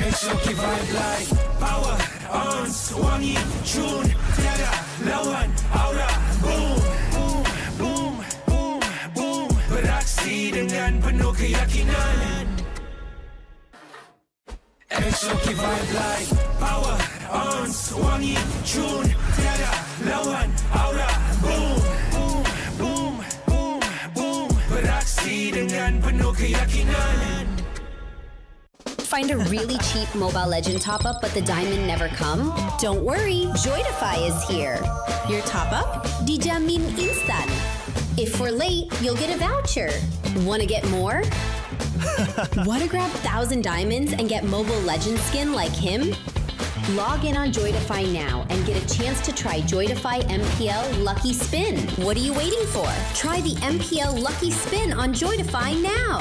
Exotic vibe like power, ons, wangi, tune, tiada, lawan, aura, boom, boom, boom, boom, boom. Beraksi dengan penuh keyakinan. Exotic vibe like power, ons, wangi, tune, tiada, lawan, aura, boom, boom, boom, boom, boom. Beraksi dengan penuh keyakinan. Find a really cheap Mobile Legend top-up but the diamond never come? Don't worry, Joydify is here. Your top-up? Dijamin instan. If we're late, you'll get a voucher. Wanna get more? Wanna grab 1,000 diamonds and get Mobile Legend skin like him? Log in on Joydify now and get a chance to try Joydify MPL Lucky Spin. What are you waiting for? Try the MPL Lucky Spin on Joydify now.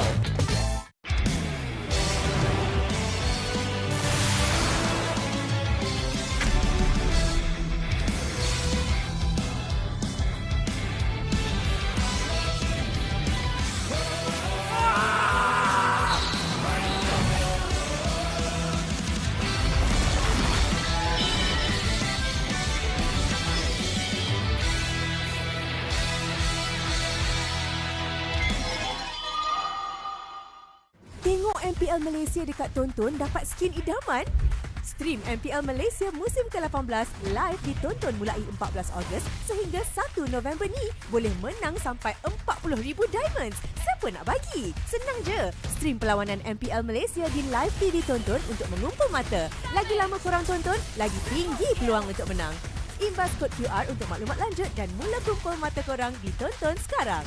Tengok MPL Malaysia dekat Tonton dapat skin idaman? Stream MPL Malaysia musim ke-18 live ditonton mulai 14 Ogos sehingga 1 November ni. Boleh menang sampai 40,000 diamonds. Siapa nak bagi? Senang je. Stream perlawanan MPL Malaysia di live TV Tonton untuk mengumpul mata. Lagi lama korang tonton, lagi tinggi peluang untuk menang. Imbas kod QR untuk maklumat lanjut dan mula kumpul mata korang di Tonton sekarang.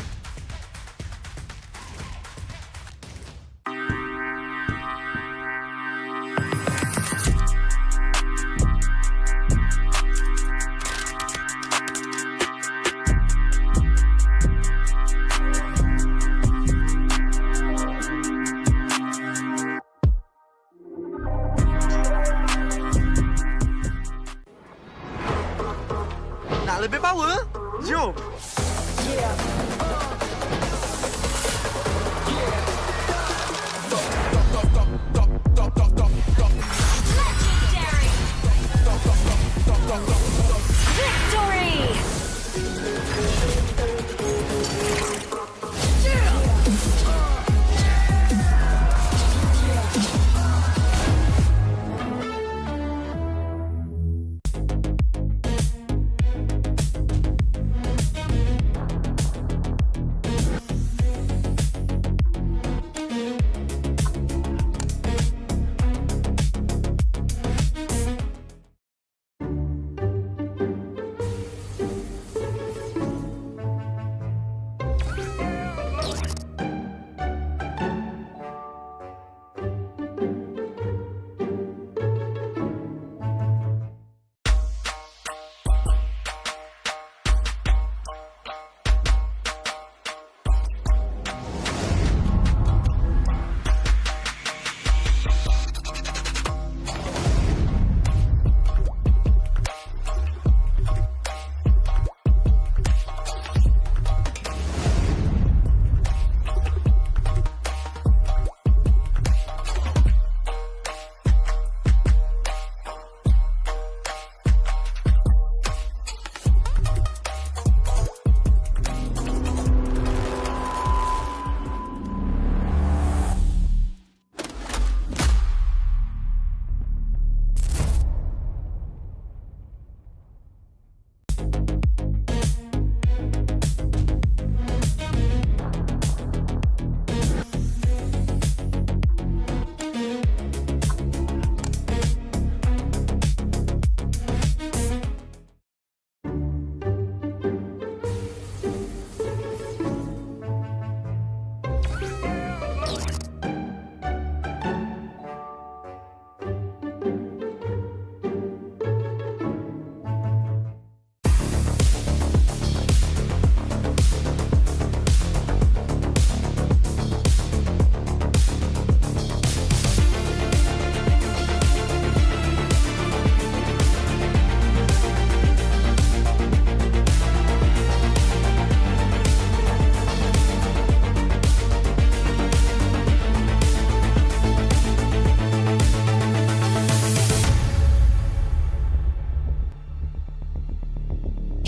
Nak lebih power? Jom!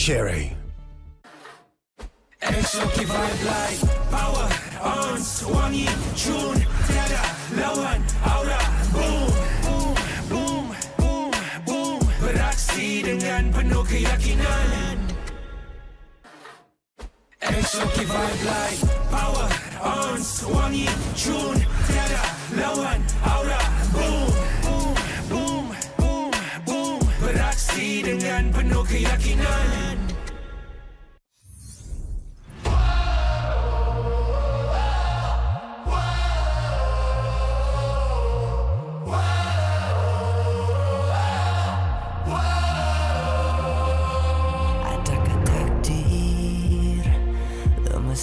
Cherry. Exotic vibe like power on wangi tune tiada lawan aura boom boom boom boom boom beraksi dengan penuh keyakinan. Exotic vibe like power on wangi tune tiada lawan aura boom boom boom boom boom beraksi dengan penuh keyakinan.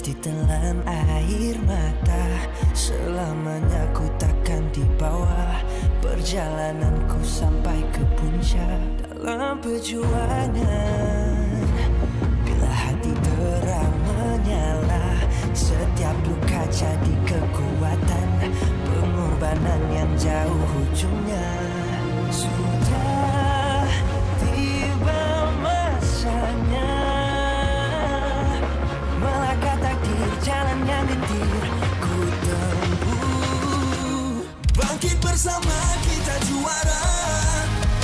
Ditelan air mata, selamanya ku takkan di bawah perjalananku sampai ke puncak. Dalam perjuangan, bila hati terang menyala, setiap luka jadi kekuatan, pengorbanan yang jauh ujungnya. Sudah tiba masanya melangkah takdir, jalan yang gentir ku tempuh. Bangkit bersama kita juara,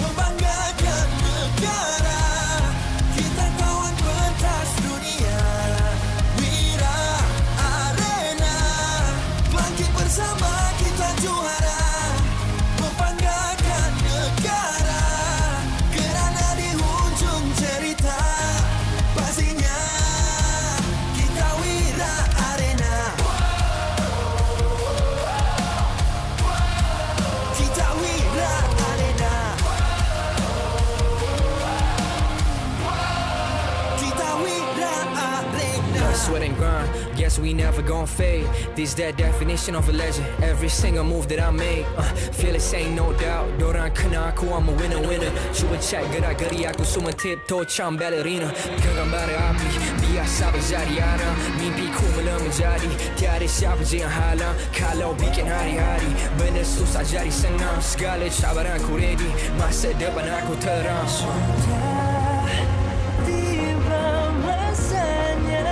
membanggakan negara. Kita kawan pentas dunia, Wira Arena. Bangkit bersama kita juara, membanggakan negara. Kerana di hujung cerita pastinya kita Wira Arena. Kita Wira Arena. Kita Wira Arena. Blood, sweat and grind, guess we never gon' fade. This that definition of a legend. Every single move that I make, feel it, ain't no doubt. Dorang kena aku, I'm a winner. Cuba check gerak-geri aku semua tiptoe macam ballerina. Genggam bara api, biasa berjadi arah. Mimpiku mula menjadi, tiada siapa je yang halang. Kalau bikin hari-hari, benda susah jadi senang. Segala cabaran ku ready, masa depan aku terang. Sudah tiba masanya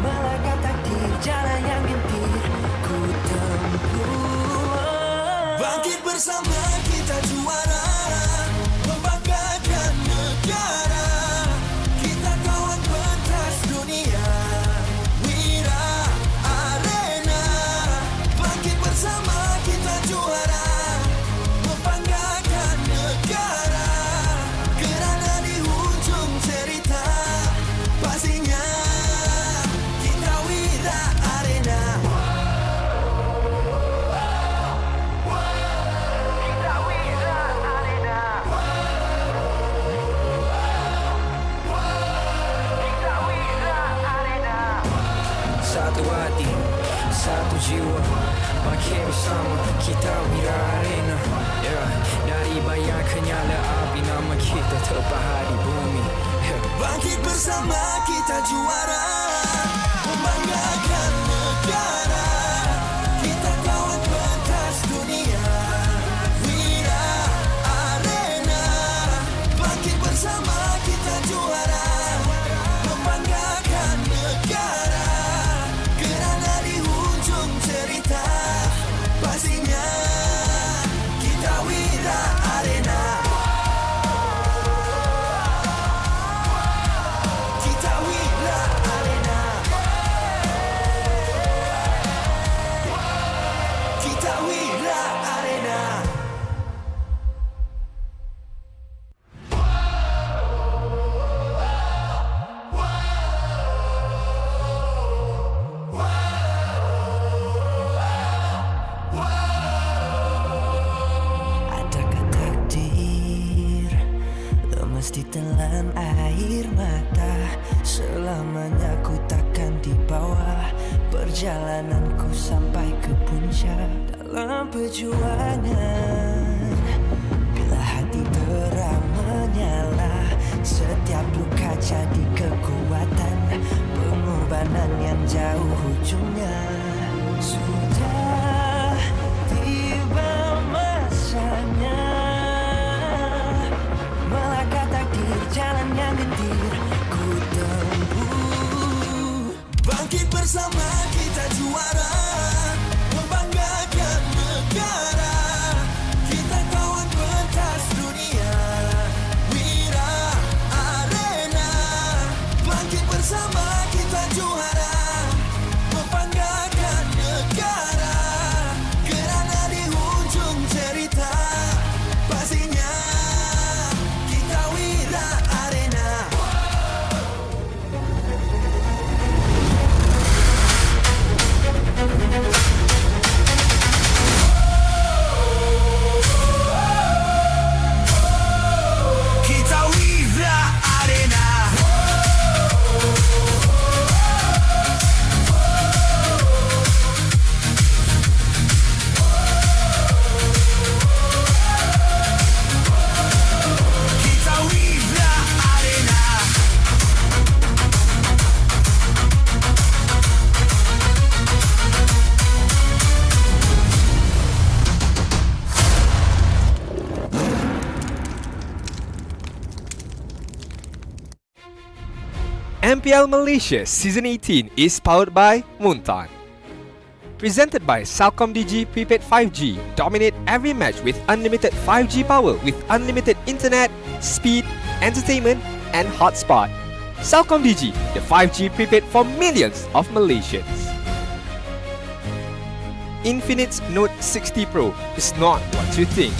melangkah takdir, jalan yang gentir ku tempuh. Bangkit bersama kita juara, membanggakan negara. Kita kawan pentas dunia, Wira Arena. Bangkit bersama kita juara, membanggakan negara. Kerana di hujung cerita pastinya kita Wira Arena. Satu hati, satu jiwa, bangkit bersama kita Wira Arena. Yeah. Dari bayang kenyala api, nama kita terpahat di bumi. Yeah. Bangkit bersama kita juara, membanggakan negara. Kita kawan pentas dunia, Wira Arena. Bangkit bersama kita juara, membanggakan negara. Kerana di hujung cerita pastinya kita Wira Arena. Kita Wira Arena. Kita Wira Arena. Adakah takdir lemas ditelan air mata, selamanya ku takkan di bawah perjalananku sampai ke puncak. Dalam perjuangan, bila hati terang menyala, setiap luka jadi kekuatan, pengorbanan yang jauh ujungnya. Sudah tiba masanya melangkah takdir, jalan MPL Malaysia Season 18 is powered by Muntan. Presented by CelcomDigi Prepaid 5G. Dominate every match with unlimited 5G power with unlimited internet, speed, entertainment and hotspot. CelcomDigi, the 5G prepaid for millions of Malaysians. Infinix Note 60 Pro is not what you think.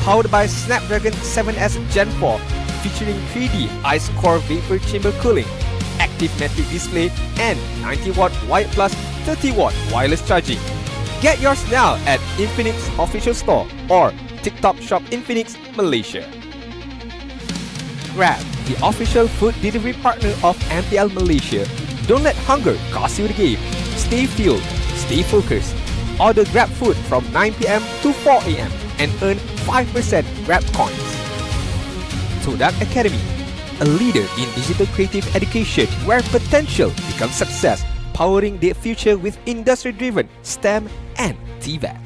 Powered by Snapdragon 7S Gen 4, featuring 3D Ice Core Vapor Chamber Cooling, active metric display, and 90-watt Wide Plus 30-watt wireless charging. Get yours now at Infinix Official Store or TikTok Shop Infinix Malaysia. Grab, the official food delivery partner of MPL Malaysia. Don't let hunger cost you the game. Stay fueled, stay focused. Order Grab food from 9 PM to 4 AM and earn 5% Grab coins. Todak Academy, a leader in digital creative education where potential becomes success, powering the future with industry-driven STEM and TVET.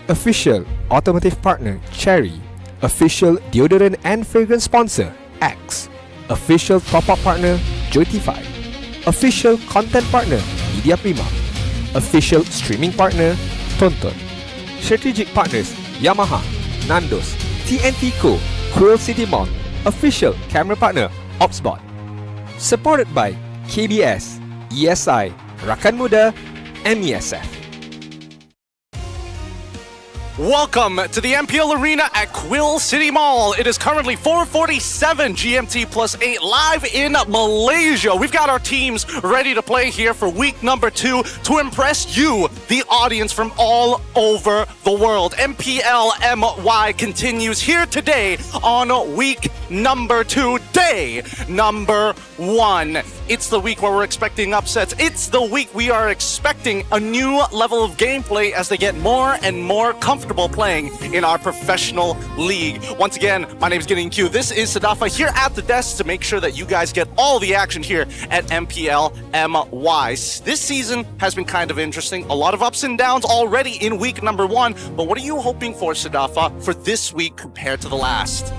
Official automotive partner Cherry. Official deodorant and fragrance sponsor X. Official top-up partner Joytify. Official content partner Media Prima. Official streaming partner Tonton. Strategic partners Yamaha, Nandos, TNT Co, Quill City Mall. Official camera partner Opsbot. Supported by KBS, ESI, Rakan Muda, MESF. Welcome to the MPL Arena at Quill City Mall. It is currently 4:47 GMT plus 8 live in Malaysia. We've got our teams ready to play here for week number 2 to impress you, the audience from all over the world. MPL MY continues here today on week number 2, day number 1. It's the week where we're expecting upsets. It's the week we are expecting a new level of gameplay as they get more and more comfortable playing in our professional league. Once again, my name is Getting Q. This is Sadafa here at the desk to make sure that you guys get all the action here at MPL MY. This season has been kind of interesting. A lot of ups and downs already in week number 1. But what are you hoping for, Sadafa, for this week compared to the last?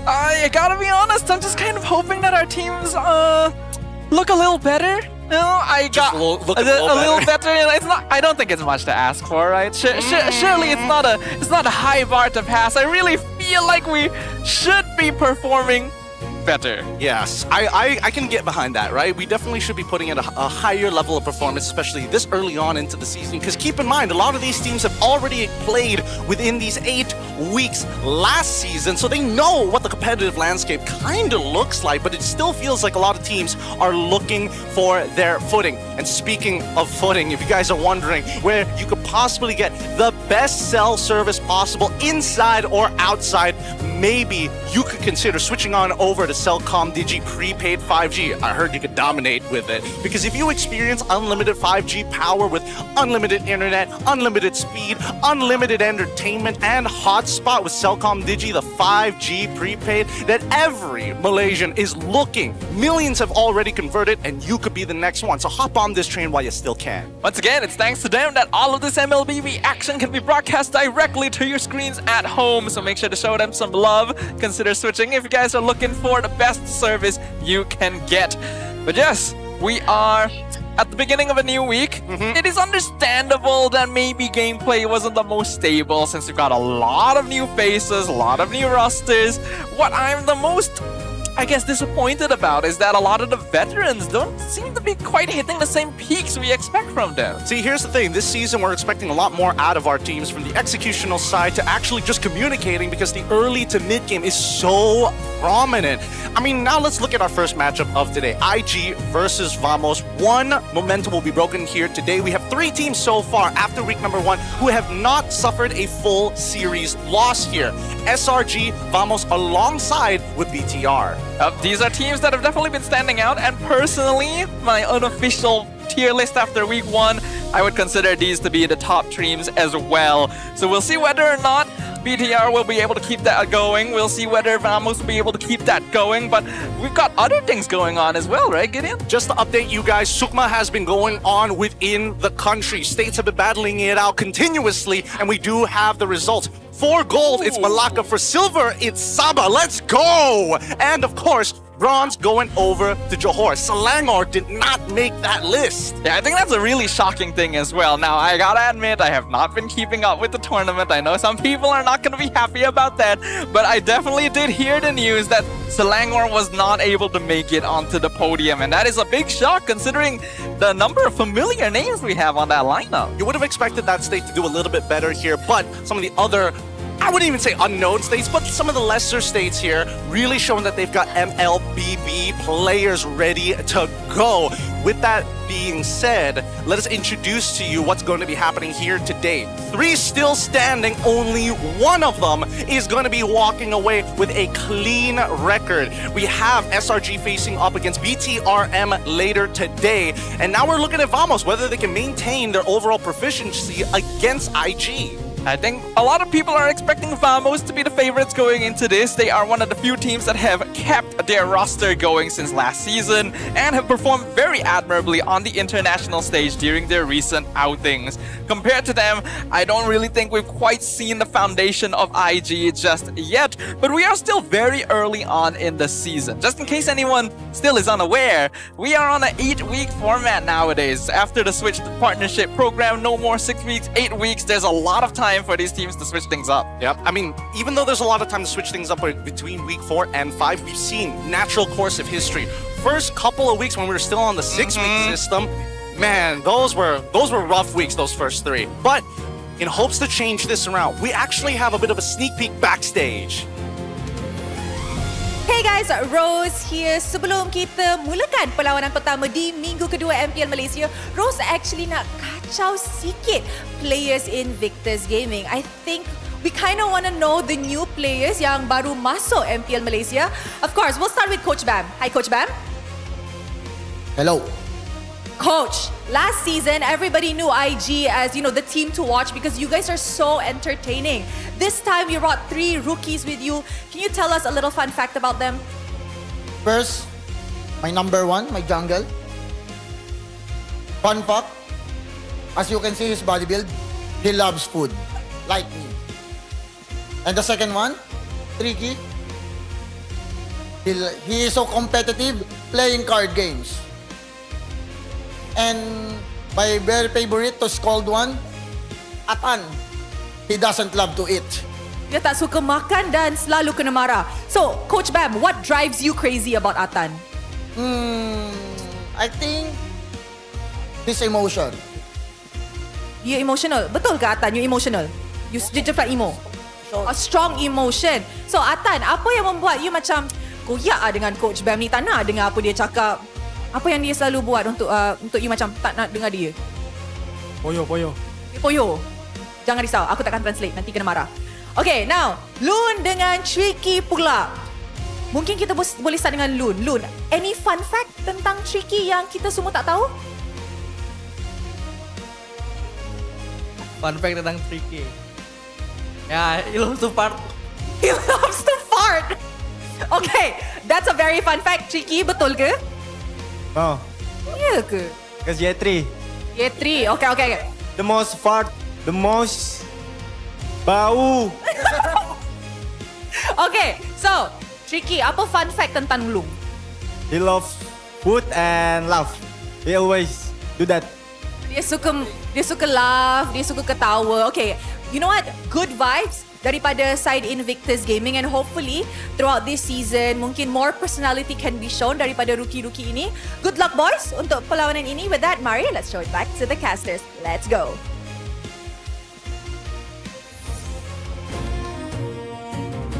I gotta be honest, I'm just kind of hoping that our teams look a little better. You know, I got a little better. You know, it's not. I don't think it's much to ask for, right? Surely it's not a high bar to pass. I really feel like we should be performing better. Yes, I can get behind that, right? We definitely should be putting in a higher level of performance, especially this early on into the season. Because keep in mind, a lot of these teams have already played within these 8 weeks last season, so they know what the competitive landscape kind of looks like, but it still feels like a lot of teams are looking for their footing. And speaking of footing, if you guys are wondering where you could possibly get the best cell service possible inside or outside, maybe you could consider switching on over to CelcomDigi Prepaid 5G. I heard you could dominate with it. Because if you experience unlimited 5G power with unlimited internet, unlimited speed, unlimited entertainment, and hotspot with CelcomDigi, the 5G prepaid that every Malaysian is looking. Millions have already converted, and you could be the next one. So hop on this train while you still can. Once again, it's thanks to them that all of this MLBB action can be broadcast directly to your screens at home. So make sure to show them some love. Consider switching if you guys are looking for the best service you can get. But yes, we are at the beginning of a new week. It is understandable that maybe gameplay wasn't the most stable since we've got a lot of new faces, a lot of new rosters. What I'm the most, I guess, disappointed about is that a lot of the veterans don't seem to be quite hitting the same peaks we expect from them. See, here's the thing. This season, we're expecting a lot more out of our teams, from the executional side to actually just communicating, because the early to mid game is so prominent. I mean, now let's look at our first matchup of today. IG versus Vamos. One momentum will be broken here today. We have 3 teams so far after week number 1 who have not suffered a full series loss here. SRG, Vamos alongside with BTR. These are teams that have definitely been standing out, and personally, my unofficial tier list after week 1, I would consider these to be the top teams as well. So we'll see whether or not BTR will be able to keep that going. We'll see whether Vamos will be able to keep that going, but we've got other things going on as well, right, Gideon? Just to update you guys, Sukma has been going on within the country. States have been battling it out continuously, and we do have the results. For gold, it's Malacca. For silver, it's Sabah. Let's go! And of course, bronze going over to Johor. Selangor did not make that list. Yeah, I think that's a really shocking thing as well. Now, I gotta admit, I have not been keeping up with the tournament. I know some people are not gonna be happy about that, but I definitely did hear the news that Selangor was not able to make it onto the podium, and that is a big shock considering the number of familiar names we have on that lineup. You would have expected that state to do a little bit better here, but some of the other, I wouldn't even say unknown states, but some of the lesser states here really showing that they've got MLBB players ready to go. With that being said, let us introduce to you what's going to be happening here today. 3 still standing, only one of them is going to be walking away with a clean record. We have SRG facing up against BTRM later today, and now we're looking at Vamos, whether they can maintain their overall proficiency against IG. I think a lot of people are expecting Vamos to be the favorites going into this. They are one of the few teams that have kept their roster going since last season and have performed very admirably on the international stage during their recent outings. Compared to them, I don't really think we've quite seen the foundation of IG just yet, but we are still very early on in the season. Just in case anyone still is unaware, we are on an 8-week format nowadays. After the switch to partnership program, no more 6 weeks, 8 weeks. There's a lot of time for these teams to switch things up. Yep. I mean, even though there's a lot of time to switch things up between week 4 and 5, we've seen natural course of history. First couple of weeks when we were still on the 6-week system, man, those were rough weeks, those first 3. But in hopes to change this around, we actually have a bit of a sneak peek backstage. Hey guys, Rose here. Sebelum kita mulakan perlawanan pertama di minggu kedua MPL Malaysia, Rose actually nak kacau sikit players in Victor's Gaming. I think we kind of want to know the new players yang baru masuk MPL Malaysia. Of course, we'll start with Coach Bam. Hi Coach Bam. Hello. Coach, last season everybody knew IG as, you know, the team to watch because you guys are so entertaining. This time you brought 3 rookies with you. Can you tell us a little fun fact about them? First, my number 1, my jungle. Fun fact, as you can see his body build, he loves food, like me. And the second one, Tricky. He is so competitive playing card games. And my very favorite to scold one, Atan. He doesn't love to eat. Dia tak suka makan dan selalu kena marah. So, Coach Bam, what drives you crazy about Atan? I think this emotion. You emotional. Betul ke Atan? You emotional? You just like emo? A strong emotion. So, Atan, apa yang membuat you macam koyak dengan Coach Bam ni? Tak nak dengar apa dia cakap. Apa yang dia selalu buat untuk you macam tak nak dengar dia? Poyo. Poyo. Jangan risau, aku takkan translate, nanti kena marah. Okay, now, Loon dengan Tricky pula. Mungkin kita boleh start dengan Loon. Loon, any fun fact tentang Tricky yang kita semua tak tahu? Fun fact tentang Tricky. Ya, he loves to fart. He loves to fart! Okay, that's a very fun fact. Tricky, betul ke? Oh, Ya ke? because Yetri, Yetri, okay. the most fart, the most bau. Okay, so, Tricky, apa fun fact tentang Loon? He loves food and laugh. He always do that. Dia suka laugh, dia suka ketawa. Okay, you know what? Good vibes daripada side Invictus Gaming, and hopefully throughout this season mungkin more personality can be shown daripada rookie-rookie ini. Good luck boys untuk perlawanan ini. With that, Mari, let's show it back to the casters. Let's go.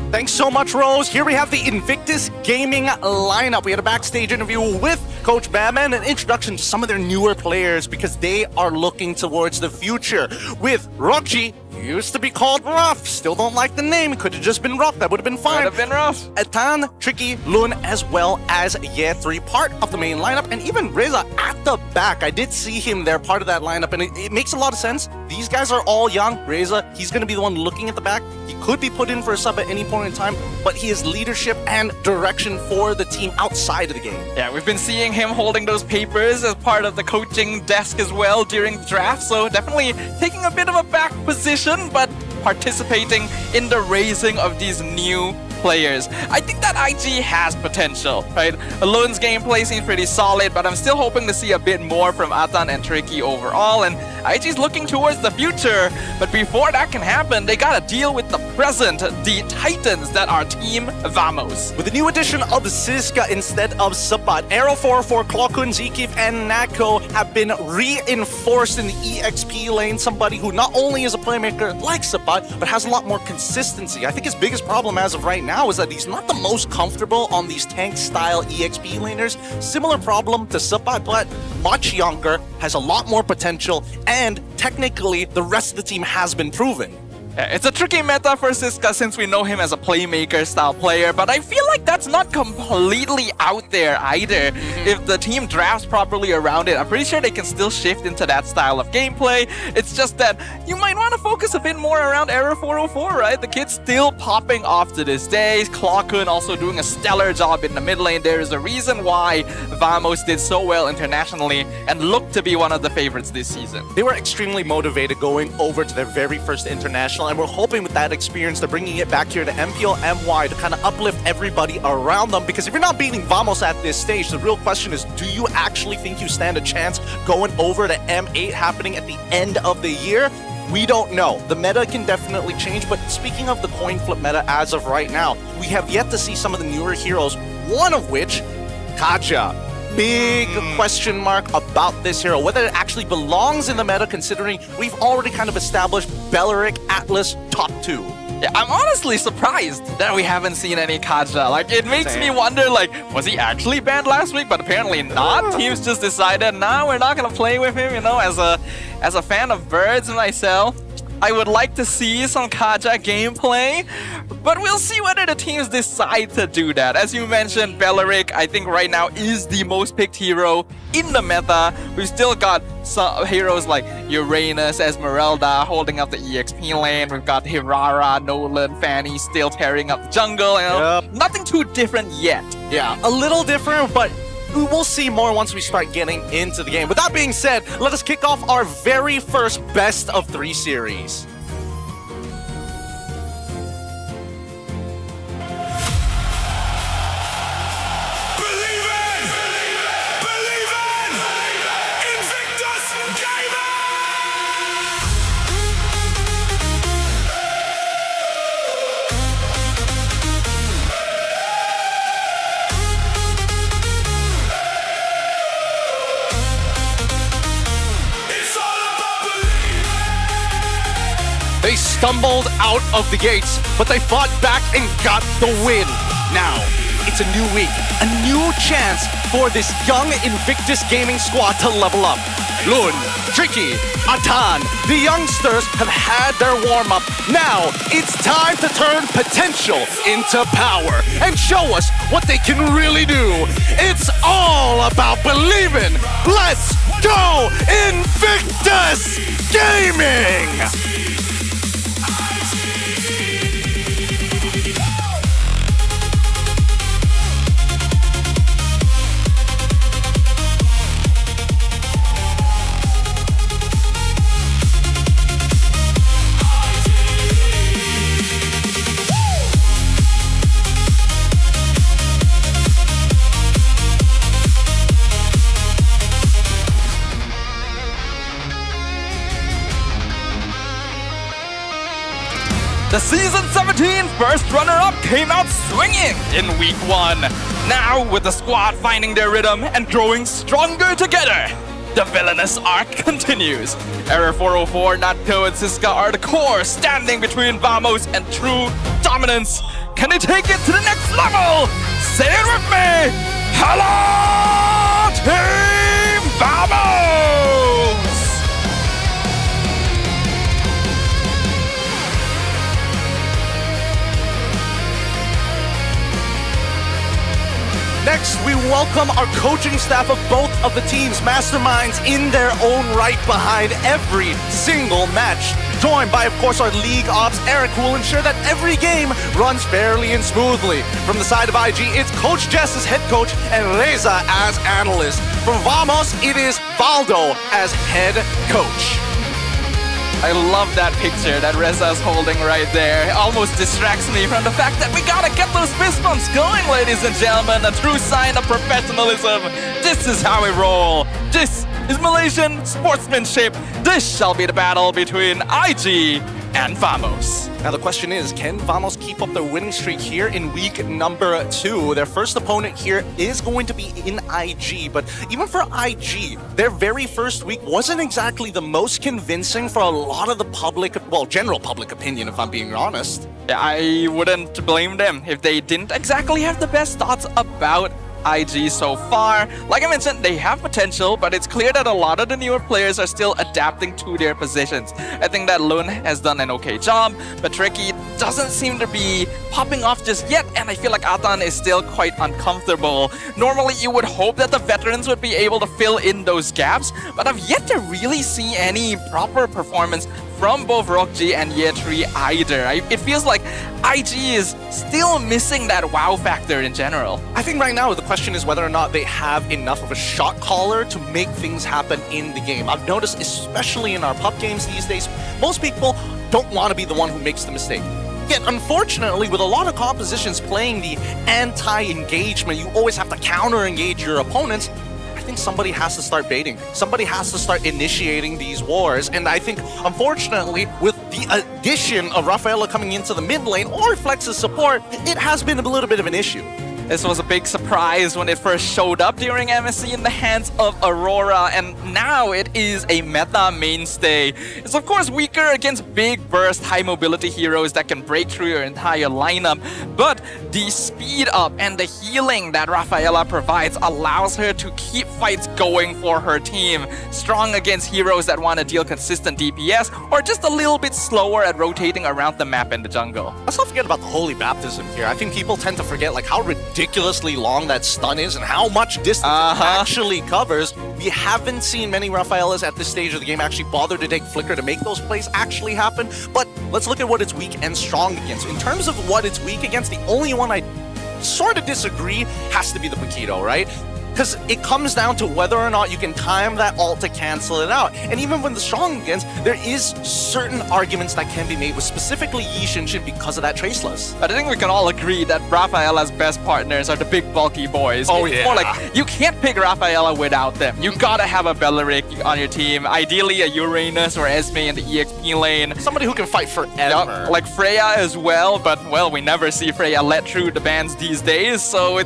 Thanks so much, Rose. Here we have the Invictus Gaming lineup. We had a backstage interview with Coach Bam and an introduction to some of their newer players because they are looking towards the future. With Rochi, used to be called Rough. Still don't like the name. It could have just been Rough. That would have been fine. Could have been Rough. Atan, Tricky, Loon, as well as Ye3, part of the main lineup. And even Reza at the back. I did see him there, part of that lineup. And it makes a lot of sense. These guys are all young. Reza, he's going to be the one looking at the back. He could be put in for a sub at any point in time, but he is leadership and direction for the team outside of the game. Yeah, we've been seeing him holding those papers as part of the coaching desk as well during the draft, so definitely taking a bit of a back position, but participating in the raising of these new players. I think that IG has potential, right? Alun's gameplay seems pretty solid, but I'm still hoping to see a bit more from Atan and Tricky overall, and IG's looking towards the future. But before that can happen, they gotta deal with the present, the Titans that are Team Vamos. With the new addition of Siska instead of Sapat, Aero 404, Klokun, Zikif, and Nako have been reinforced in the EXP lane. Somebody who not only is a playmaker like Sapat, but has a lot more consistency. I think his biggest problem as of right now is that he's not the most comfortable on these tank-style EXP laners. Similar problem to Sapat, but much younger, has a lot more potential, and technically the rest of the team has been proven. It's a tricky meta for Siska since we know him as a playmaker style player, but I feel like that's not completely out there either. If the team drafts properly around it, I'm pretty sure they can still shift into that style of gameplay. It's just that you might want to focus a bit more around Error 404, right? The kid's still popping off to this day. Klokun also doing a stellar job in the mid lane. There is a reason why Vamos did so well internationally and looked to be one of the favorites this season. They were extremely motivated going over to their very first international, and we're hoping with that experience they're bringing it back here to MPL MY to kind of uplift everybody around them, because if you're not beating Vamos at this stage, the real question is, do you actually think you stand a chance going over to M8 happening at the end of the year? We don't know. The meta can definitely change, but speaking of the coin flip meta as of right now, we have yet to see some of the newer heroes, one of which, Kaja. Big question mark about this hero, whether it actually belongs in the meta, considering we've already kind of established Belleric, Atlas, top 2. Yeah, I'm honestly surprised that we haven't seen any Kaja. Like, it makes me wonder, like, was he actually banned last week? But apparently not. Teams just decided, nah, we're not gonna play with him, you know, as a fan of birds myself. I would like to see some Kaja gameplay, but we'll see whether the teams decide to do that. As you mentioned, Belleric, I think right now is the most picked hero in the meta. We've still got some heroes like Uranus, Esmeralda holding up the EXP lane. We've got Hirara, Nolan, Fanny still tearing up the jungle. You know? Nothing too different yet. Yeah, a little different, but we'll see more once we start getting into the game. With that being said, let us kick off our very first best of 3 series. They stumbled out of the gates, but they fought back and got the win. Now, it's a new week, a new chance for this young Invictus Gaming squad to level up. Lun, Tricky, Atan, the youngsters have had their warm-up. Now, it's time to turn potential into power and show us what they can really do. It's all about believing. Let's go, Invictus Gaming! The Season 17 first runner-up came out swinging in Week 1. Now, with the squad finding their rhythm and growing stronger together, the villainous arc continues. Error 404, Natko, and Siska are the core, standing between Vamos and true dominance. Can they take it to the next level? Say it with me! Hello, Team Vamos! Next, we welcome our coaching staff of both of the teams, masterminds in their own right behind every single match. Joined by, of course, our league ops, Eric, who will ensure that every game runs fairly and smoothly. From the side of IG, it's Coach Jess as head coach and Reza as analyst. From Vamos, it is Valdo as head coach. I love that picture that Reza's holding right there. It almost distracts me from the fact that we gotta get those fist bumps going, ladies and gentlemen. A true sign of professionalism. This is how we roll. This is Malaysian sportsmanship. This shall be the battle between IG and Vamos. Now the question is, can Vamos keep up their winning streak here in week number 2? Their first opponent here is going to be in IG, but even for IG, their very first week wasn't exactly the most convincing for a lot of the public, well, general public opinion, if I'm being honest. Yeah, I wouldn't blame them if they didn't exactly have the best thoughts about IG so far. Like I mentioned, they have potential, but it's clear that a lot of the newer players are still adapting to their positions. I think that Lun has done an okay job, but Tricky doesn't seem to be popping off just yet, and I feel like Atan is still quite uncomfortable. Normally, you would hope that the veterans would be able to fill in those gaps, but I've yet to really see any proper performance from both Rockji and Yetri either. It feels like IG is still missing that wow factor in general. I think right now the question is whether or not they have enough of a shot caller to make things happen in the game. I've noticed, especially in our pub games these days, most people don't want to be the one who makes the mistake. Yet, unfortunately, with a lot of compositions playing the anti-engagement, you always have to counter-engage your opponents. I think somebody has to start baiting. Somebody has to start initiating these wars. And I think, unfortunately, with the addition of Rafaela coming into the mid lane or Flex's support, it has been a little bit of an issue. This was a big surprise when it first showed up during MSC in the hands of Aurora, and now it is a meta mainstay. It's of course weaker against big burst, high mobility heroes that can break through your entire lineup, but the speed up and the healing that Rafaela provides allows her to keep fights going for her team. Strong against heroes that want to deal consistent DPS, or just a little bit slower at rotating around the map in the jungle. Let's not forget about the Holy Baptism here. I think people tend to forget like how ridiculously long that stun is and how much distance it actually covers. We haven't seen many Rafaelas at this stage of the game actually bother to take Flicker to make those plays actually happen, but let's look at what it's weak and strong against. In terms of what it's weak against, the only one I sort of disagree has to be the Paquito, right? Because it comes down to whether or not you can time that ult to cancel it out. And even when the strong against, there is certain arguments that can be made with specifically Yi Shinshin because of that traceless. But I think we can all agree that Rafaela's best partners are the big bulky boys. Oh, it's yeah. more like, you can't pick Rafaela without them. You gotta have a Belleric on your team. Ideally a Uranus or Esme in the EXP lane. Somebody who can fight forever. Like Freya as well, but well, we never see Freya let through the bans these days, so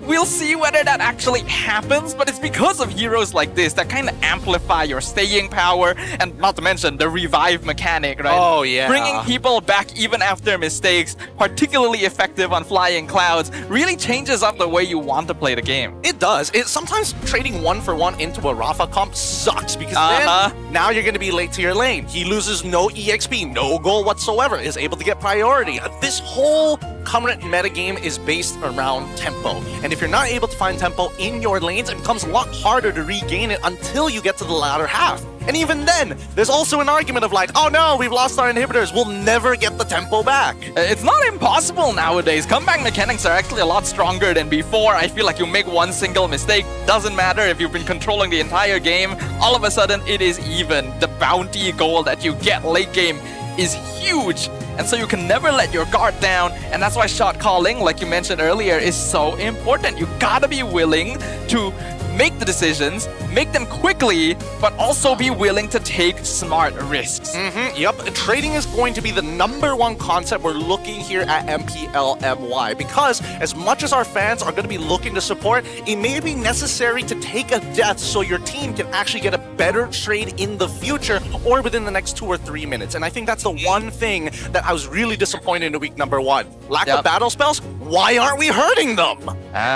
we'll see whether that actually happens, but it's because of heroes like this that kind of amplify your staying power, and not to mention the revive mechanic, right? Oh, yeah. Bringing people back even after mistakes, particularly effective on flying clouds, really changes up the way you want to play the game. It does. Sometimes trading 1-for-1 into a Rafa comp sucks because then now you're going to be late to your lane. He loses no EXP, no goal whatsoever, is able to get priority. This whole current metagame is based around tempo. And if you're not able to find tempo in your lanes, it becomes a lot harder to regain it until you get to the latter half. And even then, there's also an argument of like, oh no, we've lost our inhibitors, we'll never get the tempo back. It's not impossible nowadays. Comeback mechanics are actually a lot stronger than before. I feel like you make one single mistake, doesn't matter if you've been controlling the entire game, all of a sudden it is even. The bounty goal that you get late game is huge. And so you can never let your guard down, and that's why shot calling, like you mentioned earlier, is so important. You gotta be willing to make the decisions, make them quickly, but also be willing to take smart risks. Yep, trading is going to be the #1 concept we're looking here at MPL MY, because as much as our fans are going to be looking to support, it may be necessary to take a death so your team can actually get a better trade in the future or within the next 2 or 3 minutes. And I think that's the one thing that I was really disappointed in week #1. Lack of battle spells, why aren't we hurting them?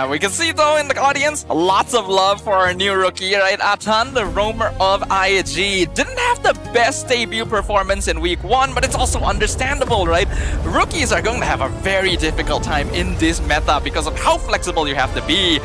We can see though in the audience, lots of love for our new rookie, right? Atan, the roamer of IG. Didn't have the best debut performance in week 1, but it's also understandable, right? Rookies are going to have a very difficult time in this meta because of how flexible you have to be.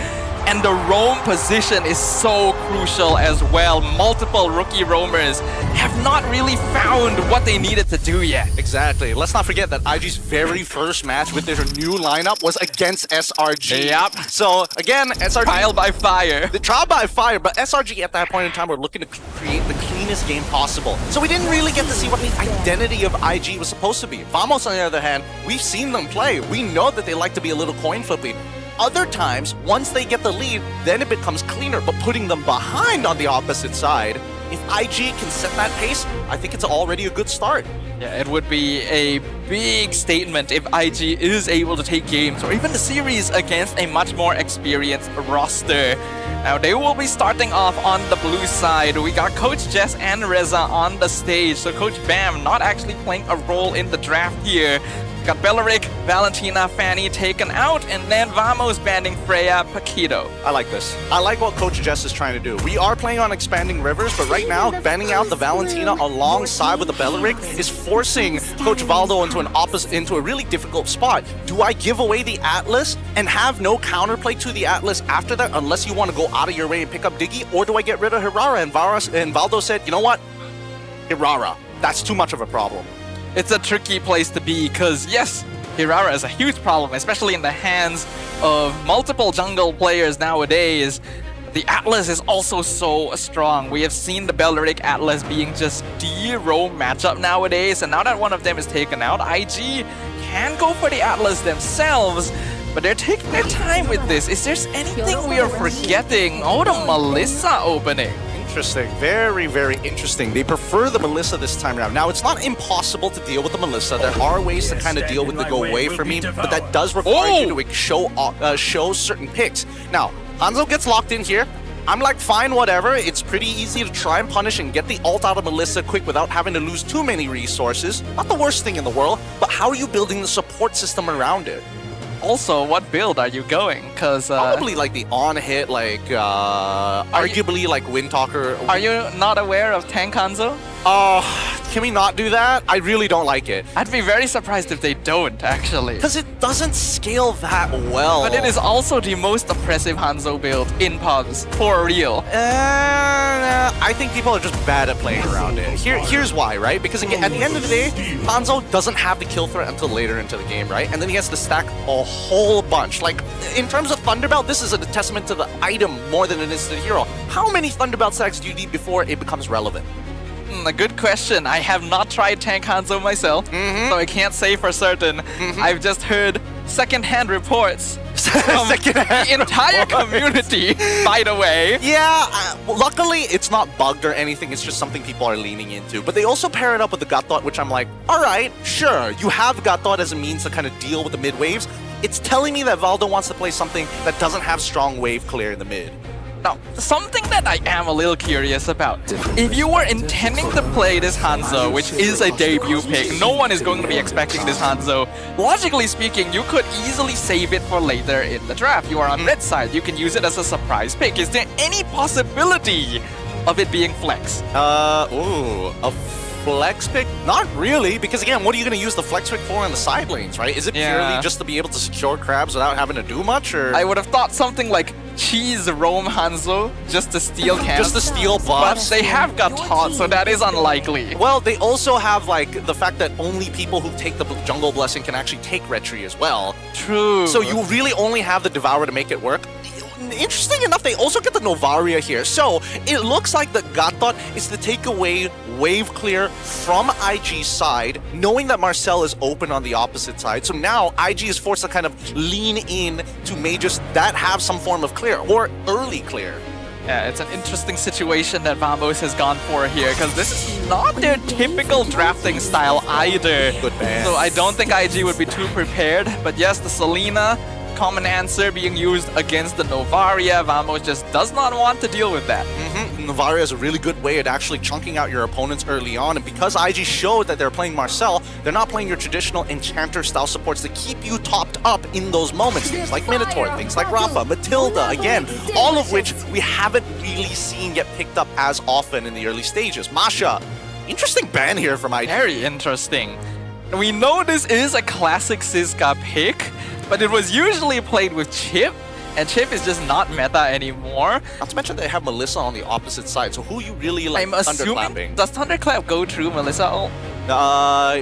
And the roam position is so crucial as well. Multiple rookie roamers have not really found what they needed to do yet. Exactly. Let's not forget that IG's very first match with their new lineup was against SRG. Yep. So again, SRG... Trial by fire. The trial by fire, but SRG at that point in time were looking to create the cleanest game possible. So we didn't really get to see what the identity of IG was supposed to be. Vamos, on the other hand, we've seen them play. We know that they like to be a little coin flippy. Other times, once they get the lead, then it becomes cleaner, but putting them behind on the opposite side, if IG can set that pace, I think it's already a good start. Yeah, it would be a big statement if IG is able to take games or even the series against a much more experienced roster. Now, they will be starting off on the blue side. We got Coach Jess and Reza on the stage. So Coach Bam not actually playing a role in the draft here. Got Belleric, Valentina, Fanny taken out, and then Vamos banning Freya, Paquito. I like this. I like what Coach Jess is trying to do. We are playing on expanding rivers, but right now, banning out the Valentina alongside with the Belleric is forcing Coach Valdo into a really difficult spot. Do I give away the Atlas and have no counterplay to the Atlas after that, unless you want to go out of your way and pick up Diggy, or do I get rid of Hirara? And Valdo said, you know what? Hirara. That's too much of a problem. It's a tricky place to be because, yes, Hirara is a huge problem, especially in the hands of multiple jungle players nowadays. The Atlas is also so strong. We have seen the Belleric Atlas being just the roam matchup nowadays, and now that one of them is taken out, IG can go for the Atlas themselves, but they're taking their time with this. Is there anything we are forgetting? Oh, the Melissa opening. Interesting. Very, very interesting. They prefer the Melissa this time around. Now, it's not impossible to deal with the Melissa. There are ways to kind of deal with the go away from me, but that does require you to show certain picks. Now, Hanzo gets locked in here. I'm like, fine, whatever. It's pretty easy to try and punish and get the ult out of Melissa quick without having to lose too many resources. Not the worst thing in the world, but how are you building the support system around it? Also, what build are you going? Because probably like the on-hit, like arguably like Windtalker. Are you not aware of Tank Hanzo? Can we not do that? I really don't like it. I'd be very surprised if they don't, actually. Because it doesn't scale that well. But it is also the most oppressive Hanzo build in pubs, for real. I think people are just bad at playing around it. Here's why, right? Because again, at the end of the day, Hanzo doesn't have the kill threat until later into the game, right? And then he has to stack a whole bunch. Like, in terms of Thunderbelt, this is a testament to the item more than it is to the hero. How many Thunderbelt stacks do you need before it becomes relevant? A good question. I have not tried Tank Hanzo myself, so I can't say for certain. I've just heard second-hand reports from the entire community, by the way. Yeah, luckily it's not bugged or anything, it's just something people are leaning into. But they also pair it up with the gut thought, which I'm like, alright, sure, you have gut thought as a means to kind of deal with the mid waves. It's telling me that Valdo wants to play something that doesn't have strong wave clear in the mid. Now, something that I am a little curious about. If you were intending to play this Hanzo, which is a debut pick, no one is going to be expecting this Hanzo. Logically speaking, you could easily save it for later in the draft. You are on red side, you can use it as a surprise pick. Is there any possibility of it being flex? A flex pick? Not really, because again, what are you going to use the flex pick for in the side lanes, right? Is it purely just to be able to secure crabs without having to do much, or? I would have thought something like cheese roam Hanzo just to steal camps. Just to steal buffs. But they have got taught, so that is unlikely. Well, they also have like the fact that only people who take the jungle blessing can actually take retry as well. True. So you really only have the Devourer to make it work. Interesting enough, they also get the Novaria here. So it looks like the God Thought is to take away wave clear from IG's side, knowing that Marcel is open on the opposite side. So now IG is forced to kind of lean in to mages that have some form of clear or early clear. Yeah, it's an interesting situation that Vamos has gone for here, because this is not their typical drafting style either. Good man. So I don't think IG would be too prepared. But yes, the Selena, common answer being used against the Novaria. Vamos just does not want to deal with that. Novaria is a really good way at actually chunking out your opponents early on, and because IG showed that they're playing Marcel, they're not playing your traditional Enchanter style supports to keep you topped up in those moments. Things like Minotaur, things like Rafa, Matilda, again, all of which we haven't really seen get picked up as often in the early stages. Masha, interesting ban here from IG. Very interesting. We know this is a classic Siska pick, but it was usually played with Chip, and Chip is just not meta anymore. Not to mention they have Melissa on the opposite side, so who you really like I'm assuming, thunderclapping? does Thunderclap go through Melissa ult?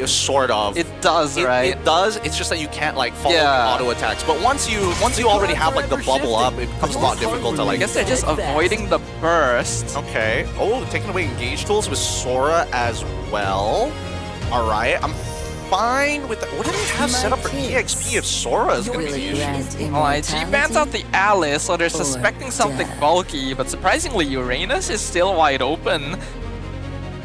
Sort of. It does, right? It does. It's just that you can't like follow the auto attacks. But once you already have like the bubble up, it becomes a lot difficult to like. I guess they're just avoiding the burst. Okay. Oh, taking away engage tools with Sora as well. All right. I'm fine with that. What do they have set up for EXP if Sora is going to be the issue? Well, IG bans out the Alice, so they're suspecting something bulky, but surprisingly, Uranus is still wide open.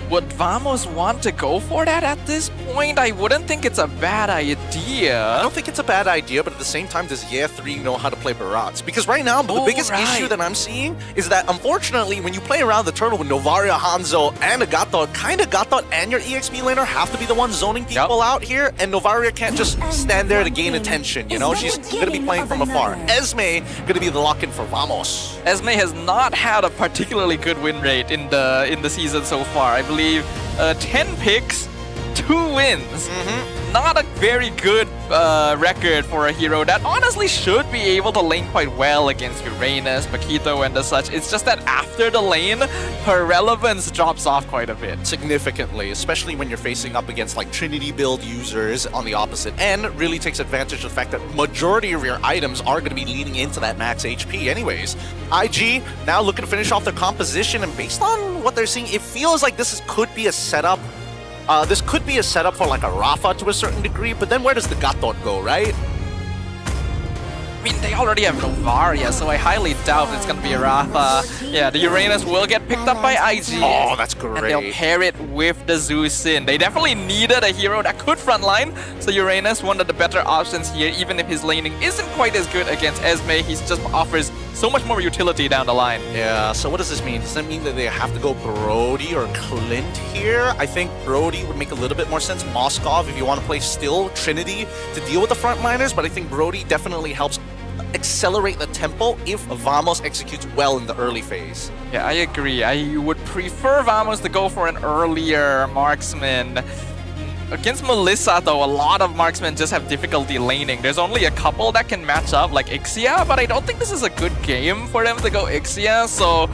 Would Vamos want to go for that at this point? I wouldn't think it's a bad idea. I don't think it's a bad idea, but at the same time, does Year 3 know how to play Barats? Because right now, the biggest issue that I'm seeing is that, unfortunately, when you play around the turtle with Novaria, Hanzo, and a Gatot, Gatot and your EXP laner have to be the ones zoning people out here, and Novaria can't just stand there to gain attention, you know? She's going to be playing from afar. Esme going to be the lock-in for Vamos. Esme has not had a particularly good win rate in the season so far. I believe 10 picks, 2 wins. Not a very good record for a hero that honestly should be able to lane quite well against Uranus, Paquito, and the such. It's just that after the lane, her relevance drops off quite a bit. Significantly, especially when you're facing up against like Trinity build users on the opposite end. Really takes advantage of the fact that majority of your items are going to be leading into that max HP anyways. IG now looking to finish off their composition, and based on what they're seeing, it feels like could be a setup. This could be a setup for like a Rafa to a certain degree, but then where does the Gatot go, right? I mean, they already have Novaria, so I highly doubt it's going to be a Rafa. Yeah, the Uranus will get picked up by IG. Oh, that's great. And they'll pair it with the Zeusin. They definitely needed a hero that could frontline, so Uranus, one of the better options here, even if his laning isn't quite as good against Esme, he just offers so much more utility down the line. Yeah, so what does this mean? Does that mean that they have to go Brody or Clint here? I think Brody would make a little bit more sense. Moskov, if you want to play still Trinity to deal with the frontliners, but I think Brody definitely helps accelerate the tempo if Vamos executes well in the early phase. Yeah, I agree. I would prefer Vamos to go for an earlier marksman. Against Melissa, though, a lot of marksmen just have difficulty laning. There's only a couple that can match up, like Ixia, but I don't think this is a good game for them to go Ixia, so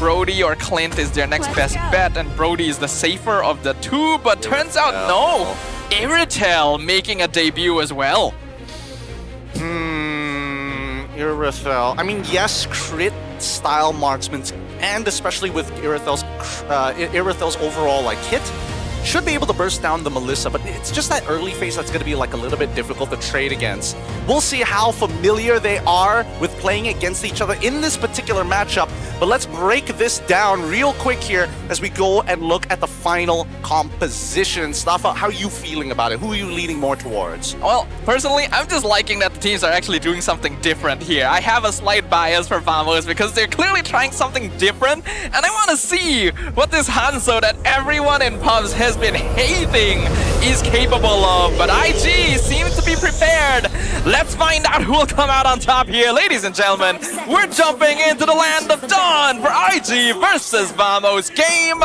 Brody or Clint is their next best bet, and Brody is the safer of the two, but turns out no! Irithel making a debut as well. Irithel. I mean, yes, crit style marksmen, and especially with Irithel's overall like hit, should be able to burst down the Melissa, but it's just that early phase that's going to be like a little bit difficult to trade against. We'll see how familiar they are with playing against each other in this particular matchup, but let's break this down real quick here as we go and look at the final composition. Staffa, how are you feeling about it? Who are you leaning more towards? Well, personally, I'm just liking that the teams are actually doing something different here. I have a slight bias for Vamos because they're clearly trying something different, and I want to see what this Hanzo that everyone in pubs has been hating is capable of, but IG seems to be prepared. Let's find out who will come out on top here. Ladies and gentlemen, we're jumping into the land of dawn for IG versus Vamos game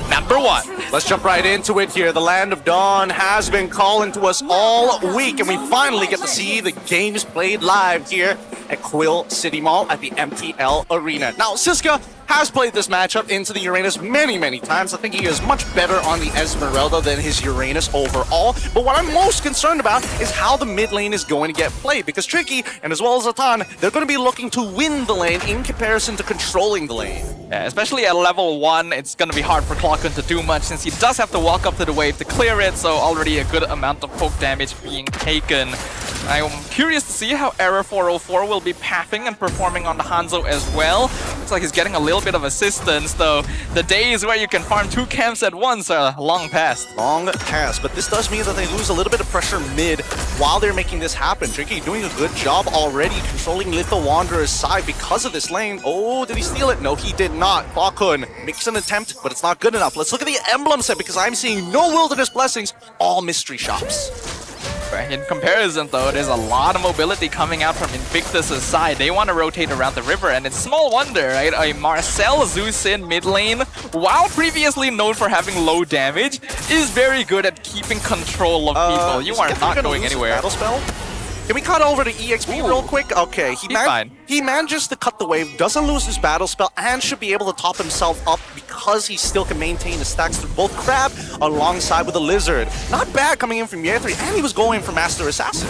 number 1. Let's jump right into it here. The Land of Dawn has been calling to us all week, and we finally get to see the games played live here at Quill City Mall at the MPL Arena. Now, Siska has played this matchup into the Uranus many, many times. I think he is much better on the Esmeralda than his Uranus overall. But what I'm most concerned about is how the mid lane is going to get played, because Tricky and as well as Atan, they're going to be looking to win the lane in comparison to controlling the lane. Yeah, especially at level 1, it's going to be hard for Clockun to do much since he does have to walk up to the wave to clear it, so already a good amount of poke damage being taken. I'm curious to see how Error 404 will be pathing and performing on the Hanzo as well. Looks like he's getting a little bit of assistance, though the days where you can farm 2 camps at once are long past. Long past, but this does mean that they lose a little bit of pressure mid while they're making this happen. Tricky doing a good job already controlling Little Wanderer's side because of this lane. Oh, did he steal it? No, he did not. Clockun makes an attempt, but it's not good enough. Let's look at the emblem set, because I'm seeing no Wilderness Blessings, all mystery shops. In comparison, though, there's a lot of mobility coming out from Invictus' side. They want to rotate around the river, and it's small wonder, right? A Marcel Zeusin mid lane, while previously known for having low damage, is very good at keeping control of people. You are not going anywhere. Battle spell? Can we cut over to EXP real quick? Okay, He's fine. He manages to cut the wave, doesn't lose his battle spell, and should be able to top himself up because he still can maintain the stacks through both Crab alongside with the Lizard. Not bad coming in from Year 3, and he was going for Master Assassin.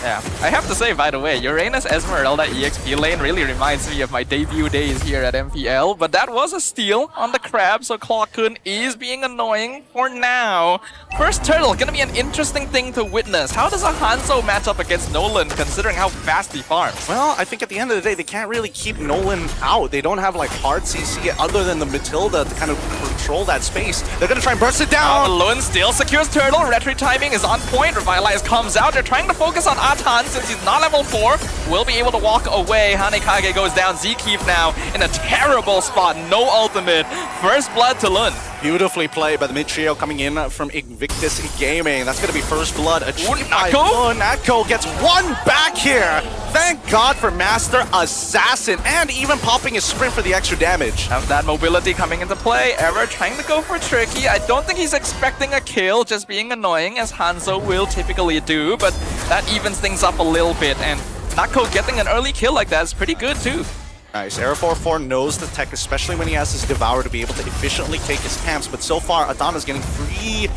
Yeah, I have to say, by the way, Uranus Esmeralda EXP lane really reminds me of my debut days here at MPL, but that was a steal on the Crab, so Claw-kun is being annoying for now. First turtle, gonna be an interesting thing to witness. How does a Hanzo match up against Nolan, considering how fast he farms? Well, I think at the end of the day, they can't really keep Nolan out. They don't have like hard CC other than the Matilda to kind of control that space. They're gonna try and burst it down. Lun still secures turtle, retry timing is on point, Revitalize comes out, they're trying to focus on Atan since he's not level 4, will be able to walk away. Hanekage goes down, Zkeef now in a terrible spot, no ultimate. First blood to Lun. Beautifully played by the mid trio coming in from Invictus Gaming. That's going to be first blood achieved by Nako? Lun. Nako gets one back here. Thank God for Master Assassin and even popping his sprint for the extra damage. Have that mobility coming into play. Ever trying to go for tricky. I don't think he's expecting a kill, just being annoying as Hanzo will typically do, but that evens things up a little bit, and Nako getting an early kill like that is pretty good too. Nice. Era 4-4 knows the tech, especially when he has his Devour to be able to efficiently take his camps, but so far Adana's getting free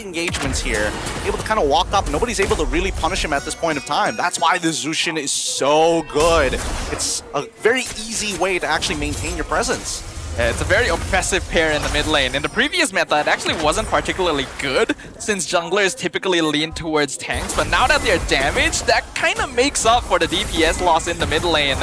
engagements here. Able to kind of walk up. Nobody's able to really punish him at this point of time. That's why the Zushin is so good. It's a very easy way to actually maintain your presence. It's a very oppressive pair in the mid lane. In the previous meta, it actually wasn't particularly good, since junglers typically lean towards tanks, but now that they're damaged, that kind of makes up for the DPS loss in the mid lane.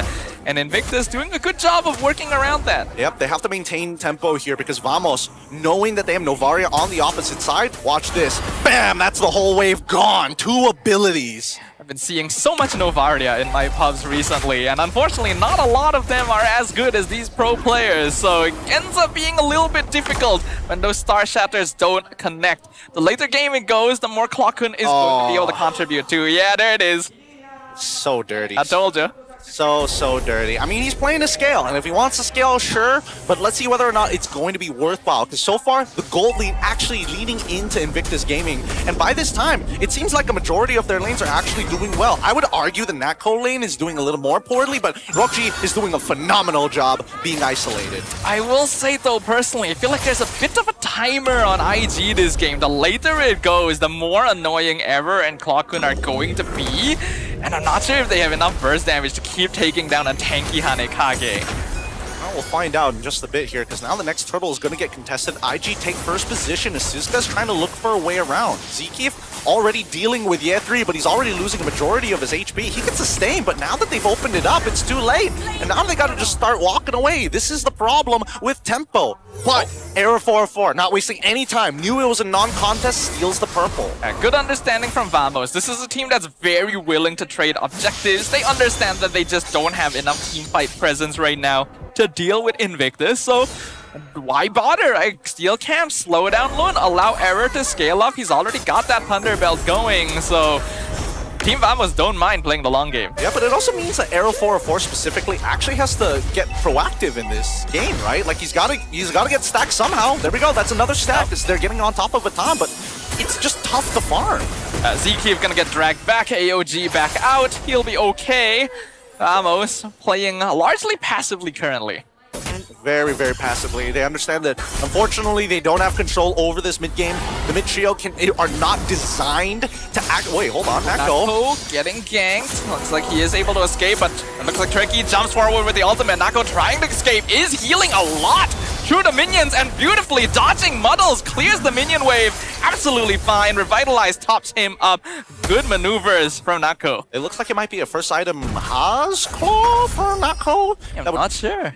And Invictus doing a good job of working around that. Yep, they have to maintain tempo here because Vamos, knowing that they have Novaria on the opposite side, watch this. Bam! That's the whole wave gone. 2 abilities. I've been seeing so much Novaria in my pubs recently, and unfortunately not a lot of them are as good as these pro players, so it ends up being a little bit difficult when those Star Shatters don't connect. The later game it goes, the more Claw-kun is going to be able to contribute to. Yeah, there it is. So dirty. I told you. So dirty. I mean, he's playing to scale, and if he wants to scale, sure, but let's see whether or not it's going to be worthwhile, because so far, the gold lane actually leading into Invictus Gaming, and by this time, it seems like a majority of their lanes are actually doing well. I would argue the Natco lane is doing a little more poorly, but Rochi is doing a phenomenal job being isolated. I will say, though, personally, I feel like there's a bit of a timer on IG this game. The later it goes, the more annoying Ever and Claw-kun are going to be, and I'm not sure if they have enough burst damage to keep taking down a tanky Hanekage. Well, we'll find out in just a bit here, because now the next turtle is going to get contested. IG take first position as Suzuka's trying to look for a way around. Zkeef already dealing with Ye 3, but he's already losing a majority of his HP. He can sustain, but now that they've opened it up, it's too late. And now they got to just start walking away. This is the problem with tempo. But Era 4-4, not wasting any time. Knew it was a non-contest, steals the purple. A good understanding from Vamos. This is a team that's very willing to trade objectives. They understand that they just don't have enough teamfight presence right now to deal with Invictus, so why bother? I steal camp, slow down Lun, allow Error to scale up. He's already got that Thunder Belt going, so Team Vamos don't mind playing the long game. Yeah, but it also means that Arrow 404 specifically actually has to get proactive in this game, right? Like he's gotta get stacked somehow. There we go, that's another stack. They're getting on top of a ton, but it's just tough to farm. Zkeef gonna get dragged back, AOG back out. He'll be okay. Vamos playing largely passively currently. Very, very passively. They understand that, unfortunately, they don't have control over this mid-game. The mid-trio are not designed to act... Wait, hold on, Nako getting ganked. Looks like he is able to escape, but it looks like Tricky jumps forward with the ultimate. Nako trying to escape, is healing a lot through the minions, and beautifully dodging Muddles, clears the minion wave. Absolutely fine. Revitalize tops him up. Good maneuvers from Nako. It looks like it might be a first item Has Claw for Nako. I'm not sure.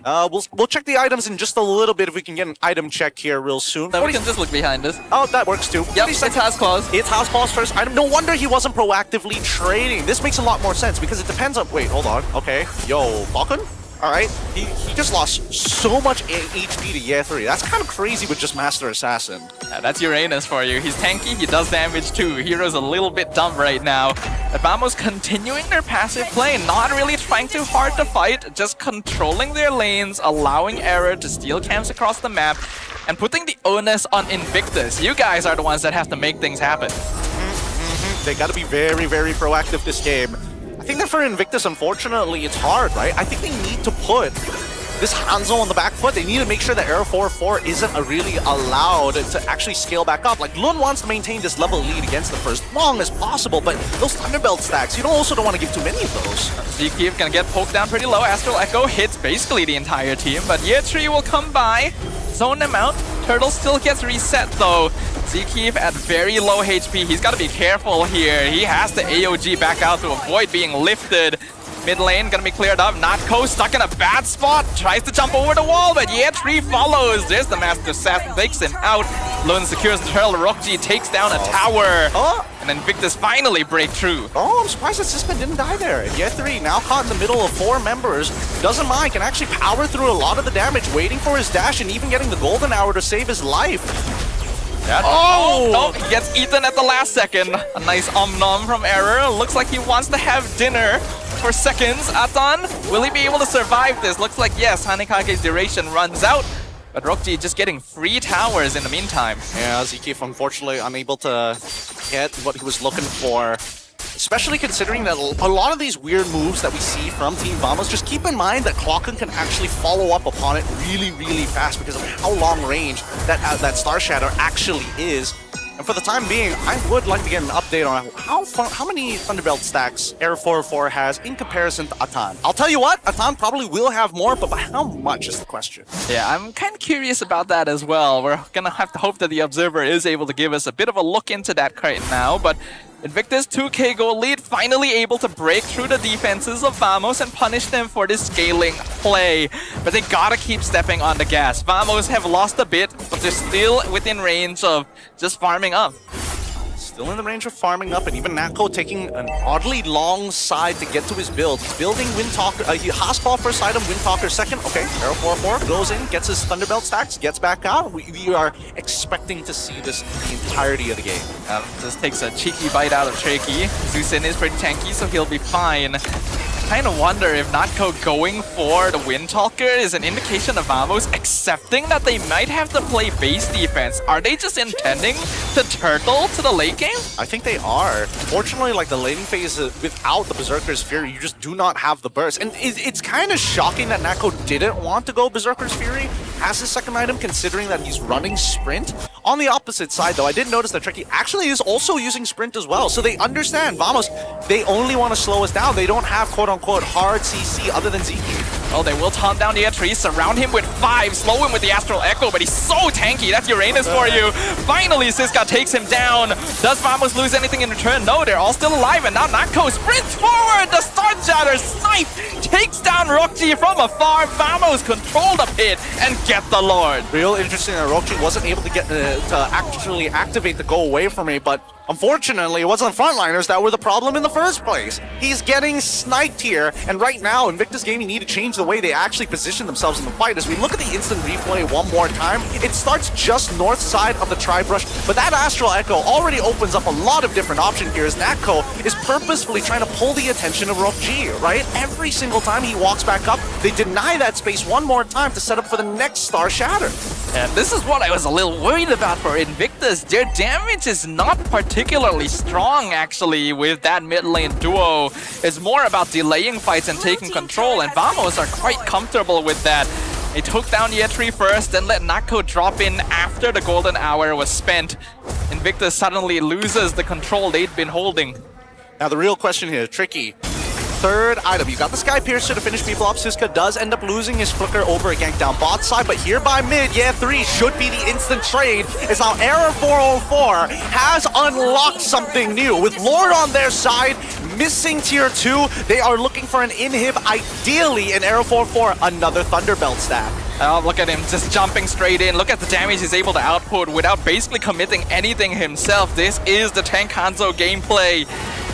We'll check the items in just a little bit if we can get an item check here real soon. No, we can just look behind us. Oh, that works too. Yep, it's Has Claws. It's Has Claws first item. No wonder he wasn't proactively trading. This makes a lot more sense because it depends on... Wait, hold on. Okay. Yo, Falcon? Alright, he just lost so much HP to Ye 3. That's kind of crazy with just Master Assassin. That's Uranus for you. He's tanky, he does damage too. Hero's a little bit dumb right now. Vamos continuing their passive play, not really trying too hard to fight, just controlling their lanes, allowing Error to steal camps across the map, and putting the onus on Invictus. You guys are the ones that have to make things happen. They gotta be very, very proactive this game. I think that for Invictus, unfortunately, it's hard, right? I think they need to put this Hanzo on the back foot. They need to make sure that Aero 4-4 isn't really allowed to actually scale back up. Like, Lun wants to maintain this level lead against them for as long as possible, but those Thunderbelt stacks, you also don't want to give too many of those. ZKeef gonna get poked down pretty low. Astral Echo hits basically the entire team, but Yetree will come by, zone them out. Turtle still gets reset though. ZKeef at very low HP. He's got to be careful here. He has to AOG back out to avoid being lifted. Mid lane gonna be cleared up. Natko stuck in a bad spot. Tries to jump over the wall, but Yetree follows. There's the Master Assassin, takes him out. Lun secures the turtle. Rockji takes down a tower. And then Victus finally break through. I'm surprised that Siska didn't die there. Yetree now caught in the middle of 4 members. Doesn't mind, can actually power through a lot of the damage, waiting for his dash and even getting the golden hour to save his life. No, he gets eaten at the last second. A nice om-nom from Error. Looks like he wants to have dinner for seconds. Atan, will he be able to survive this? Looks like yes, Hanekage's duration runs out. But Rockji just getting 3 towers in the meantime. Yeah, ZKeef unfortunately unable to get what he was looking for. Especially considering that a lot of these weird moves that we see from Team Vamos, just keep in mind that Klokken can actually follow up upon it really, really fast because of how long range that Star Shatter actually is. And for the time being, I would like to get an update on how many Thunderbelt stacks Air 4-4 has in comparison to Atan. I'll tell you what, Atan probably will have more, but by how much is the question? Yeah, I'm kind of curious about that as well. We're gonna have to hope that the Observer is able to give us a bit of a look into that right now, but Invictus 2k goal lead, finally able to break through the defenses of Vamos and punish them for this scaling play. But they gotta keep stepping on the gas. Vamos have lost a bit, but they're still within range of just farming up. Still in the range of farming up, and even Natko taking an oddly long side to get to his build. He's building Windtalker, Haspal first item, Windtalker second. Okay, Arrow 4-4 goes in, gets his Thunderbelt stacks, gets back out. We are expecting to see this the entirety of the game. This takes a cheeky bite out of Tricky. Zusin is pretty tanky, so he'll be fine. I kind of wonder if Natko going for the Windtalker is an indication of Vamos accepting that they might have to play base defense. Are they just intending to turtle to the late game? I think they are. Fortunately, like the laning phase, without the Berserker's Fury, you just do not have the burst. And it's kind of shocking that Natko didn't want to go Berserker's Fury as his second item, considering that he's running Sprint. On the opposite side, though, I did notice that Tricky actually is also using Sprint as well. So they understand, Vamos, they only want to slow us down. They don't have quote-unquote hard CC other than ZKeef. Oh, they will taunt down the Yetree, surround him with 5, slow him with the Astral Echo, but he's so tanky. That's Uranus for you. Finally, Siska takes him down. Does Vamos lose anything in return? No, they're all still alive, and now Natko sprints forward. The Star Shatter snipe takes down Rockji from afar. Vamos control the pit and get the Lord. Real interesting that Rockji wasn't able to get to actually activate the go away from me, but unfortunately, it wasn't the frontliners that were the problem in the first place. He's getting sniped here, and right now, Invictus Gaming need to change the way they actually position themselves in the fight. As we look at the instant replay one more time, it starts just north side of the Tri-Brush, but that Astral Echo already opens up a lot of different options here, as Natko is purposefully trying to pull the attention of Rockji, right? Every single time he walks back up, they deny that space one more time to set up for the next Star Shatter. And this is what I was a little worried about for Invictus. Their damage is not particularly strong, actually, with that mid lane duo. It's more about delaying fights and taking control, and Vamos are quite comfortable with that. They took down Yetree first, then let Natko drop in after the golden hour was spent. Invictus suddenly loses the control they'd been holding. Now the real question here, Tricky. Third item, you got the Sky Piercer to finish people up. Siska does end up losing his flicker over a gank down bot side, but here by mid, yeah, 3 should be the instant trade. As now Error 404 has unlocked something new. With Lord on their side, missing tier 2, they are looking for an inhib, ideally in Error 404, another Thunderbelt stack. Oh, look at him just jumping straight in. Look at the damage he's able to output without basically committing anything himself. This is the Tank Hanzo gameplay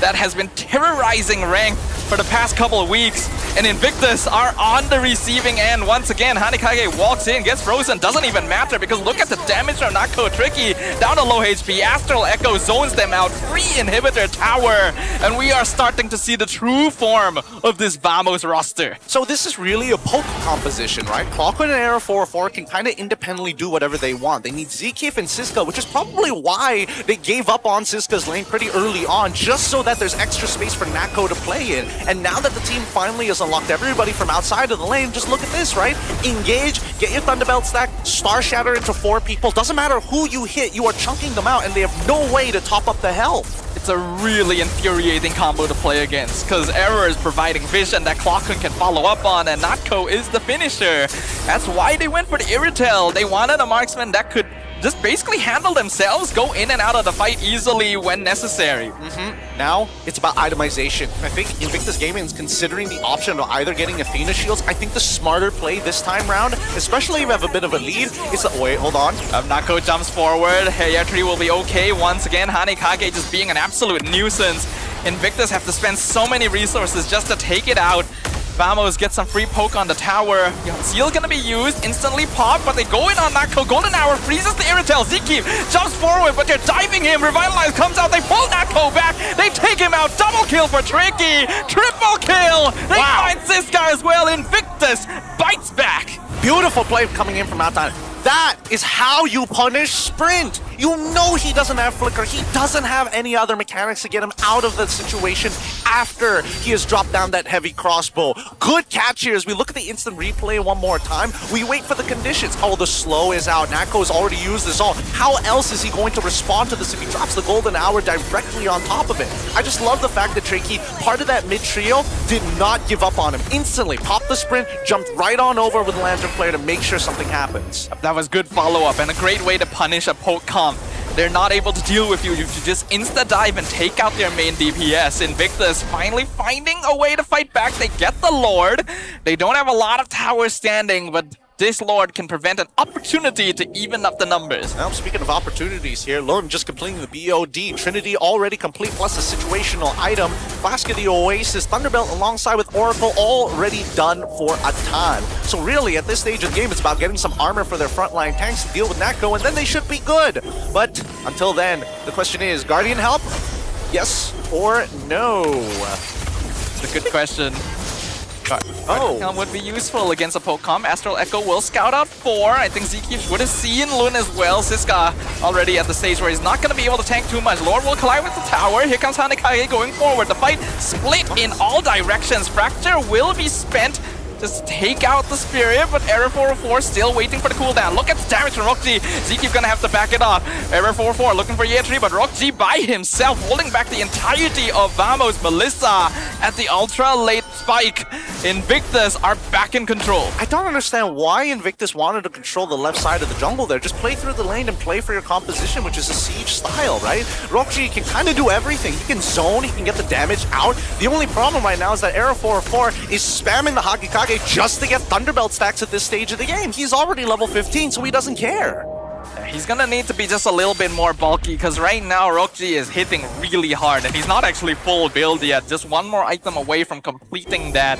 that has been terrorizing ranked for the past couple of weeks. And Invictus are on the receiving end once again. Hanikage walks in, gets frozen, doesn't even matter because look at the damage from Nako. Tricky down to low HP. Astral Echo zones them out. Free inhibitor tower. And we are starting to see the true form of this Vamos roster. So this is really a poke composition, right? Clockwork and Arrow 404 can kind of independently do whatever they want. They need Zkif and Siska, which is probably why they gave up on Siska's lane pretty early on, just so that there's extra space for Nako to play in. And now that the team finally has unlocked everybody from outside of the lane, just look at this, right? Engage, get your Thunderbelt stack, Star Shatter into 4 people. Doesn't matter who you hit, you are chunking them out, and they have no way to top up the health. It's a really infuriating combo to play against, because Error is providing vision that Clockun can follow up on, and Natko is the finisher. That's why they went for the Irritel. They wanted a marksman that could just basically handle themselves, go in and out of the fight easily when necessary. Now, it's about itemization. I think Invictus Gaming is considering the option of either getting Athena shields. I think the smarter play this time round, especially if you have a bit of a lead, is the... Wait, hold on. Nako jumps forward. Hayatri will be okay once again. Hanikage just being an absolute nuisance. Invictus have to spend so many resources just to take it out. Vamos gets some free poke on the tower. Seal gonna be used, instantly pop, but they go in on Nako. Golden Hour freezes the Irritel. Zkif jumps forward, but they're diving him. Revitalize comes out, they pull Nako back. They take him out. Double kill for Tricky. Triple kill. They find Siska as well. Invictus bites back. Beautiful play coming in from outside. That is how you punish Sprint. You know he doesn't have Flicker. He doesn't have any other mechanics to get him out of the situation after he has dropped down that heavy crossbow. Good catch here as we look at the instant replay one more time. We wait for the conditions. Oh, the slow is out. Nako's already used this all. How else is he going to respond to this if he drops the golden hour directly on top of it? I just love the fact that Tricky, part of that mid-trio, did not give up on him. Instantly popped the sprint, jumped right on over with the Lantern Player to make sure something happens. That was good follow-up and a great way to punish a poke comp. They're not able to deal with you. You should just insta-dive and take out their main DPS. Invictus finally finding a way to fight back. They get the Lord. They don't have a lot of towers standing, but this Lord can prevent an opportunity to even up the numbers. Now, speaking of opportunities here, Lone just completing the BOD. Trinity already complete, plus a situational item. Flask of the Oasis, Thunderbelt alongside with Oracle already done for a time. So really, at this stage of the game, it's about getting some armor for their frontline tanks to deal with Nako, and then they should be good. But until then, the question is, Guardian help? Yes or no? It's a good question. Helm would be useful against a poke comp. Astral Echo will scout out 4. I think Zkif would have seen Lun as well. Siska already at the stage where he's not going to be able to tank too much. Lord will collide with the tower. Here comes Hanikage going forward. The fight split in all directions. Fracture will be spent. Just take out the Spirit, but Error 404 still waiting for the cooldown. Look at the damage from Rockji. Zkif gonna have to back it off. Error 404 looking for Yetri, but Rockji by himself holding back the entirety of Vamos. Melissa at the ultra late spike. Invictus are back in control. I don't understand why Invictus wanted to control the left side of the jungle there. Just play through the lane and play for your composition, which is a siege style, right? Rockji can kind of do everything. He can zone, he can get the damage out. The only problem right now is that Error 404 is spamming the Hagikage just to get Thunderbelt stacks at this stage of the game. He's already level 15, so he doesn't care. He's gonna need to be just a little bit more bulky, because right now Rockji is hitting really hard and he's not actually full build yet. Just one more item away from completing that.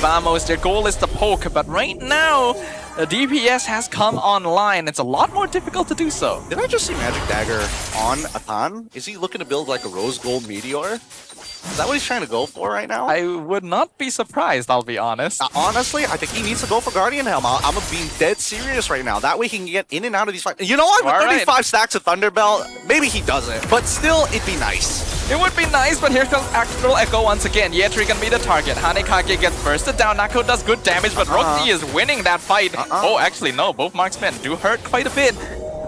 Vamos, their goal is to poke, but right now the DPS has come online. It's a lot more difficult to do so. Did I just see Magic Dagger on Atan? Is he looking to build like a Rose Gold Meteor? Is that what he's trying to go for right now? I would not be surprised, I'll be honest. Honestly, I think he needs to go for Guardian Helm. I'm being dead serious right now. That way he can get in and out of these fights. You know what? With 35 stacks of Thunderbelt, maybe he doesn't. But still, it'd be nice. It would be nice, but here comes Astral Echo once again. Yetri can be the target. Hanikage gets bursted down. Nako does good damage, but Rockji is winning that fight. Oh, actually, no. Both marksmen do hurt quite a bit.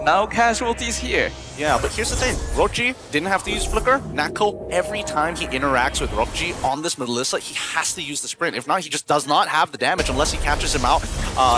No casualties here. Yeah, but here's the thing. Rockji didn't have to use Flicker. Nako, every time he interacts with Rockji on this Melissa, he has to use the sprint. If not, he just does not have the damage unless he catches him out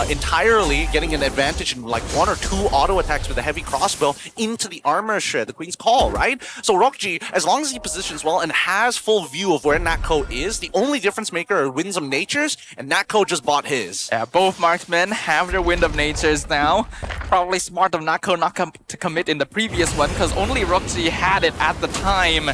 entirely, getting an advantage in like 1 or 2 auto attacks with a heavy crossbow into the armor shred, the Queen's Call, right? So Rockji, as long as he positions well and has full view of where Nako is, the only difference maker are Winds of Natures, and Nako just bought his. Yeah, both marksmen have their Wind of Natures now. Probably smart of Nako not to commit in the previous one, because only Rockji had it at the time.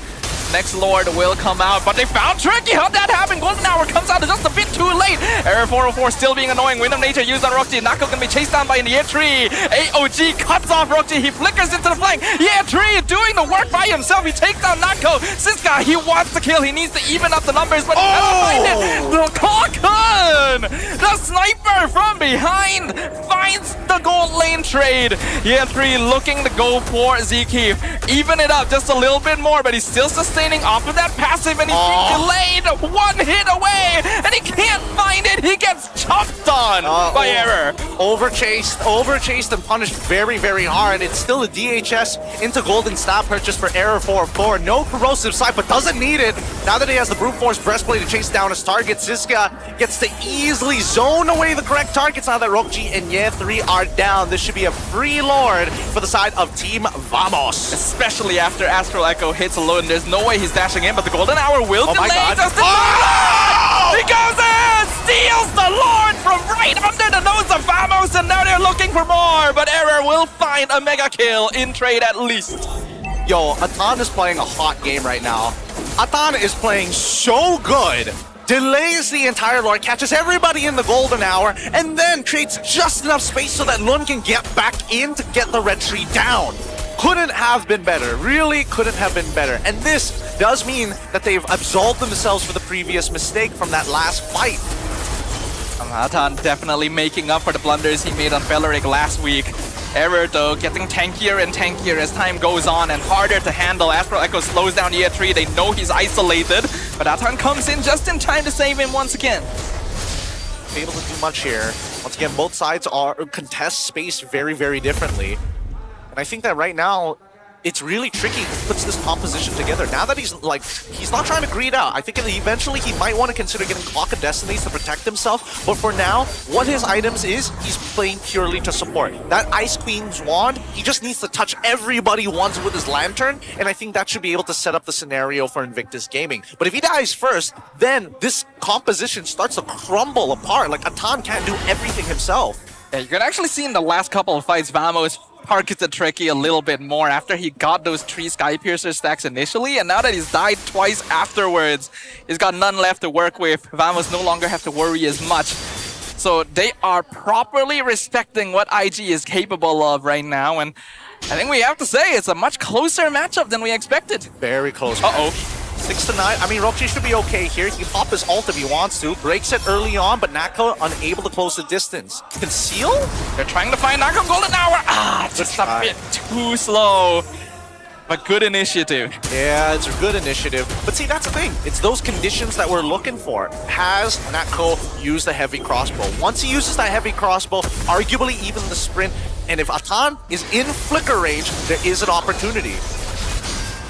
Next Lord will come out, but they found Tricky. How'd that happen? Golden Hour comes out just a bit too late. Error 404 still being annoying. Wind of Nature used on Roxy. Nako gonna be chased down by in the year 3. AOG cuts off Roxy. He flickers into the flank. Year 3 doing the work by himself. He takes down Nako. Siska, he wants to kill. He needs to even up the numbers, but he cannot find it. The Cockun! The sniper from behind finds the gold lane trade. Year 3 looking to go for Zkeef. Even it up just a little bit more, but he's still sustaining off of that passive, and he's being delayed. One hit away, and he can't find it. He gets chopped on by Error. Overchased and punished very, very hard. It's still a DHS into golden staff purchase for Error 404. No corrosive sight, but doesn't need it. Now that he has the brute force breastplate to chase down his target, Ziska gets to easily zone away the correct targets now that Rokji and Ye 3 are down. This should be a free Lord for the side of Team Vamos. Especially after Astral Echo hits alone. There's no way he's dashing in, but the Golden Hour will delay. He goes in! Steals the Lord from right under the nose of Vamos, and now they're looking for more, but Error will find a mega kill in trade at least. Yo, Atan is playing a hot game right now. Atan is playing so good. Delays the entire Lord, catches everybody in the golden hour, and then creates just enough space so that Lun can get back in to get the red tree down. Couldn't have been better. Really couldn't have been better. And this does mean that they've absolved themselves for the previous mistake from that last fight. Atan definitely making up for the blunders he made on Beleric last week. Error though, getting tankier and tankier as time goes on and harder to handle. Astral Echo slows down Year 3. They know he's isolated, but Atan comes in just in time to save him once again. Able to do much here. Once again, both sides contest space very, very differently. And I think that right now, it's really tricky who puts this composition together. Now that he's not trying to greed out. I think eventually he might want to consider getting Clock of Destinies to protect himself. But for now, what his items is, he's playing purely to support. That Ice Queen's wand, he just needs to touch everybody once with his lantern. And I think that should be able to set up the scenario for Invictus Gaming. But if he dies first, then this composition starts to crumble apart. Like, Atan can't do everything himself. Yeah, you can actually see in the last couple of fights, Vamos targeted Tricky a little bit more after he got those 3 Sky Piercer stacks initially, and now that he's died twice afterwards, he's got none left to work with. Vamos no longer have to worry as much. So they are properly respecting what IG is capable of right now, and I think we have to say it's a much closer matchup than we expected. Very close. Uh-oh. 6 to 9. I mean, Roxy should be okay here. He can pop his ult if he wants to. Breaks it early on, but Nako unable to close the distance. Conceal? They're trying to find Nako Golden Hour. Just a bit too slow. But good initiative. Yeah, it's a good initiative. But see, that's the thing. It's those conditions that we're looking for. Has Nako used the heavy crossbow? Once he uses that heavy crossbow, arguably even the sprint, and if Atan is in flicker range, there is an opportunity.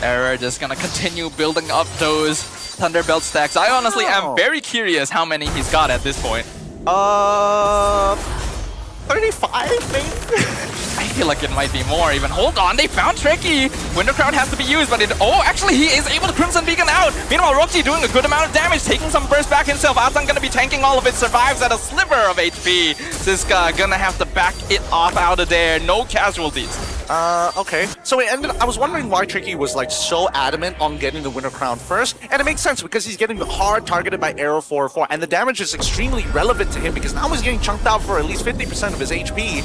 Error just gonna continue building up those Thunderbelt stacks. I honestly am very curious how many he's got at this point. 35 maybe? I feel like it might be more even. Hold on, they found Tricky. Winter Crown has to be used, but actually he is able to Crimson Beacon out. Meanwhile, Roxy doing a good amount of damage, taking some burst back himself. Atan gonna be tanking all of it, survives at a sliver of HP. Ziska gonna have to back it off out of there. No casualties. Okay. So I was wondering why Tricky was like so adamant on getting the Winter Crown first, and it makes sense because he's getting hard targeted by Arrow 404, and the damage is extremely relevant to him because now he's getting chunked out for at least 50% of his HP,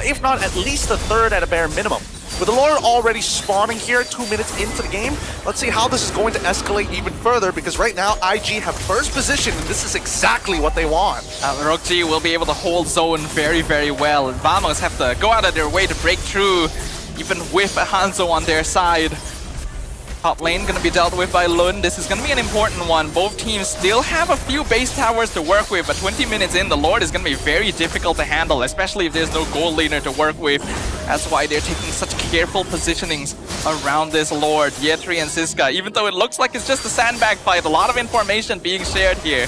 if not at least a third at a bare minimum. With the Lord already spawning here 2 minutes into the game, let's see how this is going to escalate even further, because right now IG have first position and this is exactly what they want. Roxy will be able to hold zone very, very well, and Vamos have to go out of their way to break through, even with a Hanzo on their side. Top lane gonna be dealt with by Lun. This is gonna be an important one. Both teams still have a few base towers to work with, but 20 minutes in, the Lord is gonna be very difficult to handle, especially if there's no gold laner to work with. That's why they're taking such careful positionings around this Lord. Yetri and Ziska, even though it looks like it's just a sandbag fight, a lot of information being shared here.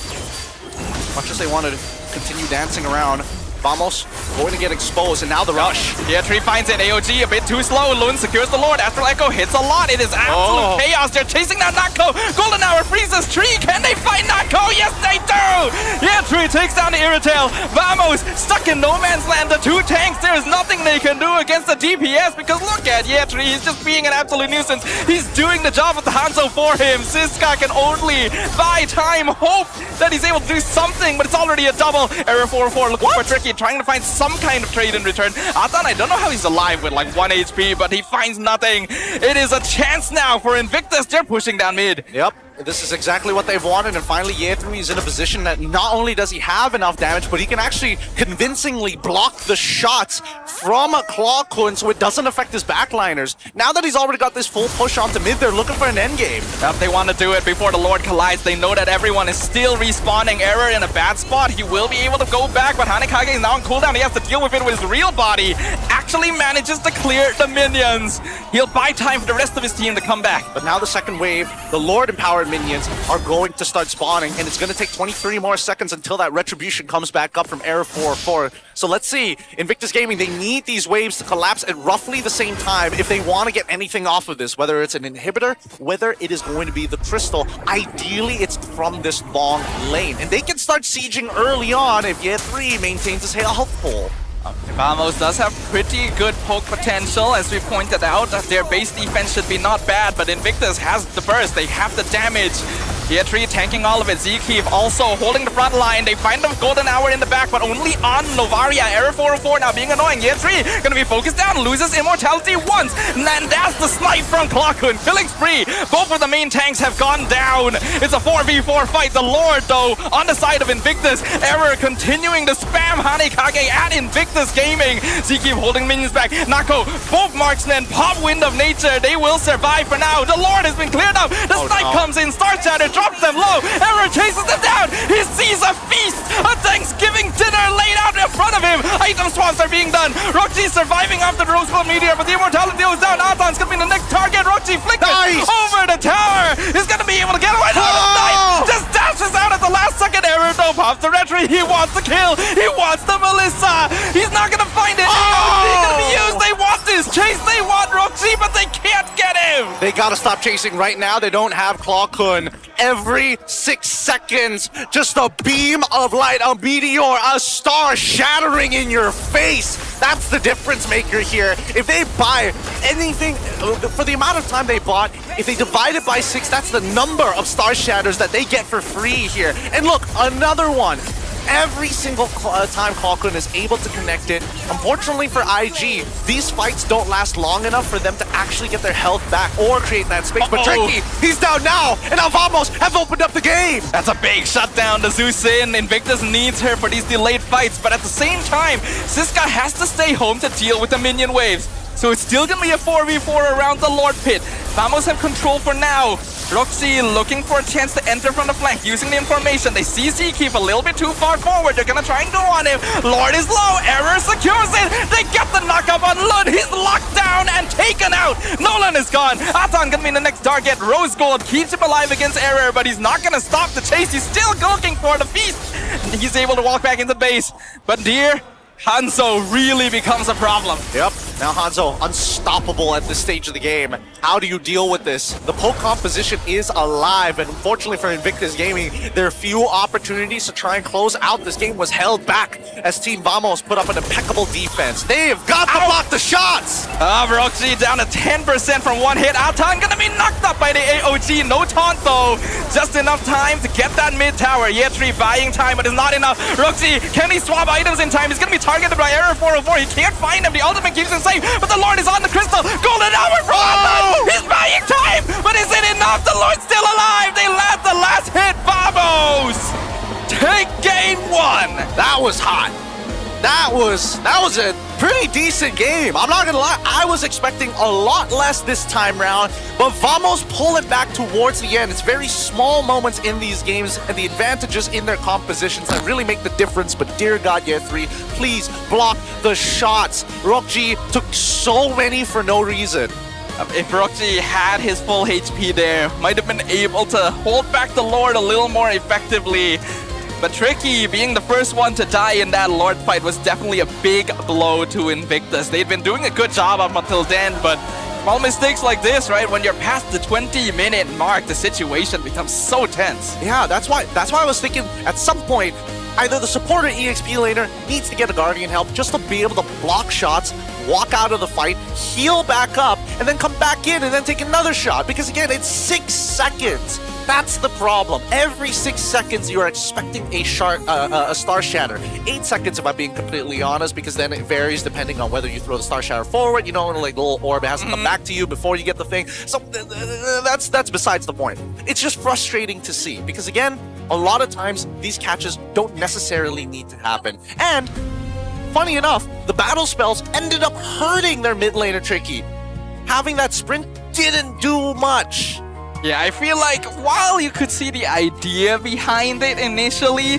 Much as they want to continue dancing around, Vamos going to get exposed, and now the rush. Yeah, Tree finds it. AOG a bit too slow. Lun secures the Lord. Astral Echo hits a lot. It is absolute chaos. They're chasing down Nako. Golden Hour freezes Tree. Can they find Nako? Yes, they do! Yeah, Year3 takes down the Irritel. Vamos stuck in no man's land. The two tanks, there's nothing they can do against the DPS because look at Year3. He's just being an absolute nuisance. He's doing the job of the Hanzo for him. Siska can only buy time, hope that he's able to do something, but it's already a double. Error 404 looking for Tricky, trying to find some kind of trade in return. Atan, I don't know how he's alive with like 1 HP, but he finds nothing. It is a chance now for Invictus. They're pushing down mid. Yep. This is exactly what they've wanted, and finally Year3 is in a position that not only does he have enough damage, but he can actually convincingly block the shots from Clawkun so it doesn't affect his backliners. Now that he's already got this full push onto mid, they're looking for an endgame. Yep, they want to do it before the Lord collides. They know that everyone is still respawning. Error in a bad spot. He will be able to go back, but Hanekage is now on cooldown. He has to deal with it with his real body. Actually manages to clear the minions. He'll buy time for the rest of his team to come back. But now the second wave, the Lord empowered minions are going to start spawning, and it's going to take 23 more seconds until that retribution comes back up from Error 404. So let's see, Invictus Gaming, they need these waves to collapse at roughly the same time if they want to get anything off of this, whether it's an inhibitor, whether it is going to be the crystal. Ideally, it's from this long lane, and they can start sieging early on if Year3 maintains his health pool. Vamos does have pretty good poke potential, as we pointed out. Their base defense should be not bad, but Invictus has the burst. They have the damage. Year3 tanking all of it. Zekeev also holding the front line. They find the golden hour in the back, but only on Novaria. Error 404 now being annoying. Year3 gonna be focused down, loses immortality once. And then that's the snipe from Clawkun. Killing spree. Both of the main tanks have gone down. It's a 4v4 fight. The Lord, though, on the side of Invictus. Error continuing to spam Hanekage at Invictus Gaming. Zekeev holding minions back. Nako, both marksmen, pop Wind of Nature. They will survive for now. The Lord has been cleared up. The snipe comes in. Star Shatter drops them low. Error chases them down. He sees a feast. A Thanksgiving dinner laid out in front of him. Item swaps are being done. Roxy surviving after the Rose Gold Meteor, but the immortality goes down. Atan's gonna be the next target. Roxy flickers over the tower. He's gonna be able to get away. Just dashes out at the last second. Error though pops the retry. He wants the kill. He wants the Melissa. He's not gonna find it. AOG gonna be used. They want this chase. They want Roxy, but they can't get him. They gotta stop chasing right now. They don't have Clawkun. Every 6 seconds, just a beam of light, a meteor, a star shattering in your face. That's the difference maker here. If they buy anything, for the amount of time they bought, if they divide it by 6, that's the number of star shatters that they get for free here. And look, another one. Every single time Clawkun is able to connect it. Unfortunately for IG, these fights don't last long enough for them to actually get their health back or create that space. But Tricky, he's down now, and Alvamos have opened up the game. That's a big shutdown to Zeus in. Invictus needs her for these delayed fights, but at the same time, Siska has to stay home to deal with the minion waves. So it's still gonna be a 4v4 around the Lord Pit. Vamos have control for now. Roxy looking for a chance to enter from the flank, using the information. They see Zekeev a little bit too far forward. They're gonna try and go on him. Lord is low. Error secures it. They get the knockup on Lud. He's locked down and taken out. Nolan is gone. Atan gonna be the next target. Rose Gold keeps him alive against Error, but he's not gonna stop the chase. He's still looking for the feast. He's able to walk back into base. But dear Hanzo really becomes a problem. Yep, now Hanzo unstoppable at this stage of the game. How do you deal with this? The poke composition is alive, and unfortunately for Invictus Gaming, their few opportunities to try and close out this game was held back as Team Vamos put up an impeccable defense. They've got to block the shots! Roxy down to 10% from one hit. Atan gonna be knocked up by the AOG. No taunt though. Just enough time to get that mid tower. Year3 buying time, but it's not enough. Roxy, can he swap items in time? He's gonna be targeted by Error 404. He can't find him. The ultimate keeps him safe, but the Lord is on the crystal. Golden hour from Atan. He's buying time, but is it enough? The Lord's still alive. They land the last hit. Vamos! Take game 1. That was hot. That was a pretty decent game. I'm not gonna lie, I was expecting a lot less this time round, but Vamos pull it back towards the end. It's very small moments in these games and the advantages in their compositions that really make the difference. But dear God, Year3, please block the shots. Roxy took so many for no reason. If Roxy had his full HP there, might have been able to hold back the Lord a little more effectively. But Tricky being the first one to die in that Lord fight was definitely a big blow to Invictus. They'd been doing a good job up until then, but small mistakes like this, right? When you're past the 20-minute mark, the situation becomes so tense. Yeah, that's why I was thinking at some point either the support or EXP laner needs to get a Guardian help just to be able to block shots, walk out of the fight, heal back up, and then come back in and then take another shot. Because again, it's 6 seconds. That's the problem. Every 6 seconds, you're expecting a Star Shatter. 8 seconds, if I'm being completely honest, because then it varies depending on whether you throw the Star Shatter forward, you know, like the little orb has to come back to you before you get the thing. So that's besides the point. It's just frustrating to see, because again, a lot of times, these catches don't necessarily need to happen. And funny enough, the battle spells ended up hurting their mid laner Tricky. Having that sprint didn't do much. Yeah, I feel like while you could see the idea behind it initially,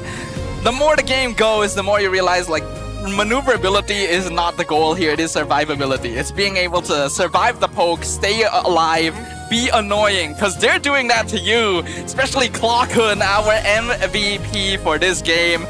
the more the game goes, the more you realize like maneuverability is not the goal here, it is survivability. It's being able to survive the poke, stay alive, be annoying, because they're doing that to you, especially Clockhood, our MVP for this game,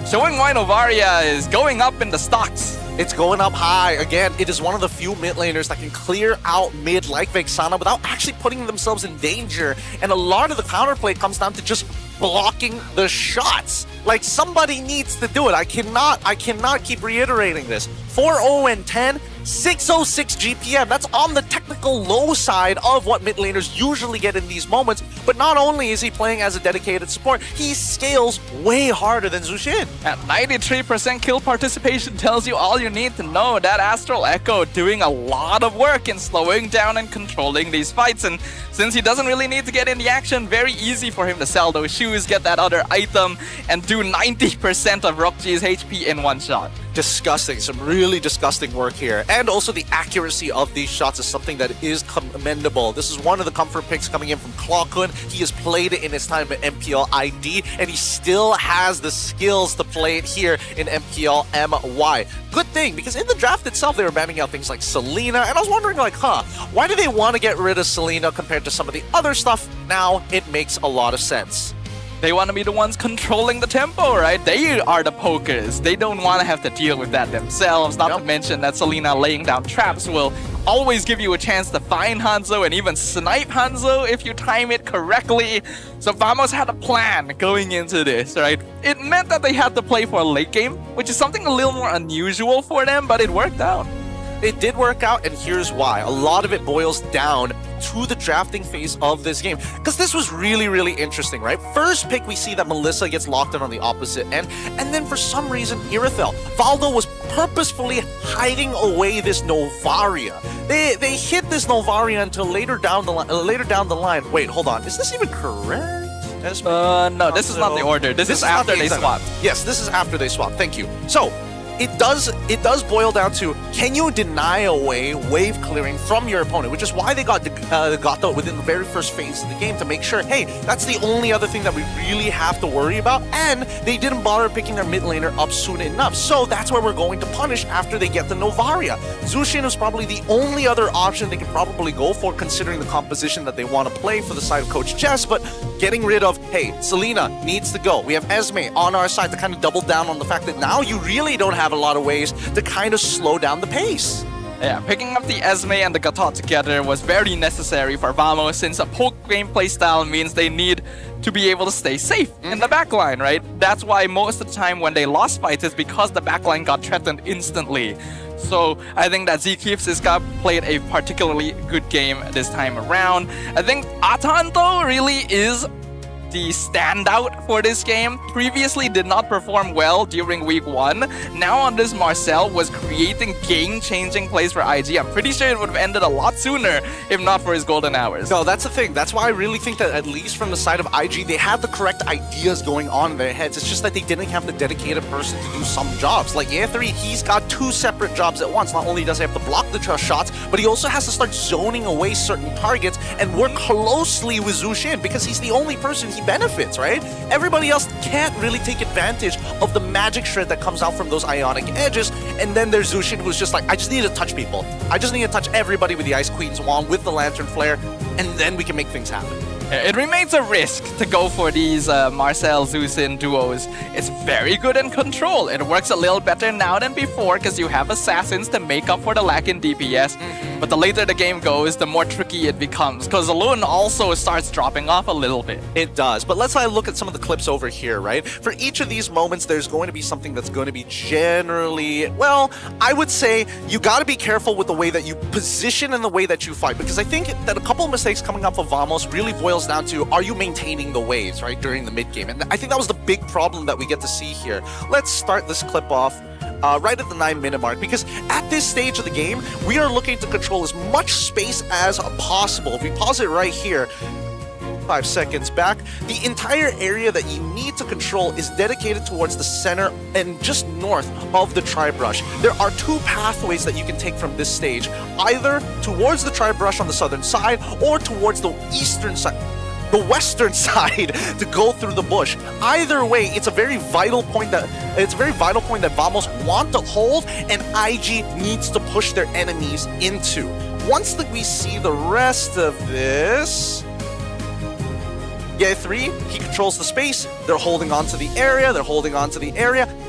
showing why Novaria is going up in the stocks. It's going up high. Again, it is one of the few mid laners that can clear out mid like Vexana without actually putting themselves in danger. And a lot of the counterplay comes down to just blocking the shots. Like, somebody needs to do it. I cannot keep reiterating this. 4-0-10, 606 GPM. That's on the technical low side of what mid laners usually get in these moments. But not only is he playing as a dedicated support, he scales way harder than Zushin. At 93% kill participation tells you all you need to know. That Astral Echo doing a lot of work in slowing down and controlling these fights. And since he doesn't really need to get in the action, very easy for him to sell those shoes, get that other item, and do 90% of Rockji's HP in one shot. Disgusting. Some really disgusting work here. And also the accuracy of these shots is something that is commendable. This is one of the comfort picks coming in from Clockhood. He has played it in his time at MPL ID, and he still has the skills to play it here in MPL MY. Good thing, because in the draft itself, they were banning out things like Selena, and I was wondering, like, why do they want to get rid of Selena compared to some of the other stuff? Now, it makes a lot of sense. They want to be the ones controlling the tempo, right? They are the pokers. They don't want to have to deal with that themselves. Not to mention that Selena laying down traps will always give you a chance to find Hanzo and even snipe Hanzo if you time it correctly. So Vamos had a plan going into this, right? It meant that they had to play for a late game, which is something a little more unusual for them, but it worked out. It did work out, and here's why. A lot of it boils down to the drafting phase of this game, because this was really, really interesting, right? First pick, we see that Melissa gets locked in on the opposite end, and then for some reason, Irithel. Valdo was purposefully hiding away this Novaria. They hit this Novaria until later down the line. Wait, hold on. Is this even correct? No, this is not the order. This is after they swap. Yes, this is after they swap. Thank you. So, it does boil down to, can you deny away wave clearing from your opponent, which is why they got Gato within the very first phase of the game to make sure, hey, that's the only other thing that we really have to worry about, and they didn't bother picking their mid laner up soon enough. So that's where we're going to punish after they get the Novaria. Zushin is probably the only other option they could probably go for, considering the composition that they want to play for the side of Coach Jess, but getting rid of, hey, Selena needs to go. We have Esme on our side to kind of double down on the fact that now you really don't have a lot of ways to kind of slow down the pace. Yeah, picking up the Esme and the Gatot together was very necessary for Vamos, since a poke gameplay style means they need to be able to stay safe in the backline, right? That's why most of the time when they lost fights is because the backline got threatened instantly. So I think that Zkievsiska played a particularly good game this time around. I think Atan, though, really is the standout for this game. Previously did not perform well during week 1. Now on this, Marcel was creating game-changing plays for IG. I'm pretty sure it would have ended a lot sooner if not for his golden hours. No, that's the thing. That's why I really think that at least from the side of IG, they had the correct ideas going on in their heads. It's just that they didn't have the dedicated person to do some jobs. Like Ye3, he's got 2 separate jobs at once. Not only does he have to block the shots, but he also has to start zoning away certain targets and work closely with Zushin, because he's the only person he benefits, right? Everybody else can't really take advantage of the magic shred that comes out from those ionic edges. And then there's Zushin, who's just like, I just need to touch people. I just need to touch everybody with the Ice Queen's wand, with the Lantern Flare, and then we can make things happen. It remains a risk to go for these Marcel Zushin duos. It's very good in control. It works a little better now than before because you have assassins to make up for the lack in DPS. But the later the game goes, the more tricky it becomes, because Alun also starts dropping off a little bit. It does, but let's look at some of the clips over here, right? For each of these moments, there's going to be something that's going to be generally, well, I would say you got to be careful with the way that you position and the way that you fight, because I think that a couple of mistakes coming up of Vamos really boils down to, are you maintaining the waves, right, during the mid game? And I think that was the big problem that we get to see here. Let's start this clip off right at the 9-minute mark, because at this stage of the game, we are looking to control as much space as possible. If we pause it right here, 5 seconds back, the entire area that you need to control is dedicated towards the center and just north of the tri-brush. There are 2 pathways that you can take from this stage, either towards the tri-brush on the southern side or towards the eastern side, the western side, to go through the bush. Either way, it's a very vital point that Vamos want to hold, and IG needs to push their enemies into. Once we see the rest of this, yeah, 3, he controls the space, they're holding on to the area,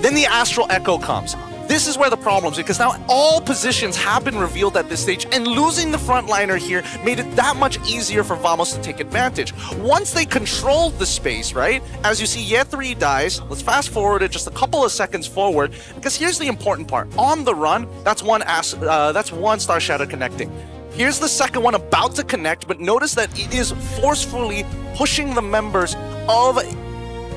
then the Astral Echo comes. This is where the problems, because now all positions have been revealed at this stage, and losing the frontliner here made it that much easier for Vamos to take advantage. Once they controlled the space, right, as you see, yeah, 3 dies. Let's fast forward it just a couple of seconds forward, because here's the important part. On the run, that's one Star Shadow connecting. Here's the second one about to connect, but notice that it is forcefully pushing the members of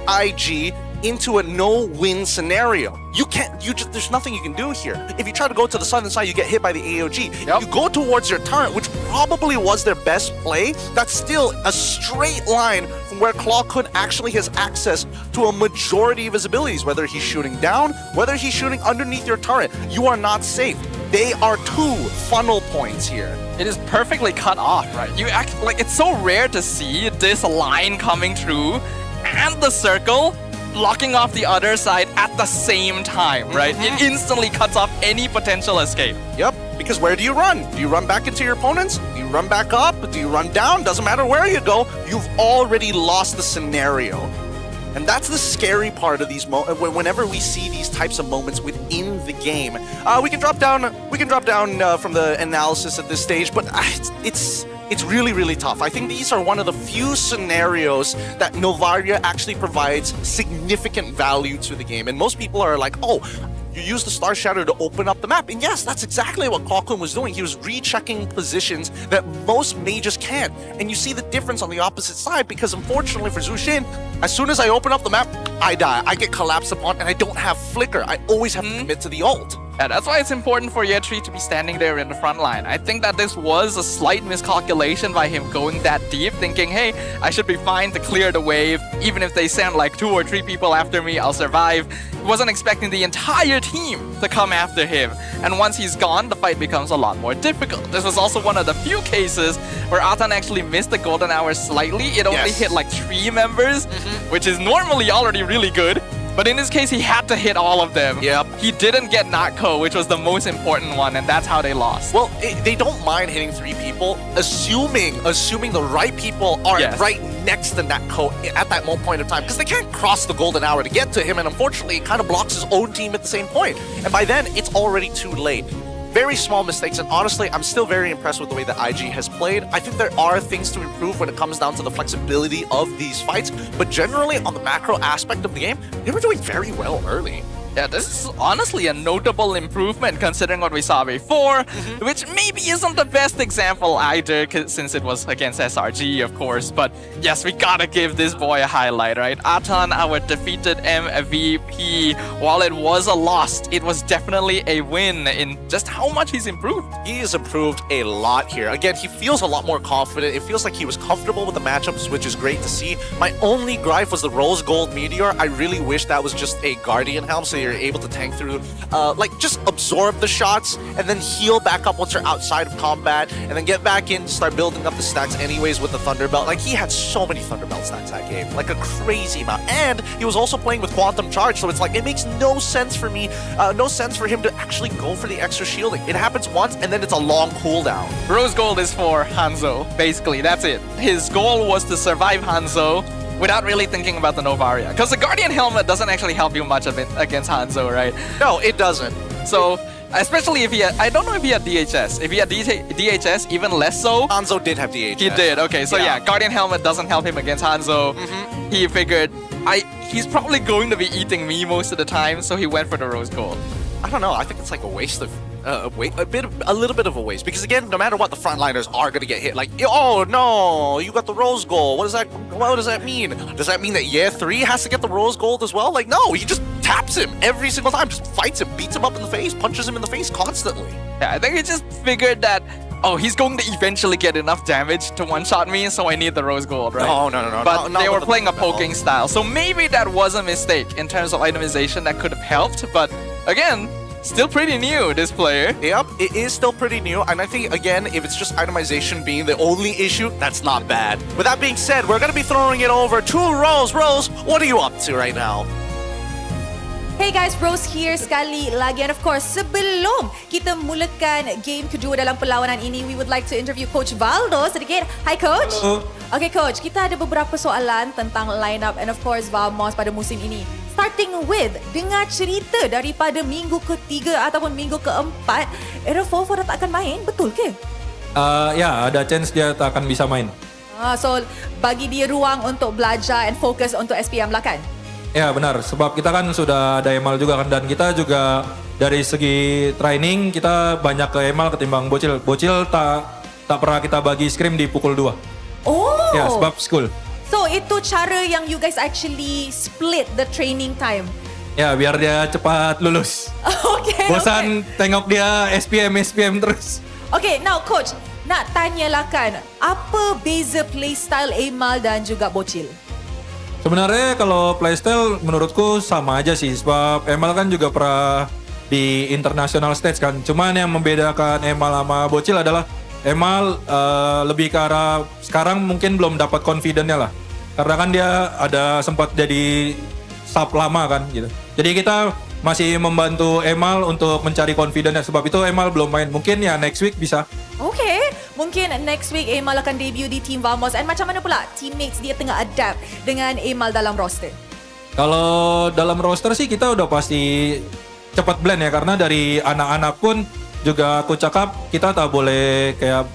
IG into a no-win scenario. There's nothing you can do here. If you try to go to the southern side, you get hit by the AOG. Yep. You go towards your turret, which probably was their best play. That's still a straight line from where Clawkun actually has access to a majority of his abilities, whether he's shooting down, whether he's shooting underneath your turret. You are not safe. They are 2 funnel points here. It is perfectly cut off, right? You act like it's so rare to see this line coming through and the circle blocking off the other side at the same time, right? It instantly cuts off any potential escape. Yep, because where do you run? Do you run back into your opponents? Do you run back up? Do you run down? Doesn't matter where you go, you've already lost the scenario. And that's the scary part of these whenever we see these types of moments within the game. We can drop down from the analysis at this stage, but it's really, really tough. I think these are one of the few scenarios that Novaria actually provides significant value to the game. And most people are like, oh, you use the Star Shadow to open up the map. And yes, that's exactly what Clawkun was doing. He was rechecking positions that most mages can't. And you see the difference on the opposite side, because unfortunately for Zushin, as soon as I open up the map, I die. I get collapsed upon, and I don't have Flicker. I always have to commit to the ult. Yeah, that's why it's important for Yetri to be standing there in the front line. I think that this was a slight miscalculation by him going that deep, thinking, hey, I should be fine to clear the wave. Even if they send like 2 or 3 people after me, I'll survive. He wasn't expecting the entire team to come after him. And once he's gone, the fight becomes a lot more difficult. This was also one of the few cases where Atan actually missed the golden hour slightly. It only hit like 3 members, which is normally already really good. But in this case, he had to hit all of them. Yep. He didn't get Natko, which was the most important one, and that's how they lost. Well, they don't mind hitting 3 people, assuming the right people are right next to Natko at that point of time, because they can't cross the golden hour to get to him, and unfortunately, it kind of blocks his own team at the same point. And by then, it's already too late. Very small mistakes, and honestly, I'm still very impressed with the way that IG has played. I think there are things to improve when it comes down to the flexibility of these fights, but generally, on the macro aspect of the game, they were doing very well early. Yeah, this is honestly a notable improvement considering what we saw before, which maybe isn't the best example either, since it was against SRG, of course. But yes, we gotta give this boy a highlight, right? Atan, our defeated MVP, while it was a loss, it was definitely a win in just how much he's improved. He has improved a lot here. Again, he feels a lot more confident. It feels like he was comfortable with the matchups, which is great to see. My only gripe was the Rose Gold Meteor. I really wish that was just a Guardian Helm, so you're able to tank through, just absorb the shots and then heal back up once you're outside of combat, and then get back in, start building up the stacks anyways with the Thunderbelt. Like, he had so many Thunderbelt stacks that game, like a crazy amount. And he was also playing with Quantum Charge, so it's like, it makes no sense for him to actually go for the extra shielding. It happens once, and then it's a long cooldown. Rose Gold is for Hanzo, basically, that's it. His goal was to survive Hanzo without really thinking about the Novaria. Because the Guardian Helmet doesn't actually help you much of it against Hanzo, right? No, it doesn't. So, Especially if he had, I don't know if he had DHS. If he had DHS, even less so. Hanzo did have DHS. He did, okay. So yeah, Guardian Helmet doesn't help him against Hanzo. He figured, he's probably going to be eating me most of the time, so he went for the Rose Gold. I don't know. I think it's like a waste of a little bit of a waste, because again, no matter what, the frontliners are gonna get hit. Like, oh no, you got the Rose Gold. What does that mean? Does that mean that Year 3 has to get the Rose Gold as well? Like, no, he just taps him every single time, just fights him, beats him up in the face, punches him in the face constantly. Yeah, I think he just figured that, oh, he's going to eventually get enough damage to one-shot me, so I need the Rose Gold, right? No. But not they were with playing a the- no. poking style, so maybe that was a mistake in terms of itemization that could have helped, but again, still pretty new, this player. Yep, it is still pretty new, and I think, again, if it's just itemization being the only issue, that's not bad. With that being said, we're gonna be throwing it over to Rose. Rose, what are you up to right now? Hey guys, Rose here sekali lagi. And of course, sebelum kita mulakan game kedua dalam perlawanan ini, we would like to interview Coach Valdo sedikit. Hi Coach. Hello. Okay Coach, kita ada beberapa soalan tentang lineup and of course Vamos pada musim ini. Starting with, dengar cerita daripada minggu ketiga ataupun minggu keempat, Era 4 dah tak akan main, betul ke? Ya, ada chance dia tak akan bisa main. So, bagi dia ruang untuk belajar and fokus untuk SPM lah kan? Ya benar, sebab kita kan sudah ada emal juga kan, dan kita juga dari segi training kita banyak ke emal ketimbang bocil. Bocil tak pernah kita bagi scrim di pukul 2. Oh. Ya, sebab school. So, itu cara yang you guys actually split the training time. Ya, biar dia cepat lulus. Okay. Bosan tengok dia SPM terus. Okay, now Coach, nak tanyalah kan, apa beza playstyle Emal dan juga Bocil? Sebenarnya kalau playstyle menurutku sama aja sih, sebab Emal kan juga pernah di international stage kan. Cuman yang membedakan Emal sama Bocil adalah Emal lebih ke arah sekarang mungkin belum dapat confidence-nya lah. Karena kan dia ada sempat jadi sub lama kan gitu. Jadi kita masih membantu Emal untuk mencari confidence, sebab itu Emal belum main. Mungkin ya next week bisa. Okay, mungkin next week Emal akan debut di Team Vamos. And macam mana pula teammates dia tengah adapt dengan Emal dalam roster? Kalau dalam roster sih kita udah pasti cepat blend ya, karena dari anak-anak pun juga aku cakap kita tak boleh kayak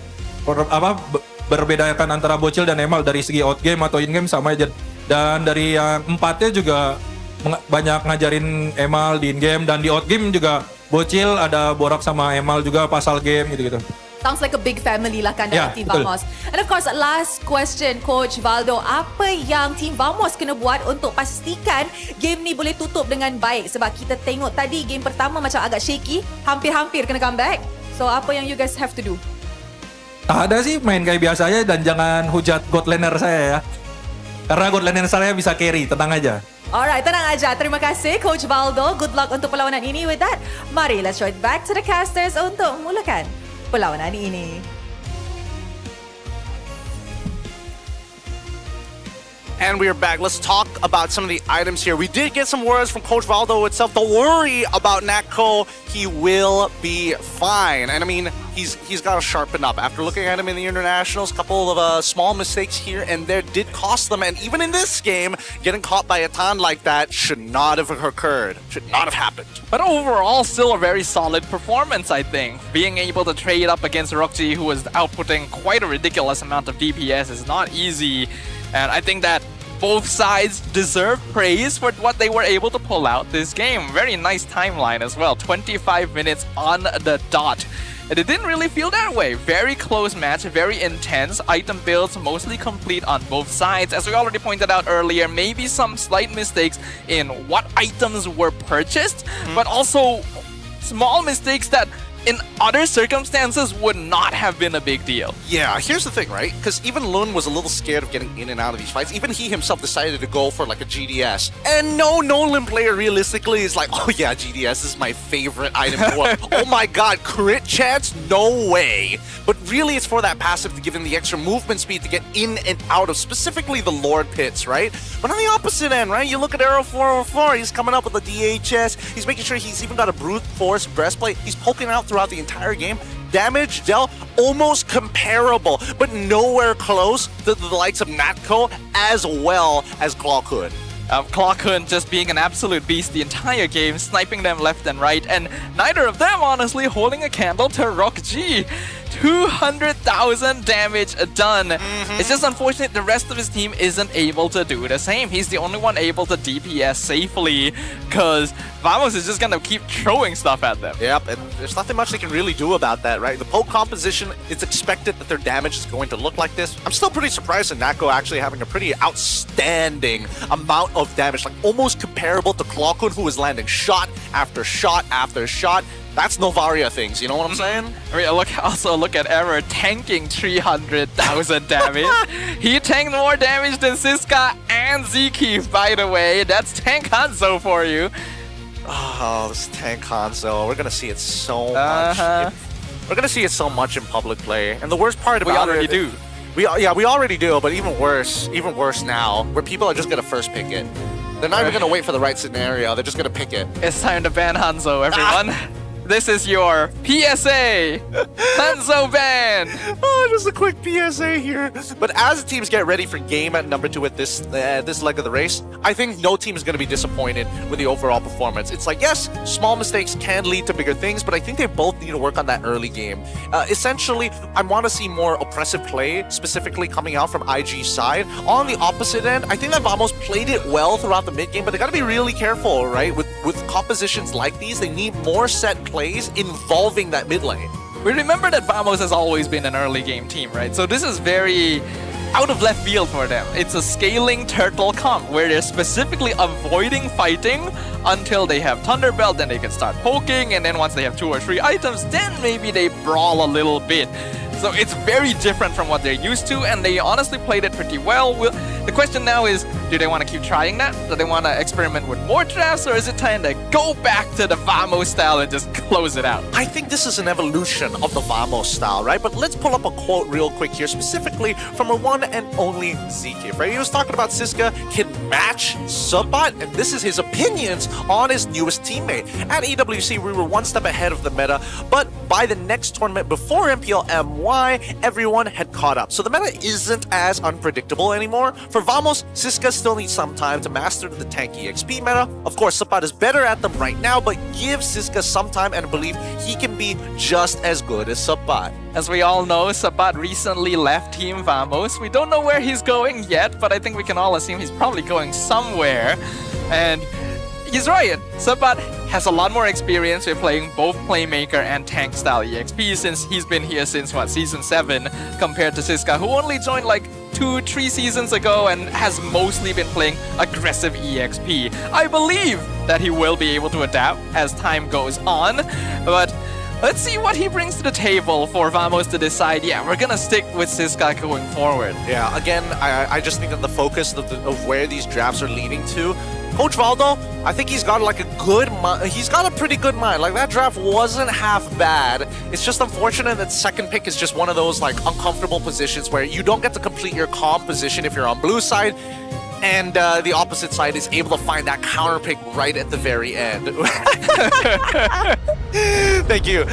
berbedakan antara Bocil dan Emal dari segi out game atau in game sama aja. Dan dari yang empatnya juga banyak ngajarin Emal di in game, dan di out game juga Bocil ada borak sama Emal juga pasal game gitu-gitu. Sounds like a big family lah kan dalam Yeah, Team betul. Vamos. And of course, last question Coach Valdo, apa yang Team Vamos kena buat untuk pastikan game ni boleh tutup dengan baik? Sebab kita tengok tadi game pertama macam agak shaky, hampir-hampir kena comeback. So apa yang you guys have to do? Tak ada sih, main kayak biasa aja dan jangan hujat god laner saya ya. Karena god laner saya bisa carry, tenang aja. Alright, tenang aja. Terima kasih Coach Valdo. Good luck untuk perlawanan ini. With that, mari let's throw it back to the casters untuk mulakan perlawanan ini. And we are back. Let's talk about some of the items here. We did get some words from Coach Valdo itself. Don't worry about Natco. He will be fine. And I mean, he's got to sharpen up. After looking at him in the internationals, a couple of small mistakes here and there did cost them. And even in this game, getting caught by a Tan like that should not have occurred. Should not have happened. But overall, still a very solid performance, I think. Being able to trade up against Roxy, who was outputting quite a ridiculous amount of DPS, is not easy. And I think that both sides deserve praise for what they were able to pull out this game. Very nice timeline as well. 25 minutes on the dot. And it didn't really feel that way. Very close match, very intense. Item builds mostly complete on both sides. As we already pointed out earlier, maybe some slight mistakes in what items were purchased, but also small mistakes that in other circumstances would not have been a big deal. Yeah, here's the thing, right? Because even Lun was a little scared of getting in and out of these fights. Even he himself decided to go for like a GDS. And no Nolan player realistically is like, oh yeah, GDS is my favorite item. Oh my god, crit chance? No way. But really it's for that passive to give him the extra movement speed to get in and out of specifically the Lord pits, right? But on the opposite end, right? You look at Arrow 404, he's coming up with a DHS. He's making sure he's even got a brute force breastplate. He's poking out throughout the entire game. Damage dealt almost comparable, but nowhere close to the likes of Natco as well as Claw could. Clockhound just being an absolute beast the entire game, sniping them left and right, and neither of them honestly holding a candle to Rock G. 200,000 damage done. It's just unfortunate the rest of his team isn't able to do the same. He's the only one able to DPS safely because Vamos is just gonna keep throwing stuff at them. Yep, and there's nothing much they can really do about that, right? The poke composition, it's expected that their damage is going to look like this. I'm still pretty surprised at Nako actually having a pretty outstanding amount of damage, like almost comparable to Clockhound, who is landing shot after shot after shot. That's Novaria things, you know what I'm saying? I mean, look at Error tanking 300,000 damage. He tanked more damage than Siska and Zeke, by the way. That's Tank Hanzo for you. Oh, this Tank Hanzo. We're gonna see it so much. We're gonna see it so much in public play. And the worst part about we already do. We already do, but even worse now, where people are just gonna first pick it. They're not even gonna wait for the right scenario. They're just gonna pick it. It's time to ban Hanzo, everyone. This is your PSA! Hanzo ban! Oh, just a quick PSA here. But as the teams get ready for game at number 2 at this leg of the race, I think no team is going to be disappointed with the overall performance. It's like, yes, small mistakes can lead to bigger things, but I think they both need to work on that early game. Essentially, I want to see more oppressive play, specifically coming out from IG's side. On the opposite end, I think that Vamos played it well throughout the mid game, but they got to be really careful, right? With compositions like these, they need more set plays involving that mid lane. We remember that Vamos has always been an early game team, right? So this is very out of left field for them. It's a scaling turtle comp where they're specifically avoiding fighting until they have Thunderbelt, then they can start poking, and then once they have 2 or 3 items, then maybe they brawl a little bit. So it's very different from what they're used to, and they honestly played it pretty well. The question now is, do they want to keep trying that? Do they want to experiment with more drafts, or is it time to go back to the Vamos style and just close it out? I think this is an evolution of the Vamos style, right? But let's pull up a quote real quick here, specifically from our one and only Zeke, right? He was talking about Siska can match Subbot, and this is his opinions on his newest teammate. At EWC, we were one step ahead of the meta, but by the next tournament before MPL MY, everyone had caught up. So the meta isn't as unpredictable anymore. For Vamos, Siska still needs some time to master the tank EXP meta. Of course, Sapat is better at them right now, but give Siska some time and believe he can be just as good as Sapat. As we all know, Sabat recently left Team Vamos. We don't know where he's going yet, but I think we can all assume he's probably going somewhere. And he's right. Sabat has a lot more experience with playing both Playmaker and Tank style EXP since he's been here since, Season 7, compared to Siska, who only joined like 2-3 seasons ago and has mostly been playing aggressive EXP. I believe that he will be able to adapt as time goes on, but let's see what he brings to the table for Vamos to decide, yeah, we're gonna stick with Siska going forward. Yeah, again, I just think that the focus of where these drafts are leading to, Coach Valdo, I think he's got like he's got a pretty good mind. Like that draft wasn't half bad. It's just unfortunate that second pick is just one of those like uncomfortable positions where you don't get to complete your comp position if you're on blue side, and the opposite side is able to find that counter pick right at the very end. Thank you,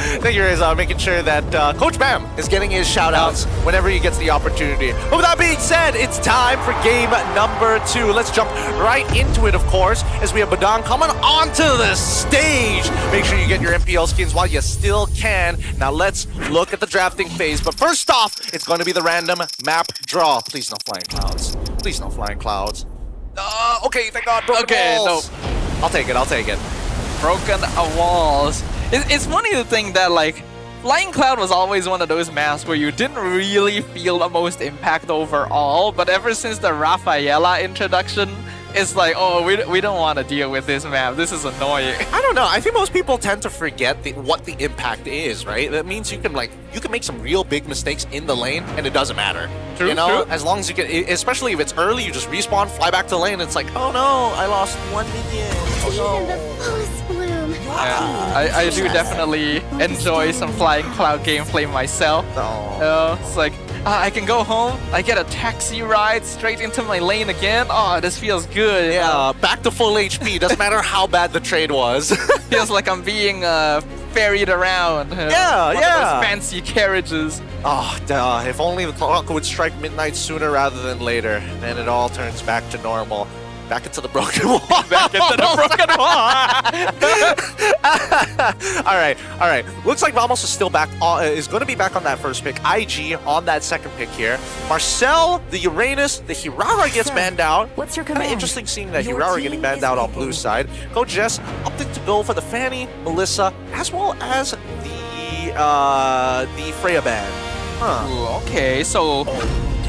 Reza, making sure that Coach Bam is getting his shout-outs whenever he gets the opportunity. But with that being said, it's time for game number 2. Let's jump right into it, of course, as we have Badang coming onto the stage. Make sure you get your MPL skins while you still can. Now let's look at the drafting phase. But first off, it's going to be the random map draw. Please no flying clouds. Please no flying clouds. Okay, thank God. Broken walls. No. I'll take it. Broken walls. It's funny to think that like Flying Cloud was always one of those maps where you didn't really feel the most impact overall, but ever since the Rafaela introduction, it's like, oh, we don't want to deal with this map. This is annoying. I don't know. I think most people tend to forget what the impact is, right? That means you can make some real big mistakes in the lane, and it doesn't matter. True, you know, true. As long as you get, especially if it's early, you just respawn, fly back to the lane. And it's like, oh no, I lost 1 minion. Oh no. Yeah, I do definitely enjoy some Flying Cloud gameplay myself. It's like, I can go home, I get a taxi ride straight into my lane again. Oh, this feels good. Yeah, back to full HP. Doesn't matter how bad the trade was. Feels like I'm being ferried around. One of those fancy carriages. Oh, duh. If only the clock would strike midnight sooner rather than later, then it all turns back to normal. Back into the broken wall. Back into the broken wall. all right. Looks like Vamos is still back. Is going to be back on that first pick. IG on that second pick here. Marcel, the Uranus, the Hirara gets banned out. What's your Kind of command? interesting seeing that Your Hirara team getting banned is out on picking. blue side. Coach Jess opting to go for the Fanny, Melissa, as well as the Freya ban. Huh. Ooh, okay, so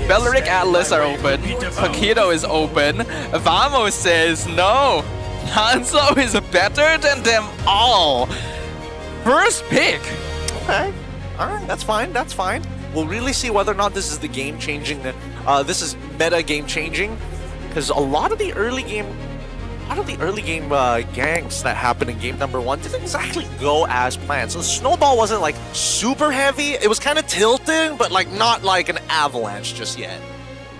Belleric Atlas are open. Paquito is open. Vamos says no. Hanzo is better than them all. First pick. Okay. All right. That's fine. That's fine. We'll really see whether or not this is the game changing. This is meta game changing, because a lot of the early game ganks that happened in game number 1 didn't exactly go as planned. So the snowball wasn't like super heavy. It was kind of tilting, but like not like an avalanche just yet.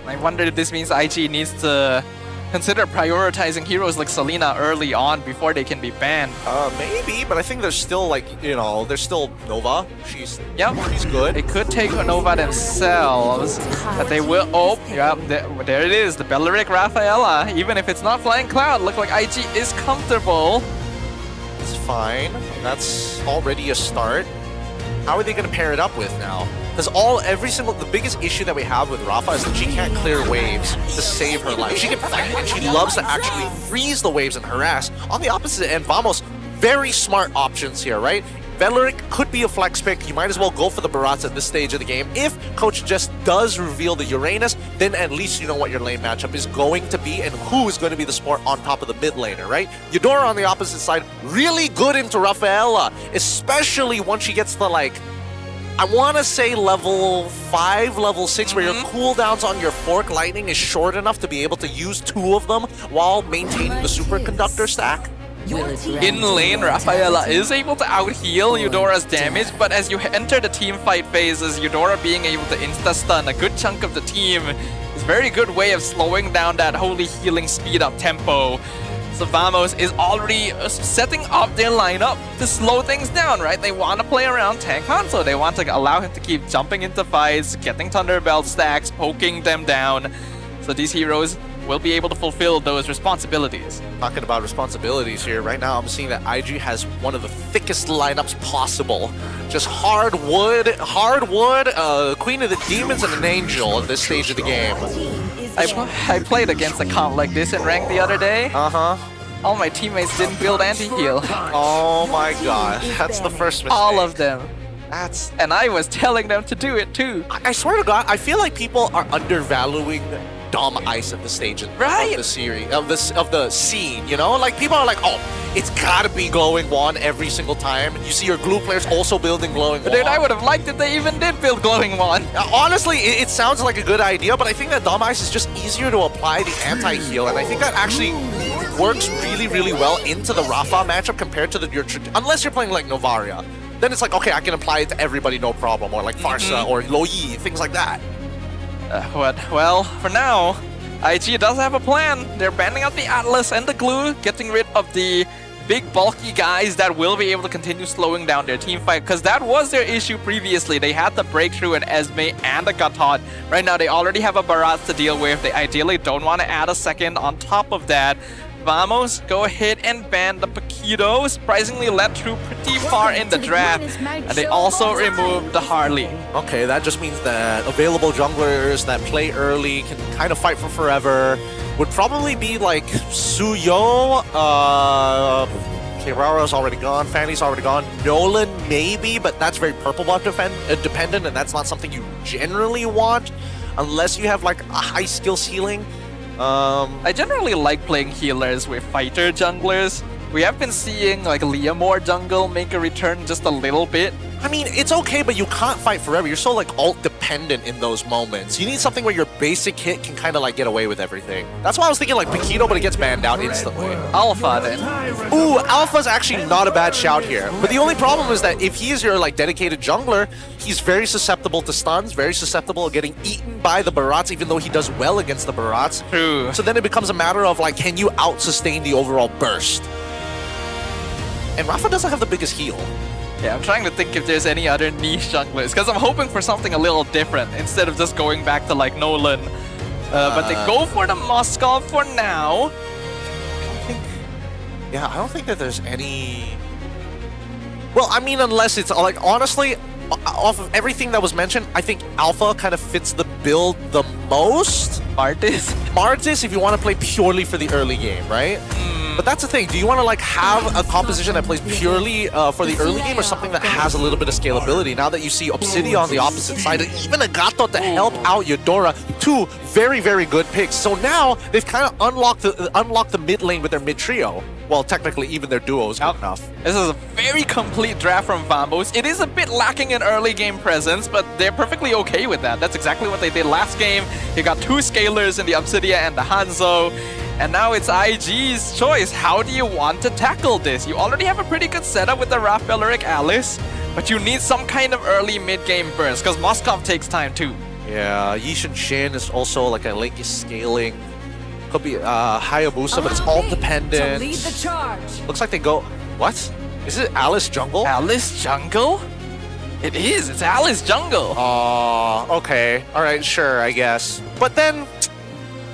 I wonder if this means IG needs to consider prioritizing heroes like Selena early on before they can be banned. Maybe, but I think there's still like, there's still Nova. She's good. They could take Nova themselves, but they will. Oh, yeah, there it is. The Belleric Rafaela. Even if it's not Flying Cloud, look like IG is comfortable. It's fine. That's already a start. How are they going to pair it up with now? Because the biggest issue that we have with Rafa is that she can't clear waves to save her life. She can fight and she loves to actually freeze the waves and harass. On the opposite end, Vamos, very smart options here, right? Belleric could be a flex pick. You might as well go for the Barats at this stage of the game. If Coach just does reveal the Uranus, then at least you know what your lane matchup is going to be and who is going to be the support on top of the mid laner, right? Eudora on the opposite side, really good into Rafaela, especially once she gets the I want to say level 5, level 6, where your cooldowns on your Fork Lightning is short enough to be able to use 2 of them while maintaining the Superconductor stack. In lane, Rafaela is able to out-heal Eudora's damage, but as you enter the team fight phases, Eudora being able to insta-stun a good chunk of the team is a very good way of slowing down that holy healing speed-up tempo. So Vamos is already setting up their lineup to slow things down, right? They want to play around Tank Hanzo. They want to allow him to keep jumping into fights, getting Thunderbelt stacks, poking them down. So these heroes will be able to fulfill those responsibilities. Talking about responsibilities here, right now I'm seeing that IG has one of the thickest lineups possible. Just hardwood, Queen of the Demons, and an Angel at this stage of the game. I played against a comp like this in rank the other day. All my teammates didn't build anti-heal. Oh my god, that's the first mistake. All of them. And I was telling them to do it too. I swear to God, I feel like people are undervaluing Dom Ice at the stage of the series, of the scene, Like, people are like, oh, it's gotta be glowing wand every single time. You see your glue players also building glowing wand. Dude, I would have liked it they even did build glowing wand. Honestly, it sounds like a good idea, but I think that Dom Ice is just easier to apply the anti-heal, and I think that actually works really, really well into the Rafa matchup compared to unless you're playing like Novaria. Then it's like, okay, I can apply it to everybody, no problem, or like Farsa or Loyi, things like that. Well, for now, IG does have a plan. They're banning out the Atlas and the glue, getting rid of the big bulky guys that will be able to continue slowing down their team fight, because that was their issue previously. They had the breakthrough in Esme and a Gatot. Right now, they already have a Barat to deal with. They ideally don't want to add a second on top of that. Vamos, go ahead and ban the Paquito. Surprisingly led through pretty far in the draft. And they also removed the Harley. Okay, that just means that available junglers that play early can kind of fight for forever. Would probably be like Suyo, Kirara's already gone, Fanny's already gone, Nolan maybe, but that's very purple buff dependent, and that's not something you generally want unless you have like a high skill ceiling. I generally like playing healers with fighter junglers. We have been seeing like Leomore jungle make a return just a little bit. I mean, it's okay, but you can't fight forever. You're so like alt dependent in those moments. You need something where your basic hit can kind of like get away with everything. That's why I was thinking like Paquito, but it gets banned out instantly. Alpha then. Ooh, Alpha's actually not a bad shout here. But the only problem is that if he is your like dedicated jungler, he's very susceptible to stuns, very susceptible to getting eaten by the Barats, even though he does well against the Barats. True. So then it becomes a matter of like, can you out-sustain the overall burst? And Rafa doesn't have the biggest heal. Yeah, I'm trying to think if there's any other niche junglers, because I'm hoping for something a little different instead of just going back to like Nolan. But they go for the Moskov for now. Yeah, I don't think that there's any... Well, I mean, unless it's like, honestly, off of everything that was mentioned, I think Alpha kind of fits the build the most. Martis, if you want to play purely for the early game, right? But that's the thing. Do you want to like have a composition that plays purely for the early game, or something that has a little bit of scalability? Now that you see Obsidian on the opposite side, and even Agato to help out Eudora, two very, very good picks. So now they've kind of unlocked the mid lane with their mid trio. Well, technically, even their duo is good enough. This is a very complete draft from Vamos. It is a bit lacking in early game presence, but they're perfectly okay with that. That's exactly what they did last game. You got two scalers in the Obsidian and the Hanzo. And now it's IG's choice. How do you want to tackle this? You already have a pretty good setup with the Raph Belleric Alice, but you need some kind of early mid-game burst, because Moskov takes time too. Yeah, Yishin Shin is also like a Link is scaling. Could be Hayabusa, but it's all dependent. Lead the charge. Looks like they go... What? Is it Alice Jungle? Alice Jungle? It is. It's Alice Jungle. Okay. Alright, sure, I guess. But then...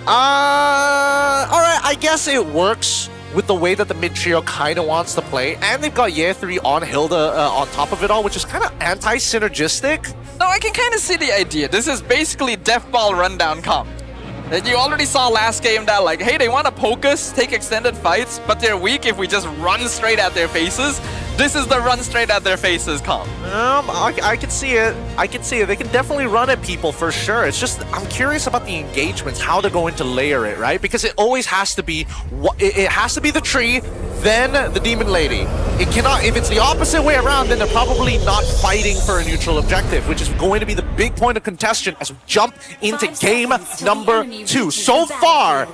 Alright, I guess it works with the way that the mid-trio kind of wants to play. And they've got Ye3 on Hilda on top of it all, which is kind of anti-synergistic. No, I can kind of see the idea. This is basically Death Ball rundown comp. And you already saw last game that like, hey, they want to poke us, take extended fights, but they're weak if we just run straight at their faces. This is the run straight at their faces comp. I can see it. I can see it. They can definitely run at people for sure. It's just, I'm curious about the engagements, how they're going to layer it, right? Because it always has to be, it has to be the tree, then the demon lady. It cannot, if it's the opposite way around, then they're probably not fighting for a neutral objective, which is going to be the big point of contention as we jump into game number 2. So far,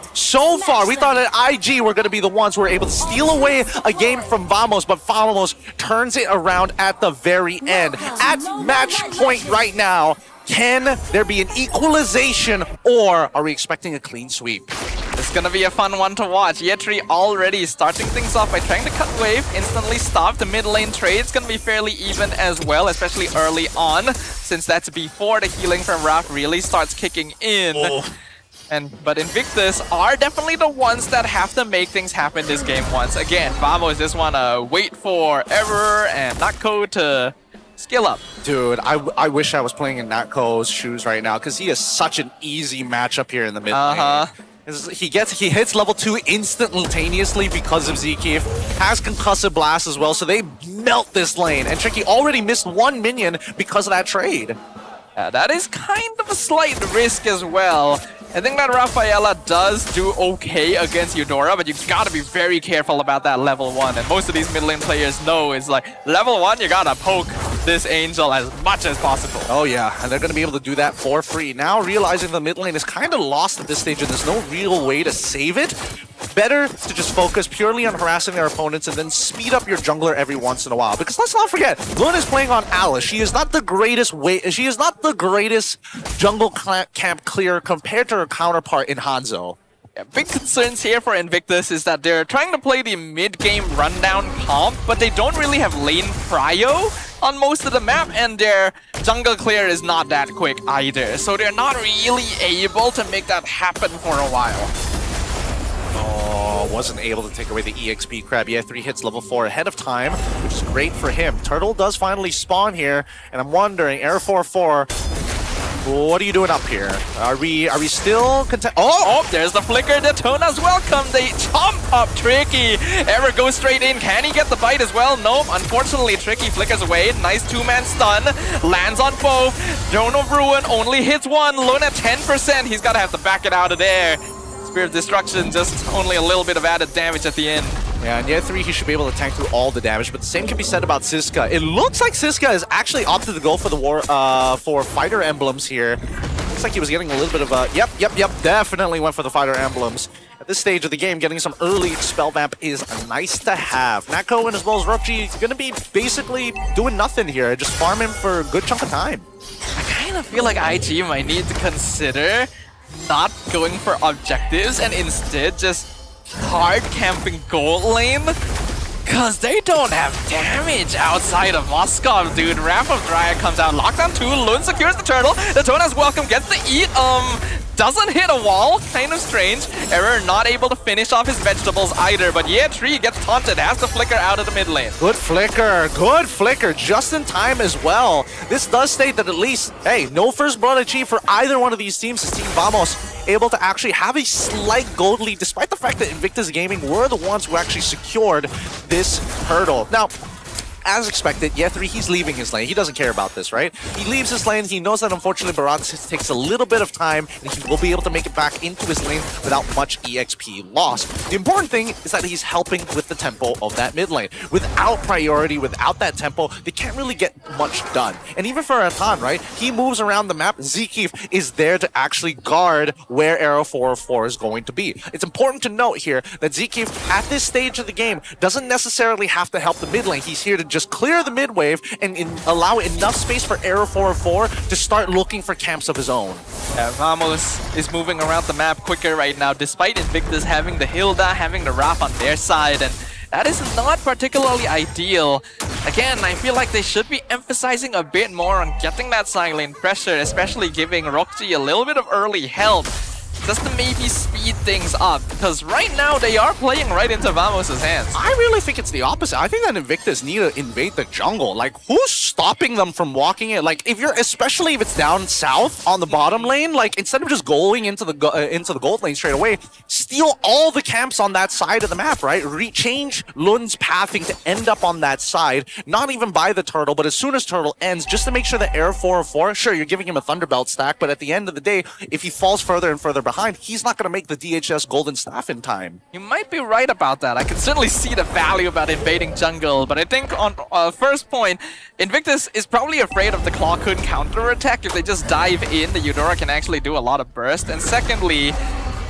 we thought at IG were going to be the ones who were able to steal away a game from Vamos, but Vamos turns it around at the very end. At match point right now, can there be an equalization, or are we expecting a clean sweep? It's gonna be a fun one to watch. Yetri already starting things off by trying to cut wave, instantly stop. The mid lane trade's gonna be fairly even as well, especially early on, since that's before the healing from Raph really starts kicking in. But Invictus are definitely the ones that have to make things happen this game once again. Vamos just wanna wait for Ever and Natko to scale up. Dude, I wish I was playing in Natko's shoes right now, because he is such an easy matchup here in the mid lane. He hits level 2 instantaneously because of Zekif, has concussive blast as well, so they melt this lane. And Tricky already missed one minion because of that trade. That is kind of a slight risk as well. I think that Rafaela does do okay against Eudora, but you gotta be very careful about that level 1. And most of these mid lane players know it's like, level 1, you gotta poke this Angel as much as possible. Oh yeah, and they're gonna be able to do that for free. Now realizing the mid lane is kind of lost at this stage and there's no real way to save it, better to just focus purely on harassing their opponents and then speed up your jungler every once in a while. Because let's not forget, Luna is playing on Alice. She is not the greatest jungle camp clear compared to her counterpart in Hanzo. Yeah, big concerns here for Invictus is that they're trying to play the mid-game rundown comp, but they don't really have lane prio on most of the map, and their jungle clear is not that quick either. So they're not really able to make that happen for a while. Oh, wasn't able to take away the EXP crab. Yeah, 3 hits level 4 ahead of time, which is great for him. Turtle does finally spawn here, and I'm wondering, Air 4-4, what are you doing up here? Are we still content? Oh, there's the flicker. Daytona's welcome. They chomp up Tricky. Ever goes straight in. Can he get the bite as well? Nope. Unfortunately, Tricky flickers away. Nice two-man stun. Lands on both. Drone of Ruin only hits one. Luna 10%. He's got to have to back it out of there. Spirit of Destruction, just only a little bit of added damage at the end. Yeah, and Year 3, he should be able to tank through all the damage, but the same can be said about Siska. It looks like Siska has actually opted to go for the for fighter emblems here. Looks like he was getting a little bit of a... Yep, definitely went for the fighter emblems. At this stage of the game, getting some early spell vamp is nice to have. Natko and as well as Rochi going to be basically doing nothing here, just farming for a good chunk of time. I kind of feel like IG might need to consider not going for objectives and instead just hard camping gold lane, cause they don't have damage outside of Moskov, dude. Wrath of Dryad comes out, lockdown 2, Lun secures the turtle, the Tona's welcome, gets the eat, doesn't hit a wall. Kind of strange. Error not able to finish off his vegetables either. But yeah, Tree gets taunted. Has to flicker out of the mid lane. Good flicker. Good flicker. Just in time as well. This does state that at least, hey, no first blood achieved for either one of these teams. This team Vamos able to actually have a slight gold lead despite the fact that Invictus Gaming were the ones who actually secured this hurdle. Now, as expected, Yethri, he's leaving his lane. He doesn't care about this, right? He leaves his lane. He knows that unfortunately Barat takes a little bit of time and he will be able to make it back into his lane without much EXP loss. The important thing is that he's helping with the tempo of that mid lane. Without priority, without that tempo, they can't really get much done. And even for Atan, right? He moves around the map. Zikif is there to actually guard where Arrow 404 is going to be. It's important to note here that Zikif, at this stage of the game, doesn't necessarily have to help the mid lane. He's here to just clear the mid wave and allow enough space for Arrow 404 to start looking for camps of his own. Vamos is moving around the map quicker right now, despite Invictus having the Hilda, having the Raph on their side, and that is not particularly ideal. Again, I feel like they should be emphasizing a bit more on getting that side lane pressure, especially giving Roxy a little bit of early help, just to maybe speed things up, because right now they are playing right into Vamos' hands. I really think it's the opposite. I think that Invictus need to invade the jungle. Like, who's stopping them from walking it? Like, especially if it's down south on the bottom lane, like, instead of just going into the gold lane straight away, steal all the camps on that side of the map, right? Change Lun's pathing to end up on that side, not even by the turtle, but as soon as turtle ends, just to make sure that Air 404, sure, you're giving him a Thunderbelt stack, but at the end of the day, if he falls further and further behind, he's not going to make the DHS Golden Staff in time. You might be right about that. I can certainly see the value about invading jungle, but I think on first point, Invictus is probably afraid of the Claw Kun counterattack. If they just dive in, the Eudora can actually do a lot of burst. And secondly,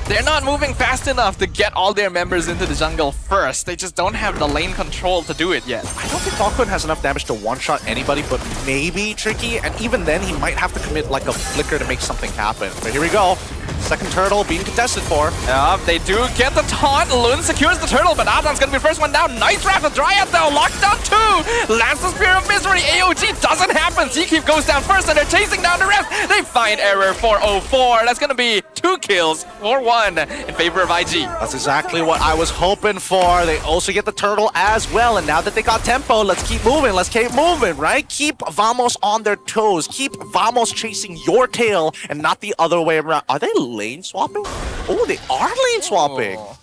they're not moving fast enough to get all their members into the jungle first. They just don't have the lane control to do it yet. I don't think Falcon has enough damage to one-shot anybody, but maybe Tricky, and even then he might have to commit like a flicker to make something happen. But here we go. Second turtle being contested for. Yeah, they do get the taunt. Lun secures the turtle, but Atan's gonna be the first one down. Nice wrap with Dryad though. Lockdown 2. Lands the Spear of Misery. AOG doesn't happen. Zkeep goes down first and they're chasing down the rest. They find Error 404. That's gonna be 2 kills for 1 in favor of IG. That's exactly what I was hoping for. They also get the turtle as well. And now that they got tempo, let's keep moving. Let's keep moving, right? Keep Vamos on their toes. Keep Vamos chasing your tail and not the other way around. Are they lane swapping? Oh, they are lane swapping. Oh.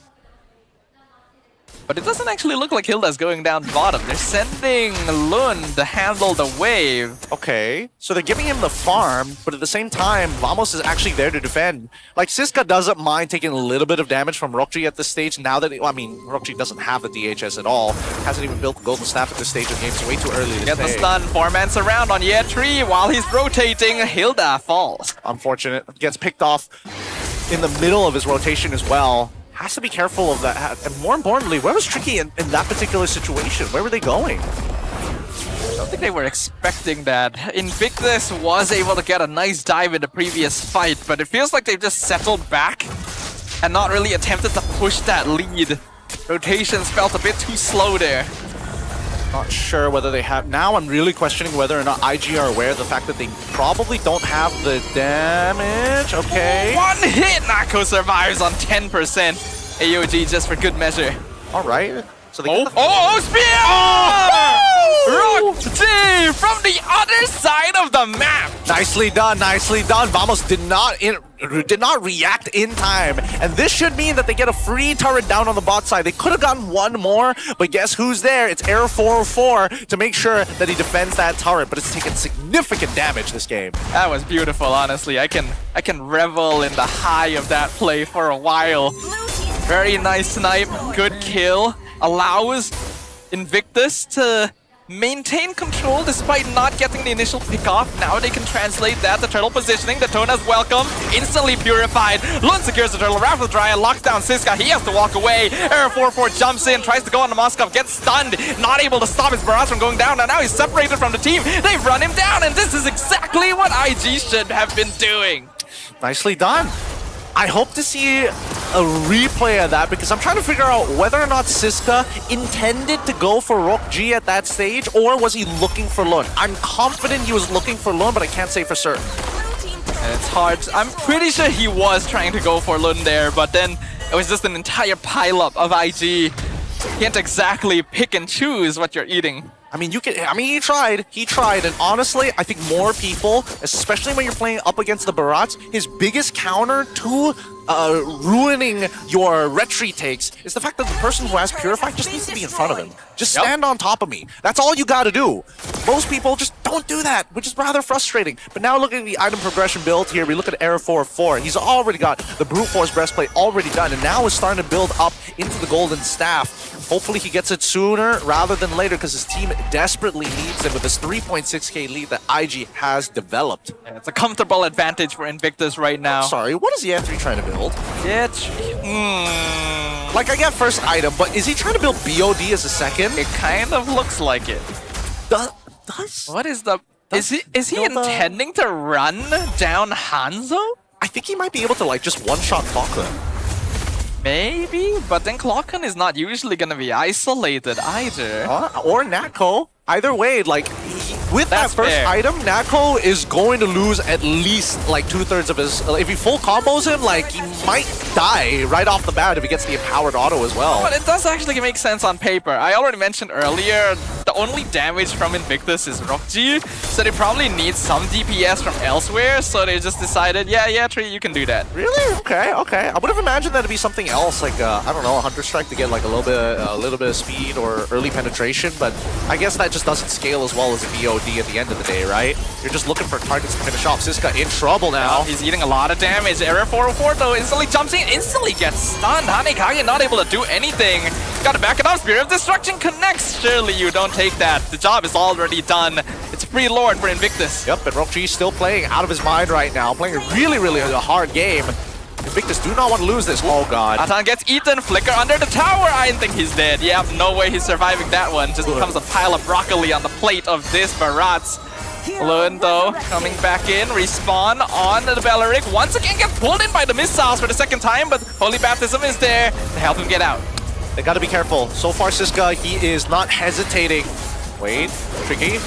But it doesn't actually look like Hilda's going down bottom. They're sending Lun to handle the wave. Okay, so they're giving him the farm, but at the same time, Vamos is actually there to defend. Like, Siska doesn't mind taking a little bit of damage from Rokji at this stage. Now that, Rokji doesn't have the DHS at all. Hasn't even built the Golden Staff at this stage of the game. It's way too early to get the stun. 4-man surround on Yetri while he's rotating. Hilda falls. Unfortunate. Gets picked off in the middle of his rotation as well. Has to be careful of that. And more importantly, where was Tricky in that particular situation? Where were they going? I don't think they were expecting that. Invictus was able to get a nice dive in the previous fight, but it feels like they've just settled back and not really attempted to push that lead. Rotations felt a bit too slow there. Not sure whether they have. Now I'm really questioning whether or not IG are aware of the fact that they probably don't have the damage. Okay. One hit! Nako survives on 10%. AOG just for good measure. All right. So they spear! Roxy from the other side of the map. Nicely done, nicely done. Vamos did not react in time, and this should mean that they get a free turret down on the bot side. They could have gotten one more, but guess who's there? It's Air 404 to make sure that he defends that turret, but it's taken significant damage this game. That was beautiful, honestly. I can revel in the high of that play for a while. Very nice snipe, good kill. Allows Invictus to maintain control despite not getting the initial pick off. Now they can translate that to turtle positioning. The Tona's welcome, instantly purified. Lun secures the turtle, Raffle Dryad locks down Siska. He has to walk away. Error 44 jumps in, tries to go on the Moskov, gets stunned, not able to stop his barrage from going down. And now he's separated from the team. They've run him down, and this is exactly what IG should have been doing. Nicely done. I hope to see a replay of that because I'm trying to figure out whether or not Siska intended to go for Rokji at that stage, or was he looking for Lun? I'm confident he was looking for Lun, but I can't say for certain. It's hard. I'm pretty sure he was trying to go for Lun there, but then it was just an entire pileup of IG. You can't exactly pick and choose what you're eating. I mean, he tried. He tried. And honestly, I think more people, especially when you're playing up against the Barats, his biggest counter to ruining your retreat takes is the fact that the person who has Purify just needs to be in front of him. Just stand on top of me. That's all you gotta do. Most people just don't do that, which is rather frustrating. But now look at the item progression build here. We look at Era 4. He's already got the Brute Force Breastplate already done, and now is starting to build up into the Golden Staff. Hopefully he gets it sooner rather than later because his team desperately needs him with this 3.6k lead that IG has developed. Yeah, it's a comfortable advantage for Invictus right now. Sorry, what is Yantri trying to build? Like, I get first item, but is he trying to build BOD as a second? It kind of looks like it. What is the... Is he intending to run down Hanzo? I think he might be able to, like, just one-shot Clockland. Maybe, but then Clockland is not usually going to be isolated either. Or Nako. Either way, like, with that first item, Nako is going to lose at least, like, 2/3 of his... If he full combos him, like, he might die right off the bat if he gets the empowered auto as well. But it does actually make sense on paper. I already mentioned earlier, the only damage from Invictus is Rockji, so they probably need some DPS from elsewhere, so they just decided, yeah, Tree, you can do that. Really? Okay. I would have imagined that to be something else, like, I don't know, a Hunter Strike to get, like, a little bit of speed or early penetration, but I guess that just doesn't scale as well as a VOD at the end of the day, right? You're just looking for targets to finish off. Siska in trouble now. He's eating a lot of damage. Error 404 though instantly jumps in, instantly gets stunned. Hanekage not able to do anything. Gotta back it up. Spirit of Destruction connects. Surely you don't take that. The job is already done. It's free lord for Invictus. Yep, and Rockji is still playing out of his mind right now. Playing a really hard game. Invictus do not want to lose this. Oh god. Atan gets eaten. Flicker under the tower. I think he's dead. Yep, no way he's surviving that one. Just becomes a pile of broccoli on the plate of this Barats. Lun though coming back in. Respawn on the Belleric. Once again gets pulled in by the missiles for the second time, but Holy Baptism is there to help him get out. They gotta be careful. So far Siska, he is not hesitating. Wait, Tricky.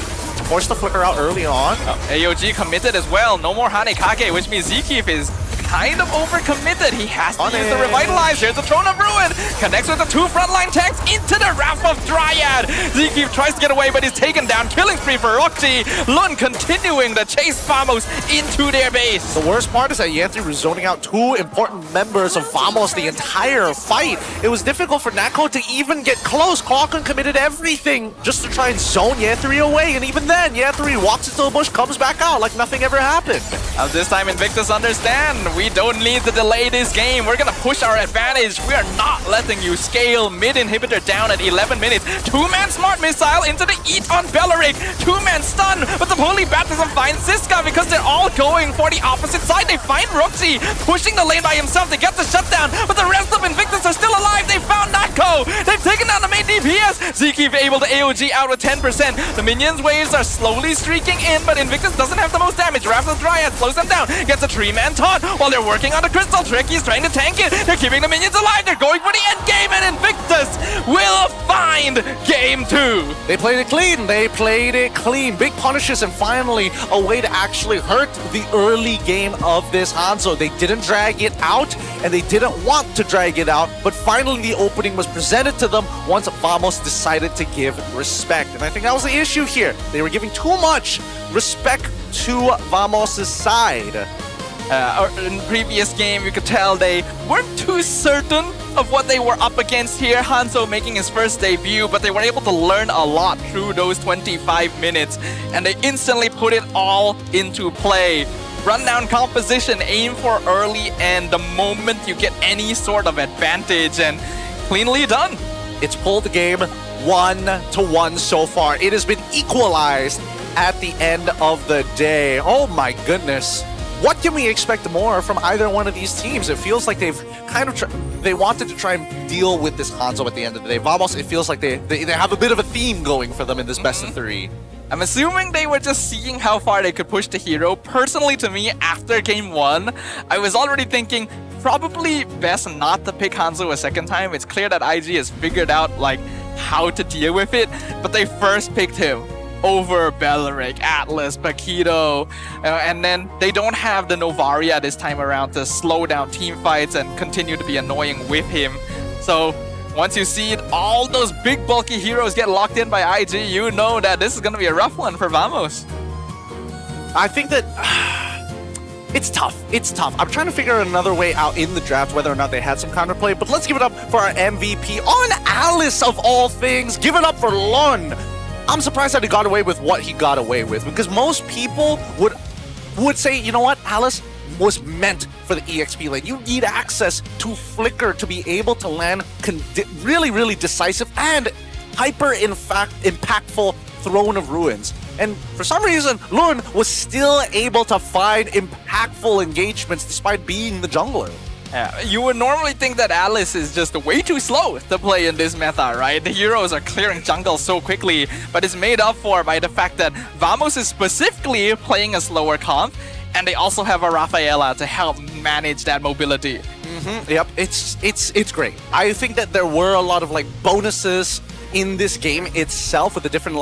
Force the flicker out early on. AOG committed as well. No more Hanekage, which means Zkeef is kind of overcommitted. He has to use the Revitalize. Here's the Throne of Ruin. Connects with the two frontline tanks into the Wrath of Dryad. Zkeef tries to get away, but he's taken down. Killing spree for Rockji. Lun continuing to chase Vamos into their base. The worst part is that Yantri was zoning out two important members of Vamos the entire fight. It was difficult for Nako to even get close. Clockland committed everything just to try and zone Yantri away, and even then, Yantri walks into the bush, comes back out like nothing ever happened. Now this time Invictus understand. We don't need to delay this game. We're gonna push our advantage. We are not letting you scale mid inhibitor down at 11 minutes. Two-man smart missile into the eat on Belleric. Two-man stun, but the Holy Baptism finds Siska because they're all going for the opposite side. They find Roxy pushing the lane by himself. They get the shutdown, but the rest of Invictus are still alive. They found Nako. They've taken down the main DPS. Zkeef able to AOG out with 10%. The minions waves are slowly streaking in, but Invictus doesn't have the most damage. Wrath of Dryad slows them down. Gets a 3-man taunt while they're working on the crystal trick. He's trying to tank it. They're keeping the minions alive. They're going for the end game, and Invictus will find game 2. They played it clean. They played it clean. Big punishes, and finally a way to actually hurt the early game of this Hanzo. They didn't drag it out, and they didn't want to drag it out, but finally the opening was presented to them once Vamos decided to give respect. And I think that was the issue here. They were giving too much respect to Vamos' side. In the previous game, you could tell they weren't too certain of what they were up against here. Hanzo making his first debut, but they were able to learn a lot through those 25 minutes, and they instantly put it all into play. Rundown composition, aim for early, and the moment you get any sort of advantage, and cleanly done. It's pulled the game 1-1 so far. It has been equalized at the end of the day. Oh my goodness. What can we expect more from either one of these teams? It feels like they've kind of they wanted to try and deal with this Hanzo at the end of the day. Vamos, it feels like they have a bit of a theme going for them in this best of 3. I'm assuming they were just seeing how far they could push the hero. Personally, to me, after game 1, I was already thinking probably best not to pick Hanzo a second time. It's clear that IG has figured out like how to deal with it, but they first picked him. over Belleric, Atlas, Paquito, and then they don't have the Novaria this time around to slow down team fights and continue to be annoying with him. So once you see all those big bulky heroes get locked in by IG, you know that this is going to be a rough one for Vamos. I think that it's tough. It's tough. I'm trying to figure out another way out in the draft, whether or not they had some counterplay. But let's give it up for our MVP on Alice of all things. Give it up for Lon. I'm surprised that he got away with what he got away with, because most people would say, you know what, Alice was meant for the EXP lane. You need access to Flicker to be able to land really, really decisive and impactful Throne of Ruins. And for some reason, Lun was still able to find impactful engagements despite being the jungler. You would normally think that Alice is just way too slow to play in this meta, right? The heroes are clearing jungle so quickly, but it's made up for by the fact that Vamos is specifically playing a slower comp, and they also have a Rafaela to help manage that mobility. Yep, it's great. I think that there were a lot of like bonuses in this game itself with the different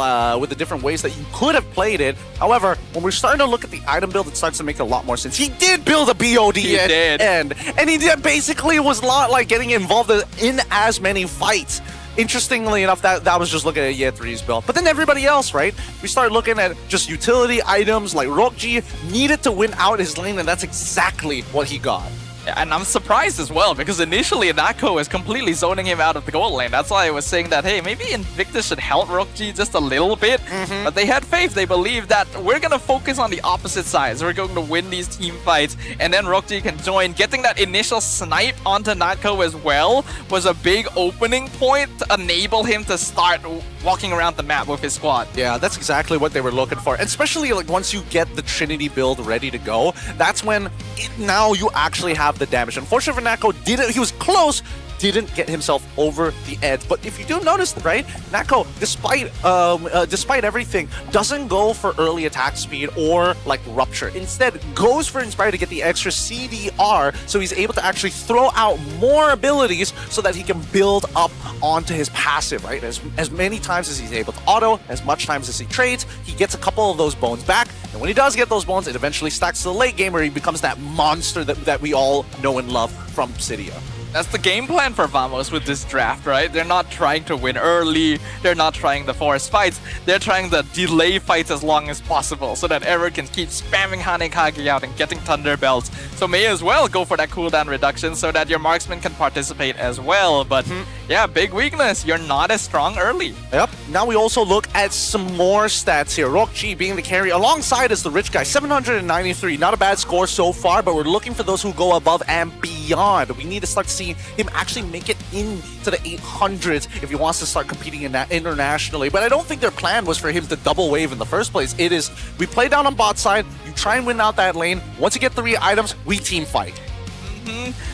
ways that you could have played it. However, when we're starting to look at the item build, it starts to make a lot more sense. He did build a BOD and he basically was not like getting involved in as many fights. Interestingly enough, that was just looking at Year 3's build. But then everybody else, right? We started looking at just utility items like Rokji needed to win out his lane, and that's exactly what he got. And I'm surprised as well, because initially Nako was completely zoning him out of the gold lane. That's why I was saying that, hey, maybe Invictus should help Rokji just a little bit. But they had faith. They believed that we're going to focus on the opposite sides. We're going to win these team fights, and then Rokji can join. Getting that initial snipe onto Nako as well was a big opening point to enable him to start walking around the map with his squad. Yeah, that's exactly what they were looking for. And especially like once you get the Trinity build ready to go, that's when now you actually have the damage. Unfortunately for Nako, he was close, didn't get himself over the edge. But if you do notice, right, Nako, despite everything, doesn't go for early attack speed or like rupture. Instead, goes for Inspire to get the extra CDR, so he's able to actually throw out more abilities so that he can build up onto his passive, right? As many times as he's able to auto, as much times as he trades, he gets a couple of those bones back. And when he does get those bones, it eventually stacks to the late game where he becomes that monster that we all know and love from Cydia. That's the game plan for Vamos with this draft, right? They're not trying to win early. They're not trying to force fights. They're trying to delay fights as long as possible so that everyone can keep spamming Hanekage out and getting Thunder Belts. So may as well go for that cooldown reduction so that your marksman can participate as well. But yeah, big weakness. You're not as strong early. Yep. Now we also look at some more stats here. Rokji being the carry alongside as the rich guy. 793. Not a bad score so far, but we're looking for those who go above and beyond. We need to start seeing him actually make it into the 800s if he wants to start competing in that internationally. But I don't think their plan was for him to double wave in the first place. It is, we play down on bot side, you try and win out that lane. Once you get 3 items, we team fight.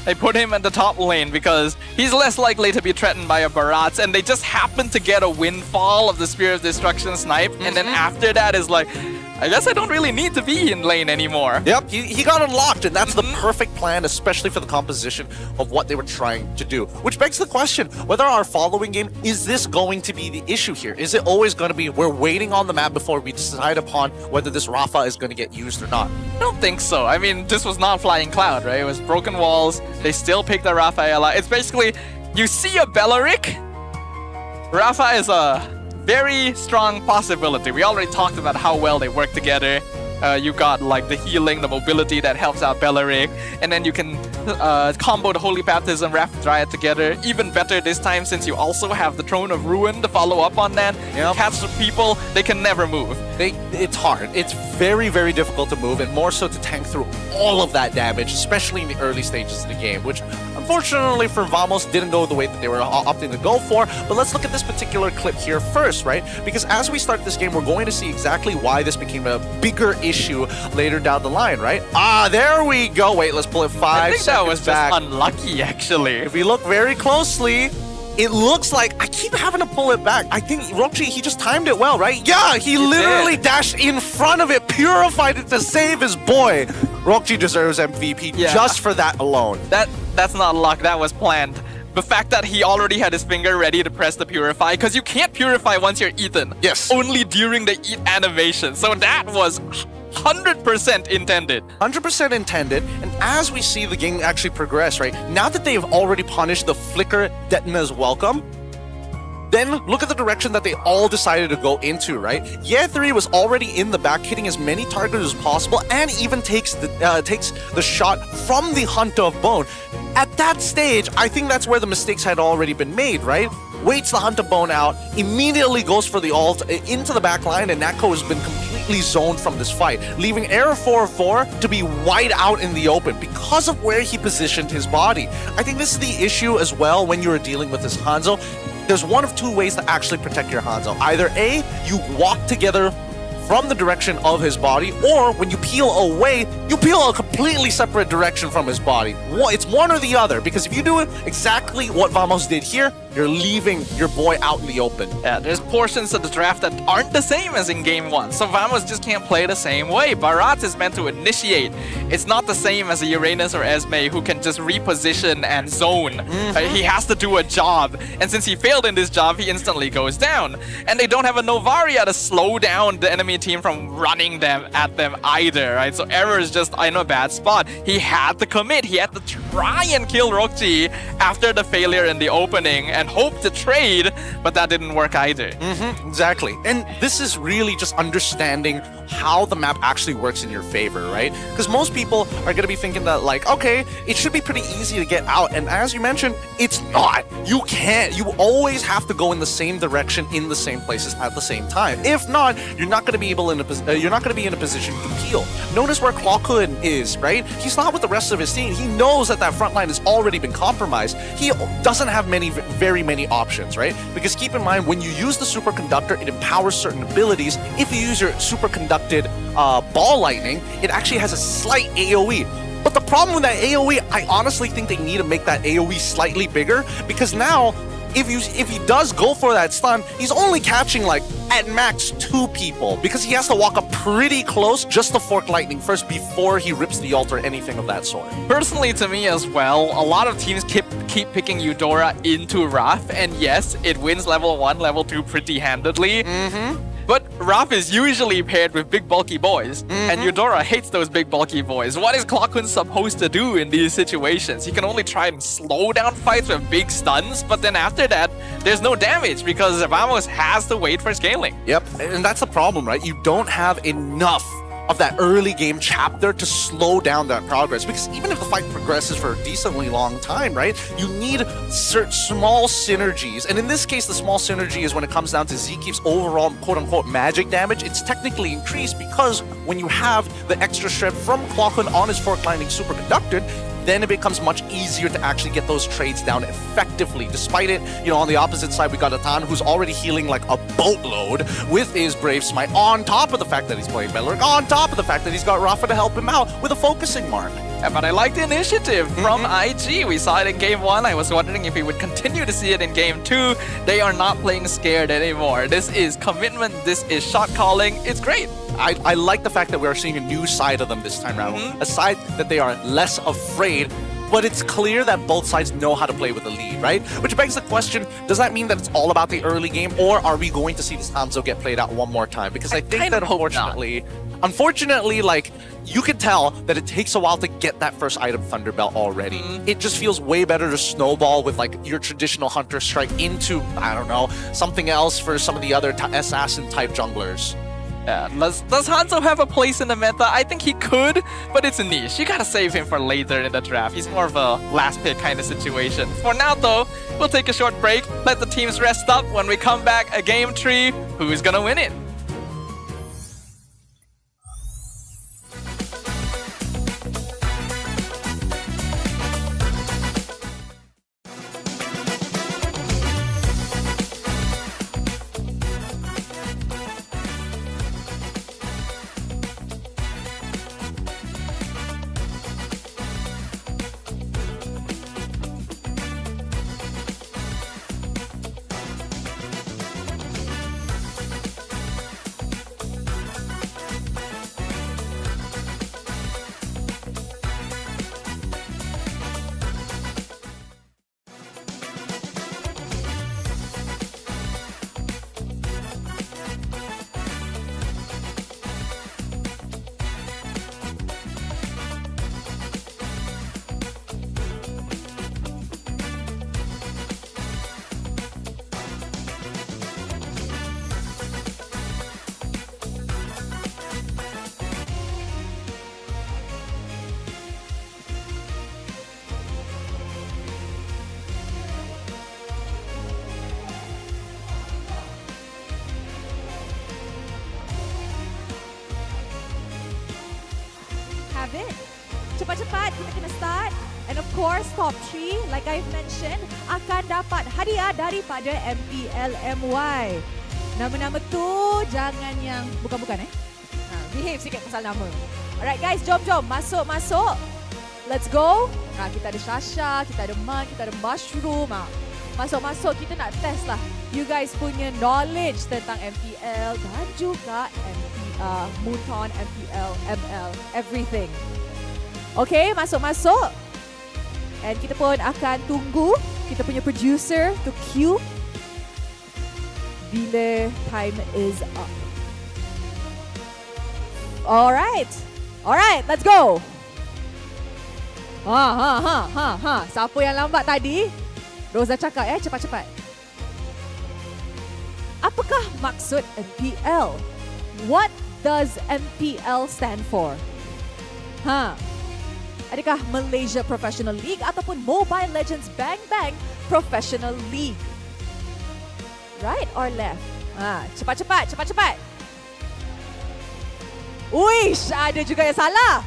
They put him in the top lane because he's less likely to be threatened by a Barats, and they just happen to get a windfall of the Spear of Destruction snipe, and then after that is like, I guess I don't really need to be in lane anymore. Yep, he got unlocked, and that's the perfect plan, especially for the composition of what they were trying to do. Which begs the question, whether our following game, is this going to be the issue here? Is it always going to be, we're waiting on the map before we decide upon whether this Rafa is going to get used or not? I don't think so. I mean, this was not Flying Cloud, right? It was Broken Walls. They still picked a Rafaela. It's basically, you see a Belleric, Rafa is a very strong possibility. We already talked about how well they work together. You got like the healing, the mobility that helps out Belleric, and then you can combo the Holy Baptism, Rapid Dryad together. Even better this time since you also have the Throne of Ruin to follow up on that. Catch the people, they can never move. It's hard. It's very, very difficult to move, and more so to tank through all of that damage, especially in the early stages of the game, which unfortunately for Vamos didn't go the way that they were opting to go for. But let's look at this particular clip here first, right? Because as we start this game, we're going to see exactly why this became a bigger issue later down the line, right? There we go. Wait, let's pull it 5 seconds back. I think that was just unlucky, actually. If we look very closely, it looks like, I keep having to pull it back. I think Rokji, he just timed it well, right? Yeah, he literally dashed in front of it, purified it to save his boy. Rokji deserves MVP just for that alone. That's not luck, that was planned. the fact that he already had his finger ready to press the purify, because you can't purify once you're eaten. Yes. Only during the eat animation. So that was 100% intended. 100% intended, and as we see the game actually progress, right, now that they've already punished the Flicker Detna's welcome, then look at the direction that they all decided to go into, right? Year 3 was already in the back, hitting as many targets as possible, and even takes the shot from the Hunter of Bone. At that stage, I think that's where the mistakes had already been made, right? Waits the Hunter Bone out, immediately goes for the ult into the back line, and Natko has been completely zoned from this fight, leaving Error 404 to be wide out in the open because of where he positioned his body. I think this is the issue as well when you're dealing with this Hanzo. There's one of two ways to actually protect your Hanzo. Either A, you walk together from the direction of his body, or when you peel away, you peel a completely separate direction from his body. It's one or the other, because if you do it exactly what Vamos did here, you're leaving your boy out in the open. Yeah, there's portions of the draft that aren't the same as in Game 1, so Vamos just can't play the same way. Barat is meant to initiate. It's not the same as a Uranus or Esme who can just reposition and zone. He has to do a job, and since he failed in this job, he instantly goes down. And they don't have a Novaria to slow down the enemy team from running at them either, right? So Error is just in a bad spot. He had to commit. He had to try and kill Rokji after the failure in the opening and hope to trade, but that didn't work either. Exactly. And this is really just understanding how the map actually works in your favor, right? Because most people are going to be thinking that, like, okay, it should be pretty easy to get out. And as you mentioned, it's not. You can't. You always have to go in the same direction in the same places at the same time. If not, you're not going to be able in you're not going to be in a position to peel. Notice where Clawhood is, right? He's not with the rest of his team. He knows that front line has already been compromised. He doesn't have very many options, right? Because keep in mind, when you use the superconductor, it empowers certain abilities. If you use your superconducted ball lightning, it actually has a slight AoE. But the problem with that AoE, I honestly think they need to make that AoE slightly bigger, because now if he does go for that stun, he's only catching like at max 2 people, because he has to walk up pretty close just to fork lightning first before he rips the ult or anything of that sort. Personally, to me as well, a lot of teams keep picking Eudora into Wrath, and yes, it wins level 1, level 2 pretty handedly. But Wrath is usually paired with big bulky boys, and Eudora hates those big bulky boys. What is Clockhood supposed to do in these situations? He can only try and slow down fights with big stuns, but then after that, there's no damage because Vamos has to wait for scaling. Yep, and that's the problem, right? You don't have enough of that early game chapter to slow down that progress, because even if the fight progresses for a decently long time, right, you need certain small synergies. And in this case, the small synergy is when it comes down to Zekeep's overall quote-unquote magic damage. It's technically increased because when you have the extra shred from Clawhood on his fork lightning superconductor, then it becomes much easier to actually get those trades down effectively. Despite it, you know, on the opposite side, we got Atan, who's already healing like a boatload with his Brave Smite, on top of the fact that he's playing Beleric, on top of the fact that he's got Rafa to help him out with a focusing mark. Yeah, but I like the initiative from IG. We saw it in Game 1. I was wondering if we would continue to see it in Game 2. They are not playing scared anymore. This is commitment. This is shot calling. It's great. I like the fact that we are seeing a new side of them this time around. A side that they are less afraid, but it's clear that both sides know how to play with the lead, right? Which begs the question, does that mean that it's all about the early game, or are we going to see this Hanzo get played out one more time? Because I think that unfortunately, like, you can tell that it takes a while to get that first item Thunderbelt already. It just feels way better to snowball with like your traditional Hunter Strike into, I don't know, something else for some of the other assassin type junglers. Yeah, does Hanzo have a place in the meta? I think he could, but it's a niche. You gotta save him for later in the draft. He's more of a last pick kind of situation. For now though, we'll take a short break, let the teams rest up. When we come back, a game 3, who's gonna win it? it. Cepat-cepat kita kena start. And of course, top 3, like I've mentioned, akan dapat hadiah daripada MPL MY. Nama-nama tu jangan yang bukan-bukan behave sikit pasal nama. Alright guys, jom masuk. Let's go. Kita ada Shasha, kita ada Man, kita ada Mushroom. Masuk, kita nak test lah you guys punya knowledge tentang MPL dan juga Muton, MPL, ML, everything. Okay, masuk. And kita pun akan tunggu kita punya producer to cue bila time is up. Alright, let's go. Siapa yang lambat tadi? Rosa cakap cepat-cepat. Apakah maksud MPL? What does MPL stand for? Adakah Malaysia Professional League ataupun Mobile Legends Bang Bang Professional League? Right or left? Cepat-cepat. Uish, ada juga yang salah.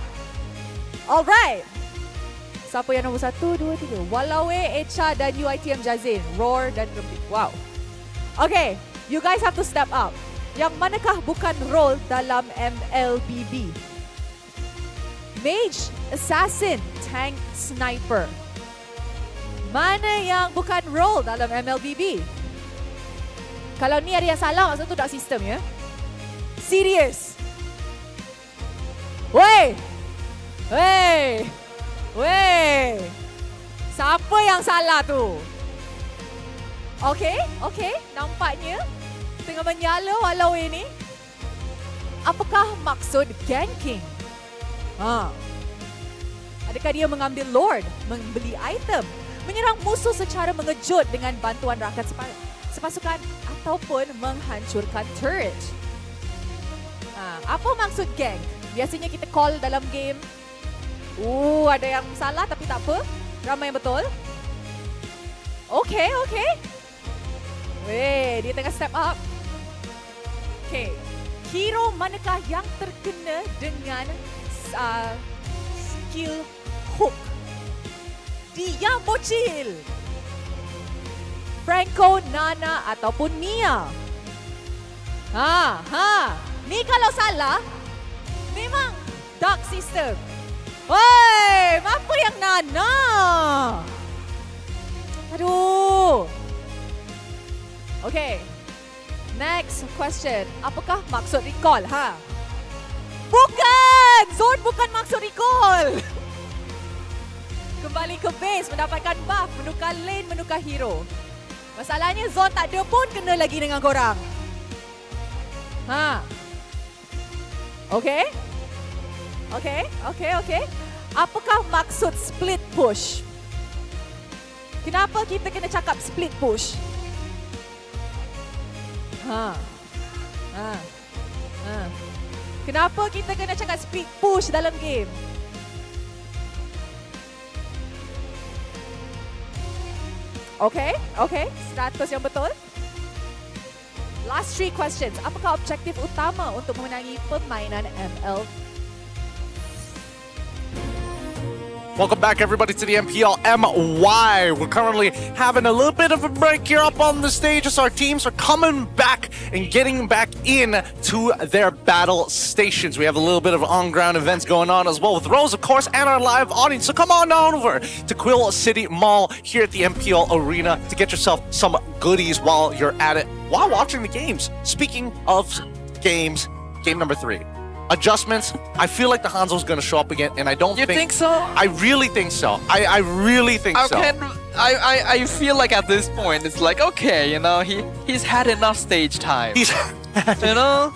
Alright. Siapa yang nombor 1, 2, 3? Walawe, Echa dan UITM Jazin. Roar dan Rembik. Wow. Okay, you guys have to step up. Yang manakah bukan role dalam MLBB? Mage, Assassin, Tank, Sniper. Mana yang bukan role dalam MLBB? Kalau ni ada yang salah, maksud tu tak sistem ya? Serious. Wey! Siapa yang salah tu? Okay. Nampaknya tengah menyala walau ini. Apakah maksud ganking? Adakah dia mengambil Lord, membeli item, menyerang musuh secara mengejut dengan bantuan rakan sepasukan ataupun menghancurkan turret? Apa maksud gank? Biasanya kita call dalam game. Ada yang salah tapi tak apa. Ramai yang betul. Okay. Weh, dia tengah step up. Okay. Hero manakah yang terkena dengan skill hook? Dia bocil. Franco, Nana ataupun Mia? Ni kalau salah, memang dark system. Woi, apa yang Nana? Aduh. Okay. Next question. Apakah maksud recall? Bukan! Zone bukan maksud recall. Kembali ke base, mendapatkan buff, menukar lane, menukar hero. Masalahnya Zone tak ada pun kena lagi dengan korang. Okay. Apakah maksud split push? Kenapa kita kena cakap split push? Kenapa kita kena cakap split push dalam game? Okay. 100 yang betul. Last 3 questions. Apakah objektif utama untuk memenangi permainan ML? Welcome back, everybody, to the MPL MY. We're currently having a little bit of a break here up on the stage as our teams are coming back and getting back in to their battle stations. We have a little bit of on-ground events going on as well with Rose, of course, and our live audience. So come on down over to Quill City Mall here at the MPL Arena to get yourself some goodies while you're at it, while watching the games. Speaking of games, game number 3. Adjustments. I feel like the Hanzo's going to show up again, and I don't think... You think so? I really think so. I really think so. I feel like at this point, it's like, okay, you know, he's had enough stage time. You know?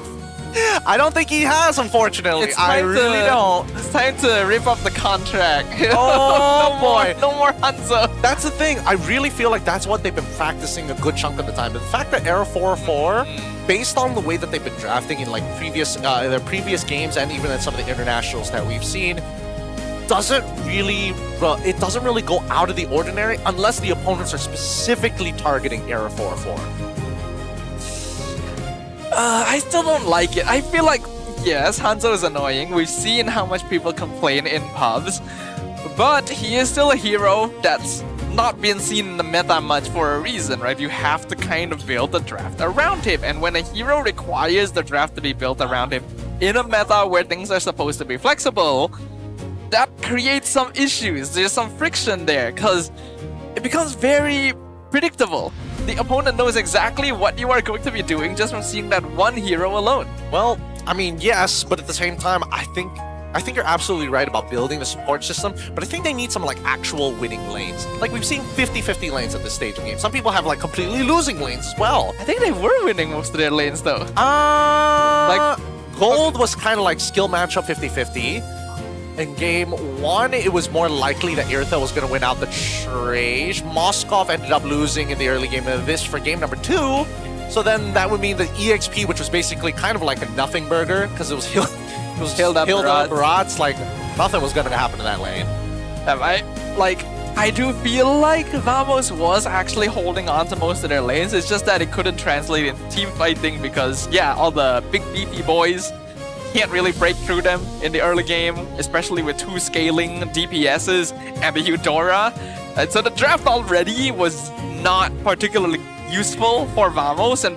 I don't think he has, unfortunately. I really don't. It's time to rip off the contract. Oh, boy. No more Hanzo. That's the thing. I really feel like that's what they've been practicing a good chunk of the time. The fact that Era 4-4, based on the way that they've been drafting in like their previous games and even in some of the internationals that we've seen, doesn't really go out of the ordinary unless the opponents are specifically targeting Era 4-4. I still don't like it. I feel like yes, Hanzo is annoying. We've seen how much people complain in pubs. But he is still a hero that's not been seen in the meta much for a reason, right? You have to kind of build the draft around him. And when a hero requires the draft to be built around him in a meta where things are supposed to be flexible, that creates some issues. There's some friction there because it becomes very predictable. The opponent knows exactly what you are going to be doing just from seeing that one hero alone. Well, I mean, yes, but at the same time, I think you're absolutely right about building the support system, but I think they need some like actual winning lanes. Like we've seen 50-50 lanes at this stage of the game. Some people have like completely losing lanes as well. I think they were winning most of their lanes though. Like Gold was kind of like skill matchup 50-50. In game 1, it was more likely that Irtha was going to win out the trade. Moskov ended up losing in the early game of this for game number 2. So then that would mean that EXP, which was basically kind of like a nothing burger, because it was Hilled up Barats, like nothing was going to happen in that lane. I do feel like Vamos was actually holding on to most of their lanes. It's just that it couldn't translate into team fighting because, yeah, all the big beefy boys can't really break through them in the early game, especially with 2 scaling DPSs and the Eudora. And so the draft already was not particularly useful for Vamos, and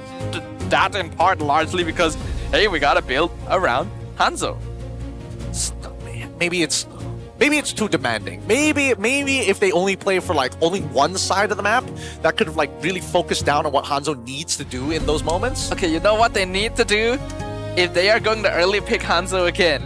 that in part largely because, hey, we gotta build around Hanzo. Maybe it's too demanding. Maybe if they only play for like only one side of the map, that could have like really focused down on what Hanzo needs to do in those moments. Okay, you know what they need to do? If they are going to early pick Hanzo again.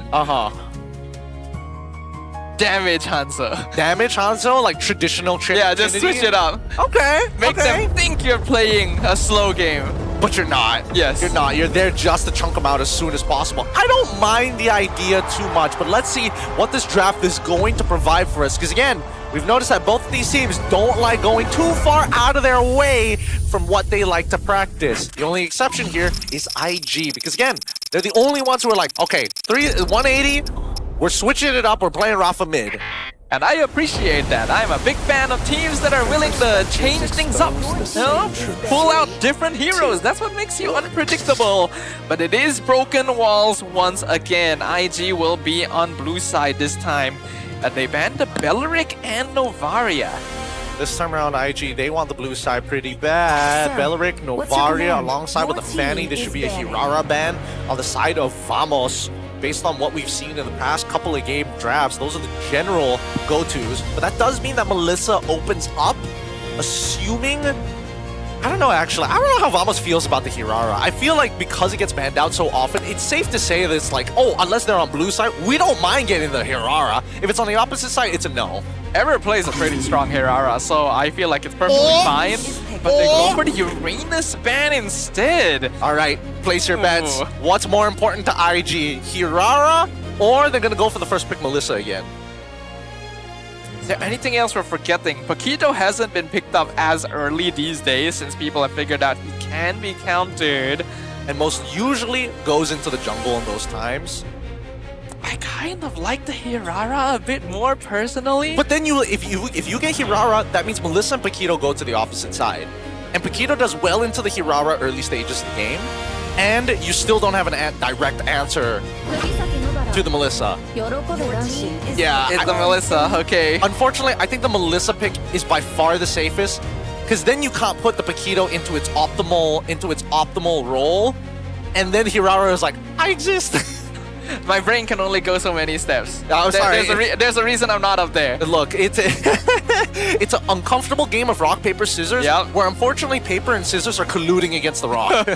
Damage Hanzo. Damage Hanzo? Like traditional Trinity? Yeah, just switch it up. Okay. Make them think you're playing a slow game. But you're not. Yes. You're not. You're there just to chunk them out as soon as possible. I don't mind the idea too much, but let's see what this draft is going to provide for us. Because again, we've noticed that both of these teams don't like going too far out of their way from what they like to practice. The only exception here is IG. Because again, they're the only ones who are like, okay, 180, we're switching it up, we're playing Rafa mid. And I appreciate that. I'm a big fan of teams that are willing to change things up. You know? Pull out different heroes. That's what makes you unpredictable. But it is broken walls once again. IG will be on blue side this time. And they banned the Belleric and Novaria. This time around, IG, they want the blue side pretty bad. Belleric, Novaria, alongside with the Fanny. This should be a Hirara ban on the side of Vamos. Based on what we've seen in the past couple of game drafts, those are the general go-tos. But that does mean that Melissa opens up, assuming... I don't know, actually. I don't know how Vamos feels about the Hirara. I feel like because it gets banned out so often, it's safe to say that it's like, oh, unless they're on blue side, we don't mind getting the Hirara. If it's on the opposite side, it's a no. Ever plays a pretty strong Hirara, so I feel like it's perfectly fine. But they go for the Uranus ban instead. All right, place your bets. What's more important to IG, Hirara, or they're going to go for the first pick, Melissa, again? Is there anything else we're forgetting? Paquito hasn't been picked up as early these days since people have figured out he can be countered. And most usually goes into the jungle in those times. I kind of like the Hirara a bit more personally. But then if you get Hirara, that means Melissa and Paquito go to the opposite side. And Paquito does well into the Hirara early stages of the game. And you still don't have an direct answer to the Melissa. Yeah, it's the Melissa, okay. Unfortunately, I think the Melissa pick is by far the safest. Because then you can't put the Paquito into its optimal role. And then Hirara is like, I exist. My brain can only go so many steps. Oh, sorry. There's a reason I'm not up there. Look, it's an uncomfortable game of rock, paper, scissors, where unfortunately paper and scissors are colluding against the rock.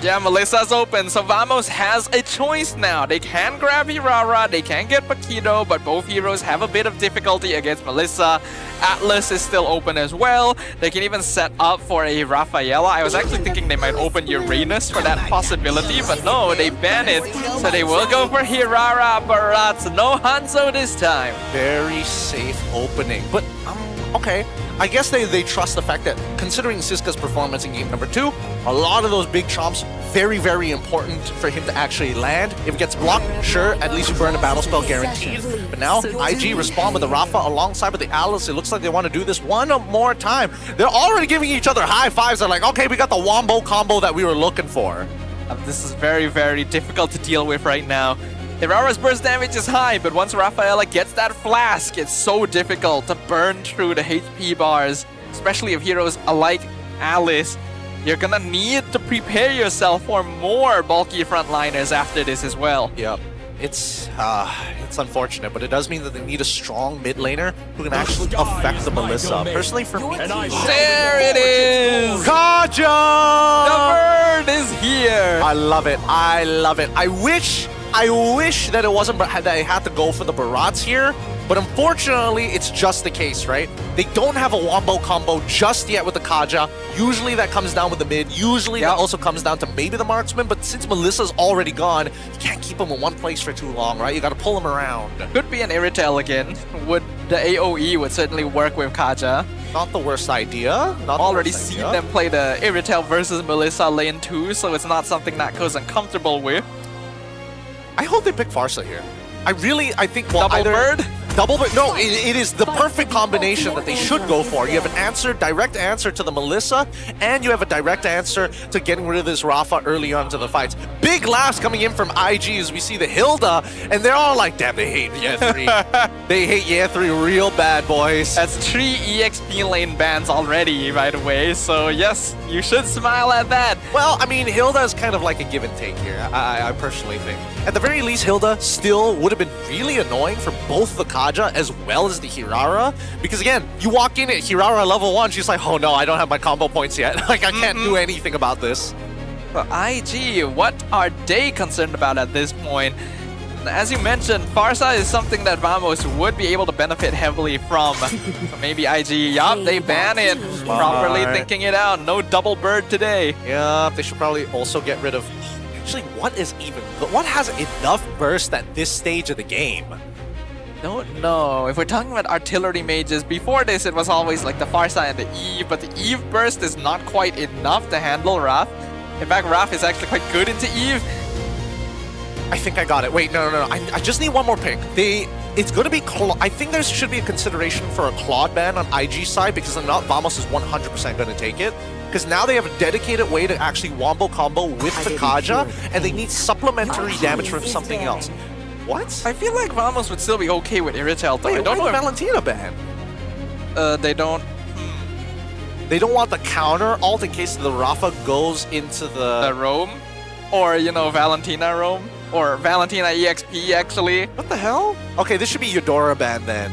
Yeah, Melissa's open, so Vamos has a choice now. They can grab Hirara, they can get Paquito, but both heroes have a bit of difficulty against Melissa. Atlas is still open as well. They can even set up for a Rafaela. I was actually thinking they might open Uranus for that possibility, but no, they ban it. So they will go for Hirara, Barats. No Hanzo this time. Very safe opening, but okay. I guess they trust the fact that, considering Siska's performance in game number 2, a lot of those big chomps, very, very important for him to actually land. If it gets blocked, sure, at least you burn a battle spell guaranteed. But now, IG respond with the Rafa alongside with the Alice. It looks like they want to do this one more time. They're already giving each other high fives. They're like, okay, we got the wombo combo that we were looking for. This is very, very difficult to deal with right now. Hirara's burst damage is high, but once Rafaela gets that flask, it's so difficult to burn through the HP bars, especially if heroes like Alice. You're gonna need to prepare yourself for more bulky frontliners after this as well. Yep. It's unfortunate, but it does mean that they need a strong mid laner who can actually affect the Melissa. Personally, for me, There it is! Kaja! The bird is here! I love it. I love it. I wish that it wasn't that I had to go for the Barats here, but unfortunately, it's just the case, right? They don't have a wombo combo just yet with the Kaja. Usually that comes down with the mid. Usually that also comes down to maybe the marksman, but since Melissa's already gone, you can't keep him in one place for too long, right? You gotta pull him around. Could be an Irritel again. The AoE would certainly work with Kaja. Not the worst idea. Not Already seen them play the Irritel versus Melissa lane 2, so it's not something that goes uncomfortable with. I hope they pick Farsa here. I think Double bird? Double bird? No, it is the perfect combination that they should go for. You have an direct answer to the Melissa, and you have a direct answer to getting rid of this Rafa early on to the fights. Big laughs coming in from IG as we see the Hilda, and they're all like, damn, they hate Year 3. They hate Year 3 real bad, boys. That's 3 EXP lane bans already, by the way, so yes, you should smile at that. Well, I mean, Hilda is kind of like a give and take here, I personally think. At the very least, Hilda still would have been really annoying for both the Kaja as well as the Hirara. Because again, you walk in at Hirara level 1, she's like, oh no, I don't have my combo points yet. Like, I can't do anything about this. But IG, what are they concerned about at this point? As you mentioned, Farsa is something that Vamos would be able to benefit heavily from. So maybe IG, yup, they ban it. Properly thinking it out. No double bird today. Yeah, they should probably also get rid of... Actually, what has enough burst at this stage of the game? Don't know. If we're talking about artillery mages, before this it was always like the Farsa and the Eve, but the Eve burst is not quite enough to handle Raph. In fact, Raph is actually quite good into Eve. I think I got it. Wait, no. I just need one more pick. It's going to be... I think there should be a consideration for a Claude ban on IG side, because if not, Vamos is 100% going to take it. Because now they have a dedicated way to actually wombo combo with the Kaja, and they need supplementary damage from something else. What? I feel like Vamos would still be okay with Irritel, though. Wait, I don't know if Valentina ban? They don't... They don't want the counter alt in case the Rafa goes into the roam? Or, you know, Valentina roam? Or Valentina EXP, actually. What the hell? Okay, this should be Eudora ban then.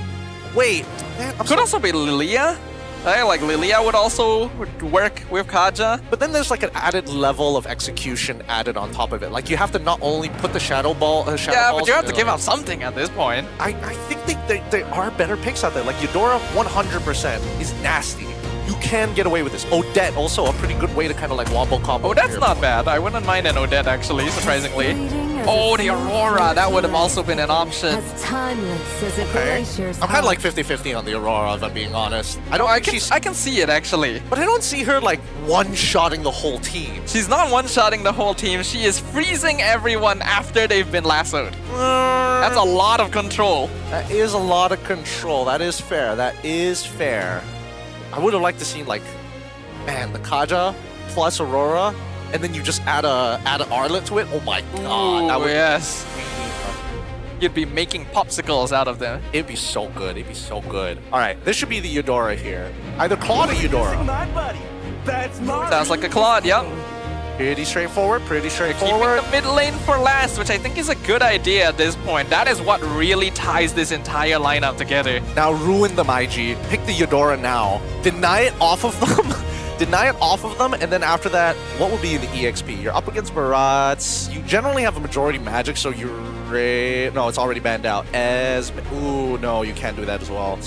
Wait, man, could also be Lilia. Like Lilia would also work with Kaja. But then there's like an added level of execution added on top of it. Like you have to not only put the Shadow Ball... yeah, but you have to give out something at this point. I think there are better picks out there. Like Eudora 100% is nasty. You can get away with this. Odette also a pretty good way to kind of like wombo combo. Oh, that's not bad. I wouldn't mind an Odette actually, surprisingly. Oh, the Aurora, that would have also been an option. Okay. I'm kind of like 50-50 on the Aurora, if I'm being honest. I can see it actually. But I don't see her like one-shotting the whole team. She's not one-shotting the whole team. She is freezing everyone after they've been lassoed. That's a lot of control. That is a lot of control. That is fair. That is fair. I would have liked to see like, man, the Kaja plus Aurora, and then you just add an Arlet to it. Oh my god, that would yes. You'd be making popsicles out of them. It'd be so good. It'd be so good. All right, this should be the Eudora here. Either Claude or Eudora. Sounds like a Claude, yep. Pretty straightforward. Pretty straightforward. Keeping the mid lane for last, which I think is a good idea at this point. That is what really ties this entire lineup together. Now ruin them, IG. Pick the Eudora now. Deny it off of them. Deny it off of them, and then after that, what will be in the EXP? You're up against Barats. You generally have a majority magic, so you're... No, it's already banned out. Ooh, no, you can't do that as well.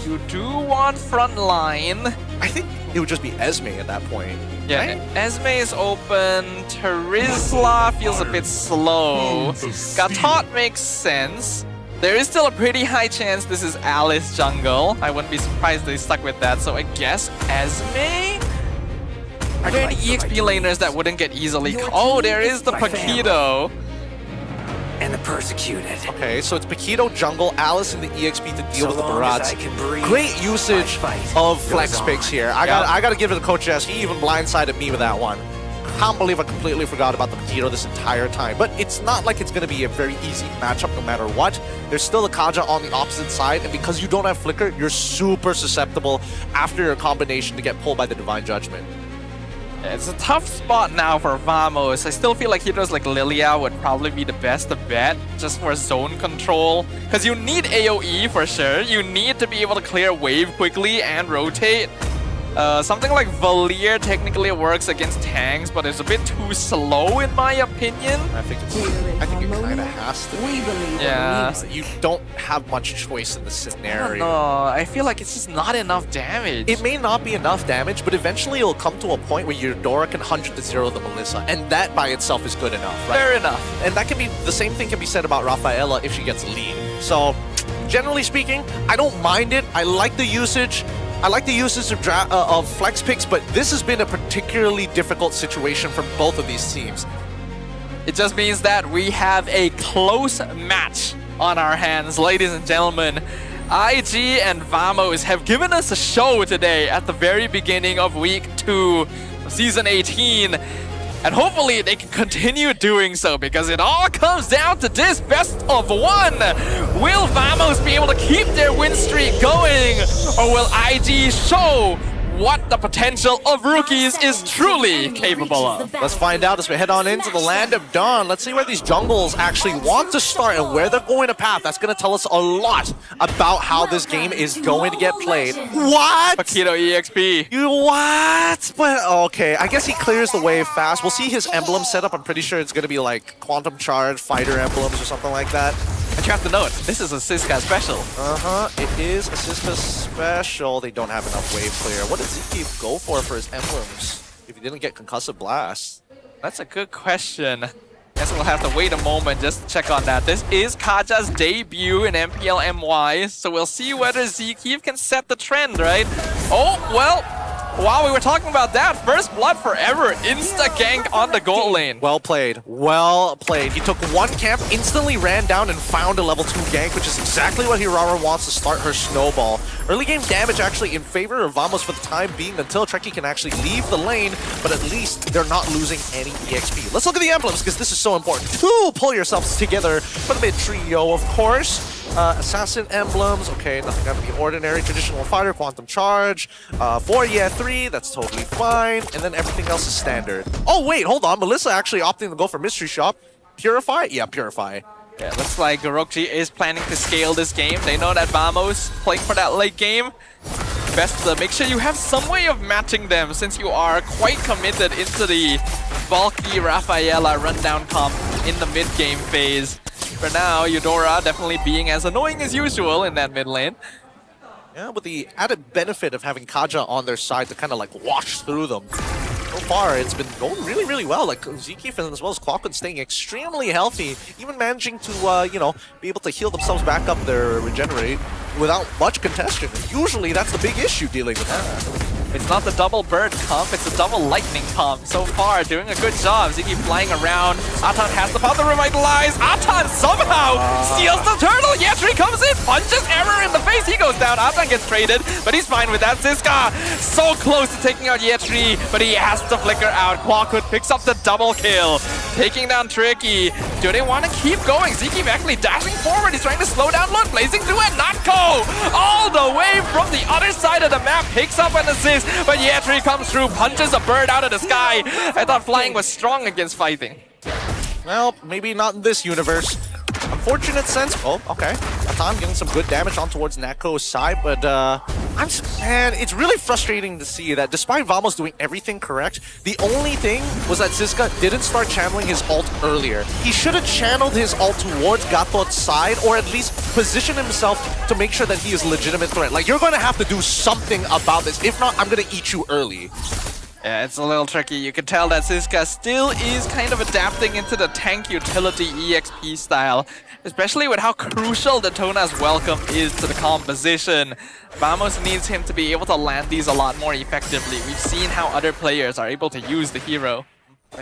You do want frontline. I think it would just be Esme at that point. Yeah, right? Esme is open. Terizla feels a bit slow. Gatot makes sense. There is still a pretty high chance this is Alice jungle. I wouldn't be surprised they stuck with that, so I guess Esme? Are there any EXP laners that wouldn't get easily... Oh, there is the Paquito. And the persecuted. Okay, so it's Paquito jungle, Alice in the EXP to deal with the Barats. Great usage of flex picks here. I gotta give it to Coach S. He even blindsided me with that one. can't believe I completely forgot about the Potato this entire time. But it's not like it's going to be a very easy matchup no matter what. There's still a Kaja on the opposite side, and because you don't have Flicker, you're super susceptible after your combination to get pulled by the Divine Judgment. It's a tough spot now for Vamos. I still feel like heroes like Lilia would probably be the best to bet just for zone control. Because you need AoE for sure. You need to be able to clear wave quickly and rotate. Something like Valier technically works against tanks, but it's a bit too slow in my opinion. I think it kind of has to be. Yeah. You don't have much choice in this scenario. No, I feel like it's just not enough damage. It may not be enough damage, but eventually it'll come to a point where your Dora can 100-0 the Melissa, and that by itself is good enough, right? Fair enough. And that can be the same thing can be said about Rafaela if she gets lead. So, generally speaking, I don't mind it. I like the usage. I like the usage of flex picks, but this has been a particularly difficult situation for both of these teams. It just means that we have a close match on our hands, ladies and gentlemen. IG and Vamos have given us a show today at the very beginning of Week 2 of Season 18. And hopefully they can continue doing so, because it all comes down to this best of one. Will Vamos be able to keep their win streak going, or will IG show what the potential of rookies is truly capable of? Let's find out as we head on into the Land of Dawn. Let's see where these jungles actually want to start and where they're going to path. That's going to tell us a lot about how this game is going to get played. What? Paquito EXP. You what? But okay, I guess he clears the wave fast. We'll see his emblem setup. I'm pretty sure it's going to be like Quantum Charge, Fighter emblems or something like that. But you have to note, this is a Siska special. It is a Siska special. They don't have enough wave clear. What did Zeke go for his emblems if he didn't get Concussive Blast? That's a good question. Guess we'll have to wait a moment just to check on that. This is Kaja's debut in MPL MY, so we'll see whether Zeke can set the trend, right? Oh, well, while we were talking about that, first blood forever, insta-gank on the gold lane. Well played. Well played. He took one camp, instantly ran down and found a level 2 gank, which is exactly what Hirara wants to start her snowball. Early game damage actually in favor of Vamos for the time being until Trekkie can actually leave the lane, but at least they're not losing any EXP. Let's look at the emblems, because this is so important. To pull yourselves together for the mid trio, of course. Assassin emblems, okay, nothing out of the ordinary. Traditional fighter, Quantum Charge. 4, yeah, 3, that's totally fine. And then everything else is standard. Oh, wait, hold on. Melissa actually opting to go for Mystery Shop. Purify? Yeah, Purify. Yeah, looks like Gorokji is planning to scale this game. They know that Vamos playing for that late game. Best to make sure you have some way of matching them, since you are quite committed into the bulky Rafaela rundown comp in the mid-game phase. For now, Eudora definitely being as annoying as usual in that mid lane. Yeah, with the added benefit of having Kaja on their side to kind of like wash through them. So far, it's been going really, really well. Like Zeke and as well as Clockwood staying extremely healthy, even managing to, you know, be able to heal themselves back up their regenerate without much contention. Usually, that's the big issue dealing with that. It's not the double bird comp, it's a double lightning comp. So far, doing a good job. Ziggy flying around. Atan has the power to revitalize. Atan somehow steals the turtle. Yetri comes in, punches Error in the face. He goes down. Atan gets traded, but he's fine with that. Siska so close to taking out Yetri, but he has to flicker out. Quackwood picks up the double kill, taking down Tricky. Do they want to keep going? Ziggy actually dashing forward. He's trying to slow down Lord, blazing through and not go. All the way from the other side of the map, picks up an assist. But Yetri comes through, punches a bird out of the sky. I thought flying was strong against fighting. Well, maybe not in this universe. Unfortunate sense. Oh, okay. Atan getting some good damage on towards Nako's side, but man, it's really frustrating to see that despite Vamos doing everything correct, the only thing was that Siska didn't start channeling his ult earlier. He should have channeled his ult towards Gatot's side, or at least position himself to make sure that he is a legitimate threat. Like, you're going to have to do something about this. If not, I'm going to eat you early. Yeah, it's a little tricky. You can tell that Siska still is kind of adapting into the tank utility EXP style, especially with how crucial Daytona's welcome is to the composition. Vamos needs him to be able to land these a lot more effectively. We've seen how other players are able to use the hero.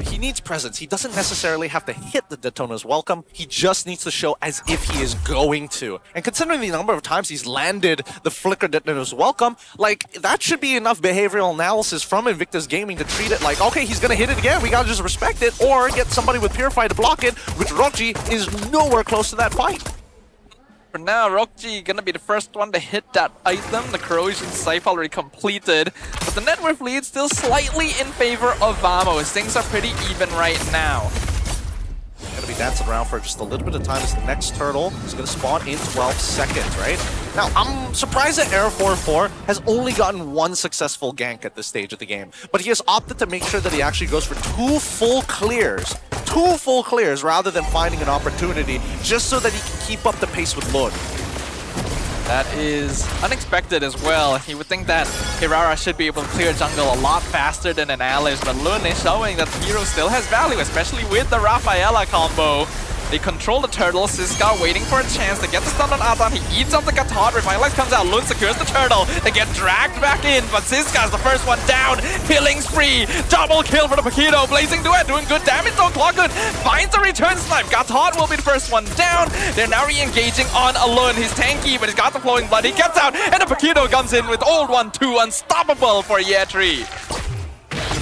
He needs presence. He doesn't necessarily have to hit the Daytona's welcome. He just needs to show as if he is going to. And considering the number of times he's landed the flicker Daytona's welcome, like, that should be enough behavioral analysis from Invictus Gaming to treat it like, okay, he's gonna hit it again, we gotta just respect it, or get somebody with Purify to block it, which Rockji is nowhere close to that fight. For now, Rockji gonna be the first one to hit that item. The corrosion scythe already completed, but the net worth lead still slightly in favor of Vamos. Things are pretty even right now. Gonna be dancing around for just a little bit of time as the next turtle is gonna spawn in 12 seconds, right? Now, I'm surprised that Air 44 has only gotten one successful gank at this stage of the game, but he has opted to make sure that he actually goes for two full clears rather than finding an opportunity just so that he can keep up the pace with Lun. That is unexpected as well. You would think that Hirara should be able to clear jungle a lot faster than an Alice, but Lun is showing that the hero still has value, especially with the Rafaela combo. They control the turtle. Siska waiting for a chance to get the stun on Atan. He eats up the Gatod. Revitalize comes out. Lun secures the turtle. They get dragged back in, but Siska is the first one down. Killing spree. Double kill for the Paquito. Blazing Duet doing good damage though. Clockhood finds a return snipe. Gatod will be the first one down. They're now re-engaging on Lun. He's tanky, but he's got the flowing blood. He gets out, and the Paquito comes in with old 1-2. Unstoppable for Yetri.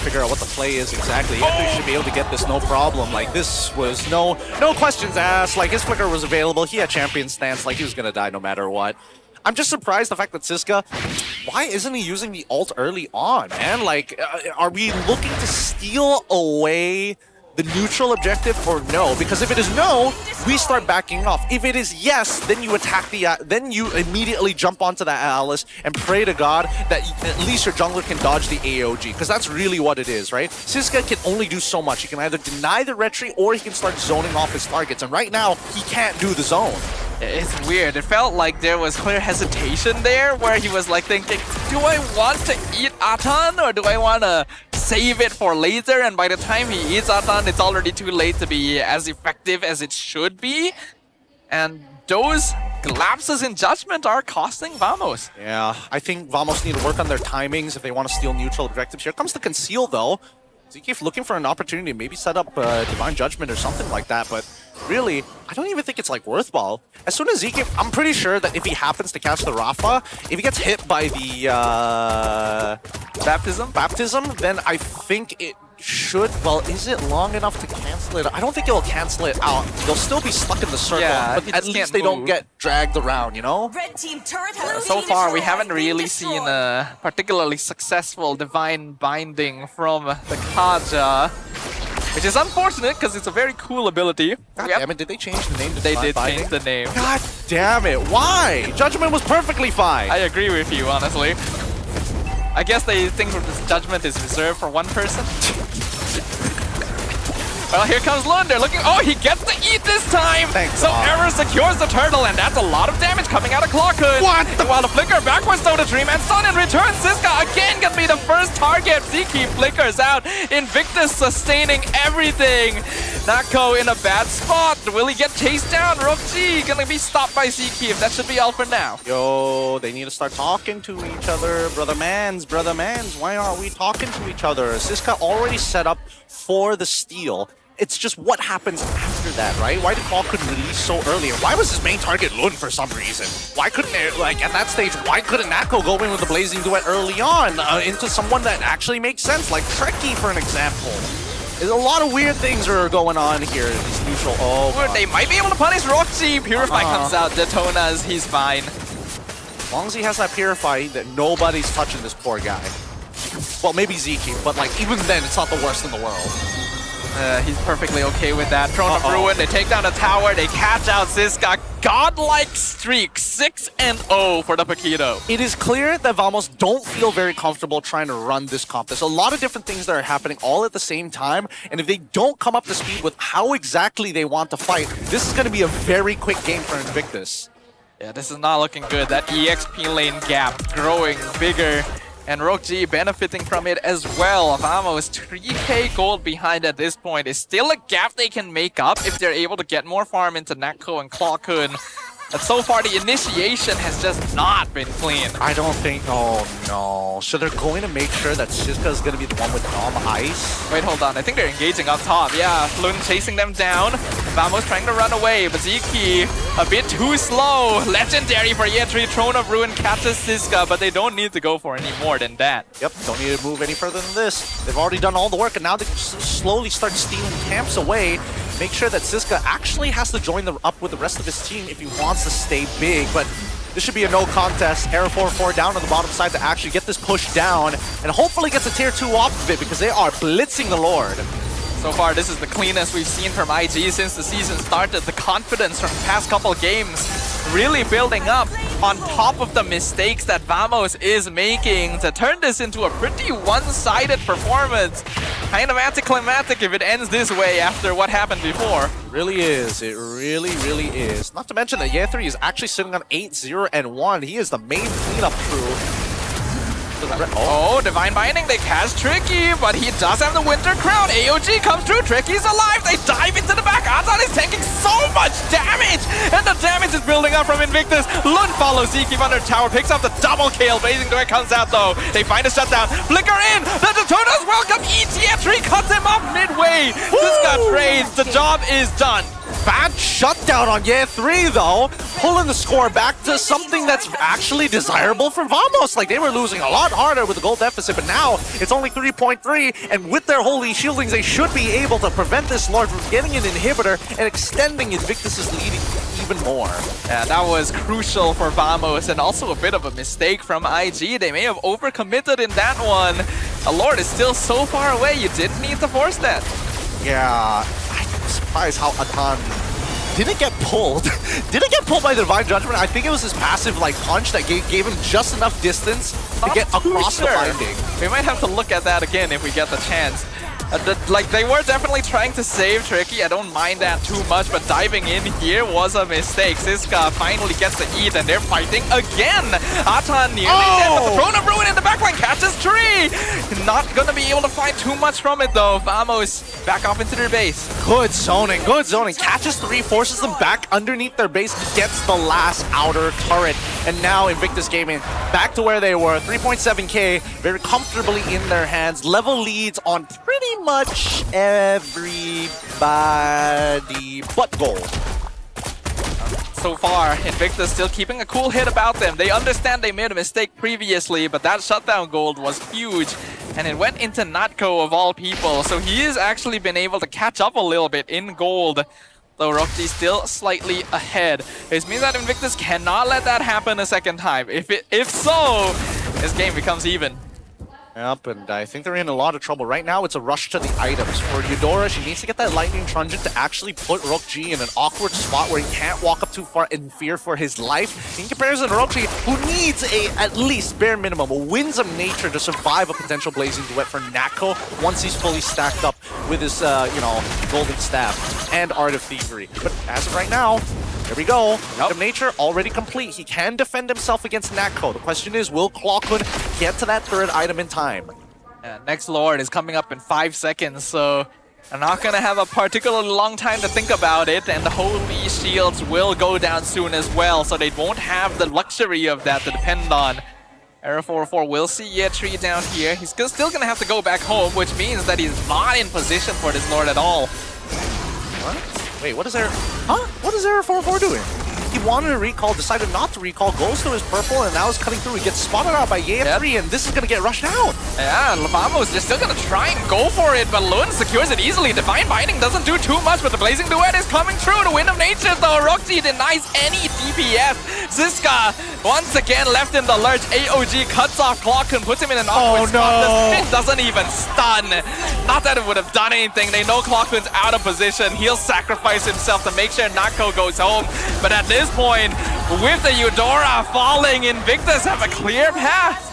Figure out what the play is exactly. Yetri should be able to get this no problem. Like, this was no questions asked. Like, his flicker was available. He had champion stance. Like, he was gonna die no matter what. I'm just surprised the fact that Siska, why isn't he using the ult early on, man? Like, are we looking to steal away the neutral objective or no? Because if it is no, we start backing off. If it is yes, then you attack the then you immediately jump onto that Alice and pray to God that at least your jungler can dodge the AOG, because that's really what it is, right? Siska can only do so much. He can either deny the retry or he can start zoning off his targets, and right now he can't do the zone. It's weird. It felt like there was clear hesitation there where he was like thinking, do I want to eat Atan or do I want to save it for later? And by the time he eats Atan, it's already too late to be as effective as it should be. And those lapses in judgment are costing Vamos. Yeah, I think Vamos need to work on their timings if they want to steal neutral objectives. Here comes the conceal though. Zeke looking for an opportunity to maybe set up Divine Judgment or something like that, but really, I don't even think it's like worthwhile. As soon as Zeke, I'm pretty sure that if he happens to catch the Rafa, if he gets hit by the baptism, then I think it should, well, is it long enough to cancel it? I don't think it'll cancel it out. They'll still be stuck in the circle, yeah, but at least they don't get dragged around, you know? Red team turret has So been far, we destroyed. haven't really seen a particularly successful Divine Binding from the Kaja, which is unfortunate because it's a very cool ability. God damn it, did they change the name to They Divine did Binding? change the name. God damn it, why? Judgment was perfectly fine. I agree with you, honestly. I guess they think that this judgment is reserved for one person. Well, here comes Lund. They're looking. Oh, he gets to eat this time. Thanks, so Error secures the turtle, and that's a lot of damage coming out of Clockhood. What? While the flicker backwards though to Dream and Sun in return. Siska again gonna be the first target. Ziki flickers out. Invictus sustaining everything. Nako in a bad spot. Will he get chased down? Rockji gonna be stopped by Ziki. That should be all for now. Yo, they need to start talking to each other. Brother mans, why aren't we talking to each other? Siska already set up for the steal. It's just what happens after that, right? Why did Clockhood release so early? And why was his main target Lund for some reason? Why couldn't it, like, at that stage, why couldn't Nako go in with the Blazing Duet early on into someone that actually makes sense, like Trekkie, for an example? There's a lot of weird things are going on here in this neutral. Oh, God. They might be able to punish Rockji. Purify comes out. Daytona's, he's fine. As long as he has that Purify, that nobody's touching this poor guy. Well, maybe Zeke, but like even then, it's not the worst in the world. He's perfectly okay with that. Throne of Ruin, they take down the tower, they catch out Siska. Godlike streak, 6-0 for the Paquito. It is clear that Vamos don't feel very comfortable trying to run this comp. There's a lot of different things that are happening all at the same time, and if they don't come up to speed with how exactly they want to fight, this is going to be a very quick game for Invictus. Yeah, this is not looking good. That EXP lane gap growing bigger. And Rockji benefiting from it as well. Vamos 3k gold behind at this point. Is still a gap they can make up if they're able to get more farm into Nako and Clockhood. But so far, the initiation has just not been clean. I don't think... Oh, no. So they're going to make sure that Siska is going to be the one with Dom Ice? Wait, hold on. I think they're engaging up top. Yeah, Lun chasing them down. Vamos trying to run away, but Ziki a bit too slow. Legendary for Yetri. Throne of Ruin catches Siska, but they don't need to go for any more than that. Yep, don't need to move any further than this. They've already done all the work, and now they slowly start stealing camps away. Make sure that Siska actually has to join up with the rest of his team if he wants to stay big, but this should be a no contest. Air 4-4 down on the bottom side to actually get this push down, and hopefully gets a tier 2 off of it because they are blitzing the Lord. So far, this is the cleanest we've seen from IG since the season started. The confidence from the past couple games really building up on top of the mistakes that Vamos is making to turn this into a pretty one-sided performance. Kind of anticlimactic if it ends this way after what happened before. Really is. It really, really is. Not to mention that Yetri is actually sitting on 8-0-1. He is the main cleanup crew. Oh, Divine Binding, they catch Tricky, but he does have the Winter Crown. AOG comes through, Tricky's alive, they dive into the back. Atan is taking so much damage, and the damage is building up from Invictus. Lund follows Ziki under tower, picks up the double kill. Blazing Duet comes out though. They find a shutdown, flicker in, the Daytona's welcome, ETF3 cuts him off midway. This got trades, the job is done. Bad shutdown on Year 3 though, pulling the score back to something that's actually desirable for Vamos. Like, they were losing a lot harder with the goal deficit, but now it's only 3.3, and with their holy shieldings, they should be able to prevent this Lord from getting an inhibitor and extending Invictus's lead even more. Yeah, that was crucial for Vamos, and also a bit of a mistake from IG. They may have overcommitted in that one. The Lord is still so far away, you didn't need to force that. Yeah, I'm surprised how Atan didn't get pulled. Didn't get pulled by the Divine Judgment. I think it was his passive like punch that gave him just enough distance to get across the binding. We might have to look at that again if we get the chance. Like, they were definitely trying to save Tricky. I don't mind that too much, but diving in here was a mistake. Siska finally gets the eat, and they're fighting again. Atan nearly dead, but the Throne of Ruin in the backline catches Tree. Not gonna be able to find too much from it though. Vamos back off into their base. Good zoning, good zoning. Catches 3, forces them back underneath their base, gets the last outer turret. And now Invictus Gaming back to where they were. 3.7k, very comfortably in their hands. Level leads on pretty much everybody but gold. So far, Invictus still keeping a cool head about them. They understand they made a mistake previously, but that shutdown gold was huge. And it went into Natko of all people, so he has actually been able to catch up a little bit in gold. Though Roxy still slightly ahead. This means that Invictus cannot let that happen a second time. If so, this game becomes even. Yep, and I think they're in a lot of trouble. Right now, it's a rush to the items. For Eudora, she needs to get that Lightning Truncheon to actually put Rookji in an awkward spot where he can't walk up too far in fear for his life. In comparison to Rookji, who needs at least bare minimum, a Winds of Nature to survive a potential Blazing Duet for Natko once he's fully stacked up with his, Golden Staff and Art of Thievery. But as of right now, there we go. Wind of Nature already complete. He can defend himself against Natko. The question is, will Clawkun get to that third item in time? Yeah, next Lord is coming up in 5 seconds, so I'm not gonna have a particularly long time to think about it, and the Holy Shields will go down soon as well, so they won't have the luxury of that to depend on. Era 404 will see Yetri down here. He's still gonna have to go back home, which means that he's not in position for this Lord at all. What? Wait, what is Era? Huh? What is Era 404 doing? He wanted to recall, decided not to recall, goes to his purple, and now is cutting through. He gets spotted out by Yetri, and this is gonna get rushed out. Yeah, Vamos is still gonna try and go for it, but Lund secures it easily. Divine Binding doesn't do too much, but the Blazing Duet is coming through. The Wind of Nature, though. Roxy denies any DPS. Siska, once again, left in the lurch. AOG cuts off Clock and puts him in an awkward spot. The spin doesn't even stun. Not that it would have done anything. They know Clockman's out of position. He'll sacrifice himself to make sure Natko goes home. But at this point, with the Eudora falling, Invictus have a clear path.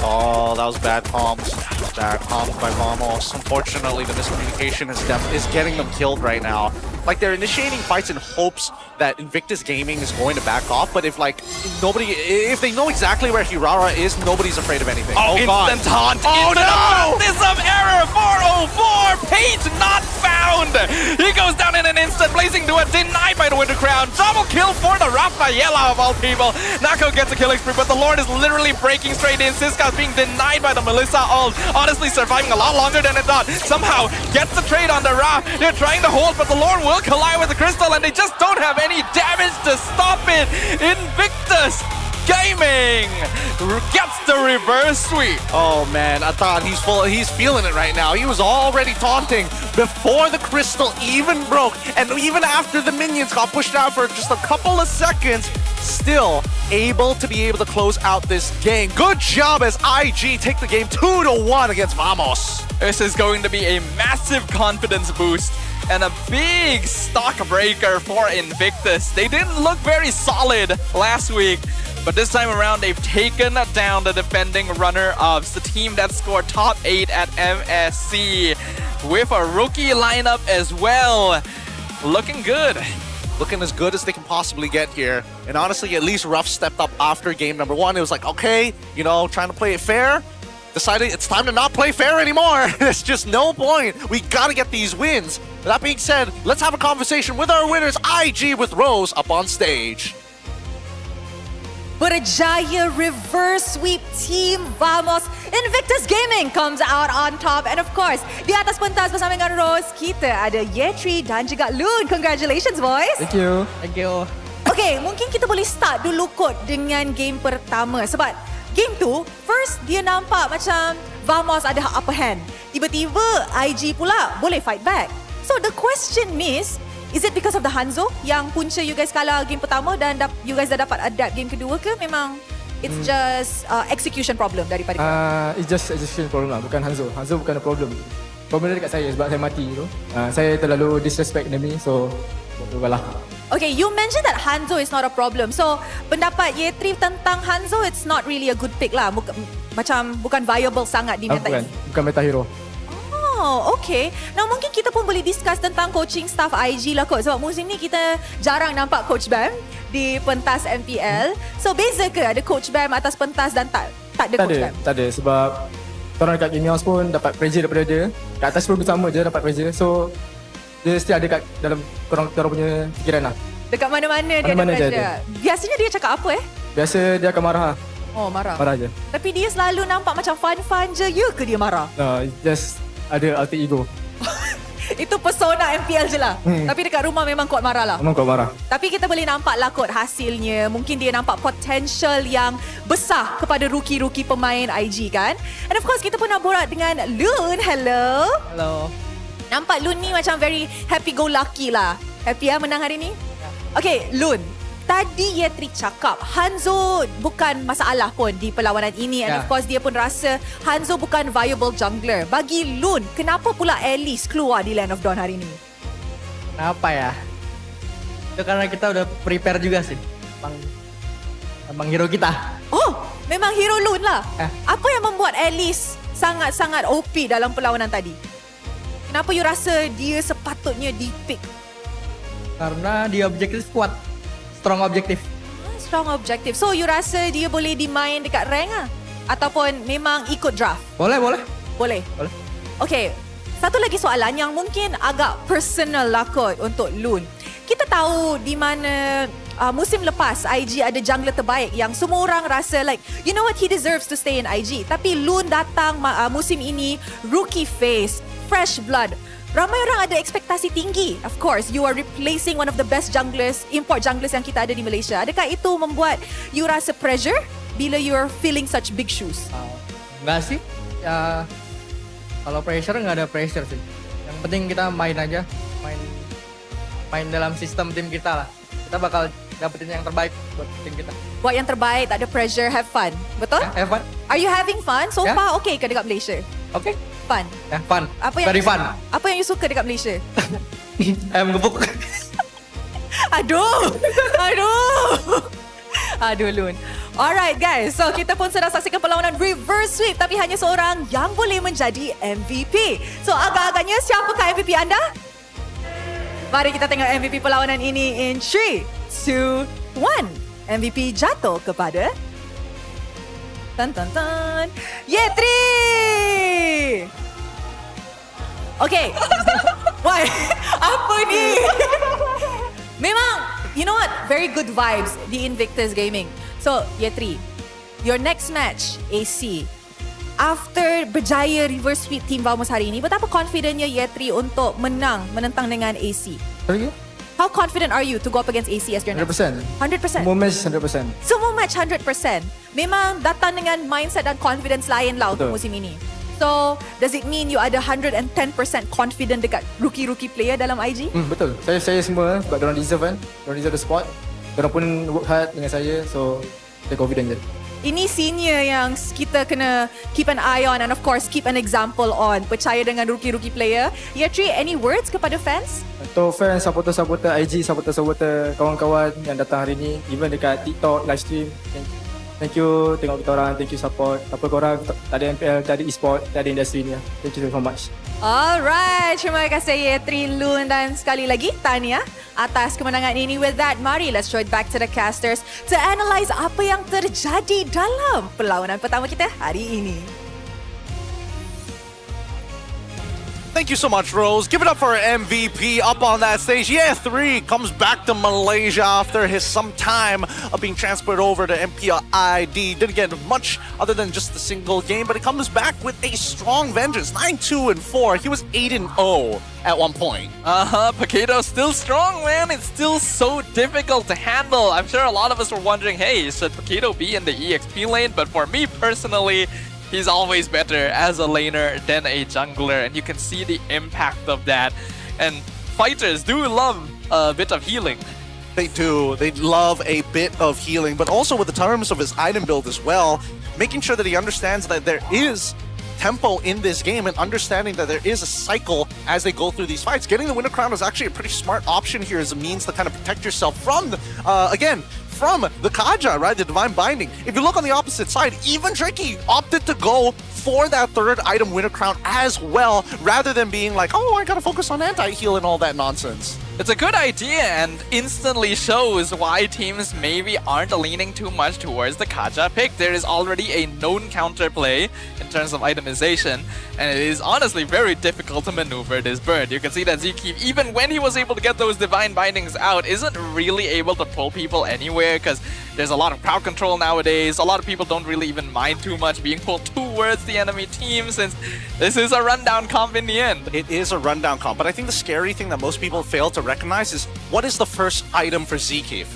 Oh, that was bad comms. Bad comms by Vamos. Unfortunately, the miscommunication is getting them killed right now. Like, they're initiating fights in hopes that Invictus Gaming is going to back off, but if they know exactly where Hirara is, nobody's afraid of anything. Oh, instant taunt! Oh no! This of error! 404! Page not found! He goes down in an instant, Blazing Duet denied by the Winter Crown. Double kill for the Rafaela of all people. Nako gets a killing spree, but the Lord is literally breaking straight in. Siska is being denied by the Melissa ult. Honestly, surviving a lot longer than it thought. Somehow gets the trade on the Ra. They're trying to hold, but the Lord will collide with the Crystal, and they just don't have any damage to stop it. Invictus Gaming gets the reverse sweep. Oh man, I thought he's feeling it right now. He was already taunting before the crystal even broke, and even after the minions got pushed out for just a couple of seconds, still able to close out this game. Good job as IG take the game 2-1 against Vamos. This is going to be a massive confidence boost and a big stock breaker for Invictus. They didn't look very solid last week, but this time around, they've taken down the defending runner-ups, the team that scored top 8 at MSC, with a rookie lineup as well. Looking good. Looking as good as they can possibly get here. And honestly, at least Ruff stepped up after game number 1. It was like, okay, you know, trying to play it fair. Decided it's time to not play fair anymore. There's just no point. We gotta get these wins. With that being said, let's have a conversation with our winners, IG with Rose up on stage. Berjaya reverse sweep team Vamos. Invictus Gaming comes out on top. And of course, di atas pentas bersama dengan Rose, kita ada Yetri dan juga Loon. Congratulations, boys. Thank you. Thank you. Okay, mungkin kita boleh start dulu kot dengan game pertama. Sebab game tu, first dia nampak macam Vamos ada upper hand. Tiba-tiba IG pula boleh fight back. So the question is it because of the Hanzo yang punca you guys kalah game pertama dan you guys dah dapat adapt game kedua ke memang it's just execution problem daripada it's just execution problem lah, bukan Hanzo. Hanzo bukan the problem. Problem dia dekat saya sebab saya mati tu. Saya terlalu disrespect enemy, so kalah. Okay, you mentioned that Hanzo is not a problem. So, pendapat Yetri tentang Hanzo, it's not really a good pick lah. Bukan viable sangat di meta ini. Bukan meta hero. Oh, okay. Now, mungkin kita pun boleh discuss tentang coaching staff IG lah kot. Sebab musim ni kita jarang nampak Coach Bam di pentas MPL. So, beza ke ada Coach Bam atas pentas dan tak ada Coach Bam? Tak ada. Sebab orang dekat Game House pun dapat pressure daripada dia. Kat atas pun sama je dapat pressure. So, dia mesti ada kat dalam korang punya fikiran lah. Dekat mana-mana dia ada pressure. Biasanya dia cakap apa Biasa dia akan marah. Oh, marah? Marah je. Tapi dia selalu nampak macam fun-fun je. Ya ke dia marah? Just ada alter ego. Itu persona MPL je lah. Tapi dekat rumah memang kuat marah lah. Memang kuat marah. Tapi kita boleh nampak lah kot hasilnya. Mungkin dia nampak potential yang besar kepada rookie-rookie pemain IG kan. And of course kita pun nak borak dengan Loon. Hello. Hello. Nampak Loon ni macam very happy-go-lucky lah. Happy menang hari ni? Okay, Loon. Tadi Yetri cakap Hanzo bukan masalah pun di perlawanan ini. And of course dia pun rasa Hanzo bukan viable jungler. Bagi Loon, kenapa pula Alice keluar di Land of Dawn hari ini? Kenapa ya? Itu karena kita udah prepare juga sih. Emang hero kita. Oh, memang hero Loon lah. Apa yang membuat Alice sangat-sangat OP dalam perlawanan tadi? Kenapa you rasa dia sepatutnya di-pick? Karena dia objektif kuat. Strong objektif. Strong objektif. So you rasa dia boleh dimain dekat rank lah? Ataupun memang ikut draft? Boleh. Boleh. Okay. Satu lagi soalan yang mungkin agak personal lah kot untuk Loon. Kita tahu di mana musim lepas IG ada jungler terbaik yang semua orang rasa like, you know what, he deserves to stay in IG. Tapi Loon datang musim ini, rookie face, fresh blood. Ramai orang ada ekspektasi tinggi. Of course, you are replacing one of the best junglers, import junglers yang kita ada di Malaysia. Adakah itu membuat you rasa pressure bila you are filling such big shoes? Enggak sih. Ya, kalau pressure nggak ada pressure sih. Yang penting kita main aja. Main dalam sistem tim kita lah. Kita bakal dapetin yang terbaik buat tim kita. Buat yang terbaik, tak ada pressure, have fun. Betul? Yeah, have fun. Are you having fun? So far, okay ke dekat Malaysia? Okay. Fun? Fun. Very fun. Apa yang you suka dekat Malaysia? Ayam gebuk. Aduh, Loon. Alright guys, so kita pun sedang saksikan perlawanan reverse sweep, tapi hanya seorang yang boleh menjadi MVP. So agak-agaknya siapakah MVP anda? Mari kita tengok MVP perlawanan ini in 3, 2, 1. MVP jatuh kepada Yetri! Okay. Why? Apa ni? Memang You know what? Very good vibes di Invictus Gaming. So, Yetri, your next match, AC. After berjaya reverse sweep Team Vamos hari ini, betapa confidentnya Yetri untuk menentang dengan AC? Sorry? How confident are you to go up against AC as your next? 100%. 100%? Semua match 100%. Semua match 100%. Memang datang dengan mindset dan confidence lain lah untuk musim ini. So, does it mean you ada 110% confident dekat rookie-rookie player dalam IG? Betul. Saya semua sebab diorang deserve kan. Diorang deserve the spot. Diorang pun work hard dengan saya. So, saya confident je. Ini senior yang kita kena keep an eye on and of course keep an example on. Percaya dengan rookie-rookie player. Yetri, any words kepada fans? Untuk fans, supporter-supporter IG, supporter-supporter kawan-kawan yang datang hari ni, even dekat TikTok, live stream. Thank you tengok kita orang, thank you support. Apa korang, tak ada MPL, tak ada e-sport, tak ada industri ni. Thank you so much. Alright, terima kasih Yetri Loon dan sekali lagi tahniah atas kemenangan ini. With that, mari let's throw it back to the casters to analyse apa yang terjadi dalam perlawanan pertama kita hari ini. Thank you so much, Rose. Give it up for our MVP up on that stage. Yeah, 3 comes back to Malaysia after his some time of being transferred over to MPL ID. Didn't get much other than just the single game, but it comes back with a strong vengeance. 9-2-4. He was 8-0 at one point. Paqueto's still strong, man. It's still so difficult to handle. I'm sure a lot of us were wondering, hey, should Paqueto be in the EXP lane? But for me personally, he's always better as a laner than a jungler, and you can see the impact of that. And fighters do love a bit of healing. They do. They love a bit of healing, but also with the terms of his item build as well, making sure that he understands that there is tempo in this game and understanding that there is a cycle as they go through these fights. Getting the Winter Crown is actually a pretty smart option here as a means to kind of protect yourself from, from the Kaja, right? The Divine Binding. If you look on the opposite side, even Tricky opted to go for that third item Winter Crown as well, rather than being like, oh, I gotta focus on anti-heal and all that nonsense. It's a good idea and instantly shows why teams maybe aren't leaning too much towards the Kaja pick. There is already a known counterplay in terms of itemization, and it is honestly very difficult to maneuver this bird. You can see that Zkeep, even when he was able to get those Divine Bindings out, isn't really able to pull people anywhere because there's a lot of crowd control nowadays. A lot of people don't really even mind too much being pulled towards the enemy team since this is a rundown comp in the end. It is a rundown comp, but I think the scary thing that most people fail to recognize is what is the first item for Zkeep?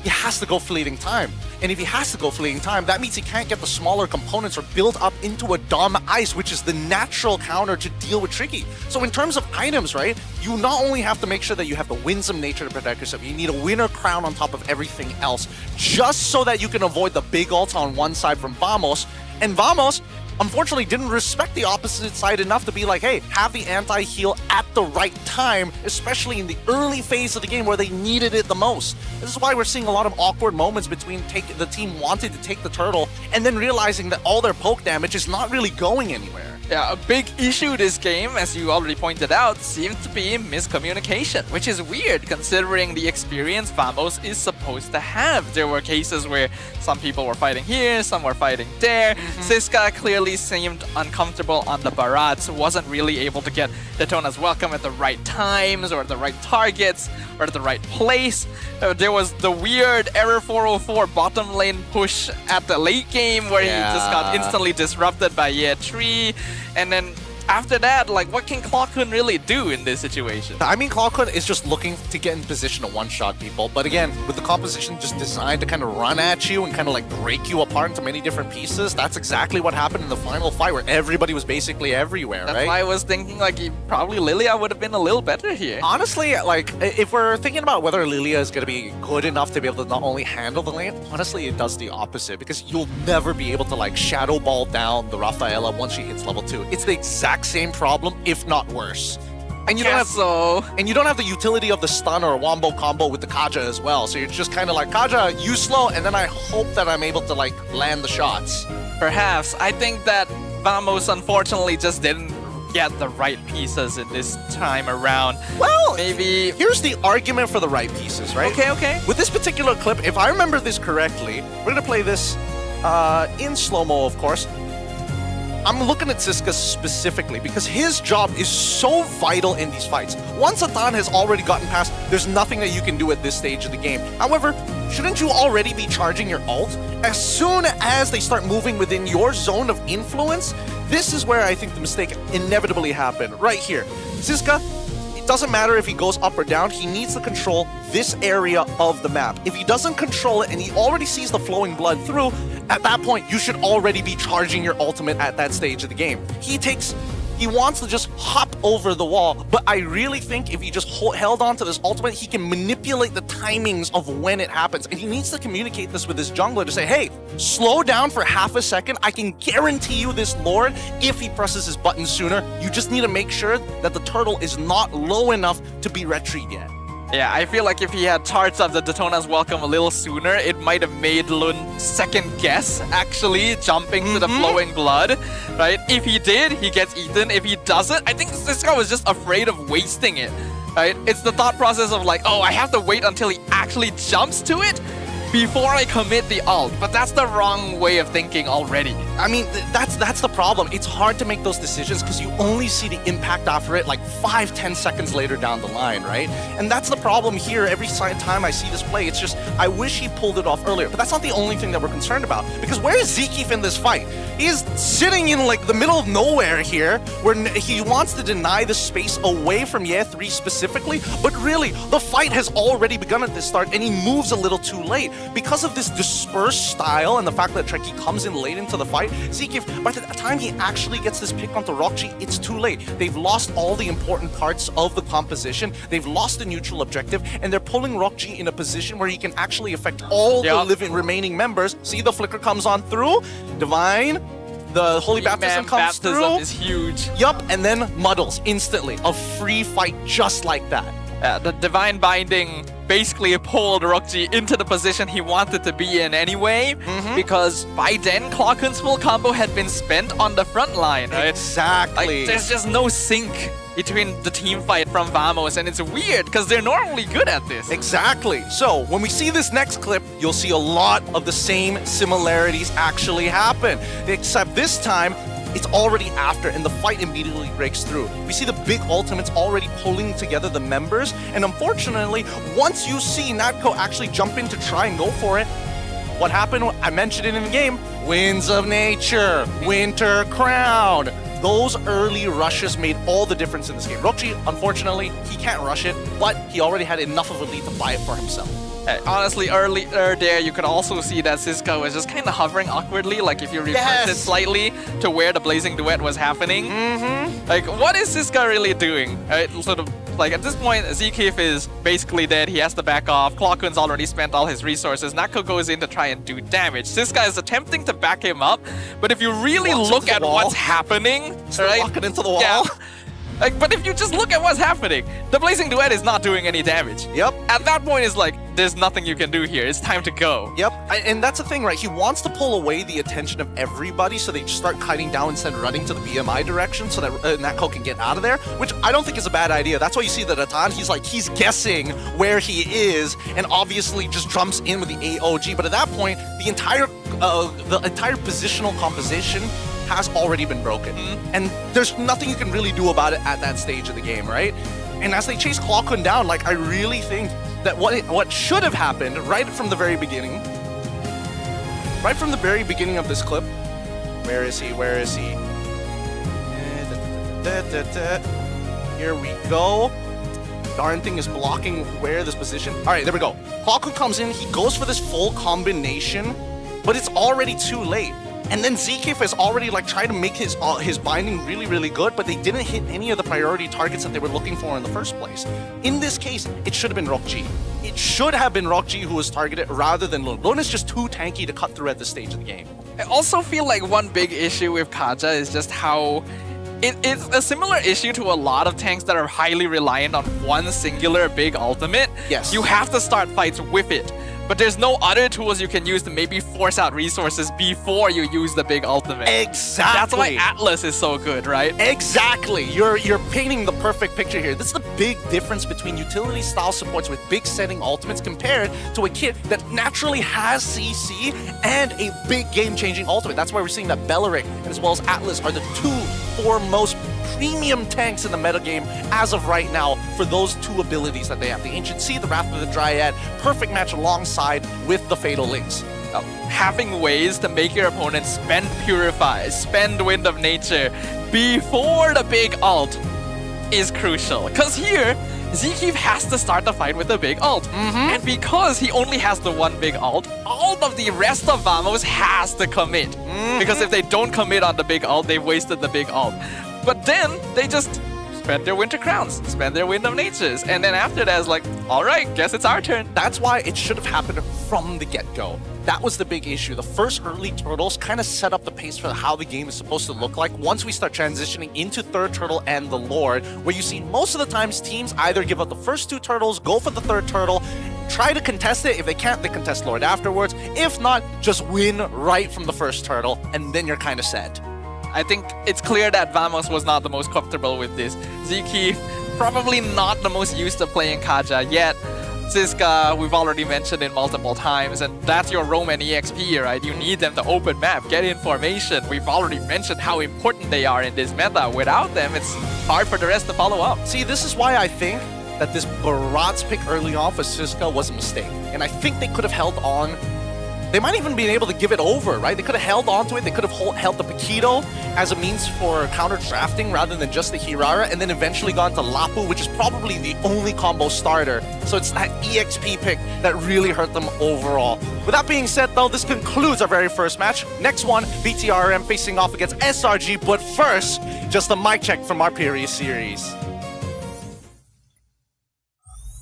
He has to go Fleeting Time. And if he has to go Fleeting Time, that means he can't get the smaller components or build up into a Dumb Ice, which is the natural counter to deal with Tricky. So in terms of items, right, you not only have to make sure that you have the Winsome nature to protect yourself, you need a Winter Crown on top of everything else, just so that you can avoid the big ult on one side from Vamos. And Vamos, unfortunately, didn't respect the opposite side enough to be like, hey, have the anti-heal at the right time, especially in the early phase of the game where they needed it the most. This is why we're seeing a lot of awkward moments between the team wanting to take the turtle and then realizing that all their poke damage is not really going anywhere. Yeah, a big issue this game, as you already pointed out, seems to be miscommunication, which is weird considering the experience Vamos is supposed to have. There were cases where some people were fighting here, some were fighting there. Siska clearly seemed uncomfortable on the Barats, wasn't really able to get Daytona's welcome at the right times or the right targets or the right place. There was the weird Error 404 bottom lane push at the late game where he just got instantly disrupted by Ye3. And then after that, like, what can Clockhoon really do in this situation? I mean, Clockhoon is just looking to get in position to one-shot people. But again, with the composition just designed to kind of run at you and kind of like break you apart into many different pieces, that's exactly what happened in the final fight where everybody was basically everywhere, That's right? why I was thinking, like, probably Lilia would have been a little better here. Honestly, like, if we're thinking about whether Lilia is going to be good enough to be able to not only handle the lane, honestly, it does the opposite because you'll never be able to, like, shadow ball down the Rafaela once she hits level 2. It's the exact same problem, if not worse. And you don't have the utility of the stun or wombo combo with the Kaja as well. So you're just kind of like, Kaja, you slow, and then I hope that I'm able to like land the shots. Perhaps. I think that Vamos unfortunately just didn't get the right pieces in this time around. Well, maybe here's the argument for the right pieces, right? Okay. With this particular clip, if I remember this correctly, we're gonna play this in slow-mo, of course. I'm looking at Siska specifically because his job is so vital in these fights. Once Atan has already gotten past, there's nothing that you can do at this stage of the game. However, shouldn't you already be charging your ult? As soon as they start moving within your zone of influence, this is where I think the mistake inevitably happened, right here. Siska, it doesn't matter if he goes up or down, he needs to control this area of the map. If he doesn't control it and he already sees the flowing blood through, at that point, you should already be charging your ultimate at that stage of the game. He wants to just hop over the wall, but I really think if he just held on to this ultimate, he can manipulate the timings of when it happens. And he needs to communicate this with his jungler to say, hey, slow down for half a second. I can guarantee you this Lord, if he presses his button sooner, you just need to make sure that the turtle is not low enough to be retreat yet. Yeah, I feel like if he had charged up the Daytona's welcome a little sooner, it might have made Lun second guess, actually, jumping to the flowing blood, right? If he did, he gets eaten. If he doesn't, I think this guy was just afraid of wasting it, right? It's the thought process of like, oh, I have to wait until he actually jumps to it before I commit the ult, but that's the wrong way of thinking already. I mean, that's the problem. It's hard to make those decisions because you only see the impact after it like 5-10 seconds later down the line, right? And that's the problem here. Every time I see this play, it's just, I wish he pulled it off earlier, but that's not the only thing that we're concerned about, because where is Zekif in this fight? He's sitting in like the middle of nowhere here, where he wants to deny the space away from Ye 3 specifically, but really, the fight has already begun at this start, and he moves a little too late. Because of this dispersed style and the fact that Trekkie comes in late into the fight, Zekif, by the time he actually gets this pick onto Rockji, it's too late. They've lost all the important parts of the composition, they've lost the neutral objective, and they're pulling Rockji in a position where he can actually affect all the remaining members. See, the flicker comes on through, Divine, the Holy Baptism comes through. Is huge. Yup, and then muddles instantly. A free fight just like that. The Divine Binding basically pulled Rockji into the position he wanted to be in anyway, because by then, Clocken's full combo had been spent on the front line, right? Exactly. Like, there's just no sync between the team fight from Vamos, and it's weird, because they're normally good at this. Exactly. So, when we see this next clip, you'll see a lot of the same similarities actually happen. Except this time, it's already after, and the fight immediately breaks through. We see the big ultimates already pulling together the members, and unfortunately, once you see Natco actually jump in to try and go for it, what happened? I mentioned it in the game. Winds of Nature, Winter Crown. Those early rushes made all the difference in this game. Rockji, unfortunately, he can't rush it, but he already had enough of a lead to buy it for himself. Honestly, earlier there, you could also see that Siska was just kind of hovering awkwardly, like if you reverse it slightly to where the Blazing Duet was happening. Like, what is Siska really doing? Right? Sort of, like, at this point, Zekif is basically dead. He has to back off. Clocken's already spent all his resources. Nako goes in to try and do damage. Siska is attempting to back him up, but if you really look at what's happening, right? Walking into the wall. Yeah. Like, but if you just look at what's happening, the Blazing Duet is not doing any damage. Yep. At that point, it's like, there's nothing you can do here. It's time to go. Yep. And that's the thing, right? He wants to pull away the attention of everybody so they just start kiting down instead of running to the BMI direction so that Natco can get out of there, which I don't think is a bad idea. That's why you see that Atan, he's guessing where he is and obviously just jumps in with the AOG. But at that point, the entire positional composition has already been broken. And there's nothing you can really do about it at that stage of the game, right? And as they chase Clockun down, like, I really think that what should have happened right from the very beginning of this clip, where is he? Here we go. Darn thing is blocking where this position. All right, there we go. Clockun comes in, he goes for this full combination, but it's already too late. And then Zekif has already like tried to make his binding really, really good, but they didn't hit any of the priority targets that they were looking for in the first place. In this case, it should have been Rockji. It should have been Rockji who was targeted rather than Lun. Lun is just too tanky to cut through at this stage of the game. I also feel like one big issue with Kaja is just how it's a similar issue to a lot of tanks that are highly reliant on one singular big ultimate. Yes. You have to start fights with it. but there's no other tools you can use to maybe force out resources before you use the big ultimate. Exactly. That's why Atlas is so good, right? Exactly. You're painting the perfect picture here. This is the big difference between utility style supports with big setting ultimates compared to a kit that naturally has CC and a big game-changing ultimate. That's why we're seeing that Belleric as well as Atlas are the two foremost premium tanks in the metagame as of right now for those two abilities that they have. The Ancient Sea, the Wrath of the Dryad, perfect match alongside with the Fatal Links. Having ways to make your opponent spend Purify, spend Wind of Nature before the big ult is crucial. Because here, Zkeef has to start the fight with the big ult. And because he only has the one big ult, all of the rest of Vamos has to commit. Because if they don't commit on the big ult, they've wasted the big ult. But then they just spend their Winter Crowns, spend their Wind of Natures, and then after that, it's like, all right, guess it's our turn. That's why it should have happened from the get-go. That was the big issue. The first early turtles kind of set up the pace for how the game is supposed to look like once we start transitioning into third turtle and the Lord, where you see most of the times teams either give up the first two turtles, go for the third turtle, try to contest it. If they can't, they contest Lord afterwards. If not, just win right from the first turtle, and then you're kind of set. I think it's clear that Vamos was not the most comfortable with this. Zkeef, probably not the most used to playing Kaja yet. Ziska, we've already mentioned it multiple times, and that's your Roam and EXP, right? You need them to open map, get information. We've already mentioned how important they are in this meta. Without them, it's hard for the rest to follow up. See, this is why I think that this Barat's pick early on for Ziska was a mistake. And I think they could have held on. They might even be able to give it over, right? They could have held on to it. They could have held the Paquito as a means for counter drafting rather than just the Hirara, and then eventually gone to Lapu, which is probably the only combo starter. So it's that EXP pick that really hurt them overall. With that being said, though, this concludes our very first match. Next one, BTRM facing off against SRG. But first, just a mic check from our previous series.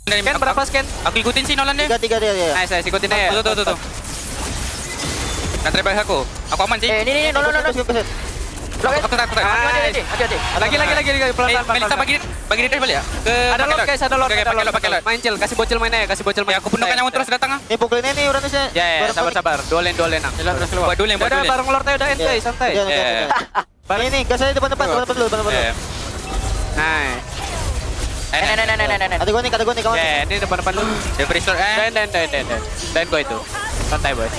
Scan berapa scan? Aku ikutin sih Nolan deh. Tiga. Nice, ikutin deh ya. Tuh. Kan treble aku aman sih. Ini, Nolan. Aku tak. Lagi. Pelan-pelan. Melisa bagi di treble ya. Ada lot guys, ada lot. Pakai lot. Main chill, kasih bocil mainnya. Ya, aku penuhkan yang terus datang. Ini pukulin ini Uranusnya. Ya, sabar. Duelin. Terus keluar. Buat duelin. Udah bareng lord udah end guys, santai. Ini gas aja depan dulu. Nice. Ada gua nih kawan. Ya, ini depan lu. Dia freezer. Dan gua itu. Santai, bos.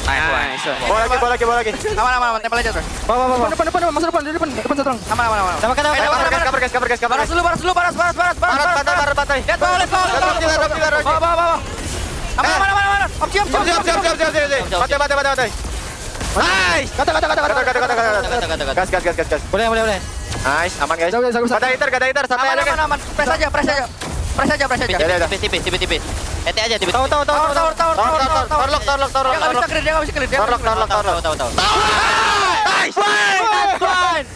Nice. Bola lagi. Aman, tempel aja terus. Bawa. Depan, masuk depan satu orang. Aman. Sama kan. Kabar. Baras dulu. Bantai. Lihat bawah. Bawa. Aman. Siap. Bantai. Nice. Kata. Gas. Boleh. Nice, aman guys. Gada hitter, sampai aja guys. Aman. Press aja. Tipis. Ete aja tipis. Tahu. Torlok. Dia enggak bisa clear. Tahu. Nice.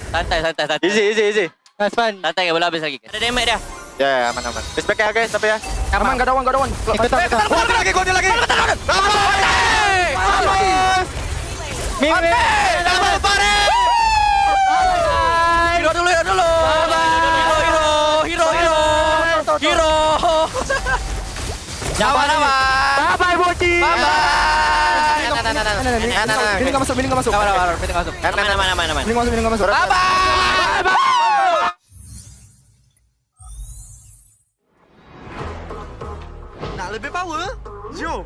Santai. Easy. Nice fun. Santai enggak boleh habis lagi. Ada damage dia. Ya, aman. Respect ya guys, tapi ya. Aman, enggak ada one. Gua lagi. Mimi. Double pare. Hero dulu. Hero. Nyawa. Bye Boci. Bye. Ini enggak masuk. Aman. Ini enggak masuk. Bye. Nak lebih power? Jom.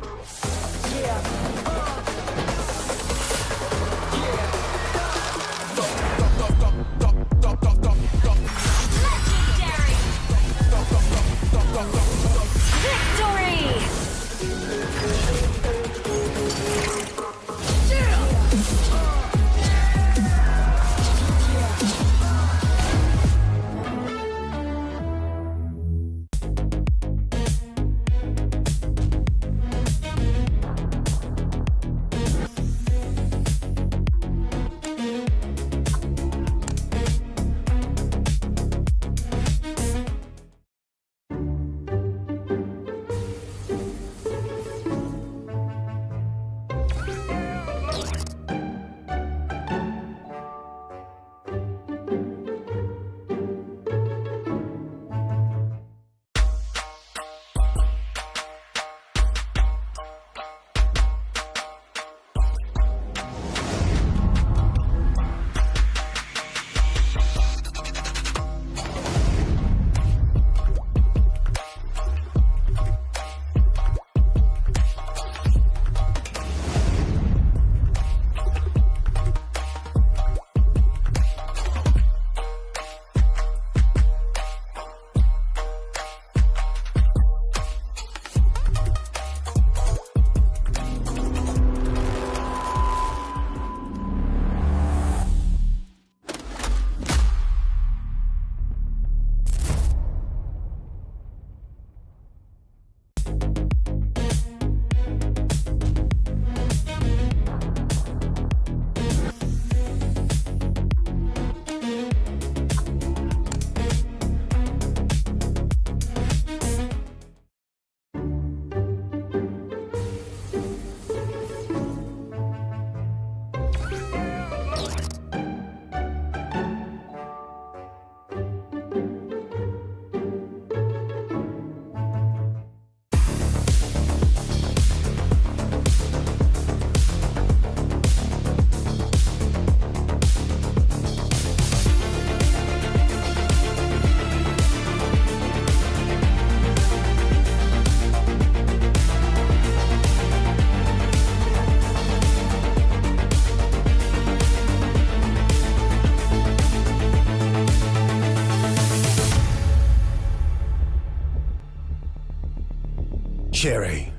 Cherry.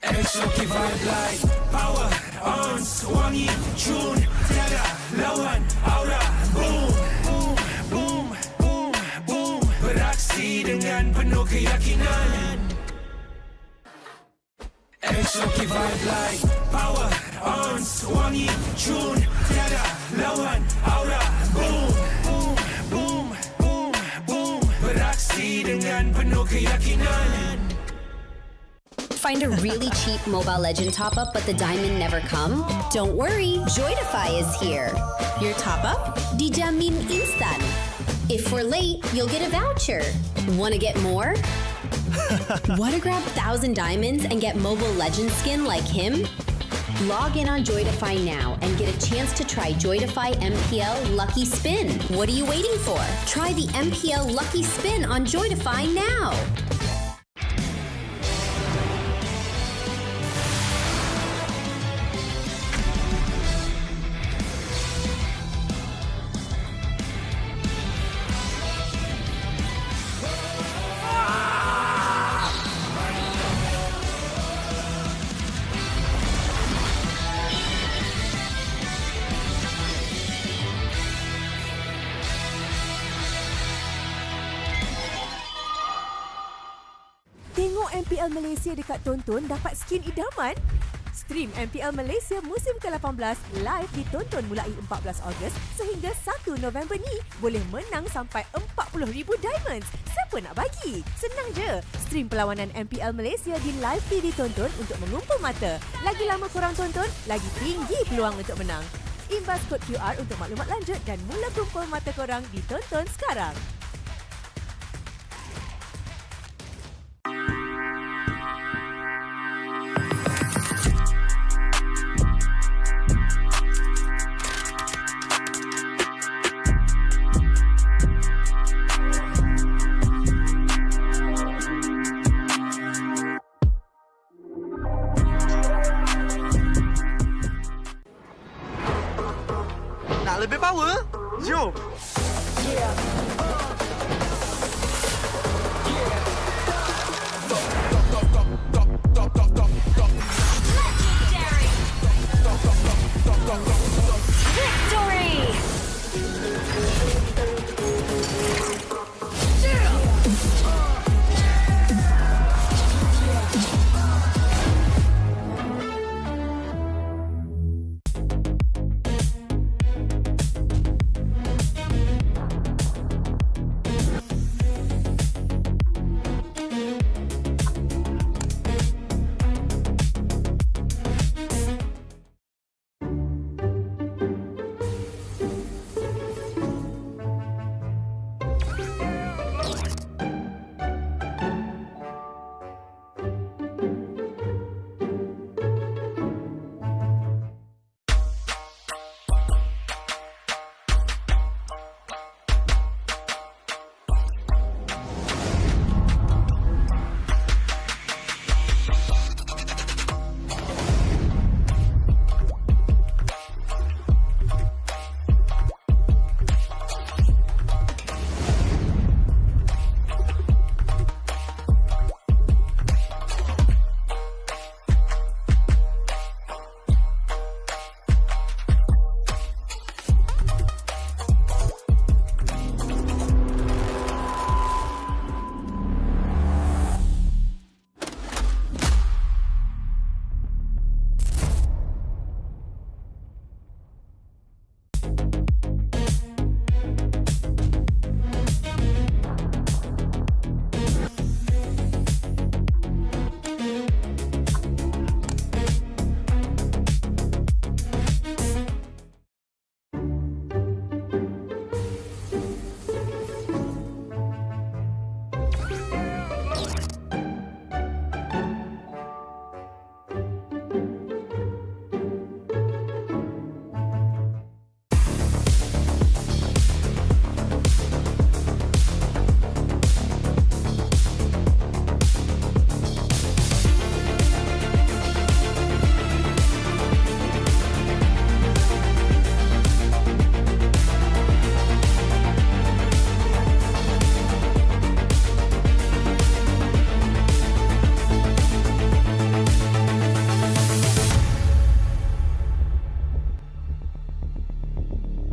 Exotic vibe like power, ons, wangi, tune, tiada, lawan, aura, boom, boom, boom, boom, boom. Beraksi dengan penuh keyakinan. Exotic vibe like power, ons, wangi, tune, tiada, lawan, aura, boom, boom, boom, boom, boom. Beraksi dengan penuh keyakinan. Find a really cheap Mobile Legend top-up but the diamond never come? Don't worry, Joydify is here. Your top-up? Dijamin instan. If we're late, you'll get a voucher. Wanna get more? Wanna grab 1,000 diamonds and get Mobile Legend skin like him? Log in on Joydify now and get a chance to try Joydify MPL Lucky Spin. What are you waiting for? Try the MPL Lucky Spin on Joydify now. Tengok MPL Malaysia dekat Tonton dapat skin idaman? Stream MPL Malaysia musim ke-18 live ditonton mulai 14 Ogos sehingga 1 November ni. Boleh menang sampai 40,000 diamonds. Siapa nak bagi? Senang je. Stream perlawanan MPL Malaysia di live TV ditonton untuk mengumpul mata. Lagi lama korang tonton, lagi tinggi peluang untuk menang. Imbas kod QR untuk maklumat lanjut dan mula kumpul mata korang ditonton sekarang. Nak lebih power? Jom!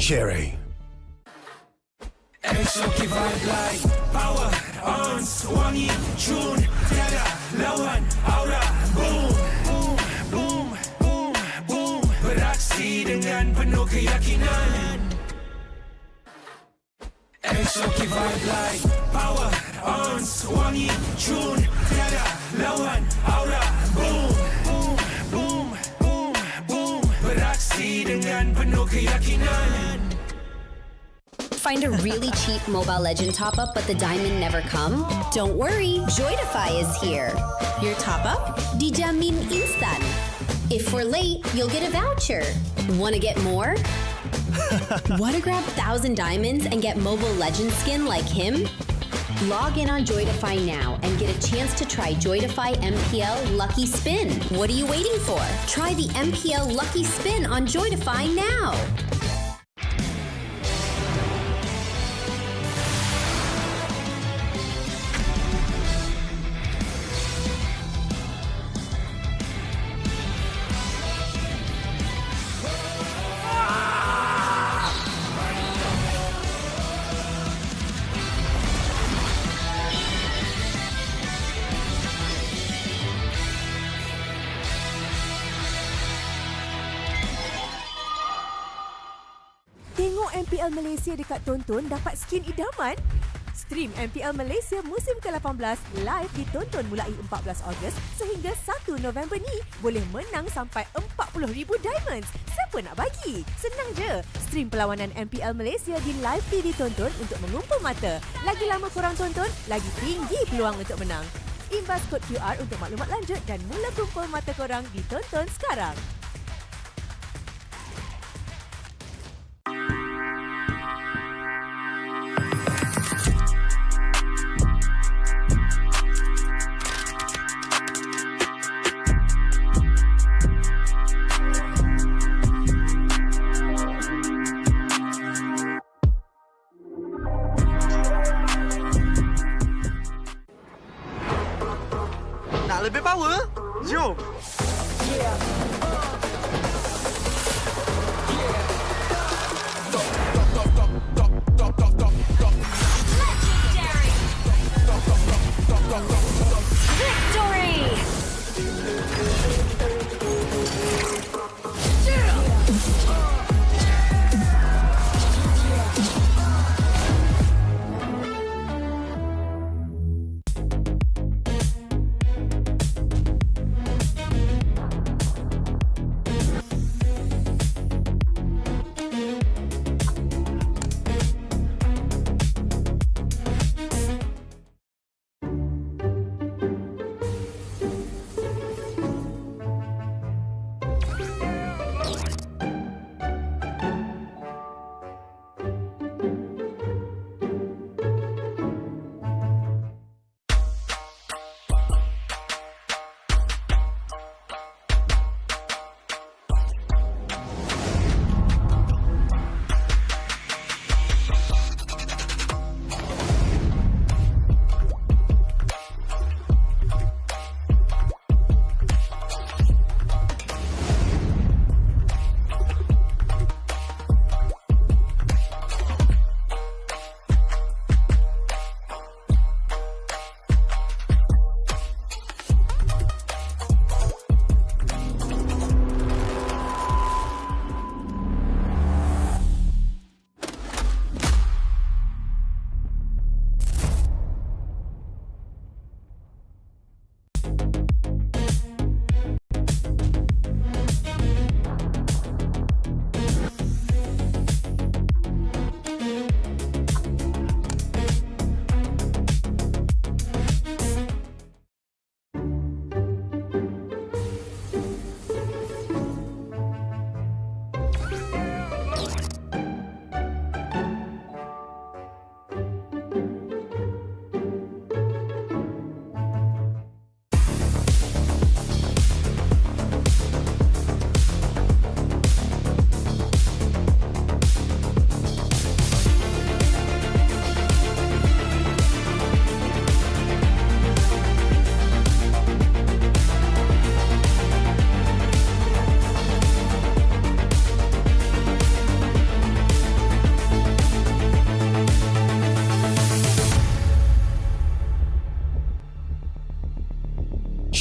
Cherry. Exotic vibe like power, ons, wangi, tune, tiada, lawan, aura, boom, boom, boom, boom, boom. Beraksi dengan penuh keyakinan. Exotic vibe like power, ons, wangi, tune, tiada, lawan, aura, boom, boom, boom, boom, boom. Beraksi dengan penuh keyakinan. Find a really cheap Mobile Legend top-up but the diamond never come? Don't worry, Joydify is here. Your top-up? Dijamin instan. If we're late, you'll get a voucher. Wanna get more? Wanna grab 1,000 diamonds and get Mobile Legend skin like him? Log in on Joydify now and get a chance to try Joydify MPL Lucky Spin. What are you waiting for? Try the MPL Lucky Spin on Joydify now. Tengok MPL Malaysia dekat Tonton dapat skin idaman? Stream MPL Malaysia musim ke-18 live ditonton mulai 14 Ogos sehingga 1 November ni boleh menang sampai 40,000 diamonds. Siapa nak bagi? Senang je. Stream perlawanan MPL Malaysia di live TV Tonton untuk mengumpul mata. Lagi lama korang tonton, lagi tinggi peluang untuk menang. Imbas kod QR untuk maklumat lanjut dan mula kumpul mata korang di Tonton sekarang. Nak lebih power? Jom!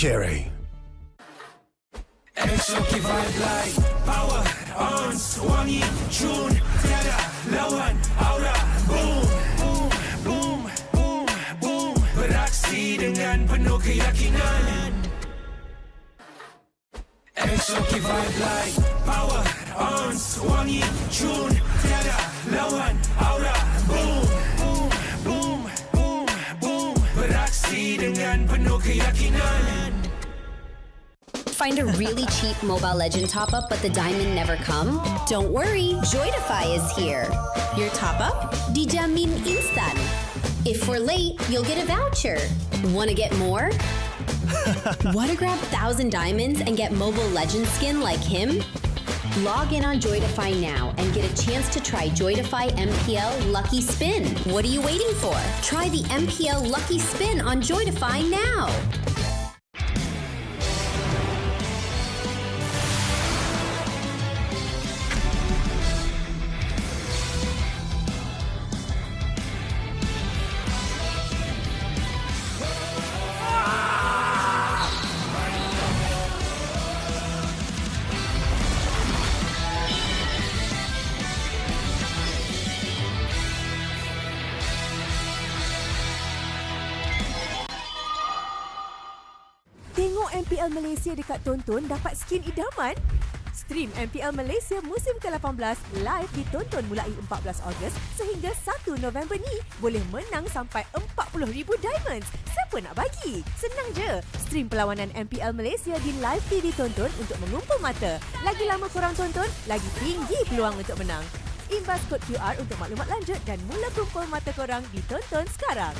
Cherry. Exoki vibe like power, ons, wangi, June, tiada, lawan, aura, boom, boom, boom, boom, boom. Beraksi dengan penuh keyakinan. Exoki vibe like power, ons, wangi, June, tiada, lawan, aura, boom, boom, boom, boom, boom. Beraksi dengan penuh keyakinan. Find a really cheap Mobile Legend top-up but the diamond never come? Don't worry, Joytify is here. Your top-up? Dijamin instan. If we're late, you'll get a voucher. Wanna get more? Wanna grab 1,000 diamonds and get Mobile Legend skin like him? Log in on Joytify now and get a chance to try Joytify MPL Lucky Spin. What are you waiting for? Try the MPL Lucky Spin on Joytify now. Tengok MPL Malaysia dekat Tonton dapat skin idaman? Stream MPL Malaysia musim ke-18 live ditonton mulai 14 Ogos sehingga 1 November ni boleh menang sampai 40,000 diamonds. Siapa nak bagi? Senang je. Stream perlawanan MPL Malaysia di live TV Tonton untuk mengumpul mata. Lagi lama korang tonton, lagi tinggi peluang untuk menang. Imbas kod QR untuk maklumat lanjut dan mula kumpul mata korang di Tonton sekarang.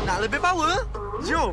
Nak lebih power? Jom!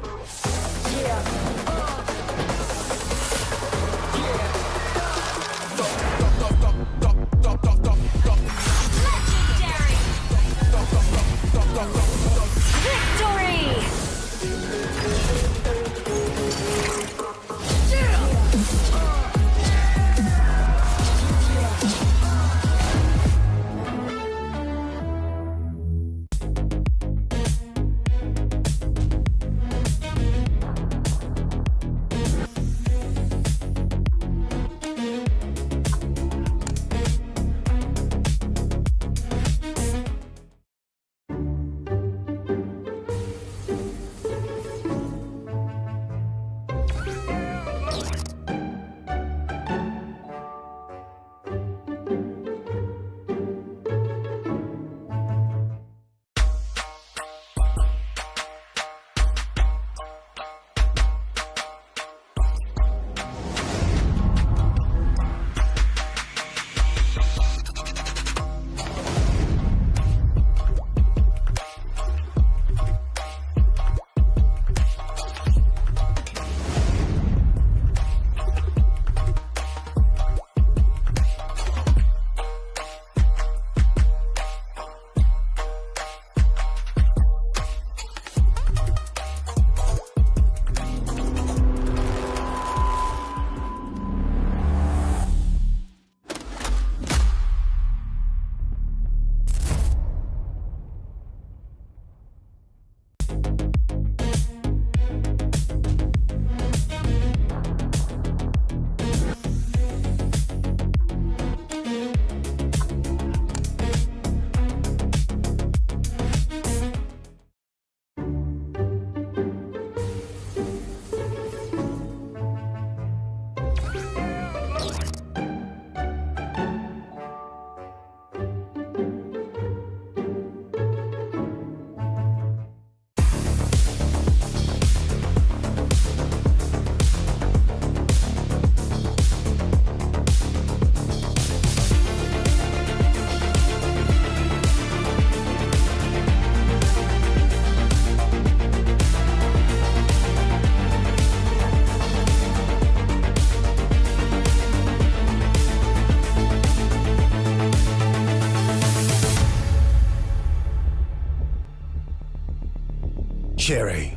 Cherry.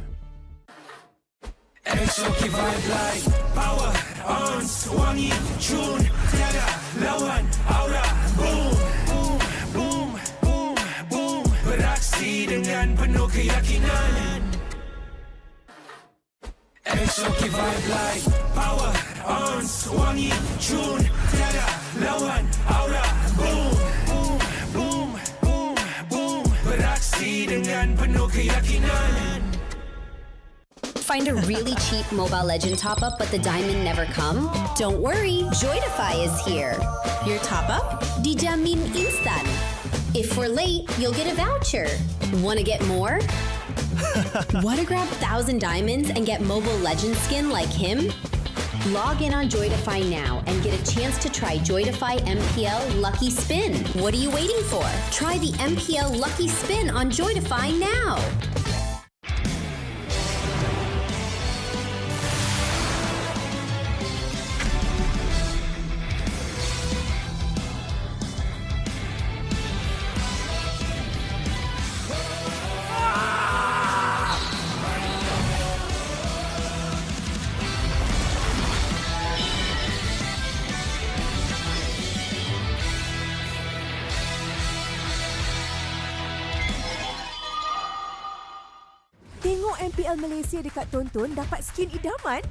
Exoki vibe like power, ons, wangi, tune, tiada, lawan, aura, boom, boom, boom, boom, boom. Beraksi dengan penuh keyakinan. Exoki vibe like power, ons, wangi, tune, tiada, lawan, aura, boom, boom, boom, boom, boom. Beraksi dengan penuh keyakinan. Find a really cheap Mobile Legend top-up but the diamond never come? Don't worry, Joydify is here. Your top-up? Dijamin instan. If we're late, you'll get a voucher. Wanna get more? Wanna grab 1,000 diamonds and get Mobile Legend skin like him? Log in on Joydify now and get a chance to try Joydify MPL Lucky Spin. What are you waiting for? Try the MPL Lucky Spin on Joydify now. Tengok MPL Malaysia dekat Tonton dapat skin idaman?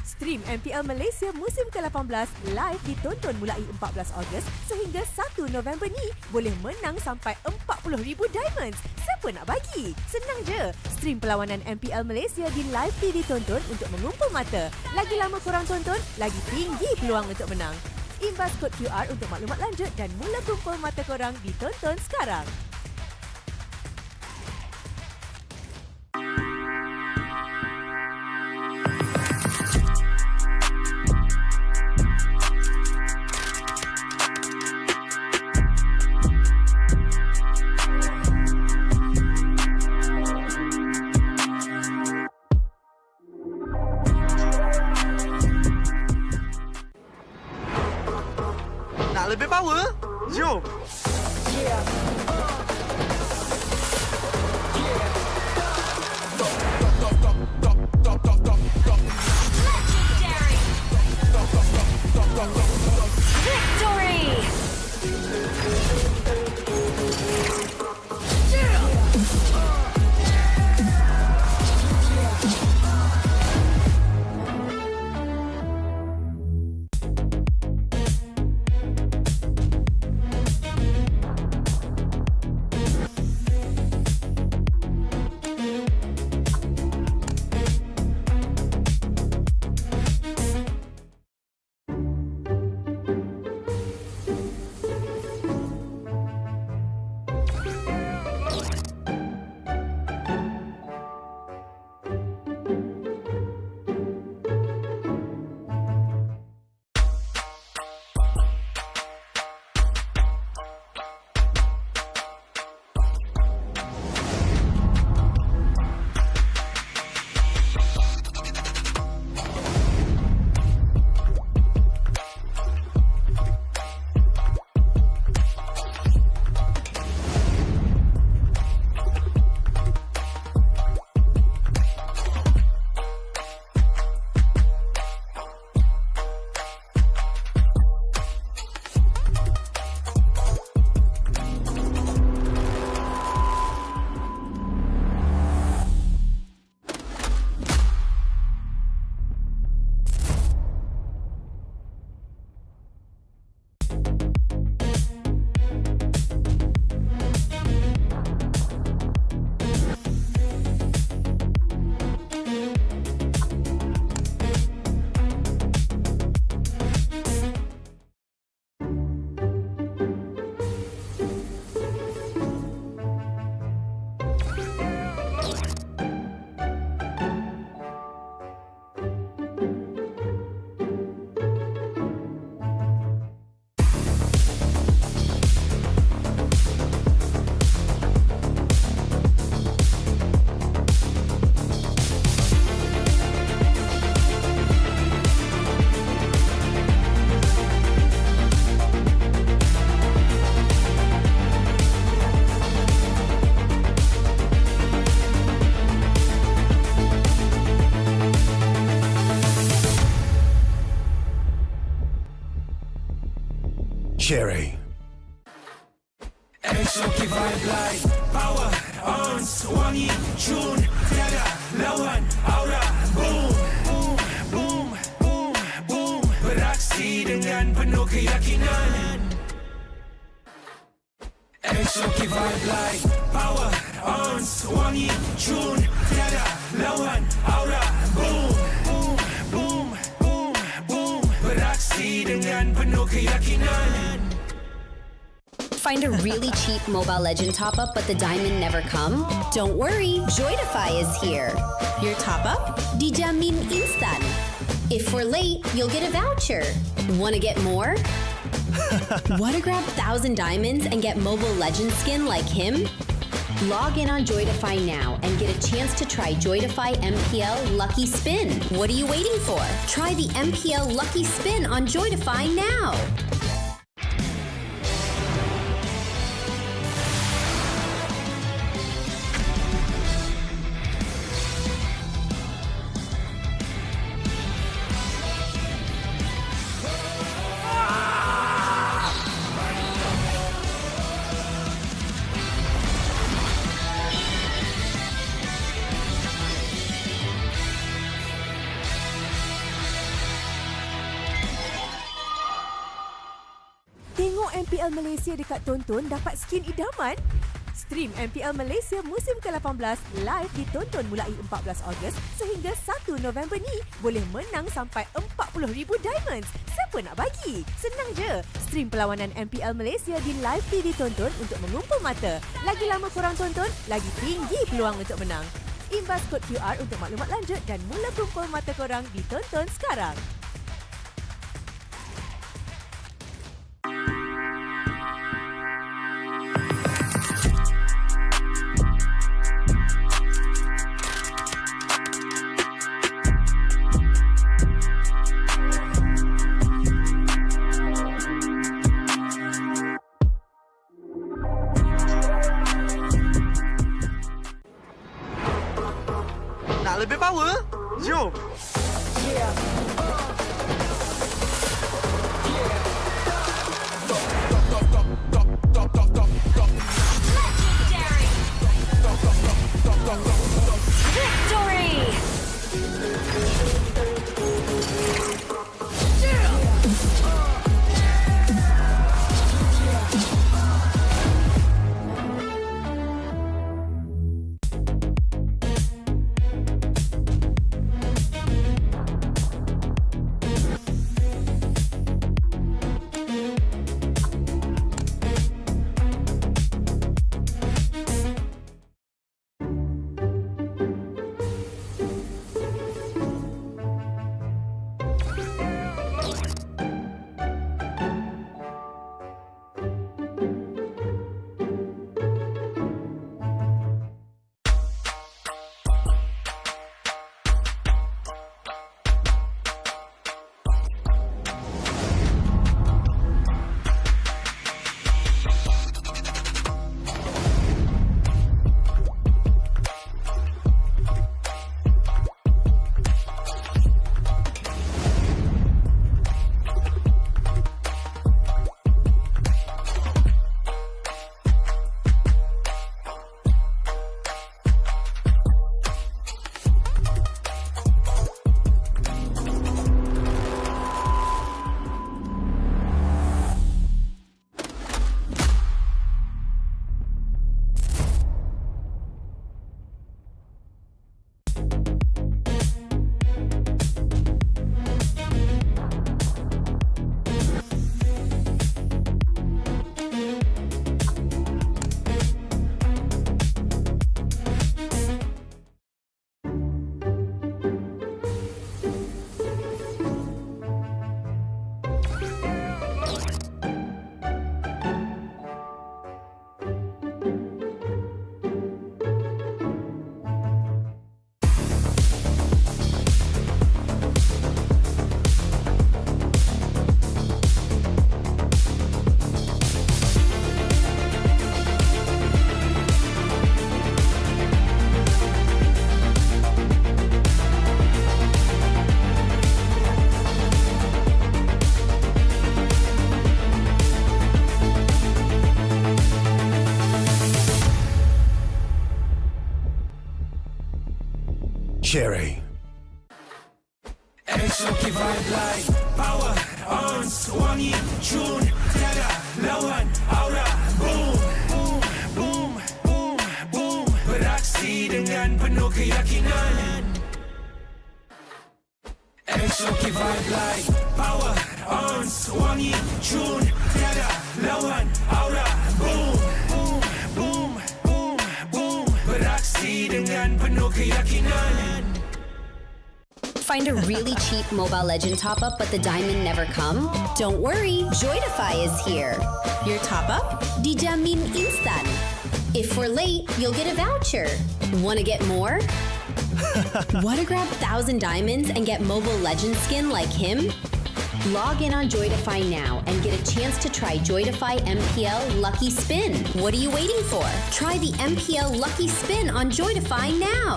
Stream MPL Malaysia musim ke-18 live ditonton mulai 14 Ogos sehingga 1 November ni. Boleh menang sampai 40,000 diamonds. Siapa nak bagi? Senang je. Stream perlawanan MPL Malaysia di live TV Tonton untuk mengumpul mata. Lagi lama korang tonton, lagi tinggi peluang untuk menang. Imbas kod QR untuk maklumat lanjut dan mula kumpul mata korang di Tonton sekarang. Nak lebih power? Jom! Victory! Cherry. Exotic vibe like power, ons, wangi, tune, tiada, lawan, aura, boom, boom, boom, boom, boom. Beraksi dengan penuh keyakinan. Exotic vibe like power, ons, wangi, tune, tiada, lawan, aura, boom, boom, boom, boom, boom. Beraksi dengan penuh keyakinan. Find a really cheap Mobile Legend top-up but the diamond never come? Don't worry, Joytify is here. Your top-up? Dijamin instan. If we're late, you'll get a voucher. Wanna get more? Wanna grab 1,000 diamonds and get Mobile Legend skin like him? Log in on Joytify now and get a chance to try Joytify MPL Lucky Spin. What are you waiting for? Try the MPL Lucky Spin on Joytify now. Tengok MPL Malaysia dekat Tonton dapat skin idaman? Stream MPL Malaysia musim ke-18 live ditonton mulai 14 Ogos sehingga 1 November ni. Boleh menang sampai 40,000 diamonds. Siapa nak bagi? Senang je. Stream perlawanan MPL Malaysia di live TV Tonton untuk mengumpul mata. Lagi lama korang tonton, lagi tinggi peluang untuk menang. Imbas kod QR untuk maklumat lanjut dan mula kumpul mata korang di Tonton sekarang. Nak lebih power? Jom! Exoki vibe like power on wangi tune tiada lawan aura boom boom boom boom boom beraksi dengan penuh keyakinan. Exoki vibe like power on wangi tune tiada lawan aura boom boom boom boom boom beraksi dengan penuh keyakinan. Find a really cheap Mobile Legend top-up but the diamond never come? Don't worry, Joytify is here. Your top-up? Dijamin instan. If we're late, you'll get a voucher. Wanna get more? Wanna grab 1,000 diamonds and get Mobile Legend skin like him? Log in on Joytify now and get a chance to try Joytify MPL Lucky Spin. What are you waiting for? Try the MPL Lucky Spin on Joytify now.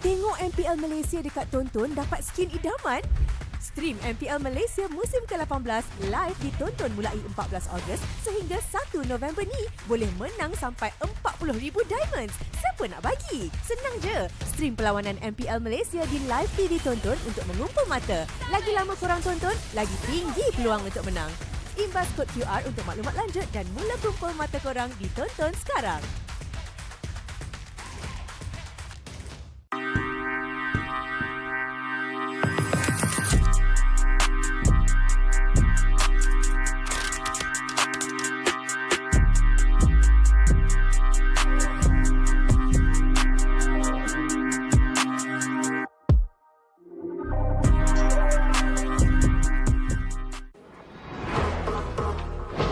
Tengok MPL Malaysia dekat Tonton dapat skin idaman? Stream MPL Malaysia musim ke-18 live ditonton mulai 14 Ogos sehingga 1 November ni. Boleh menang sampai 40,000 diamonds. Siapa nak bagi? Senang je. Stream perlawanan MPL Malaysia di live TV Tonton untuk mengumpul mata. Lagi lama korang tonton, lagi tinggi peluang untuk menang. Imbas kod QR untuk maklumat lanjut dan mula kumpul mata korang di Tonton sekarang.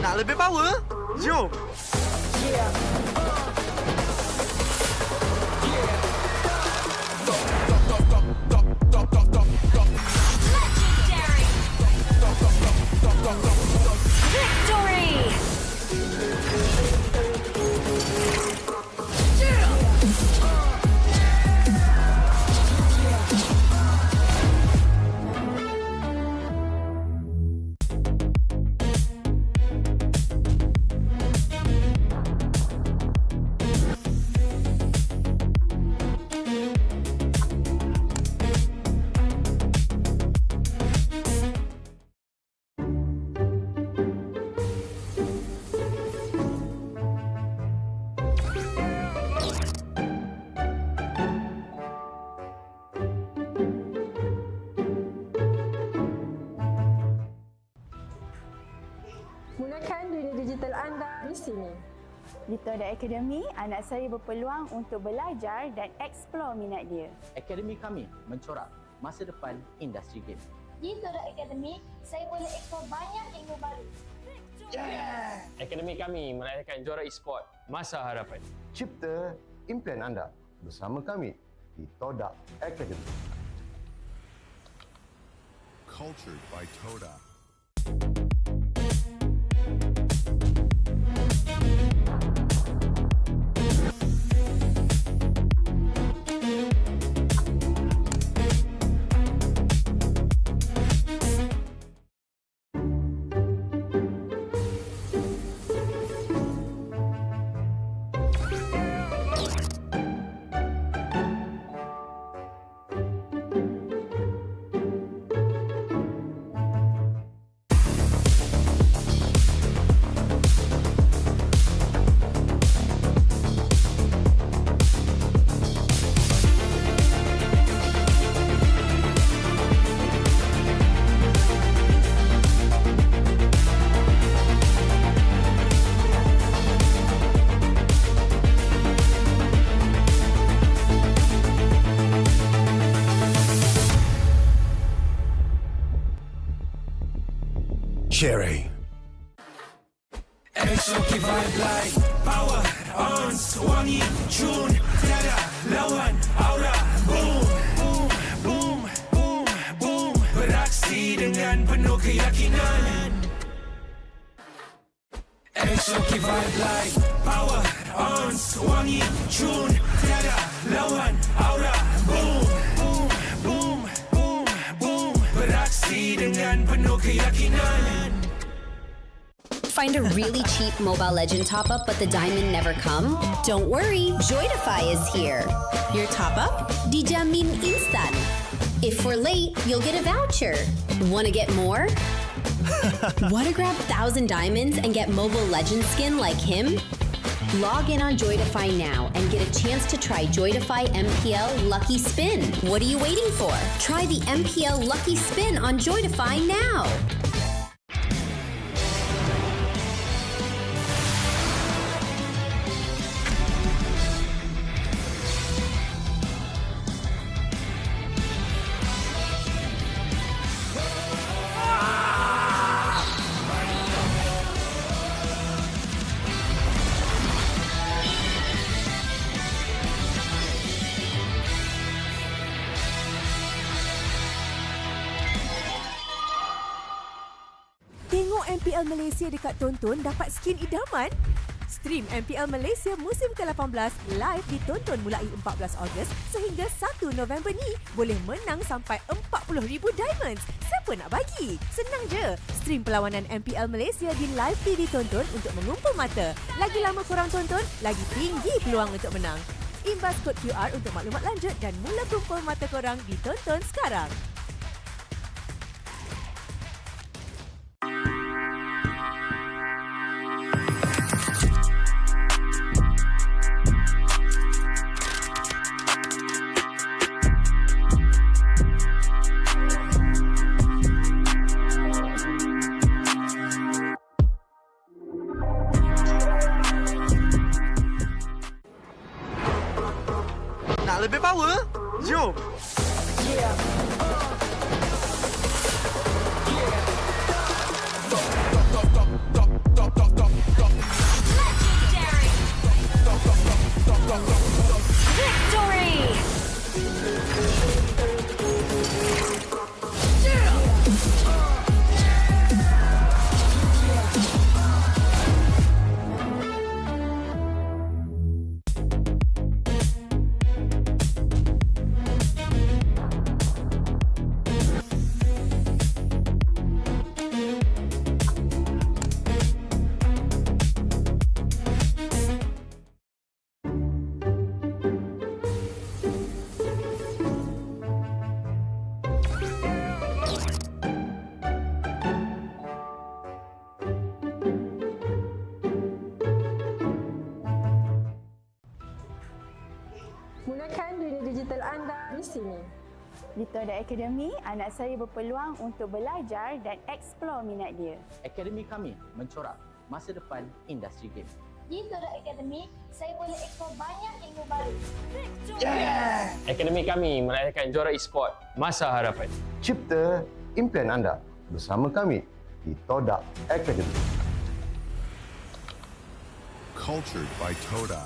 Nak lebih power? Jom! Gunakan dunia digital anda di sini. Di Toda Academy, anak saya berpeluang untuk belajar dan eksplor minat dia. Akademi kami mencorak masa depan industri game. Di Toda Academy, saya boleh eksplor banyak ilmu baru. Akademi kami merayakan juara e-sport masa harapan. Cipta impian anda bersama kami di Toda Academy. Cultured by Toda. Cherry. Exoki vibe like power on wangi tune tiada lawan aura boom boom boom boom boom penuh keyakinan. Exoki vibe like power on, wangi tune, tiada lawan aura. Boom, boom, boom, boom, boom. Beraksi dengan penuh keyakinan. Find a really cheap Mobile Legend top-up but the diamond never come? Don't worry, Joydify is here. Your top-up? Dijamin instan. If we're late, you'll get a voucher. Wanna get more? Wanna grab 1,000 diamonds and get Mobile Legend skin like him? Log in on Joydify now and get a chance to try Joydify MPL Lucky Spin. What are you waiting for? Try the MPL Lucky Spin on Joydify now. Tengok MPL Malaysia dekat Tonton dapat skin idaman? Stream MPL Malaysia musim ke-18 live ditonton mulai 14 Ogos sehingga 1 November ni. Boleh menang sampai 40,000 diamonds. Siapa nak bagi? Senang je. Stream perlawanan MPL Malaysia di live TV Tonton untuk mengumpul mata. Lagi lama korang tonton, lagi tinggi peluang untuk menang. Imbas kod QR untuk maklumat lanjut dan mula kumpul mata korang di Tonton sekarang. Nak lebih power? Jom! Gunakan dunia digital anda di sini. Di Toda Academy, anak saya berpeluang untuk belajar dan eksplor minat dia. Akademi kami mencorak masa depan industri game. Di Toda Academy, saya boleh eksplor banyak ilmu baru. Akademi kami melahirkan juara e-sport masa harapan. Cipta impian anda bersama kami di Toda Academy. Cultured by Toda.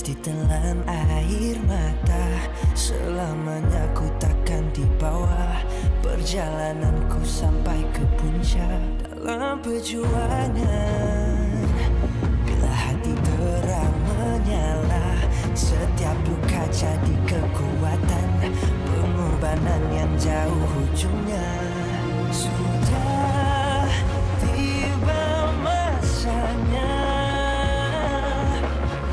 Ditelan air mata, selamanya ku takkan di bawah. Perjalananku sampai ke puncak dalam perjuangan. Bila hati terang menyala, setiap luka jadi kekuatan. Pengorbanan yang jauh ujungnya. Sudah tiba masanya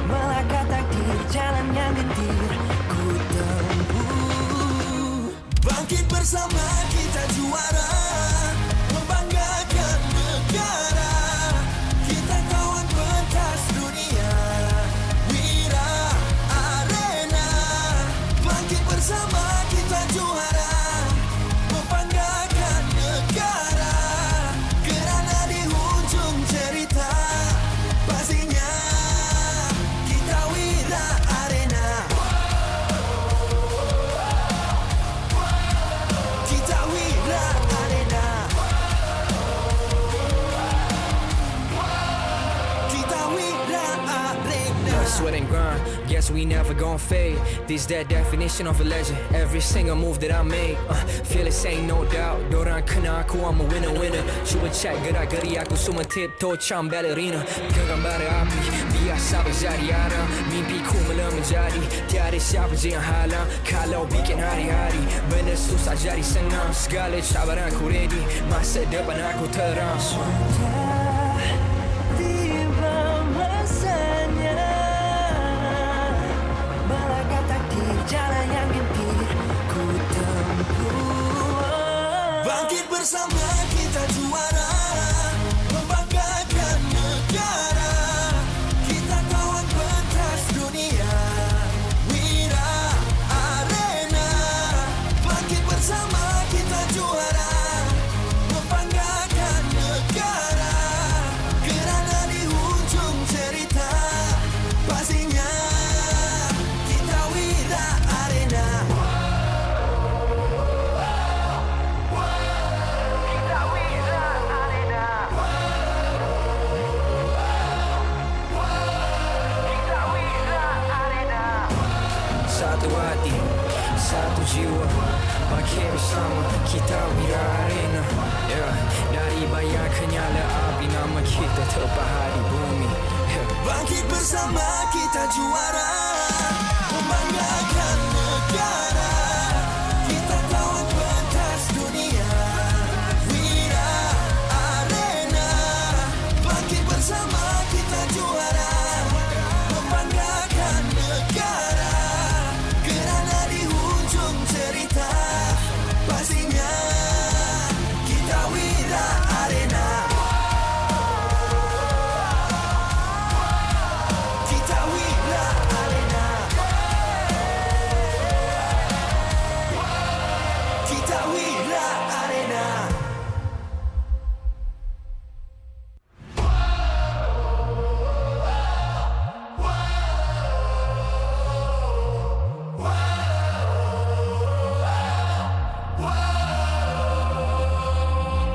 melangkah takdir, jalan yang getir ku tempuh. Bangkit bersama kita juara, membanggakan negara. Kita kawan pentas dunia, wira sweat and grind. Guess we never gon' fade. This that definition of a legend. Every single move that I made, feel it ain't no doubt. Dorang kena aku, I'm a winner. Cuba check gerak-geri aku semua tiptoe macam ballerina. Genggam bara api, biasa berjadi arah. Mimpiku mula menjadi, tiada siapa je yang halang. Kalau bikin hari-hari, benda susah jadi senang. Segala cabaran aku ready, masa depan aku terang. Tiba masanya melangkah takdir, jalan yang gentir ku tempuh. Bangkit bersama kita juara, membanggakan negara. Kita kawan pentas dunia, Wira Arena. Bangkit bersama kita juara, membanggakan negara. Kerana di hujung cerita, pastinya kita Wira Arena. Satu hati, satu jiwa, bangkit bersama kita Wira Arena. Dari bayang kenyala api, nama kita terpahat di bumi. Bangkit bersama kita juara, membanggakan negara. Kita kawan pentas dunia, Wira Arena. Bangkit bersama kita juara, membanggakan negara. Kerana di hujung cerita, pastinya kita Wira Arena. Kita Wira Arena. Kita Wira Arena.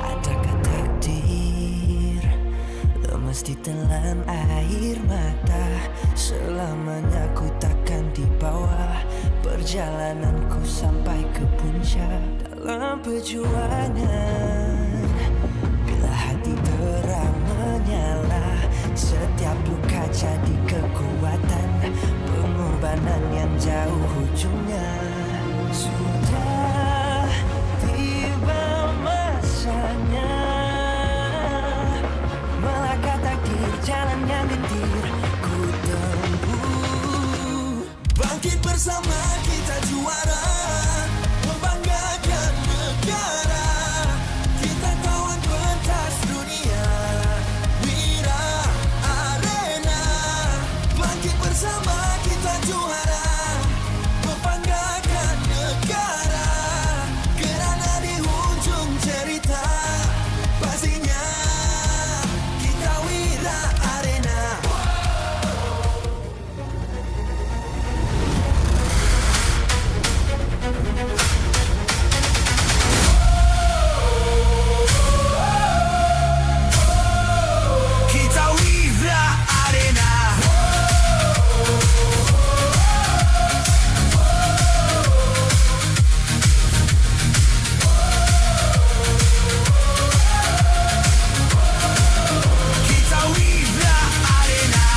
Adakah takdir lemas ditelan air mata? Selamanya ku takkan di bawah perjalananku sampai ke puncak. Dalam perjuangan, bila hati terang menyala, setiap luka jadi kekuatan, pengorbanan yang jauh ujungnya. Sudah tiba masanya melangkah takdir, jalan yang gentir ku tempuh. Bangkit bersama kita juara, membanggakan negara. Kita kawan pentas dunia, Wira Arena. Bangkit bersama kita juara, membanggakan negara. Kerana di hujung cerita, pastinya kita Wira Arena. Kita Wira Arena. Kita Wira Arena.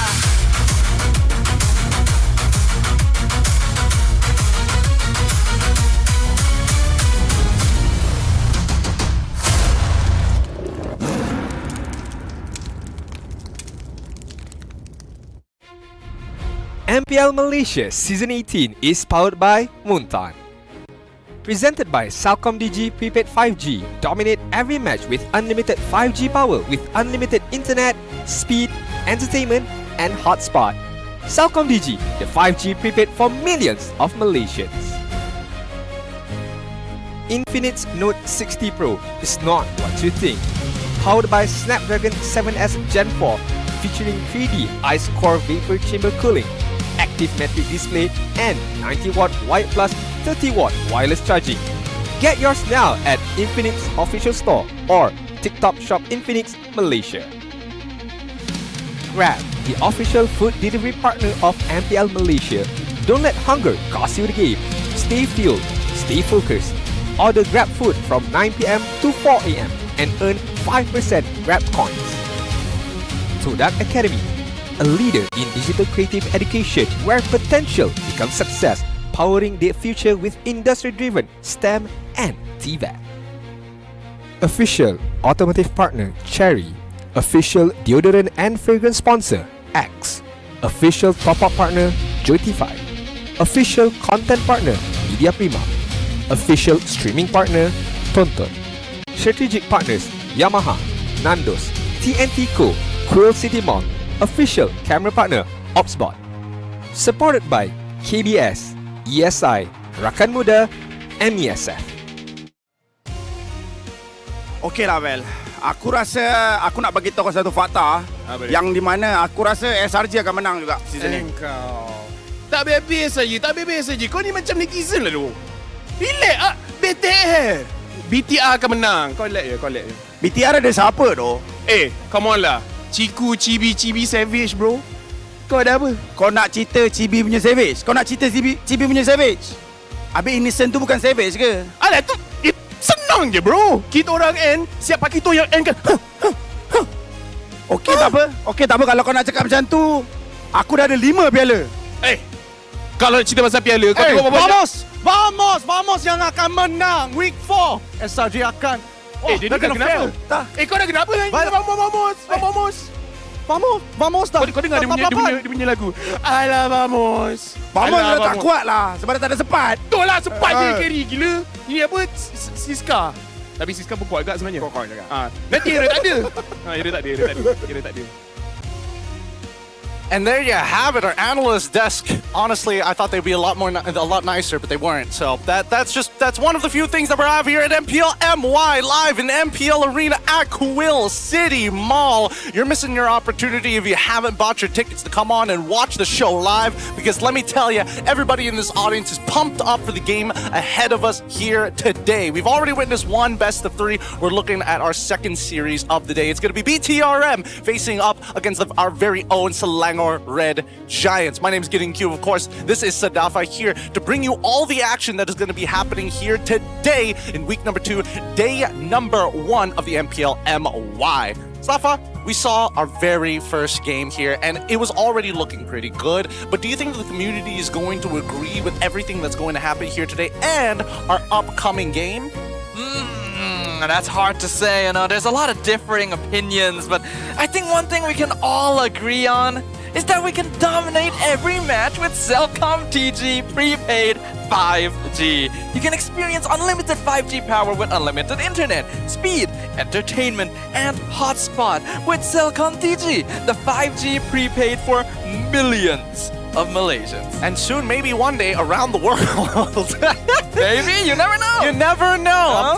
MPL Malaysia Season 18 is powered by Muntan. Presented by Celcom Digi Prepaid 5G. Dominate every match with unlimited 5G power with unlimited internet, speed, entertainment and hotspot. Celcom Digi, the 5G prepaid for millions of Malaysians. Infinix Note 60 Pro is not what you think. Powered by Snapdragon 7S Gen 4, featuring 3D Ice Core Vapor Chamber Cooling, active metric display and 90-watt Wired Plus 30-watt wireless charging. Get yours now at Infinix Official Store or TikTok Shop Infinix Malaysia. Grab, the official food delivery partner of MPL Malaysia. Don't let hunger cost you the game. Stay fueled, stay focused. Order Grab food from 9 p.m. to 4 a.m. and earn 5% Grab coins. Toda Academy, a leader in digital creative education where potential becomes success, powering their future with industry-driven STEM and TVET. Official automotive partner Cherry. Official deodorant and fragrance sponsor X. Official top-up partner Joytify. Official content partner Media Prima. Official streaming partner Tonton. Strategic partners Yamaha, Nandos, TNT Co, Quill City Mall. Official camera partner Opsbot. Supported by KBS, ESI, Rakan Muda, MESF. Okey lah Vel, aku rasa aku nak bagi tahu satu fakta yang di mana aku rasa SRG akan menang juga season ni. Engkau tak habis saja. Kau ni macam netizen lah tu. Relax ah, BTR akan menang. Kau relax je. BTR ada siapa tu? Come on lah. Ciku, Cibi Savage bro. Kau ada apa? Kau nak cerita Cibi punya Savage? Kau nak cerita Cibi punya Savage? Habis Innocent tu bukan Savage ke? Alah tu senang je bro. Kita orang N, siapa kita yang N kan? Okey tak apa kalau kau nak cakap macam tu. Aku dah ada 5 piala. Kalau cerita pasal piala, kau tengok berapa banyak. Vamos yang akan menang week 4. SRG akan. Dia dah kenapa? Kau dah kenapa? Vamos dah. Kau dengar dia punya lagu. Alah vamos dah tak kuat lah sebab dia tak ada sepat. Betul lah, sepat je carry gila. Ini apa? Siska. Tapi Siska pun kuat agak sebenarnya. Kuat juga. Nanti Era tak ada. Era tak ada. And there you have it, our analyst desk. Honestly, I thought they'd be a lot nicer, but they weren't. So that's one of the few things that we have here at MPL MY live in MPL Arena at Quill City Mall. You're missing your opportunity if you haven't bought your tickets to come on and watch the show live, because let me tell you, everybody in this audience is pumped up for the game ahead of us here today. We've already witnessed one best of 3. We're looking at our second series of the day. It's going to be BTRM facing up against our very own Selangor Red Giants. My name is Gideon Q, of course. This is Sadafa here to bring you all the action that is going to be happening here today in week number 2, day number 1 of the MPL MY. Sadafa, we saw our very first game here, and it was already looking pretty good. But do you think the community is going to agree with everything that's going to happen here today and our upcoming game? That's hard to say, there's a lot of differing opinions, but I think one thing we can all agree on is that we can dominate every match with Cellcom TG prepaid 5G. You can experience unlimited 5G power with unlimited internet, speed, entertainment, and hotspot with Cellcom TG, the 5G prepaid for millions of Malaysians. And soon, maybe one day, around the world. Maybe, you never know. You never know. I'm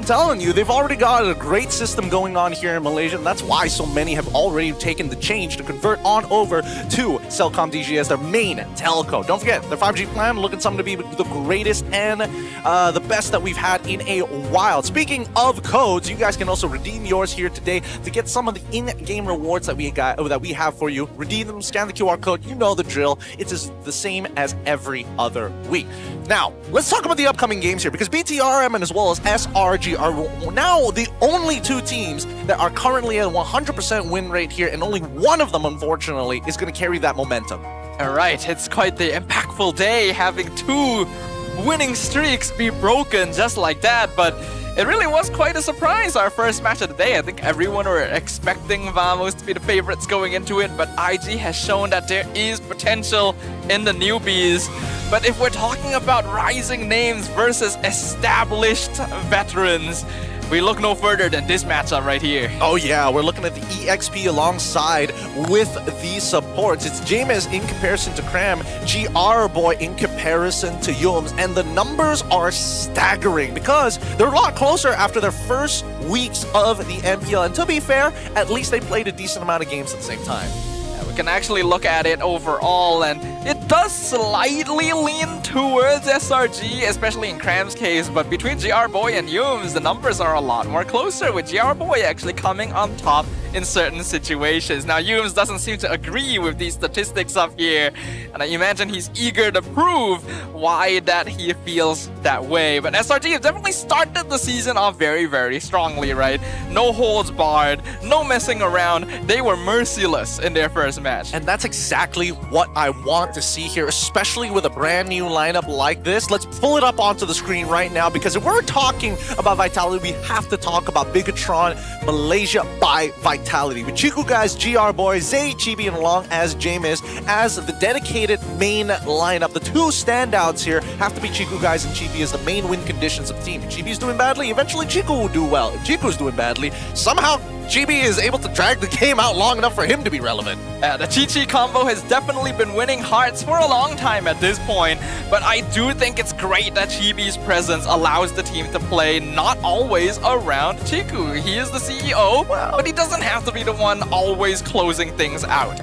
telling you. They've already got a great system going on here in Malaysia, and that's why so many have already taken the change to convert on over to Cellcom DG as their main telco. Don't forget, their 5G plan looking something to be the greatest and the best that we've had in a while. Speaking of codes, you guys can also redeem yours here today to get some of the in-game rewards that we have for you. Redeem them, scan the QR code. You know the drill. It's the same as every other week. Now, let's talk about the upcoming games here, because BTRM and as well as SRG are now the only 2 teams that are currently at a 100% win rate here, and only one of them, unfortunately, is going to carry that momentum. All right, it's quite the impactful day having 2 winning streaks be broken just like that, but it really was quite a surprise, our first match of the day. I think everyone were expecting Vamos to be the favorites going into it, but IG has shown that there is potential in the newbies. But if we're talking about rising names versus established veterans, we look no further than this matchup right here. Oh yeah, we're looking at the EXP alongside with the supports. It's James in comparison to Cram, GR Boy in comparison to Yums, and the numbers are staggering because they're a lot closer after their first weeks of the MPL. And to be fair, at least they played a decent amount of games at the same time. We can actually look at it overall, and it does slightly lean towards SRG, especially in Cram's case, but between GR Boy and Yums, the numbers are a lot more closer, with GR Boy actually coming on top in certain situations. Now, Yums doesn't seem to agree with these statistics up here, and I imagine he's eager to prove why that he feels that way. But SRG have definitely started the season off very, very strongly, right? No holds barred, no messing around. They were merciless in their first match. And that's exactly what I want to see here, especially with a brand new lineup like this. Let's pull it up onto the screen right now, because if we're talking about Vitality, we have to talk about Bigatron Malaysia by Vitality. With Chiku guys, GR Boy, Zay, Chibi, and along as Jameis as the dedicated main lineup. The two standouts here have to be Chiku guys and Chibi as the main win conditions of the team. If Chibi's doing badly, eventually Chiku will do well. If Chiku's doing badly, somehow Chibi is able to drag the game out long enough for him to be relevant. The Chi-Chi combo has definitely been winning hearts for a long time at this point, but I do think it's great that Chibi's presence allows the team to play not always around Chiku. He is the CEO, but he doesn't have to be the one always closing things out.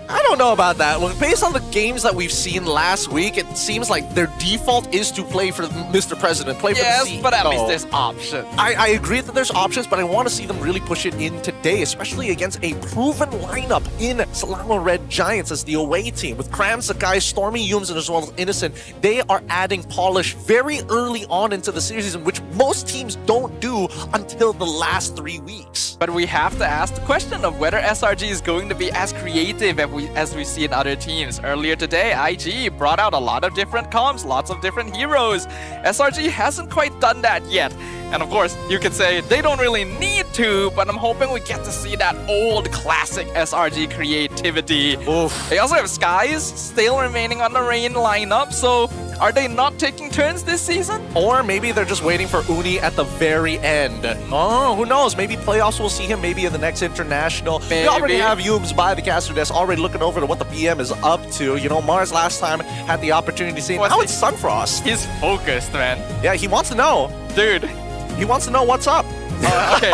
I don't know about that. Well, based on the games that we've seen last week, it seems like their default is to play for Mr. President, play for the CEO. Yes, but at least there's options. I agree that there's options, but I want to see them really push it in today, especially against a proven lineup in Selangor Red Giants as the away team. With Cram, Sakai, Stormy, Yums, and as well as Innocent, they are adding polish very early on into the series, which most teams don't do until the last 3 weeks. But we have to ask the question of whether SRG is going to be as creative as we see in other teams. Earlier today, IG brought out a lot of different comps, lots of different heroes. SRG hasn't quite done that yet. And of course, you could say they don't really need to, but I'm hoping we get to see that old classic SRG creativity. Oof. They also have Skies still remaining on the Rain lineup, so are they not taking turns this season? Or maybe they're just waiting for Uni at the very end. Oh, who knows? Maybe playoffs will see him maybe in the next international. Maybe. We already have Yums by the caster desk already looking over to what the PM is up to. You know, Mars last time had the opportunity to see him. Now it's Sunfrost. He's focused, man. Yeah, he wants to know. Dude. He wants to know what's up. Okay.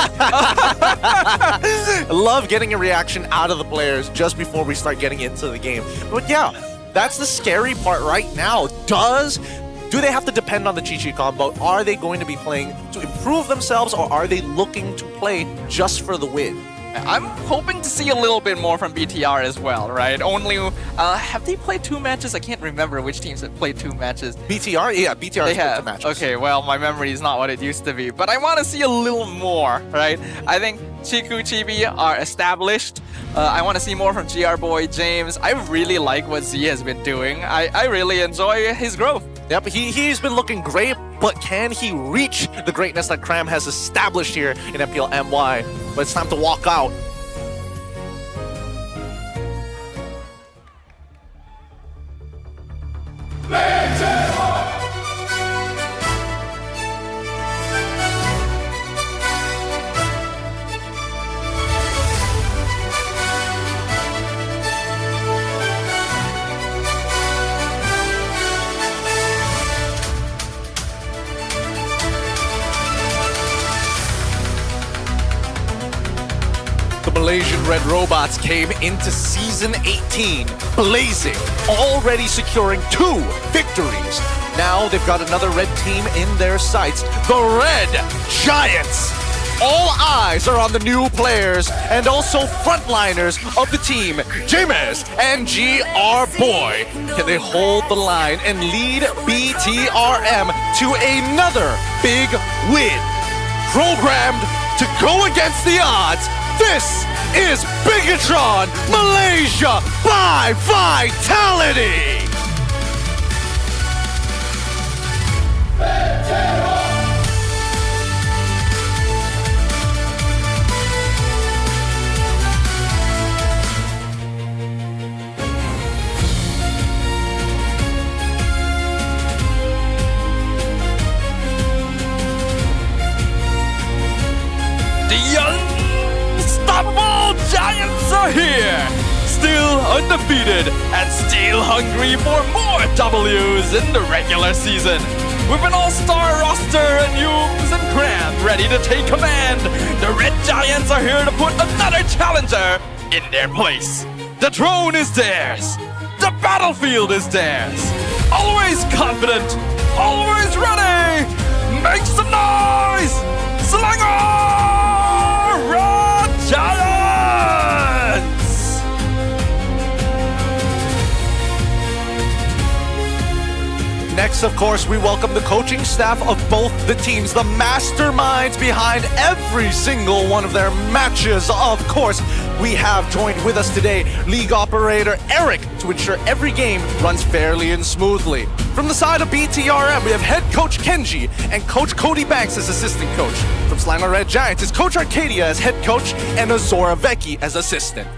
Love getting a reaction out of the players just before we start getting into the game. But yeah, that's the scary part right now. Do they have to depend on the Chi-Chi combo? Are they going to be playing to improve themselves, or are they looking to play just for the win? I'm hoping to see a little bit more from BTR as well, right? Only, have they played 2 matches? I can't remember which teams have played 2 matches. BTR? Yeah, BTR has played 2 matches. Okay, well, my memory is not what it used to be, but I want to see a little more, right? I think Chiku, Chibi are established. I want to see more from GR Boy, James. I really like what Z has been doing. I really enjoy his growth. Yep, he's been looking great, but can he reach the greatness that Cram has established here in MPL MY? But it's time to walk out. Malaysian Red Robots came into Season 18 blazing, already securing 2 victories. Now they've got another red team in their sights, the Red Giants. All eyes are on the new players and also frontliners of the team, Jameis and GR Boy. Can they hold the line and lead BTRM to another big win? Programmed to go against the odds, this is Bigatron Malaysia by Vitality! Giants are here, still undefeated and still hungry for more W's in the regular season. With an all-star roster and Yums and Cram ready to take command, the Red Giants are here to put another challenger in their place. The throne is theirs. The The battlefield is theirs. Always confident, always ready. Make some noise. Slanger Red Giants. Next, of course, we welcome the coaching staff of both the teams, the masterminds behind every single one of their matches. Of course, we have joined with us today League Operator Eric to ensure every game runs fairly and smoothly. From the side of BTRM, we have Head Coach Kenji and Coach Cody Banks as assistant coach. From Slanger Red Giants is Coach Arcadia as head coach and Azora Vecchi as assistant.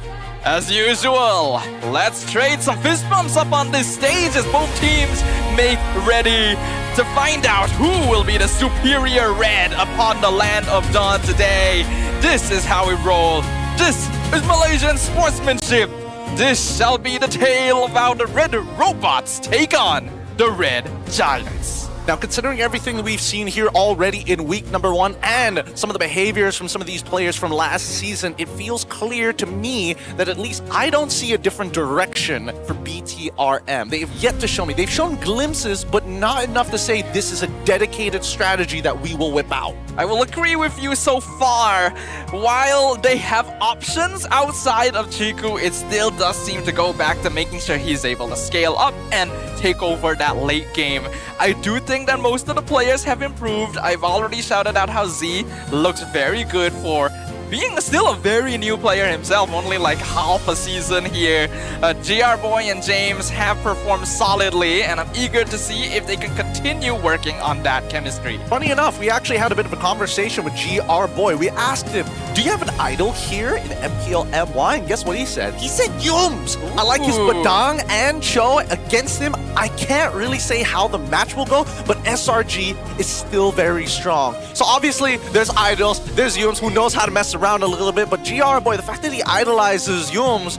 As usual, let's trade some fist bumps up on this stage as both teams make ready to find out who will be the superior red upon the land of dawn today. This is how we roll. This is Malaysian sportsmanship. This shall be the tale of how the red robots take on the red giants. Now, considering everything that we've seen here already in week number 1 and some of the behaviors from some of these players from last season, it feels clear to me that at least I don't see a different direction for BTRM. They have yet to show me. They've shown glimpses, but not enough to say this is a dedicated strategy that we will whip out. I will agree with you so far. While they have options outside of Chiku, it still does seem to go back to making sure he's able to scale up and take over that late game. I do think that most of the players have improved. I've already shouted out how Z looks very good for being still a very new player himself, only like half a season here. GR Boy and James have performed solidly, and I'm eager to see if they can continue working on that chemistry. Funny enough, we actually had a bit of a conversation with GR Boy. We asked him, do you have an idol here in MPL MY? And guess what he said? He said Yums! I like his Badang and Cho against him. I can't really say how the match will go, but SRG is still very strong. So obviously, there's idols, there's Yums who knows how to mess around a little bit, but GR Boy, the fact that he idolizes Yums,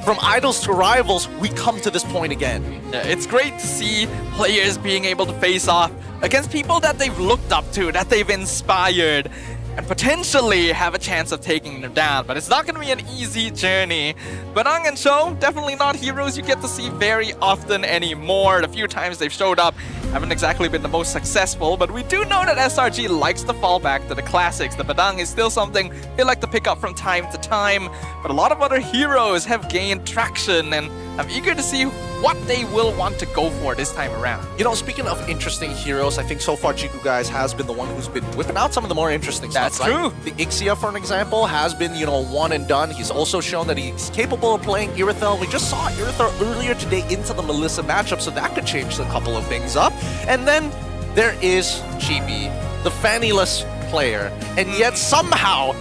from idols to rivals, we come to this point again. Yeah, it's great to see players being able to face off against people that they've looked up to, that they've inspired, and potentially have a chance of taking them down. But it's not going to be an easy journey. Badang and Cho, definitely not heroes you get to see very often anymore. The few times they've showed up haven't exactly been the most successful, but we do know that SRG likes to fall back to the classics. The Badang is still something they like to pick up from time to time, but a lot of other heroes have gained traction, and I'm eager to see what they will want to go for this time around. You know, speaking of interesting heroes, I think so far Chiku guys has been the one who's been whipping out some of the more interesting stuff. That's true. The Ixia, for an example, has been, you know, one and done. He's also shown that he's capable of playing Irithel. We just saw Irithel earlier today into the Melissa matchup, so that could change a couple of things up. And then there is Chibi, the Fanny-less player, and yet somehow,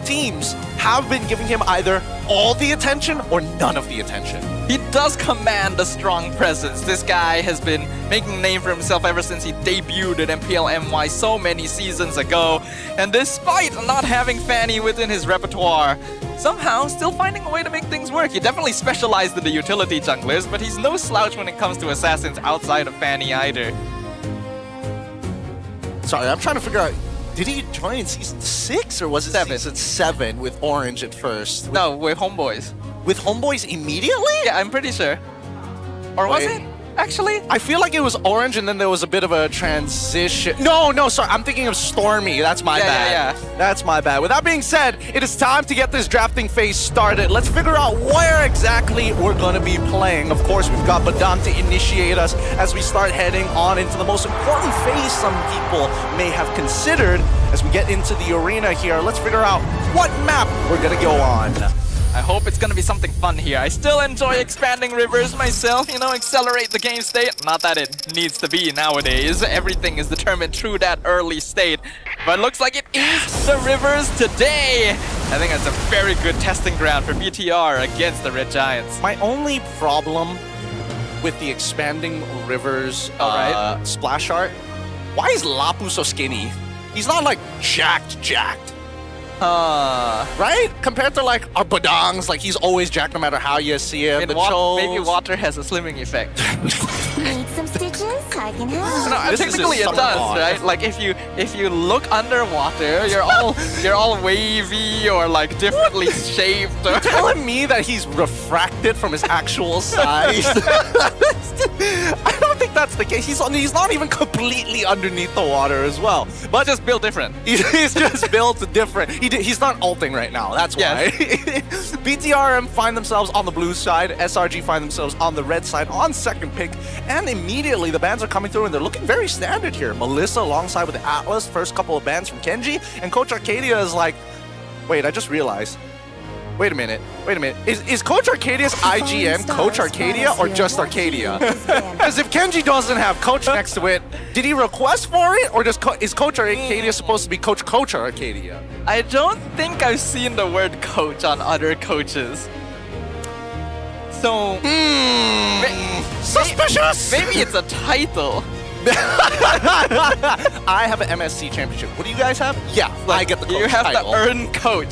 teams have been giving him either all the attention or none of the attention. He does command a strong presence. This guy has been making a name for himself ever since he debuted at MPL MY so many seasons ago. And despite not having Fanny within his repertoire, somehow still finding a way to make things work. He definitely specialized in the utility junglers, but he's no slouch when it comes to assassins outside of Fanny either. Sorry, I'm trying to figure out, did he join in Season 6 or was it Season 7 with Orange at first? No, with Homeboys. With Homeboys immediately? Yeah, I'm pretty sure. Or was it? Actually? I feel like it was Orange and then there was a bit of a transition. No, sorry, I'm thinking of Stormy. That's my bad. Yeah. That's my bad. With that being said, it is time to get this drafting phase started. Let's figure out where exactly we're going to be playing. Of course, we've got Badang to initiate us as we start heading on into the most important phase some people may have considered as we get into the arena here. Let's figure out what map we're going to go on. I hope it's gonna be something fun here. I still enjoy expanding rivers myself, you know, accelerate the game state. Not that it needs to be nowadays. Everything is determined through that early state. But it looks like it is the rivers today. I think that's a very good testing ground for BTR against the Red Giants. My only problem with the expanding rivers splash art, why is Lapu so skinny? He's not like jacked. Right? Compared to like our Badangs, like he's always jacked no matter how you see him. Maybe water has a slimming effect. Need some stitches? No, This is typically it somewhat does, odd. right? Like if you look underwater, you're all wavy or like differently shaped. You're telling me that he's refracted from his actual size? I don't think that's the case. He's not even completely underneath the water as well. But just built different. He's just built different. He's not ulting right now. That's why. Yes. BTRM find themselves on the blue side. SRG find themselves on the red side on second pick. And immediately the bans are coming through and they're looking very standard here. Melissa alongside with Atlas. First couple of bans from Kenji. And Coach Arcadia is like, wait, I just realized. Wait a minute. Is Coach Arcadia's IGN Coach Arcadia or just Arcadia? Because if Kenji doesn't have Coach next to it, did he request for it? Or is Coach Arcadia supposed to be Coach Arcadia? I don't think I've seen the word coach on other coaches. So... Suspicious! Maybe it's a title. I have an MSC championship. What do you guys have? Yeah, I get the coach You have title. to earn coach.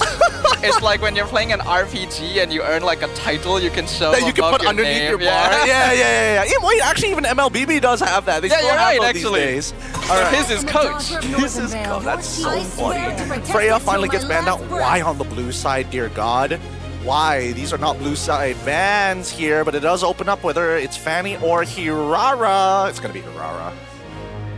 It's like when you're playing an RPG and you earn like a title you can show that you can above put underneath name. your bar. Yeah. Wait, actually, even MLBB does have that. They Yeah, still you're have right, those actually. these days. So his is coach. His is coach. That's so funny. Freya finally gets banned out. Why on the blue side, dear God? Why? These are not blue side bans here, but it does open up whether it's Fanny or Hirara. It's going to be Hirara.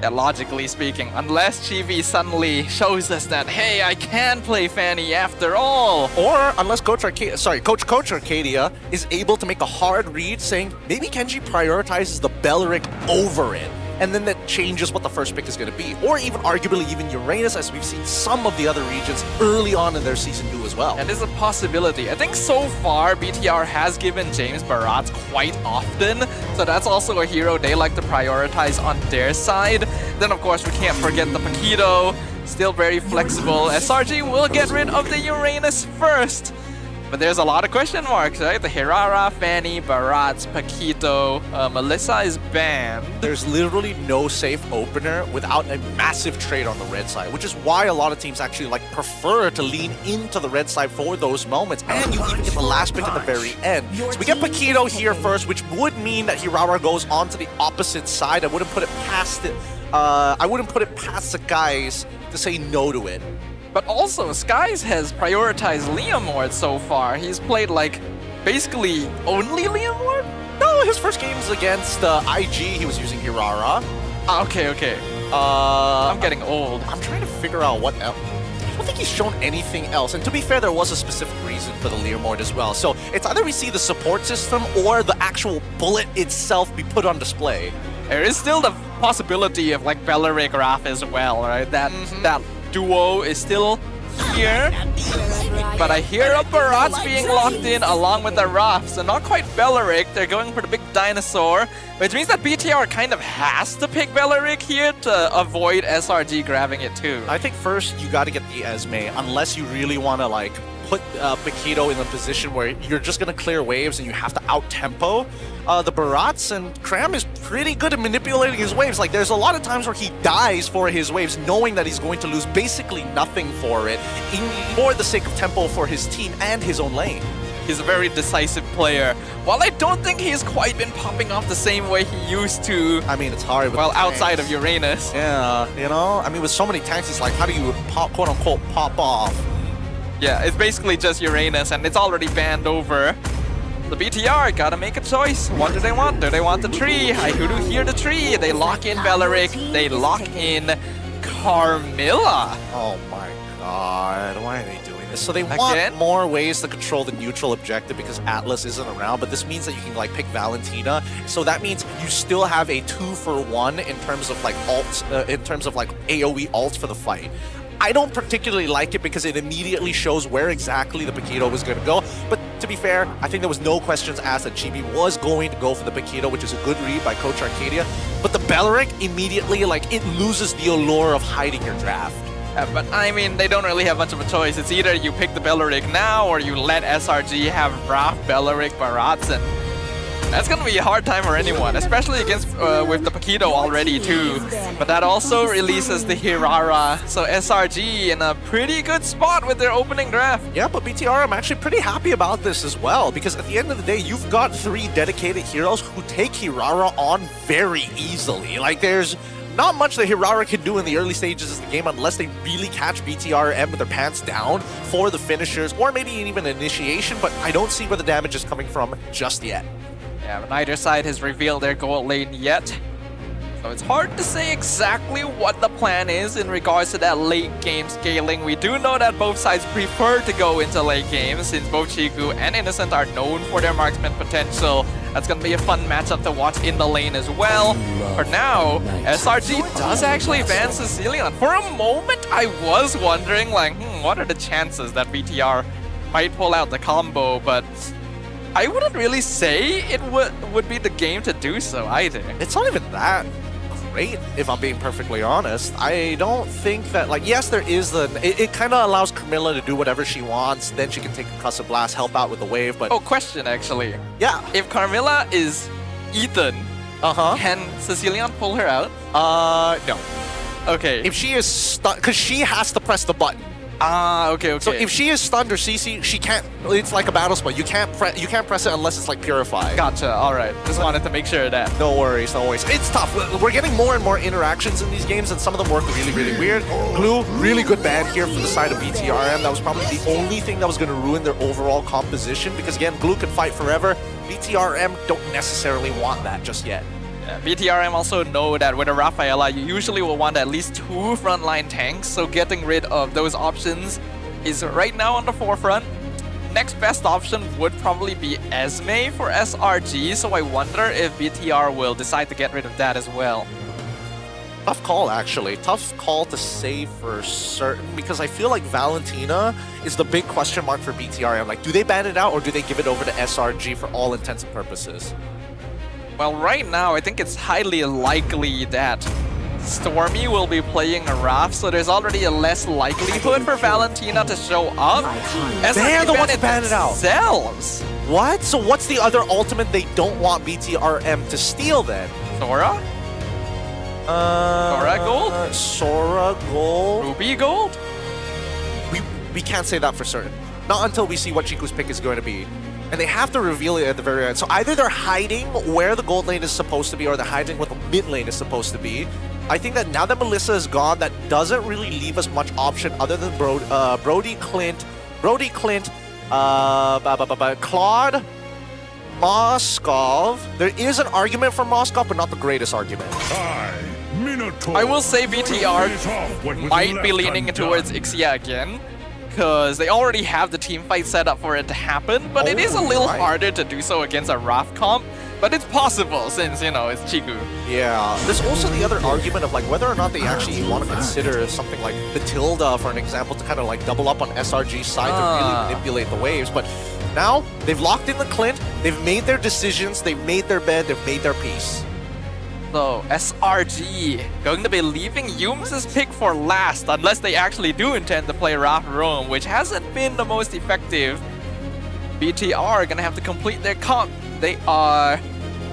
Yeah, logically speaking, unless Chibi suddenly shows us that, hey, I can play Fanny after all. Or unless Coach Arcadia is able to make a hard read saying maybe Kenji prioritizes the Belleric over it. And then that changes what the first pick is going to be. Or even arguably even Uranus, as we've seen some of the other regions early on in their season do as well. That is a possibility. I think so far BTR has given James Barats quite often, so that's also a hero they like to prioritize on their side. Then of course we can't forget the Paquito, still very flexible. SRG will get rid of the Uranus first. But there's a lot of question marks, right? The Hirara, Fanny, Barats, Paquito, Melissa is banned. There's literally no safe opener without a massive trade on the red side, which is why a lot of teams actually prefer to lean into the red side for those moments. And you even get the last pick at the very end. So we get Paquito here first, which would mean that Hirara goes onto the opposite side. I wouldn't put it past it. I wouldn't put it past the guys to say no to it. But also, Skies has prioritized Leomord so far. He's played, like, basically only Leomord? No, his first games against IG, he was using Hirara. Okay. I'm getting old. I'm trying to figure out what else. I don't think he's shown anything else. And to be fair, there was a specific reason for the Leomord as well. So it's either we see the support system or the actual bullet itself be put on display. There is still the possibility of, like, Belleric Raph as well, right? That duo is still here, but I hear a Barats being locked in along with the Raph, so not quite Belleric. They're going for the big dinosaur, which means that BTR kind of has to pick Belleric here to avoid SRG grabbing it too. I think first you got to get the Esme, unless you really want to like put Paquito in a position where you're just going to clear waves and you have to out-tempo. The Barats, and Cram is pretty good at manipulating his waves. Like, there's a lot of times where he dies for his waves, knowing that he's going to lose basically nothing for it, for the sake of tempo for his team and his own lane. He's a very decisive player. While I don't think he's quite been popping off the same way he used to. I mean, it's hard with well, outside of Uranus. Yeah, you know? I mean, with so many tanks, it's like, how do you quote-unquote pop off? Yeah, it's basically just Uranus, and it's already banned over. The BTR gotta make a choice. What do they want? Do they want the tree? I do hear the tree. They lock in Belleric. They lock in Carmilla. Oh my god, why are they doing this? So they want more ways to control the neutral objective because Atlas isn't around, but this means that you can like pick Valentina. So that means you still have a 2-for-1 in terms of like ults, in terms of like AoE ults for the fight. I don't particularly like it because it immediately shows where exactly the Paquito was going to go. But to be fair, I think there was no questions asked that Chibi was going to go for the Paquito, which is a good read by Coach Arcadia. But the Belleric immediately, like, it loses the allure of hiding your draft. But I mean, they don't really have much of a choice. It's either you pick the Belleric now or you let SRG have Raph, Belleric, Barats, and That's gonna be a hard time for anyone, especially against with the Paquito already too. But that also releases the Hirara, so SRG in a pretty good spot with their opening draft. Yeah, but BTR, I'm actually pretty happy about this as well, because at the end of the day, you've got 3 dedicated heroes who take Hirara on very easily. Like, there's not much that Hirara can do in the early stages of the game unless they really catch BTRM with their pants down for the finishers, or maybe even initiation, but I don't see where the damage is coming from just yet. Yeah, but neither side has revealed their gold lane yet. So it's hard to say exactly what the plan is in regards to that late game scaling. We do know that both sides prefer to go into late games since both Chiku and Innocent are known for their marksman potential. That's going to be a fun matchup to watch in the lane as well. For now, SRG does actually ban Sicilian. For a moment, I was wondering, like, what are the chances that BTR might pull out the combo, but I wouldn't really say it would be the game to do so either. It's not even that great, if I'm being perfectly honest. I don't think that, like, yes, there is it kind of allows Camilla to do whatever she wants, then she can take a Cuss of Blast, help out with the wave, but... Oh, question, actually. Yeah. If Carmilla is Ethan, can Sicilian pull her out? No. Okay. If she is stunned, because she has to press the button. Okay. So if she is stunned or CC, she can't. It's like a battle spell. You can't press it unless it's like purified. Gotcha. All right. Just wanted to make sure of that. No worries. It's tough. We're getting more and more interactions in these games, and some of them work really, really weird. Glue, really good ban here from the side of BTRM. That was probably the only thing that was going to ruin their overall composition, because again, Glue can fight forever. BTRM don't necessarily want that just yet. Yeah, BTRM also know that with a Rafaela, you usually will want at least 2 frontline tanks, so getting rid of those options is right now on the forefront. Next best option would probably be Esme for SRG, so I wonder if BTR will decide to get rid of that as well. Tough call, actually. Tough call to say for certain, because I feel like Valentina is the big question mark for BTRM. Like, do they ban it out or do they give it over to SRG for all intents and purposes? Well, right now, I think it's highly likely that Stormy will be playing a Raph, so there's already a less likelihood for Valentina to show up. They're the ones who ban it out. Themselves. What? So what's the other ultimate they don't want BTRM to steal then? Sora? Sora Gold? Sora Gold? Ruby Gold? We can't say that for certain. Not until we see what Chiku's pick is going to be. And they have to reveal it at the very end. So either they're hiding where the gold lane is supposed to be, or they're hiding what the mid lane is supposed to be. I think that now that Melissa is gone, that doesn't really leave us much option other than Brody, Clint, Claude, Moskov. There is an argument for Moskov, but not the greatest argument. I will say BTR might be leaning towards Ixia again, because they already have the team fight set up for it to happen, but it is a little harder to do so against a Raph comp. But it's possible since, you know, it's Chiku. Yeah. There's also the other argument of like whether or not they actually want to consider something like Matilda, for an example, to kind of like double up on SRG's side to really manipulate the waves. But now they've locked in the Clint, they've made their decisions, they've made their bed, they've made their peace. So SRG going to be leaving Yumes' pick for last unless they actually do intend to play Raph Rome, which hasn't been the most effective. BTR are going to have to complete their comp. They are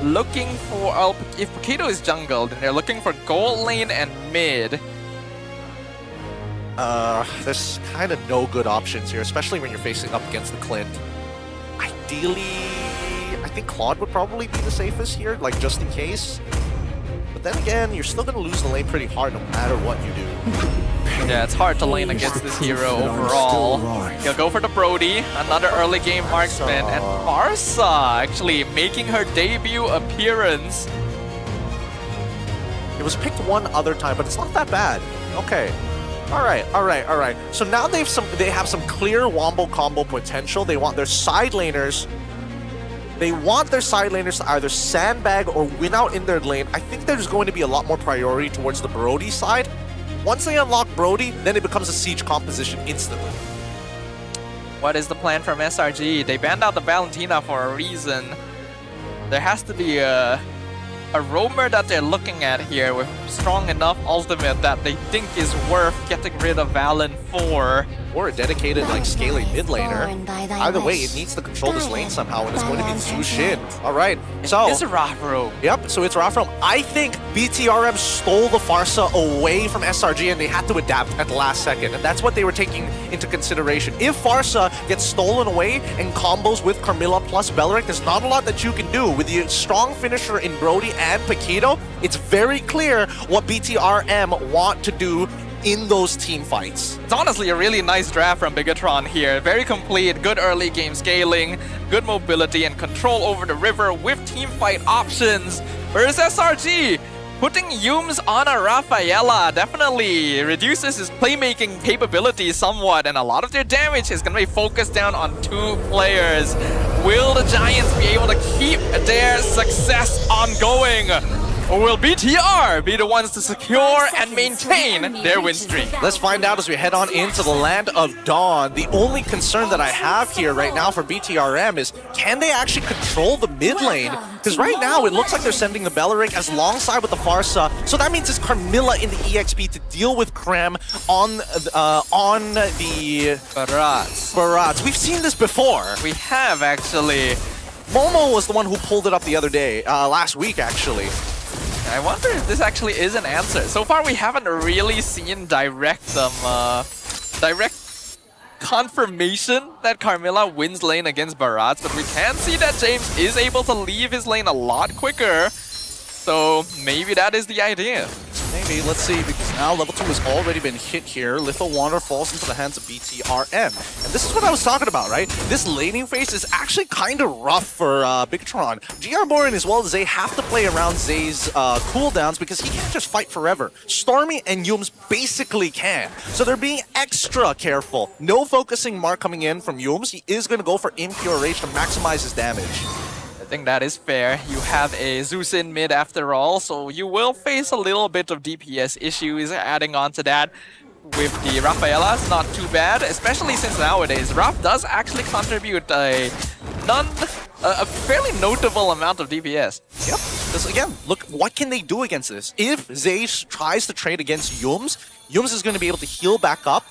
looking for, if Paquito is jungle, then they're looking for gold lane and mid. There's kind of no good options here, especially when you're facing up against the Clint. Ideally, I think Claude would probably be the safest here, like just in case. But then again, you're still going to lose the lane pretty hard no matter what you do. Yeah, it's hard to lane against this hero overall. He'll go for the Brody, another early game marksman, and Marsa actually making her debut appearance. It was picked one other time, but it's not that bad. Okay. Alright. So now they have some clear wombo combo potential. They want their side laners. They want their side laners to either sandbag or win out in their lane. I think there's going to be a lot more priority towards the Brody side. Once they unlock Brody, then it becomes a siege composition instantly. What is the plan from SRG? They banned out the Valentina for a reason. There has to be a roamer that they're looking at here with strong enough ultimate that they think is worth getting rid of Valen for. or a dedicated like scaling mid laner. Either way, it needs to control this lane somehow, and it's going to be Zushin. All right, so it's Rafro. Yep, so it's Rafro. I think BTRM stole the Farsa away from SRG, and they had to adapt at the last second, and that's what they were taking into consideration. If Farsa gets stolen away and combos with Carmilla plus Belleric, there's not a lot that you can do. With the strong finisher in Brody and Paquito, it's very clear what BTRM want to do in those team fights. It's honestly a really nice draft from Bigatron here. Very complete, good early game scaling, good mobility and control over the river with team fight options. Whereas SRG, putting Yums on a Rafaela definitely reduces his playmaking capabilities somewhat, and a lot of their damage is going to be focused down on 2 players. Will the Giants be able to keep their success ongoing? Or will BTR be the ones to secure and maintain their win streak? Let's find out as we head on into the land of Dawn. The only concern that I have here right now for BTRM is, can they actually control the mid lane? Because right now it looks like they're sending the Belleric as alongside with the Farsa. So that means it's Carmilla in the EXP to deal with Krem on the Barats. We've seen this before. We have actually. Momo was the one who pulled it up the other day, last week actually. I wonder if this actually is an answer. So far, we haven't really seen direct confirmation that Carmilla wins lane against Barats, but we can see that James is able to leave his lane a lot quicker. So maybe that is the idea. Maybe, let's see, because now level 2 has already been hit here. Litho Wander falls into the hands of BTRM. And this is what I was talking about, right? This laning phase is actually kind of rough for Bigatron. GR Borin as well as Zay have to play around Zay's cooldowns because he can't just fight forever. Stormy and Yums basically can. So they're being extra careful. No focusing mark coming in from Yums. He is going to go for Impure Rage to maximize his damage. I think that is fair. You have a Zeus in mid after all, so you will face a little bit of DPS issues adding on to that. With the Rafaelas, not too bad, especially since nowadays Raf does actually contribute a fairly notable amount of DPS. Yep, because again, look, what can they do against this? If Zay tries to trade against Yums, Yums is going to be able to heal back up,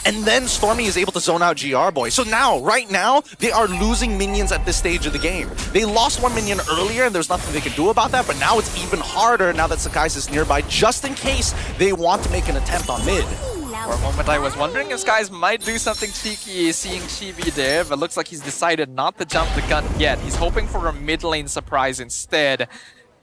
and then Stormy is able to zone out GR Boy. So now, right now, they are losing minions at this stage of the game. They lost 1 minion earlier, and there's nothing they can do about that, but now it's even harder now that Sakai's is nearby, just in case they want to make an attempt on mid. For a moment I was wondering if Skies might do something cheeky seeing Chibi there, but looks like he's decided not to jump the gun yet. He's hoping for a mid lane surprise instead.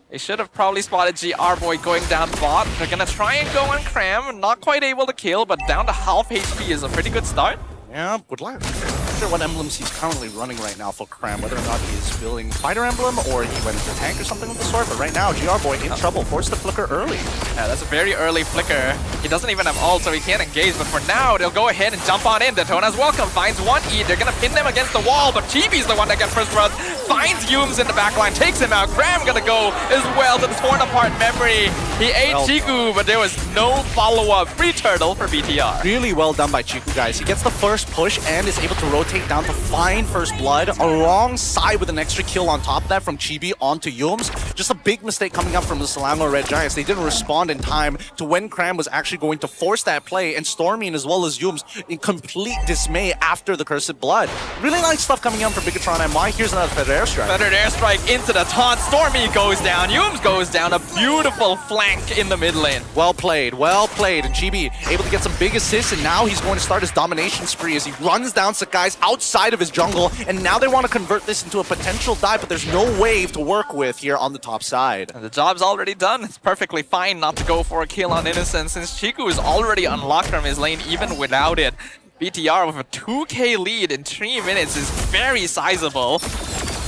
They should have probably spotted GR Boy going down bot. They're gonna try and go on Cram, not quite able to kill, but down to half HP is a pretty good start. Yeah, good luck. I'm not sure what emblems he's currently running right now for Cram, whether or not he's building Fighter Emblem or he went into Tank or something of the sort, but right now, GR Boy in trouble, forced to flicker early. Yeah, that's a very early flicker. He doesn't even have ult, so he can't engage, but for now, they'll go ahead and jump on in. Daytona's welcome, finds 1E, they're gonna pin them against the wall, but Chibi's the one that gets first blood, finds Yums in the backline, takes him out. Cram gonna go as well to the torn apart memory. He ate Chiku, but there was no follow-up. Free turtle for BTR. Really well done by Chiku, guys. He gets the first push and is able to rotate down to find first blood alongside with an extra kill on top of that from Chibi onto Yums. Just a big mistake coming up from the Selangor Red Giants. They didn't respond in time to when Cram was actually going to force that play, and Stormy as well as Yums in complete dismay after the Cursed Blood. Really nice stuff coming up from Bigatron MY. Here's another Feathered Airstrike. Feathered Airstrike into the taunt. Stormy goes down. Yums goes down. A beautiful flank in the mid lane. Well played, well played. And Chibi able to get some big assists, and now he's going to start his domination spree as he runs down Sakai's outside of his jungle, and now they want to convert this into a potential dive, but there's no wave to work with here on the top side. And the job's already done. It's perfectly fine not to go for a kill on Innocent since Chiku is already unlocked from his lane even without it. BTR with a 2k lead in 3 minutes is very sizable.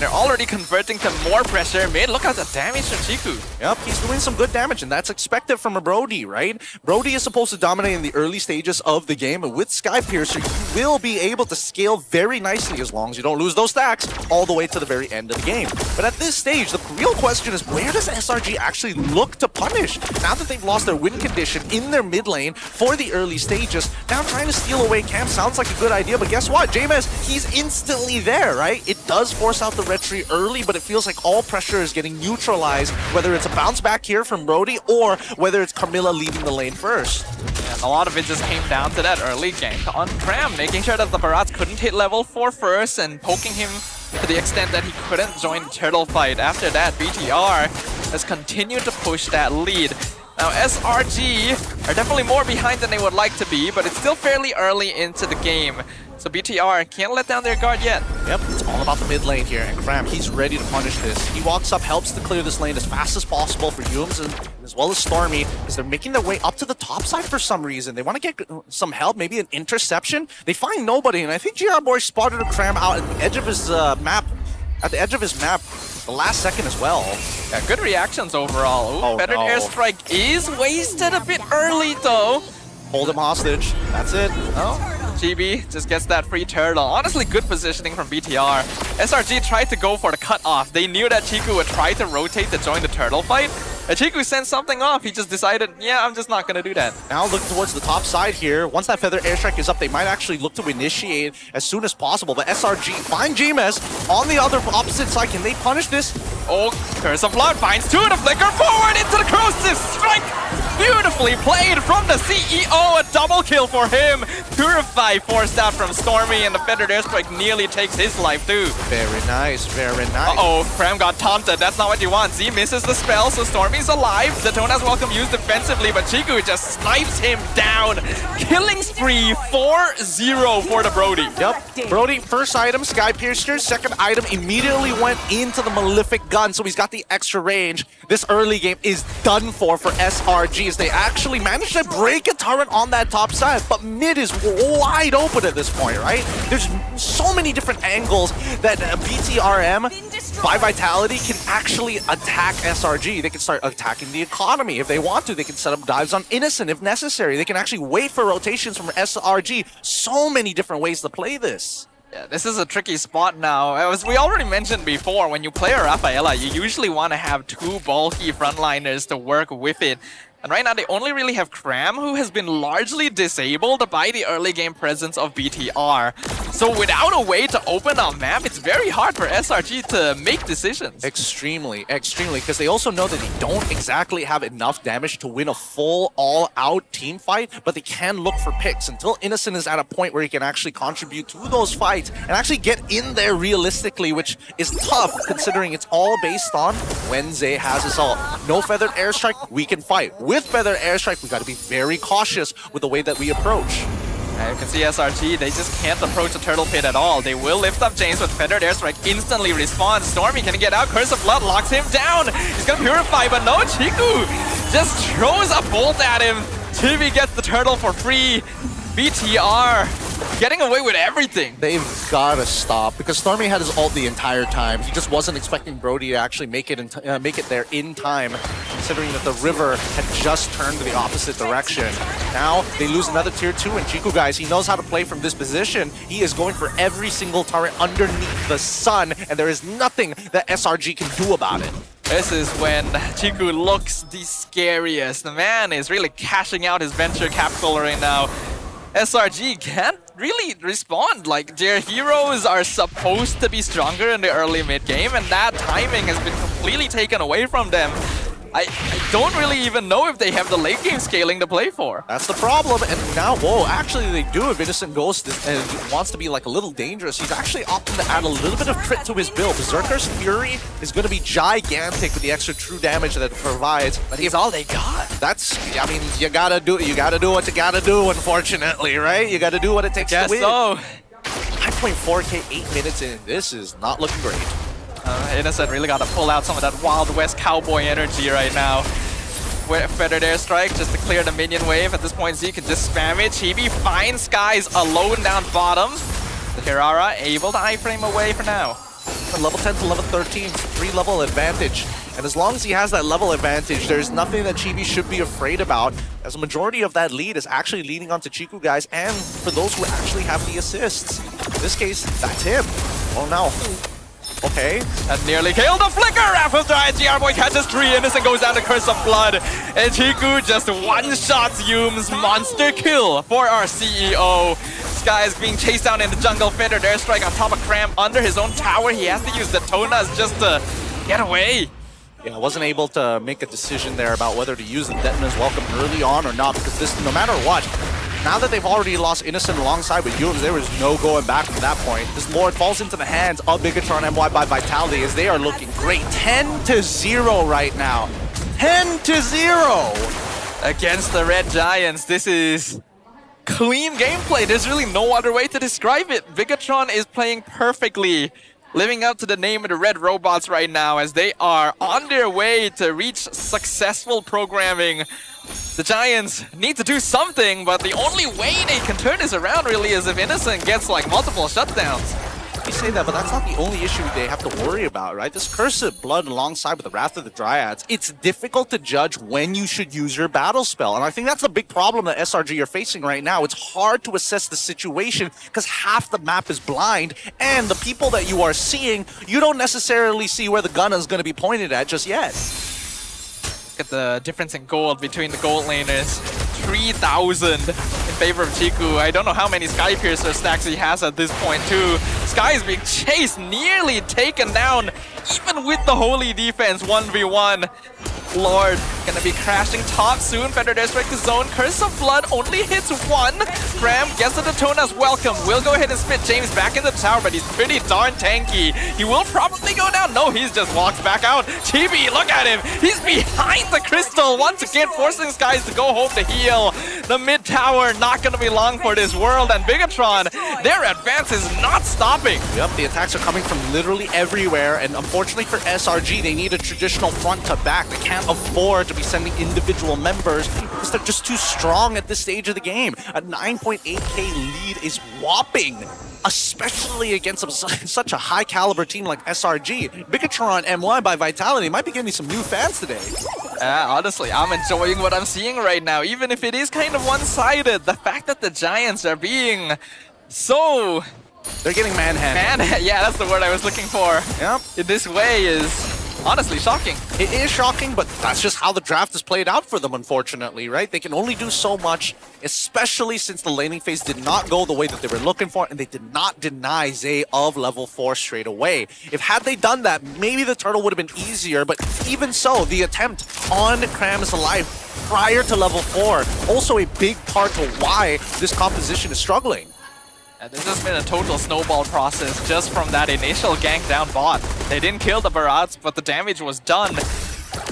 They're already converting to more pressure mid. Look at the damage from Chiku. Yep, he's doing some good damage, and that's expected from a Brody, right? Brody is supposed to dominate in the early stages of the game, and with Sky Piercer, you will be able to scale very nicely as long as you don't lose those stacks all the way to the very end of the game. But at this stage, the real question is, where does SRG actually look to punish? Now that they've lost their win condition in their mid lane for the early stages, now trying to steal away camp sounds like a good idea, but guess what? Jameis, he's instantly there, right? It does force out the retry early, but it feels like all pressure is getting neutralized, whether it's a bounce back here from Brody or whether it's Carmilla leaving the lane first. And a lot of it just came down to that early gank on Cram, making sure that the Barats couldn't hit level 4 first and poking him to the extent that he couldn't join the turtle fight. After that, BTR has continued to push that lead. Now, SRG are definitely more behind than they would like to be, but it's still fairly early into the game. So BTR can't let down their guard yet. Yep, it's all about the mid lane here, and Cram, he's ready to punish this. He walks up, helps to clear this lane as fast as possible for Yums and as well as Stormy, as they're making their way up to the top side for some reason. They want to get some help, maybe an interception. They find nobody, and I think GR Boy spotted a Cram out at the edge of his map. At the edge of his map, the last second as well. Yeah, good reactions overall. Ooh, Fettered Airstrike is wasted a bit early though. Hold him hostage. That's it. Oh, GB just gets that free turtle. Honestly, good positioning from BTR. SRG tried to go for the cutoff. They knew that Chiku would try to rotate to join the turtle fight. Chiku sent something off. He just decided, yeah, I'm just not going to do that. Now look towards the top side here. Once that Feather Airstrike is up, they might actually look to initiate as soon as possible. But SRG find GMS on the other opposite side. Can they punish this? Oh, Curse of Blood finds two to flicker forward into the corrosive strike. Beautifully played from the CEO. A double kill for him. Purify forced out from Stormy, and the Feathered Airstrike nearly takes his life too. Very nice, very nice. Uh-oh, Cram got taunted. That's not what you want. Z misses the spell, so Stormy's alive. Zatona's welcome used defensively, but Chiku just snipes him down. Killing spree 4-0 for the Brody. Yep, Brody, first item, Sky Piercer. Second item immediately went into the Malefic gun, so he's got the extra range. This early game is done for SRG as they actually managed to break a turret on that top side, but mid is wide open at this point, right? There's so many different angles that BTRM by Vitality can actually attack SRG. They can start attacking the economy if they want to. They can set up dives on Innocent if necessary. They can actually wait for rotations from SRG. So many different ways to play this. Yeah, this is a tricky spot now. As we already mentioned before, when you play a Rafaela, you usually want to have two bulky frontliners to work with it. And right now, they only really have Cram, who has been largely disabled by the early game presence of BTR. So without a way to open a map, it's very hard for SRG to make decisions. Extremely, because they also know that they don't exactly have enough damage to win a full all-out team fight, but they can look for picks until Innocent is at a point where he can actually contribute to those fights and actually get in there realistically, which is tough considering it's all based on when Zay has Assault. No Feathered Airstrike, we can fight. With Feather Airstrike, we got to be very cautious with the way that we approach. And you can see SRG, they just can't approach the turtle pit at all. They will lift up James, but Feathered Airstrike instantly responds. Stormy can get out, Curse of Blood locks him down. He's gonna purify, but no, Chiku just throws a bolt at him. Chibi gets the turtle for free. BTR getting away with everything. They've got to stop because Stormy had his ult the entire time. He just wasn't expecting Brody to actually make it there in time, considering that the river had just turned to the opposite direction. Now they lose another tier 2, and Chiku, guys, he knows how to play from this position. He is going for every single turret underneath the sun, and there is nothing that SRG can do about it. This is when Chiku looks the scariest. The man is really cashing out his venture capital right now. SRG can't really respond. Like, their heroes are supposed to be stronger in the early mid game, and that timing has been completely taken away from them. I don't really even know if they have the late game scaling to play for. That's the problem, and now, whoa, actually they do. If Innocent Ghost wants to be like a little dangerous, he's actually opting to add a little bit of crit to his build. Berserker's Fury is going to be gigantic with the extra true damage that it provides. But he's all they got. That's, I mean, you gotta do what you gotta do, unfortunately, right? You gotta do what it takes to win. So. 9.4k, 8 minutes in. This is not looking great. Innocent really got to pull out some of that Wild West cowboy energy right now. Feathered Airstrike just to clear the minion wave. At this point, Z can just spam it. Chibi finds Skies alone down bottom. The Hirara able to iframe away for now. From level 10 to level 13, 3-level advantage. And as long as he has that level advantage, there's nothing that Chibi should be afraid about, as a majority of that lead is actually leading onto Chiku, guys, and for those who actually have the assists. In this case, that's him. Oh, no. Okay. That nearly killed the flicker! After GR Boy catches 3, Innocent goes down to Curse of Blood. And Chiku just one-shots Yume's monster kill for our CEO. Sky is being chased down in the jungle. Feathered Airstrike on top of Cram under his own tower. He has to use the Tonas just to get away. Yeah, wasn't able to make a decision there about whether to use the Detona's Welcome early on or not, because this, no matter what, now that they've already lost Innocent alongside with Yums, there is no going back from that point. This Lord falls into the hands of Bigatron MY by Vitality as they are looking great. 10-0 right now. 10-0! Against the Red Giants, this is clean gameplay. There's really no other way to describe it. Bigatron is playing perfectly, living up to the name of the Red Robots right now as they are on their way to reach successful programming. The Giants need to do something, but the only way they can turn this around really is if Innocent gets like multiple shutdowns. You say that, but that's not the only issue they have to worry about, right? This Cursed Blood alongside with the Wrath of the Dryads, it's difficult to judge when you should use your battle spell. And I think that's the big problem that SRG are facing right now. It's hard to assess the situation because half the map is blind, and the people that you are seeing, you don't necessarily see where the gun is going to be pointed at just yet. Look at the difference in gold between the gold laners. 3,000 in favor of Chiku. I don't know how many Sky Piercer stacks he has at this point too. Sky is being chased, nearly taken down, even with the holy defense 1v1. Lord gonna be crashing top soon. Fender Strike the zone. Curse of Blood only hits one. Cram gets the Detona's Welcome. Will go ahead and spit James back in the tower, but he's pretty darn tanky. He will probably go down. No, he's just walks back out. Chibi, look at him. He's behind the crystal once again, forcing Skies to go home to heal. The mid tower not gonna be long for this world, and Bigatron, their advance is not stopping. Yep, the attacks are coming from literally everywhere, and unfortunately for SRG, they need a traditional front to back. They can't afford to be sending individual members because they're just too strong at this stage of the game. A 9.8k lead is whopping, especially against such a high caliber team like SRG. Bigatron MY by Vitality might be getting some new fans today. Honestly, I'm enjoying what I'm seeing right now, even if it is kind of one-sided. The fact that the Giants are being so... They're getting manhandled. Yeah, that's the word I was looking for. Yep. In this way is honestly shocking. It is shocking, but that's just how the draft has played out for them, unfortunately, right? They can only do so much, especially since the laning phase did not go the way that they were looking for, and they did not deny Zay of level 4 straight away. If had they done that, maybe the turtle would have been easier, but even so, the attempt on Cram is alive prior to level 4, also a big part to why this composition is struggling. This has been a total snowball process just from that initial gank down bot. They didn't kill the Barats, but the damage was done.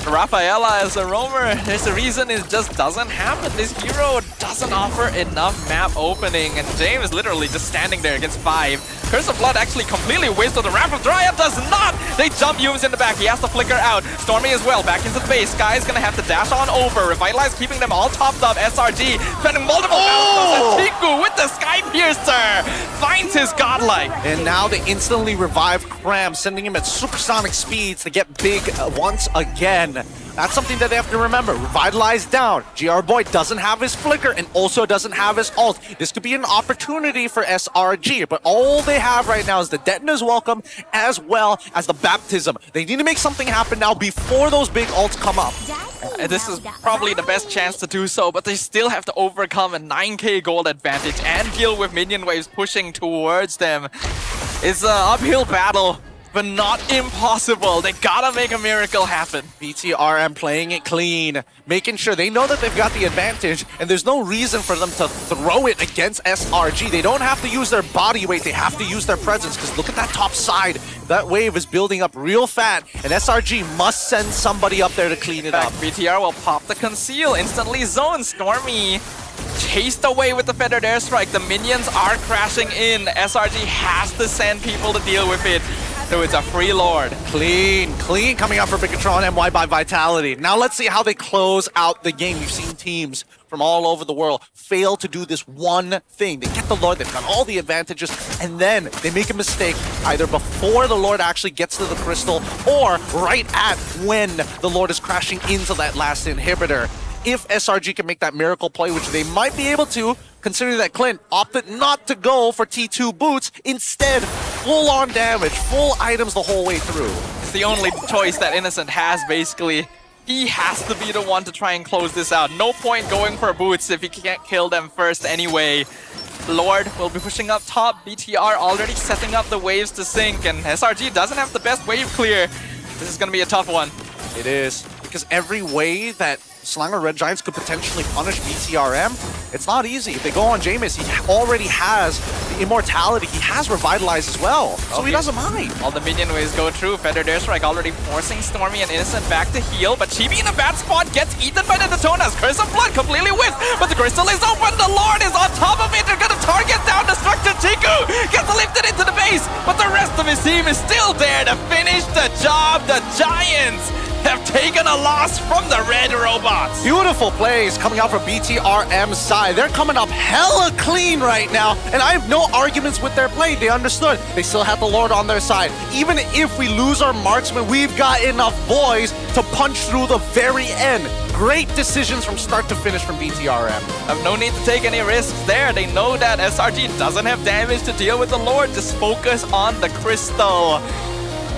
Rafaela as a roamer, there's a reason it just doesn't happen. This hero doesn't offer enough map opening, and James is literally just standing there against 5. Curse of Blood actually completely wasted the Wrath of Dryad, does not! They jump Yums in the back, he has to flicker out. Stormy as well, back into the base. Sky is gonna have to dash on over. Revitalize keeping them all topped up. SRG spending multiple battles, and Chiku with the Sky Piercer finds his godlike. And now they instantly revive Cram, sending him at supersonic speeds to get big once again. That's something that they have to remember. Revitalize down. GR Boy doesn't have his flicker and also doesn't have his ult. This could be an opportunity for SRG, but all they have right now is the Detona's Welcome as well as the Baptism. They need to make something happen now before those big ults come up. This is probably the best chance to do so, but they still have to overcome a 9k gold advantage and deal with minion waves pushing towards them. It's an uphill battle, but not impossible. They gotta make a miracle happen. BTRM playing it clean, making sure they know that they've got the advantage, and there's no reason for them to throw it against SRG. They don't have to use their body weight, they have to use their presence, because look at that top side. That wave is building up real fat, and SRG must send somebody up there to clean it up. BTR will pop the conceal, instantly zone. Stormy chased away with the feathered airstrike. The minions are crashing in. SRG has to send people to deal with it. So it's a free Lord. Clean coming up for Bigatron MY by Vitality. Now let's see how they close out the game. You've seen teams from all over the world fail to do this one thing. They get the Lord, they've got all the advantages, and then they make a mistake either before the Lord actually gets to the crystal or right at when the Lord is crashing into that last inhibitor. If SRG can make that miracle play, which they might be able to, considering that Clint opted not to go for T2 boots, instead full-on damage, full items the whole way through. It's the only choice that Innocent has, basically. He has to be the one to try and close this out. No point going for boots if he can't kill them first anyway. Lord will be pushing up top. BTR already setting up the waves to sink, and SRG doesn't have the best wave clear. This is going to be a tough one. It is. Because every way that Slanger Red Giants could potentially punish BTRM, it's not easy. If they go on Jameis, he already has the immortality. He has Revitalize as well, so he doesn't mind. All the minion waves go through. Feather Dare Strike already forcing Stormy and Innocent back to heal, but Chibi in a bad spot gets eaten by the Detonas. Curse of Blood completely whiffed, but the crystal is open. The Lord is on top of it. They're gonna target down Destructive Chiku. Gets lifted into the base, but the rest of his team is still there to finish the job. The Giants have taken a loss from the red robots. Beautiful plays coming out from BTRM's side. They're coming up hella clean right now, and I have no arguments with their play. They understood. They still have the Lord on their side. Even if we lose our marksman, we've got enough boys to punch through the very end. Great decisions from start to finish from BTRM. Have no need to take any risks there. They know that SRG doesn't have damage to deal with the Lord. Just focus on the crystal.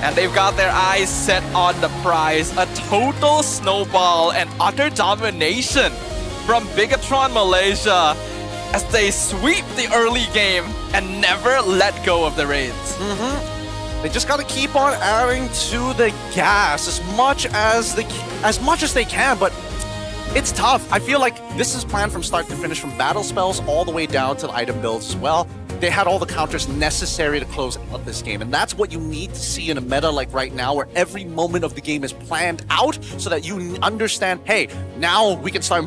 And they've got their eyes set on the prize. A total snowball and utter domination from Bigatron Malaysia as they sweep the early game and never let go of the raids. They just got to keep on adding to the gas as much as they can, but it's tough. I feel like this is planned from start to finish, from battle spells all the way down to the item builds as well. They had all the counters necessary to close out this game, and that's what you need to see in a meta like right now, where every moment of the game is planned out so that you understand, hey, now we can start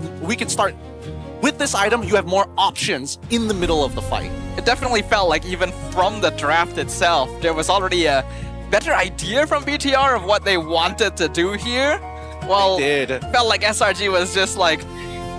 with this item. You have more options in the middle of the fight. It definitely felt like even from the draft itself, there was already a better idea from BTR of what they wanted to do here. Well, it felt like SRG was just like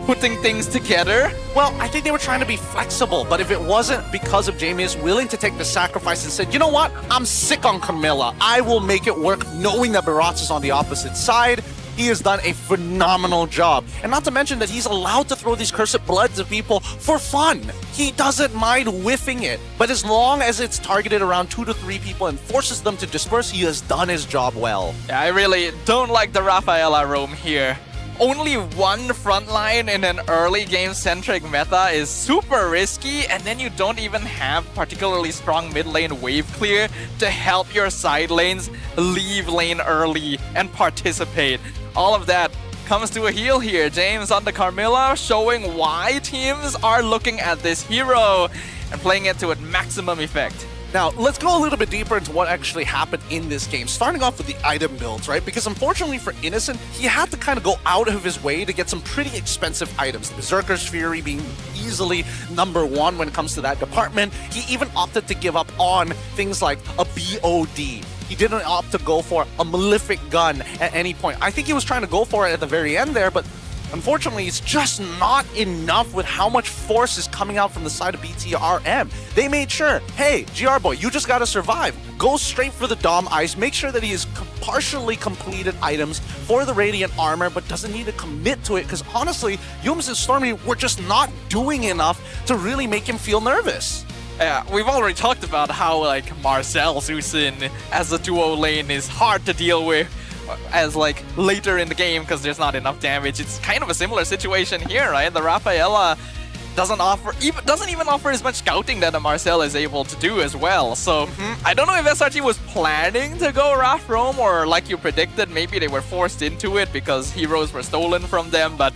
putting things together. Well, I think they were trying to be flexible, but if it wasn't because of Jameis willing to take the sacrifice and said, you know what, I'm sick on Camilla, I will make it work, knowing that Barats is on the opposite side, he has done a phenomenal job. And not to mention that he's allowed to throw these Cursed Bloods at people for fun. He doesn't mind whiffing it, but as long as it's targeted around 2 to 3 people and forces them to disperse, he has done his job well. Yeah, I really don't like the Rafaela roam here. Only one frontline in an early game-centric meta is super risky, and then you don't even have particularly strong mid lane wave clear to help your side lanes leave lane early and participate. All of that comes to a heel here. James on the Carmilla, showing why teams are looking at this hero and playing it to its maximum effect. Now, let's go a little bit deeper into what actually happened in this game, starting off with the item builds, right? Because unfortunately for Innocent, he had to kind of go out of his way to get some pretty expensive items. Berserker's Fury being easily #1 when it comes to that department. He even opted to give up on things like a BOD. He didn't opt to go for a Malefic Gun at any point. I think he was trying to go for it at the very end there, but unfortunately, it's just not enough with how much force is coming out from the side of BTRM. They made sure, hey, GR Boy, you just gotta survive. Go straight for the Dom Ice. Make sure that he has partially completed items for the Radiant Armor, but doesn't need to commit to it, because honestly, Yums and Stormy were just not doing enough to really make him feel nervous. Yeah, we've already talked about how like Marcel Zusin as a duo lane is hard to deal with as like later in the game because there's not enough damage. It's kind of a similar situation here, right? The Rafaela doesn't even offer as much scouting that a Marcel is able to do as well. So I don't know if SRG was planning to go Raf Roam, or like you predicted, maybe they were forced into it because heroes were stolen from them, but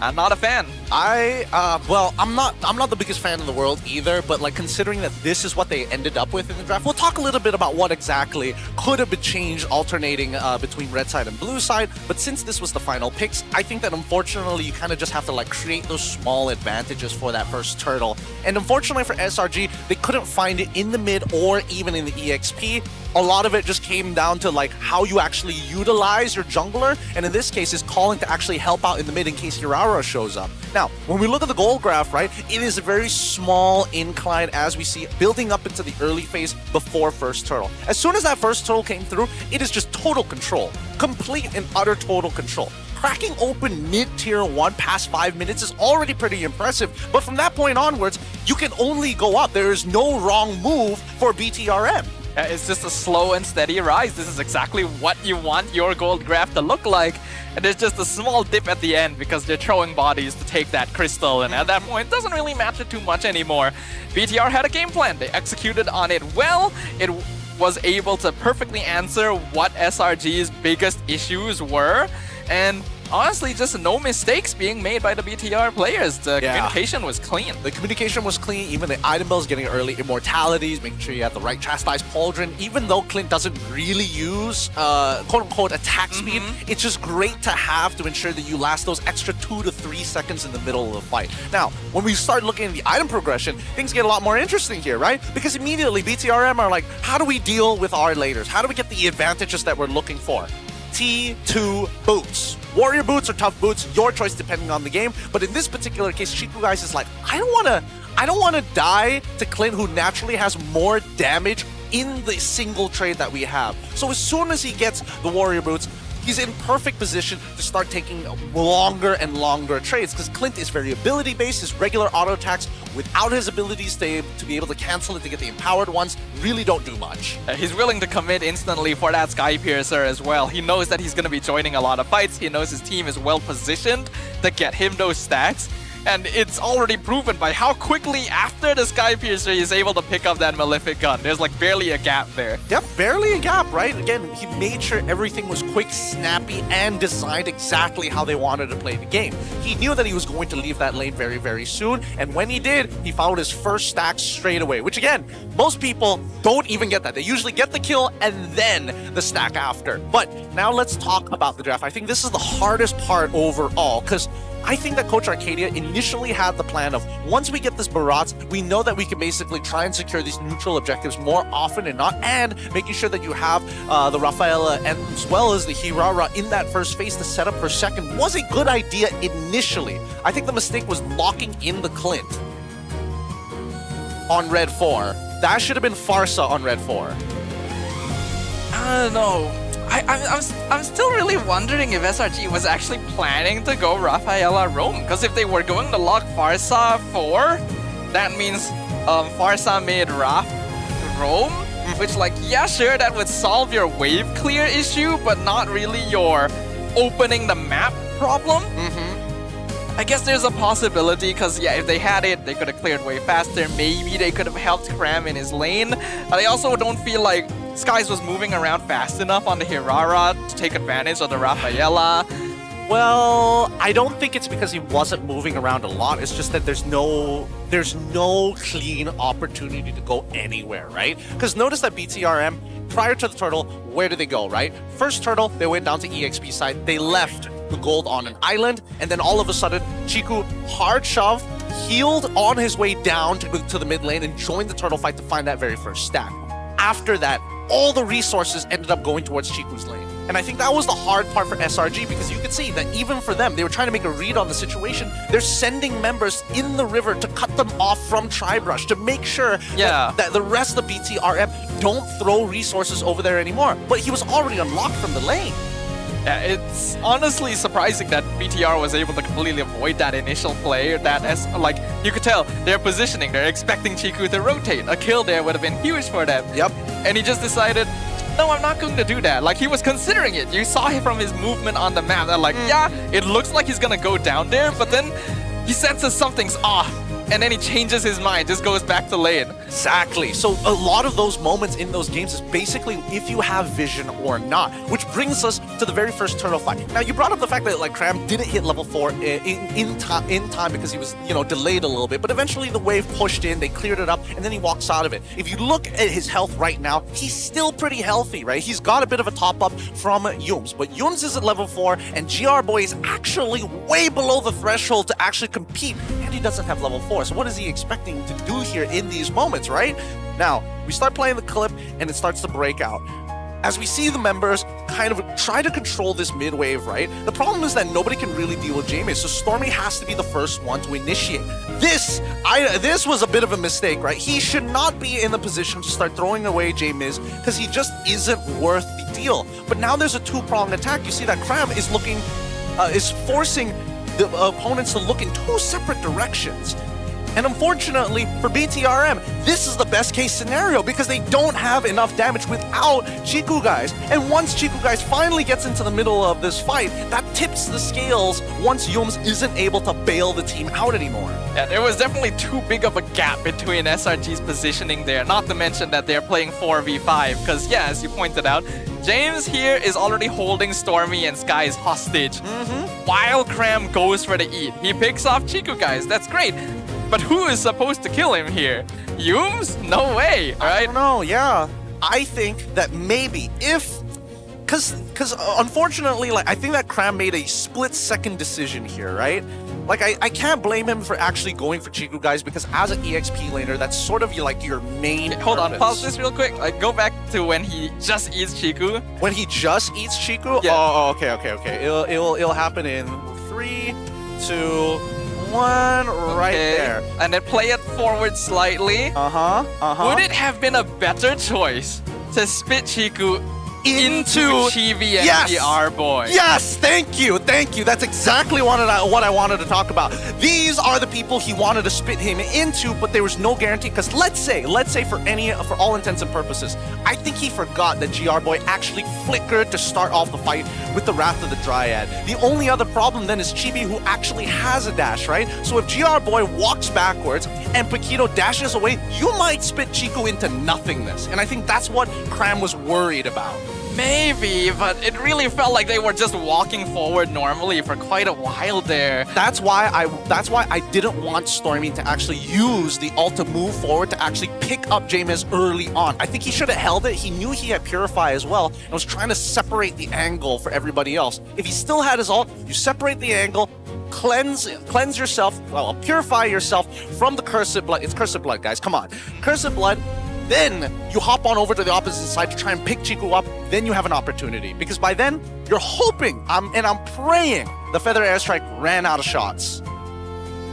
I'm not a fan. Well, I'm not the biggest fan in the world either, but like considering that this is what they ended up with in the draft, we'll talk a little bit about what exactly could have been changed alternating between red side and blue side. But since this was the final picks, I think that unfortunately you kind of just have to like create those small advantages for that first turtle. And unfortunately for SRG, they couldn't find it in the mid or even in the EXP. A lot of it just came down to like how you actually utilize your jungler, and in this case is calling to actually help out in the mid in case Hirara shows up. Now, when we look at the goal graph, right, it is a very small incline as we see building up into the early phase before first turtle. As soon as that first turtle came through, it is just total control. Complete and utter total control. Cracking open mid-tier 1 past 5 minutes is already pretty impressive, but from that point onwards, you can only go up. There is no wrong move for BTRM. It's just a slow and steady rise. This is exactly what you want your gold graph to look like. And there's just a small dip at the end because they're throwing bodies to take that crystal. And at that point, it doesn't really matter too much anymore. BTR had a game plan. They executed on it well. It was able to perfectly answer what SRG's biggest issues were, and honestly, just no mistakes being made by the BTR players. The communication was clean. The communication was clean. Even the item bills getting early immortalities, making sure you have the right chastised pauldron. Even though Clint doesn't really use quote-unquote attack speed, it's just great to have to ensure that you last those extra 2 to 3 seconds in the middle of the fight. Now, when we start looking at the item progression, things get a lot more interesting here, right? Because immediately BTRM are like, how do we deal with our laters? How do we get the advantages that we're looking for? T2 boots. Warrior boots or tough boots, your choice depending on the game. But in this particular case, Chiku guys is like, I don't wanna die to Clint, who naturally has more damage in the single trade that we have. So as soon as he gets the warrior boots, he's in perfect position to start taking longer and longer trades, because Clint is very ability based. His regular auto attacks without his abilities to be able to cancel it to get the empowered ones really don't do much. He's willing to commit instantly for that Sky Piercer as well. He knows that he's going to be joining a lot of fights. He knows his team is well positioned to get him those stacks. And it's already proven by how quickly after the Sky Piercer he's able to pick up that Malefic gun. There's like barely a gap there. Yep, barely a gap, right? Again, he made sure everything was quick, snappy, and designed exactly how they wanted to play the game. He knew that he was going to leave that lane very, very soon, and when he did, he found his first stack straight away, which again, most people don't even get that. They usually get the kill and then the stack after. But now let's talk about the draft. I think this is the hardest part overall, because I think that Coach Arcadia initially had the plan of, once we get this Barats, we know that we can basically try and secure these neutral objectives more often than not, and making sure that you have the Rafaela and as well as the Hirara in that first phase to set up for second was a good idea initially. I think the mistake was locking in the Clint on Red 4. That should have been Farsa on Red 4. I don't know. I'm still really wondering if SRG was actually planning to go Rafaela Rome, because if they were going to lock Farsa 4, that means Farsa made Raf Rome, which, like, yeah, sure, that would solve your wave clear issue, but not really your opening the map problem. I guess there's a possibility, because yeah, if they had it, they could have cleared way faster. Maybe they could have helped Cram in his lane. I also don't feel like Skies was moving around fast enough on the Hirara to take advantage of the Rafaela. Well, I don't think it's because he wasn't moving around a lot. It's just that there's no clean opportunity to go anywhere, right? Because notice that BTRM, prior to the turtle, where did they go, right? First turtle, they went down to EXP side. They left the gold on an island, and then all of a sudden, Chiku hard shove, healed on his way down to the mid lane and joined the turtle fight to find that very first stack. After that, all the resources ended up going towards Chiku's lane. And I think that was the hard part for SRG, because you could see that even for them, they were trying to make a read on the situation. They're sending members in the river to cut them off from Tribrush to make sure that the rest of BTRM don't throw resources over there anymore. But he was already unlocked from the lane. Yeah, it's honestly surprising that BTR was able to completely avoid that initial play. Like, you could tell their positioning. They're expecting Chiku to rotate. A kill there would have been huge for them. Yep. And he just decided, no, I'm not going to do that. Like, he was considering it. You saw him from his movement on the map. That like, yeah, it looks like he's gonna go down there, but then he senses something's off. And then he changes his mind, just goes back to lane. Exactly. So a lot of those moments in those games is basically if you have vision or not, which brings us to the very first turtle fight. Now, you brought up the fact that like Cram didn't hit level 4 in time because he was, you know, delayed a little bit, but eventually the wave pushed in, they cleared it up, and then he walks out of it. If you look at his health right now, he's still pretty healthy, right? He's got a bit of a top up from Yums, but Yums is at level 4, and GR Boy is actually way below the threshold to actually compete, and he doesn't have level 4. So what is he expecting to do here in these moments, right? Now, we start playing the clip and it starts to break out. As we see the members kind of try to control this mid wave, right? The problem is that nobody can really deal with J-Miz, so Stormy has to be the first one to initiate. This was a bit of a mistake, right? He should not be in the position to start throwing away J-Miz because he just isn't worth the deal. But now there's a two-pronged attack. You see that Cram is forcing the opponents to look in two separate directions. And unfortunately for BTRM, this is the best case scenario because they don't have enough damage without Chiku guys. And once Chiku guys finally gets into the middle of this fight, that tips the scales once Yums isn't able to bail the team out anymore. Yeah, there was definitely too big of a gap between SRG's positioning there, not to mention that they're playing 4v5, because yeah, as you pointed out, James here is already holding Stormy and Skies hostage. While Cram goes for the eat. He picks off Chiku guys, that's great. But who is supposed to kill him here? Yums? No way, right? I don't know, yeah. I think that maybe if... Because unfortunately, like, I think that Cram made a split-second decision here, right? Like, I can't blame him for actually going for Chiku guys because as an EXP laner, that's sort of like your main Hold on, purpose. pause this real quick. Like, go back to when he just eats Chiku. When he just eats Chiku? Yeah. Oh, okay. It'll happen in 3, 2, 1, right there. And then play it forward slightly. Would it have been a better choice to spit Chiku into Chibi and GR Boy? Yes, thank you. That's exactly what I wanted to talk about. These are the people he wanted to spit him into, but there was no guarantee. Because let's say for all intents and purposes, I think he forgot that GR Boy actually flickered to start off the fight with the Wrath of the Dryad. The only other problem then is Chibi, who actually has a dash, right? So if GR Boy walks backwards and Paquito dashes away, you might spit Chiku into nothingness. And I think that's what Cram was worried about. Maybe, but it really felt like they were just walking forward normally for quite a while there. That's why I didn't want Stormy to actually use the ult to move forward to actually pick up James early on. I think he should have held it. He knew he had Purify as well and was trying to separate the angle for everybody else. If he still had his ult, you separate the angle, cleanse yourself, purify yourself from the Cursed Blood. It's Cursed Blood, guys. Come on. Cursed Blood. Then you hop on over to the opposite side to try and pick Chiku up. Then you have an opportunity. Because by then, you're hoping, and I'm praying, the Feather Airstrike ran out of shots.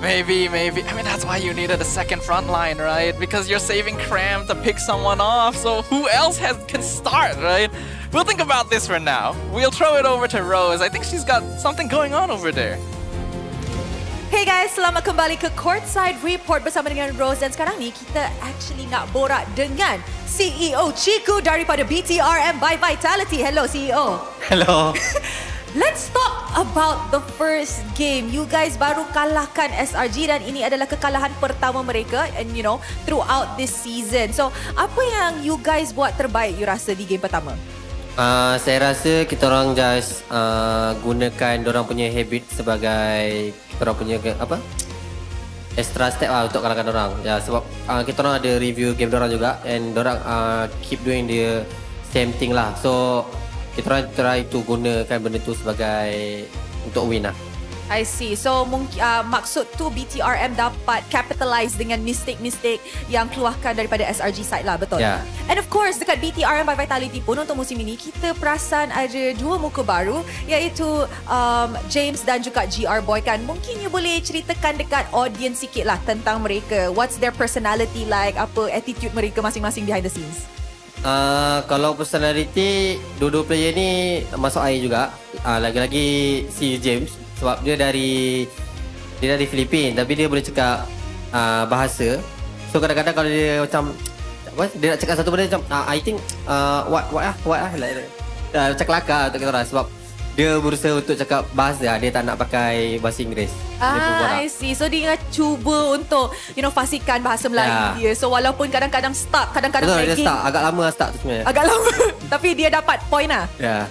Maybe. I mean, that's why you needed a second front line, right? Because you're saving Cram to pick someone off. So who else can start, right? We'll think about this for now. We'll throw it over to Rose. I think she's got something going on over there. Hey guys, selamat kembali ke Courtside Report bersama dengan Rose. Dan sekarang ni kita actually nak borak dengan CEO Chiku daripada BTRM by Vitality. Hello CEO. Hello. Let's talk about the first game. You guys baru kalahkan SRG dan ini adalah kekalahan pertama mereka and you know throughout this season. So, apa yang you guys buat terbaik you rasa di game pertama? Saya rasa kita orang just gunakan dorang punya habit sebagai kita orang punya extra step lah untuk kalahkan dorang. Ya, sebab kita orang ada review game dorang juga and dorang keep doing the same thing lah. So kita orang try to gunakan benda tu sebagai untuk win lah. I see. So maksud tu BTRM dapat capitalize dengan mistake-mistake yang keluarkan daripada SRG side lah, betul? Yeah. And of course dekat BTRM by Vitality pun untuk musim ini kita perasan ada dua muka baru iaitu James dan juga GR Boy kan. Mungkin you boleh ceritakan dekat audience sikit lah tentang mereka. What's their personality like? Apa attitude mereka masing-masing behind the scenes? Kalau personality dua-dua player ni masuk air juga. Lagi-lagi si James sebab dia dari Filipina tapi dia boleh cakap bahasa. So kadang-kadang kalau dia macam dia nak cakap satu benda macam I think what macam kelakar untuk kita orang sebab dia berusaha untuk cakap bahasa dia tak nak pakai bahasa Inggeris. I see. So dia cuba untuk fasikan bahasa Melayu dia. So walaupun kadang-kadang stuck, kadang-kadang lagging. Betul, dia stuck. Agak lama stuck tu sebenarnya. Agak lama. Tapi dia dapat point lah. Ya.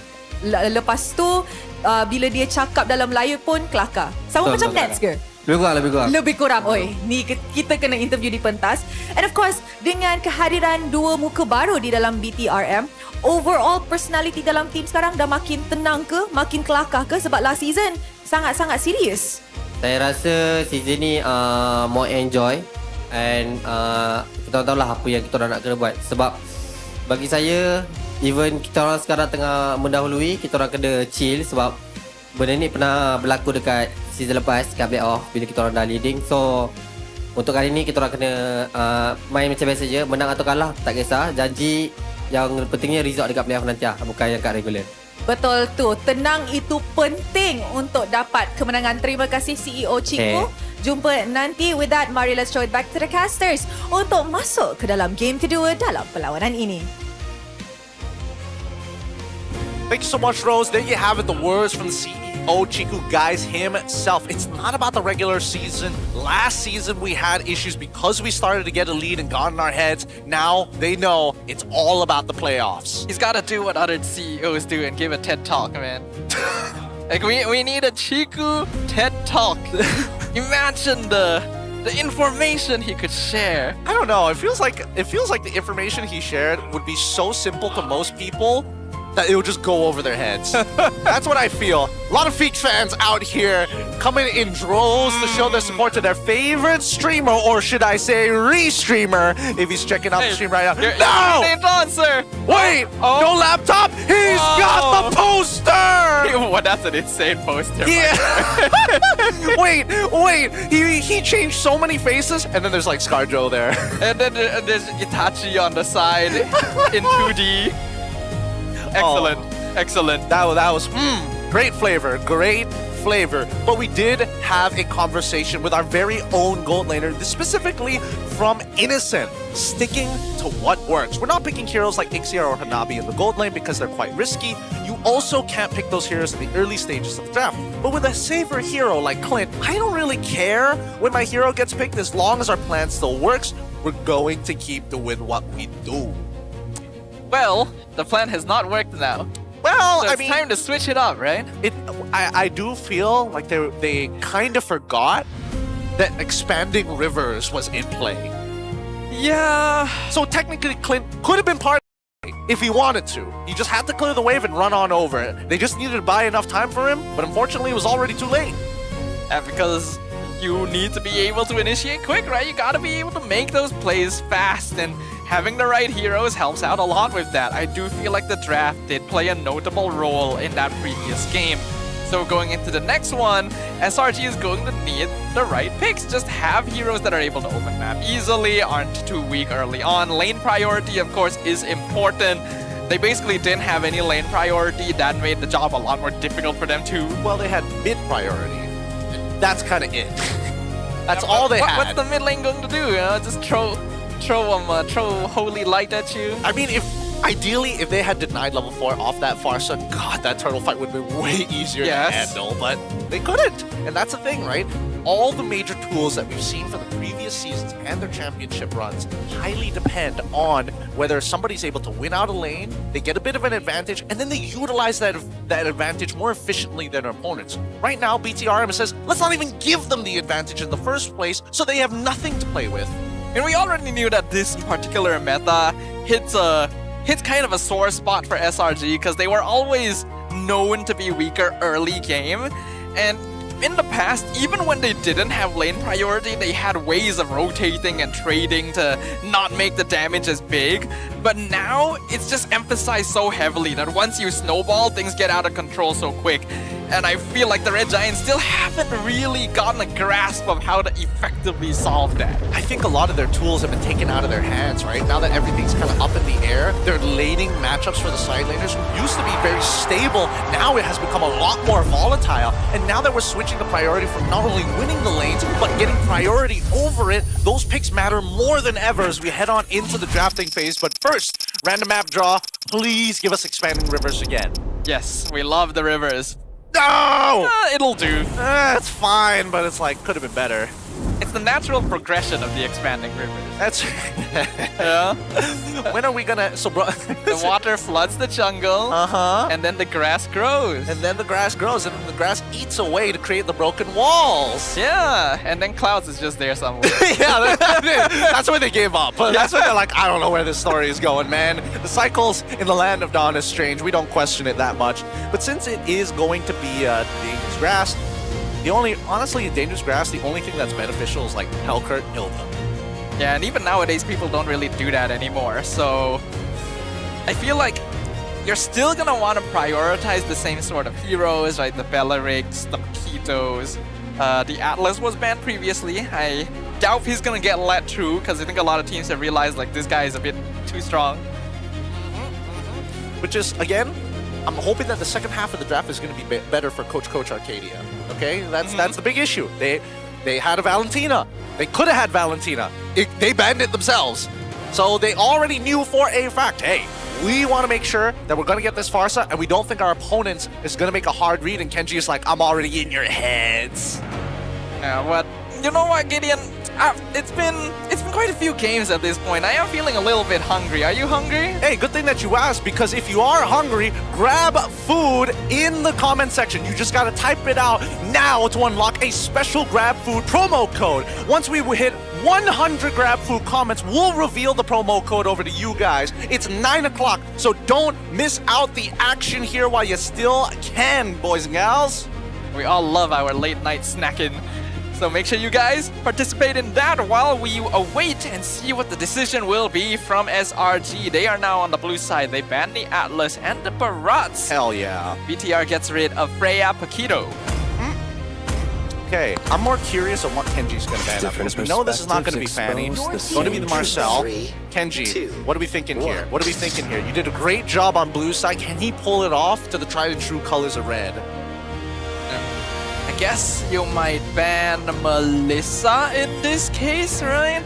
Lepas tu bila dia cakap dalam Melayu pun kelakar. Sama macam Nets ke? Lebih kurang. Oi, ni kita kena interview di pentas. And of course, dengan kehadiran dua muka baru di dalam BTRM, overall personality dalam team sekarang dah makin tenang ke? Makin kelakar ke? Sebab last season sangat-sangat serius. Saya rasa season ni more enjoy and kita tahu lah apa yang kita nak kena buat. Sebab bagi saya, even kita orang sekarang tengah mendahului, kita orang kena chill sebab benda ni pernah berlaku dekat season lepas kat playoff bila kita orang dah leading. So untuk kali ni kita orang kena main macam biasa je, menang atau kalah tak kisah. Janji yang pentingnya result dekat playoff nanti lah, bukan yang kat regular. Betul tu, tenang itu penting untuk dapat kemenangan. Terima kasih CEO Chiku. Jumpa nanti. With that, mari let's throw it back to the casters untuk masuk ke dalam game kedua dalam perlawanan ini. Thank you so much, Rose. There you have it, the words from the CEO, Chiku Guys himself. It's not about the regular season. Last season, we had issues because we started to get a lead and got in our heads. Now they know it's all about the playoffs. He's got to do what other CEOs do and give a TED Talk, man. Like, we need a Chiku TED Talk. Imagine the information he could share. I don't know. It feels like the information he shared would be so simple to most people that it would just go over their heads. That's what I feel. A lot of Feeks fans out here coming in droves to show their support to their favorite streamer, or should I say re-streamer, if he's checking out the stream right now. No! Stay on, sir! Wait! No laptop! He's got the poster! Well, that's an insane poster. Yeah! wait! He changed so many faces, and then there's like ScarJo there. And then there's Itachi on the side in 2D. Excellent, excellent. That was great flavor, But we did have a conversation with our very own gold laner, specifically from Innocent, sticking to what works. We're not picking heroes like Ixia or Hanabi in the gold lane because they're quite risky. You also can't pick those heroes in the early stages of the draft. But with a safer hero like Clint, I don't really care when my hero gets picked as long as our plan still works. We're going to keep doing what we do. Well, the plan has not worked now. Well, so it's time to switch it up, right? I do feel like they kind of forgot that expanding rivers was in play. Yeah. So technically, Clint could have been part of it if he wanted to. He just had to clear the wave and run on over. They just needed to buy enough time for him, but unfortunately, it was already too late. And because you need to be able to initiate quick, right? You gotta be able to make those plays fast, and having the right heroes helps out a lot with that. I do feel like the draft did play a notable role in that previous game. So going into the next one, SRG is going to need the right picks. Just have heroes that are able to open map easily, aren't too weak early on. Lane priority, of course, is important. They basically didn't have any lane priority. That made the job a lot more difficult for them too. Well, they had mid priority. That's kind of it. That's all they had. What's the mid lane going to do? You know, just throw holy light at you. I mean, ideally, if they had denied level 4 off that Farsa, God, that turtle fight would have been way easier to handle, but they couldn't. And that's the thing, right? All the major tools that we've seen for the previous seasons and their championship runs highly depend on whether somebody's able to win out a lane, they get a bit of an advantage, and then they utilize that advantage more efficiently than their opponents. Right now, BTRM says, let's not even give them the advantage in the first place, so they have nothing to play with. And we already knew that this particular meta hits kind of a sore spot for SRG because they were always known to be weaker early game. And in the past, even when they didn't have lane priority, they had ways of rotating and trading to not make the damage as big. But now, it's just emphasized so heavily that once you snowball, things get out of control so quick. And I feel like the Red Giants still haven't really gotten a grasp of how to effectively solve that. I think a lot of their tools have been taken out of their hands, right? Now that everything's kind of up in the air, they're laning matchups for the side laners who used to be very stable. Now it has become a lot more volatile. And now that we're switching the priority from not only winning the lanes, but getting priority over it, those picks matter more than ever as we head on into the drafting phase. But first, random map draw, please give us expanding rivers again. Yes, we love the rivers. No! It'll do. It's fine, but it's like, could have been better. It's the natural progression of the expanding rivers. That's yeah. When are we gonna... So, bro, the water floods the jungle. And then the grass grows. And then the grass grows, and then the grass eats away to create the broken walls. Yeah. And then Clouds is just there somewhere. Yeah, that's when they gave up. That's when they're like, I don't know where this story is going, man. The cycles in the Land of Dawn is strange. We don't question it that much. But since it is going to be dangerous grass, honestly, in dangerous grass, the only thing that's beneficial is like Hellcurt, Hilda. Yeah, and even nowadays, people don't really do that anymore. So I feel like you're still going to want to prioritize the same sort of heroes, right? The Bellarics, the Makitos. The Atlas was banned previously. I doubt he's going to get let through because I think a lot of teams have realized like this guy is a bit too strong. Which is, again, I'm hoping that the second half of the draft is going to be better for Coach Arcadia. Okay, that's the big issue. They had a Valentina. They could have had Valentina. They banned it themselves. So they already knew for a fact, hey, we want to make sure that we're going to get this Farsa, and we don't think our opponent is going to make a hard read, and Kenji is like, I'm already in your heads. Yeah, but you know what, Gideon? It's been quite a few games at this point. I am feeling a little bit hungry. Are you hungry? Hey, good thing that you asked, because if you are hungry, grab food in the comment section. You just gotta type it out now to unlock a special grab food promo code. Once we hit 100 grab food comments, we'll reveal the promo code over to you guys. It's 9 o'clock, so don't miss out the action here while you still can, boys and gals. We all love our late night snacking. So make sure you guys participate in that while we await and see what the decision will be from SRG. They are now on the blue side. They ban the Atlas and the Barats. Hell yeah. BTR gets rid of Freya Paquito. Okay, I'm more curious on what Kenji's going to ban up, because we know this is not going to be Fanny. It's going to be the Marcel. Kenji, what are we thinking here? What are we thinking here? You did a great job on blue side. Can he pull it off to the tried and true colors of red? I guess you might ban Melissa in this case, right?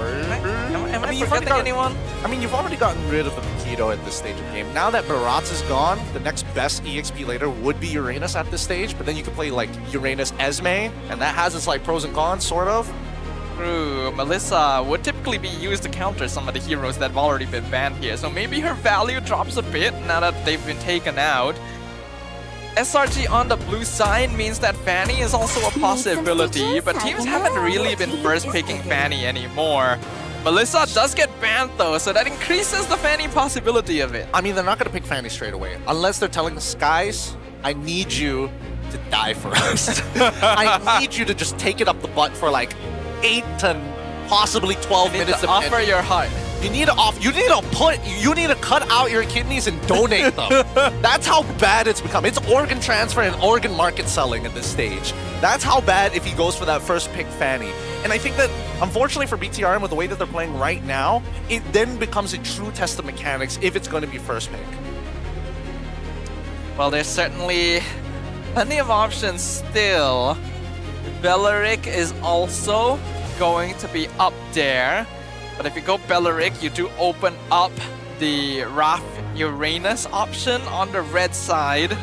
Am I forgetting anyone? I mean, you've already gotten rid of the Paquito at this stage of the game. Now that Barats is gone, the next best EXP later would be Uranus at this stage, but then you could play like Uranus Esme, and that has its like pros and cons, sort of. True, Melissa would typically be used to counter some of the heroes that have already been banned here, so maybe her value drops a bit now that they've been taken out. SRG on the blue side means that Fanny is also a possibility, but teams haven't really been first picking Fanny anymore. Melissa does get banned though, so that increases the Fanny possibility of it. I mean, they're not going to pick Fanny straight away, unless they're telling us, guys, I need you to die for us. I need you to just take it up the butt for like 8 to possibly 12 minutes. To offer your heart. You need to cut out your kidneys and donate them. That's how bad it's become. It's organ transfer and organ market selling at this stage. That's how bad if he goes for that first pick Fanny. And I think that, unfortunately for BTRM, with the way that they're playing right now, it then becomes a true test of mechanics if it's going to be first pick. Well, there's certainly plenty of options still. Belleric is also going to be up there. But if you go Belleric, you do open up the Raph Uranus option on the red side.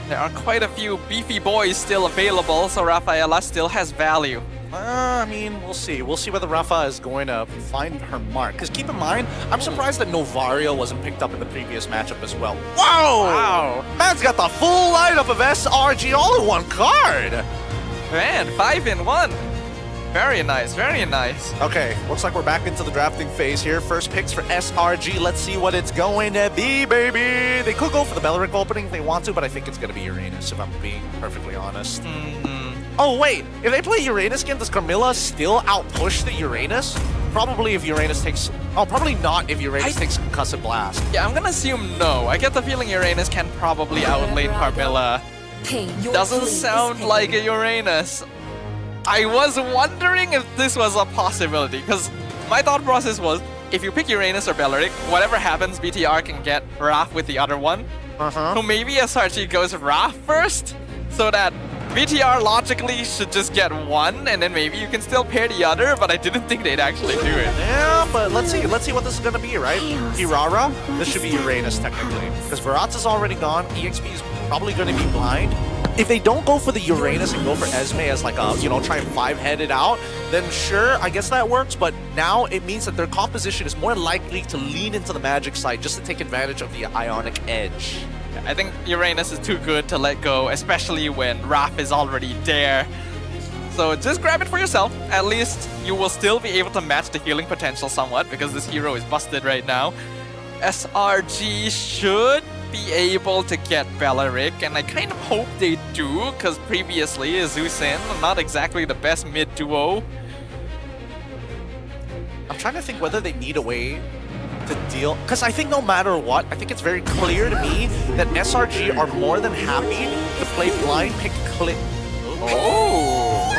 There are quite a few beefy boys still available, so Rafaela still has value. I mean, we'll see. We'll see whether Rafa is going to find her mark. Because keep in mind, I'm surprised that Novario wasn't picked up in the previous matchup as well. Whoa! Wow! Man's got the full lineup of SRG all in one card! Man, 5 in 1. Very nice, very nice. Okay, looks like we're back into the drafting phase here. First picks for SRG. Let's see what it's going to be, baby. They could go for the Belleric opening if they want to, but I think it's going to be Uranus, if I'm being perfectly honest. Oh, wait. If they play Uranus again, does Carmilla still outpush the Uranus? Probably if Uranus takes... Oh, probably not if Uranus takes Concussive Blast. Yeah, I'm going to assume no. I get the feeling Uranus can probably outlane Carmilla. Doesn't sound like a Uranus. I was wondering if this was a possibility, because my thought process was, if you pick Uranus or Belleric, whatever happens, BTR can get Raph with the other one. So maybe SRG goes Raph first, so that BTR logically should just get one, and then maybe you can still pair the other, but I didn't think they'd actually do it. Yeah, but let's see what this is going to be, right? Irara, this should be Uranus technically, because Barats is already gone, EXP is probably going to be blind. If they don't go for the Uranus and go for Esme as like a, try and 5-head it out, then sure, I guess that works, but now it means that their composition is more likely to lean into the magic side just to take advantage of the Ionic Edge. I think Uranus is too good to let go, especially when Raph is already there. So just grab it for yourself. At least you will still be able to match the healing potential somewhat, because this hero is busted right now. SRG should be able to get Belleric, and I kind of hope they do, because previously Zeusin, not exactly the best mid duo. I'm trying to think whether they need a way to deal, because I think no matter what, I think it's very clear to me that SRG are more than happy to play blind pick clip. Oh!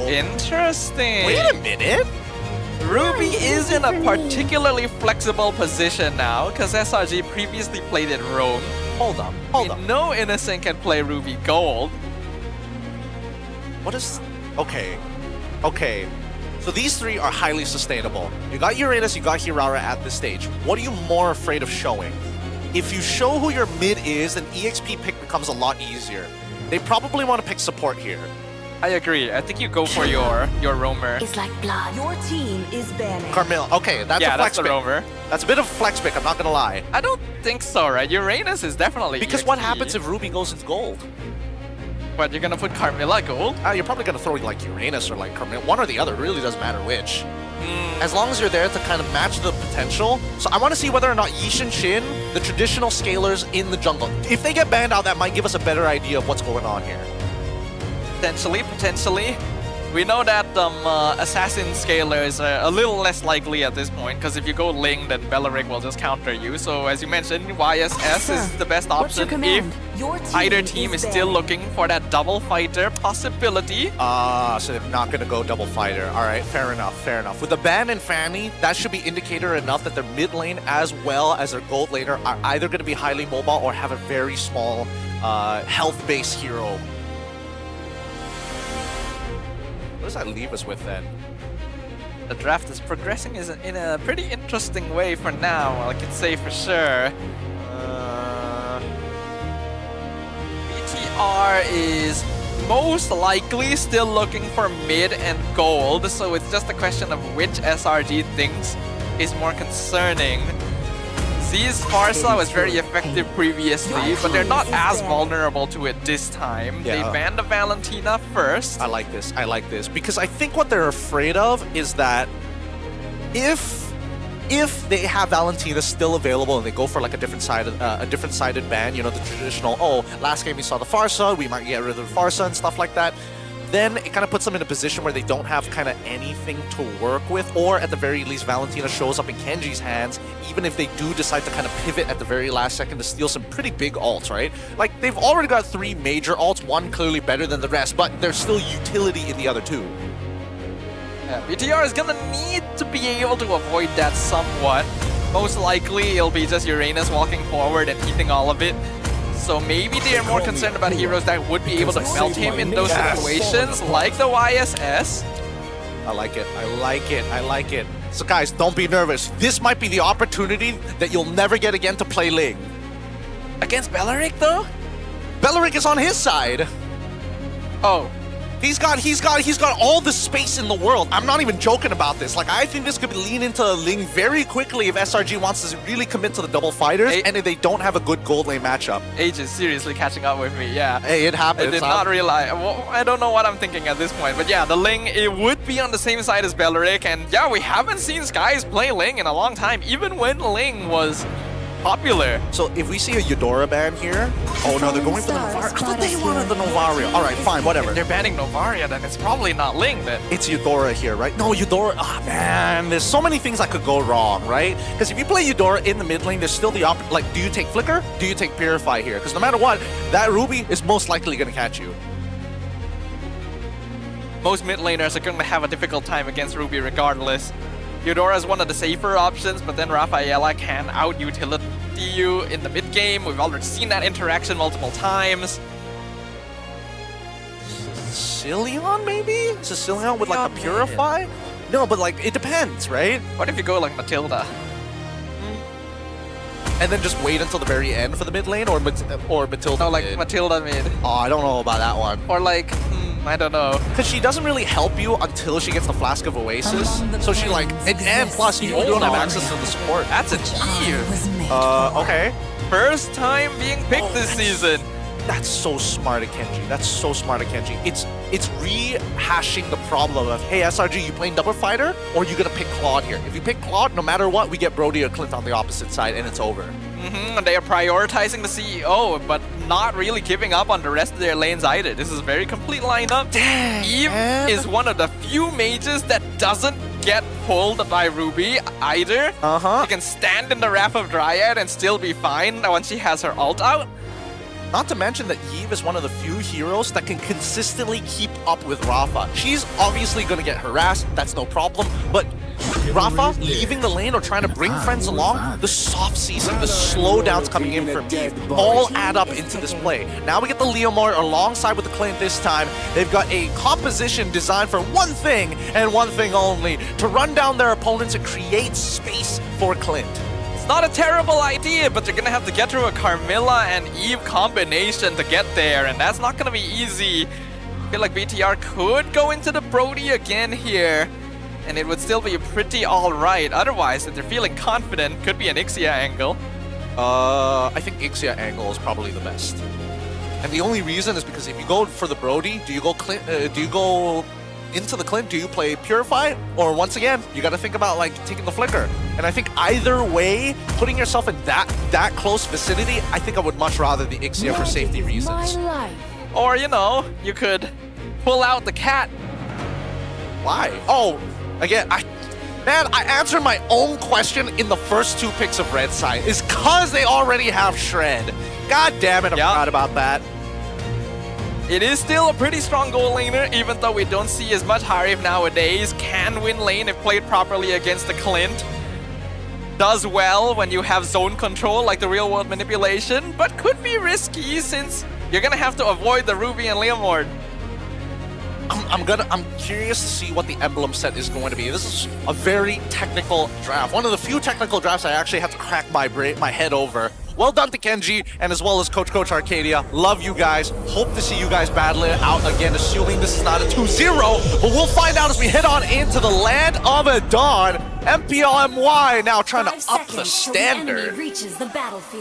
Interesting. Wait a minute. Ruby is in a particularly flexible position now, because SRG previously played it Roam. Hold on. No Innocent can play Ruby Gold. What is... Okay. Okay. So these three are highly sustainable. You got Uranus, you got Hirara at this stage. What are you more afraid of showing? If you show who your mid is, then EXP pick becomes a lot easier. They probably want to pick support here. I agree. I think you go for your roamer. It's like blood. Your team is banning. Carmel, okay, that's a flex that's the pick. roamer. That's a bit of a flex pick, I'm not gonna lie. I don't think so, right? Uranus is definitely Because EXP. what happens if Ruby goes into gold? What, you're gonna put Carmilla gold? You're probably gonna throw like Uranus or like Carmel. One or the other, it really doesn't matter which. As long as you're there to kind of match the potential. So I want to see whether or not Yish and Shin, the traditional scalers in the jungle, if they get banned out, that might give us a better idea of what's going on here. Potentially. We know that assassin scalers are a little less likely at this point, because if you go Ling, then Bellaric will just counter you. So as you mentioned, YSS is the best option if either team is still looking for that double fighter possibility. So they're not going to go double fighter. All right, fair enough, fair enough. With the ban and Fanny, that should be indicator enough that their mid lane as well as their gold laner are either going to be highly mobile or have a very small health-based hero. What does that leave us with then? The draft is progressing in a pretty interesting way for now, I can say for sure. BTR is most likely still looking for mid and gold, so it's just a question of which SRG thinks is more concerning. Z's Farsa was very effective previously, but they're not as vulnerable to it this time. Yeah. They banned the Valentina first. I like this, because I think what they're afraid of is that if they have Valentina still available and they go for like a different sided ban, you know, the traditional, oh, last game we saw the Farsa, we might get rid of the Farsa and stuff like that, then it kind of puts them in a position where they don't have kind of anything to work with, or at the very least Valentina shows up in Kenji's hands, even if they do decide to kind of pivot at the very last second to steal some pretty big ults, right? Like, they've already got 3 major ults, one clearly better than the rest, but there's still utility in the other 2. Yeah, BTR is gonna need to be able to avoid that somewhat. Most likely it'll be just Uranus walking forward and eating all of it. So maybe they are more concerned about heroes that would be able to melt him in those situations, like the YSS. I like it, I like it, I like it. So guys, don't be nervous. This might be the opportunity that you'll never get again to play Ling. Against Bellaric though? Bellaric is on his side. Oh. He's got all the space in the world. I'm not even joking about this. Like, I think this could lean into Ling very quickly if SRG wants to really commit to the double fighters and if they don't have a good gold lane matchup. Age is seriously catching up with me, yeah. Hey, it happens. I did not realize. Well, I don't know what I'm thinking at this point, but yeah, the Ling, it would be on the same side as Bellaric, and yeah, we haven't seen Skies play Ling in a long time, even when Ling was popular. So if we see a Eudora ban here, oh no, they're going for the Novaria. I thought they wanted the Novaria. All right, fine, whatever. If they're banning Novaria, then it's probably not Ling then. It's Eudora here, right? No, Eudora, man, there's so many things that could go wrong, right? Because if you play Eudora in the mid lane, there's still the like, do you take Flicker? Do you take Purify here? Because no matter what, that Ruby is most likely going to catch you. Most mid laners are going to have a difficult time against Ruby regardless. Eudora is one of the safer options, but then Rafaela can out-utility you in the mid-game. We've already seen that interaction multiple times. Sicilian, maybe? Sicilian with like a Purify? No, but like, it depends, right? What if you go like Matilda? And then just wait until the very end for the mid lane, or Matilda No, like mid? Matilda mid. Oh, I don't know about that one. Or like, I don't know. Because she doesn't really help you until she gets the Flask of Oasis. So she like, and plus you don't have access to the support. That's a Eve. Okay. First time being picked this season. That's so smart of Kenji. That's so smart of Kenji. It's rehashing the problem of, hey, SRG, you playing double fighter, or you gonna pick Claude here? If you pick Claude, no matter what, we get Brody or Clint on the opposite side, and it's over. They are prioritizing the CEO, but not really giving up on the rest of their lanes either. This is a very complete lineup. Dang, Eve is one of the few mages that doesn't get pulled by Ruby either. She can stand in the Wrath of Dryad and still be fine once she has her ult out. Not to mention that Eve is one of the few heroes that can consistently keep up with Rafa. She's obviously going to get harassed, that's no problem, but Rafa leaving the lane or trying to bring friends along, the soft season, the slowdowns coming in from Eve, all add up into this play. Now we get the Leomord alongside with the Clint this time. They've got a composition designed for one thing and one thing only, to run down their opponents and create space for Clint. It's not a terrible idea, but you're gonna have to get through a Carmilla and Eve combination to get there, and that's not gonna be easy. I feel like BTR could go into the Brody again here, and it would still be pretty alright. Otherwise, if they're feeling confident, could be an Ixia angle. I think Ixia angle is probably the best. And the only reason is because if you go for the Brody, do you go into the Clint? Do you play Purify? Or once again, you got to think about like taking the Flicker. And I think either way, putting yourself in that close vicinity, I think I would much rather the Ixia for safety reasons. Or, you know, you could pull out the cat. Why? Oh, again, I answered my own question in the first 2 picks of red side. It's cause they already have Shred. God damn it, I forgot about that. It is still a pretty strong goal laner, even though we don't see as much Harif nowadays. Can win lane if played properly against the Clint. Does well when you have zone control, like the real world manipulation, but could be risky since you're gonna have to avoid the Ruby and Leomord. I'm curious to see what the emblem set is going to be. This is a very technical draft. One of the few technical drafts I actually have to crack my head over. Well done to Kenji, and as well as Coach Arcadia. Love you guys. Hope to see you guys battle it out again, assuming this is not a 2-0. But we'll find out as we head on into the land of Dawn. MPL MY now trying to up the standard.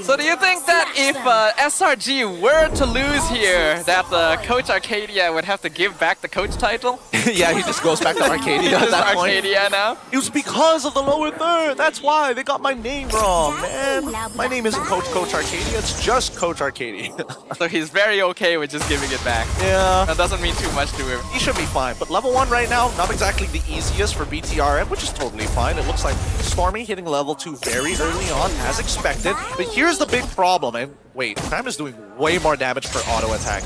So do you think that if SRG were to lose here, that Coach Arcadia would have to give back the coach title? Yeah, he just goes back to Arcadia at that point. Arcadia now? It was because of the lower third. That's why they got my name wrong, man. My name isn't Coach Arcadia, it's just Coach Arcadia. So he's very okay with just giving it back. Yeah. That doesn't mean too much to him. He should be fine, but level 1 right now, not exactly the easiest for BTRM, which is totally fine. It looks like Stormy hitting level 2 very early on, as expected. But here's the big problem, and wait, Prime is doing way more damage per auto attack.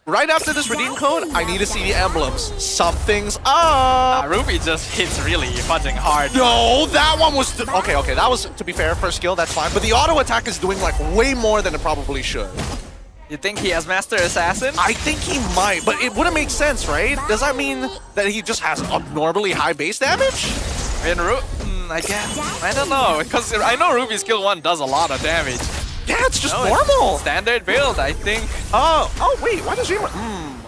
Right after this redeem code, I need to see the emblems. Something's up! Ruby just hits really fudging hard. No, that one was... Okay, that was, to be fair, first skill, that's fine. But the auto attack is doing like way more than it probably should. You think he has Master Assassin? I think he might, but it wouldn't make sense, right? Does that mean that he just has abnormally high base damage? I guess. I don't know, because I know Ruby's skill 1 does a lot of damage. Yeah, it's just normal. It's standard build, I think. Oh wait, why does James...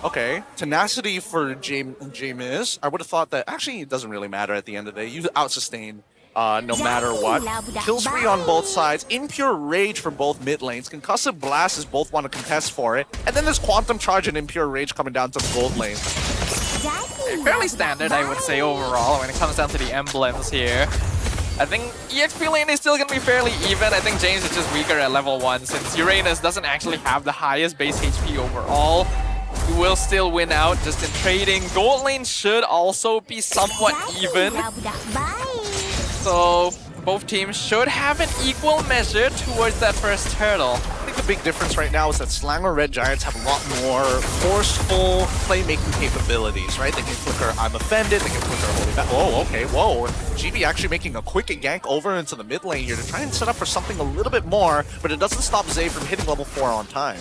okay. Tenacity for James. I would have thought that... Actually, it doesn't really matter at the end of the day. You out-sustain no matter what. Kill spree on both sides. Impure Rage for both mid lanes. Concussive Blast is both want to contest for it. And then there's Quantum Charge and Impure Rage coming down to the gold lane. Fairly standard, I would say, overall, when it comes down to the emblems here. I think EXP lane is still going to be fairly even. I think James is just weaker at level 1 since Uranus doesn't actually have the highest base HP overall. He will still win out just in trading. Gold lane should also be somewhat even. So both teams should have an equal measure towards that first turtle. I think the big difference right now is that Slanger Red Giants have a lot more forceful playmaking capabilities, right? They can flicker I'm Offended, they can flicker Holy Battle. Oh, okay, whoa. GB actually making a quick gank over into the mid lane here to try and set up for something a little bit more, but it doesn't stop Zay from hitting level 4 on time.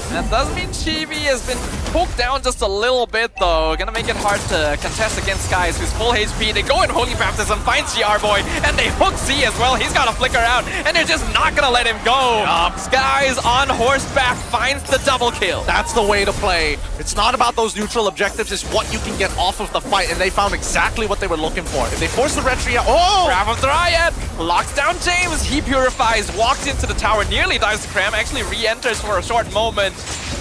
That does mean Chibi has been poked down just a little bit though. Gonna make it hard to contest against Skies, who's full HP. They go in Holy Baptism, find GR Boy, and they hook Z as well. He's got a flicker out, and they're just not gonna let him go. Skies on horseback finds the double kill. That's the way to play. It's not about those neutral objectives, it's what you can get off of the fight, and they found exactly what they were looking for. If they force the retry out, Grab of Dryad locks down James. He purifies, walks into the tower, nearly dies to Cram, actually re-enters for a short moment.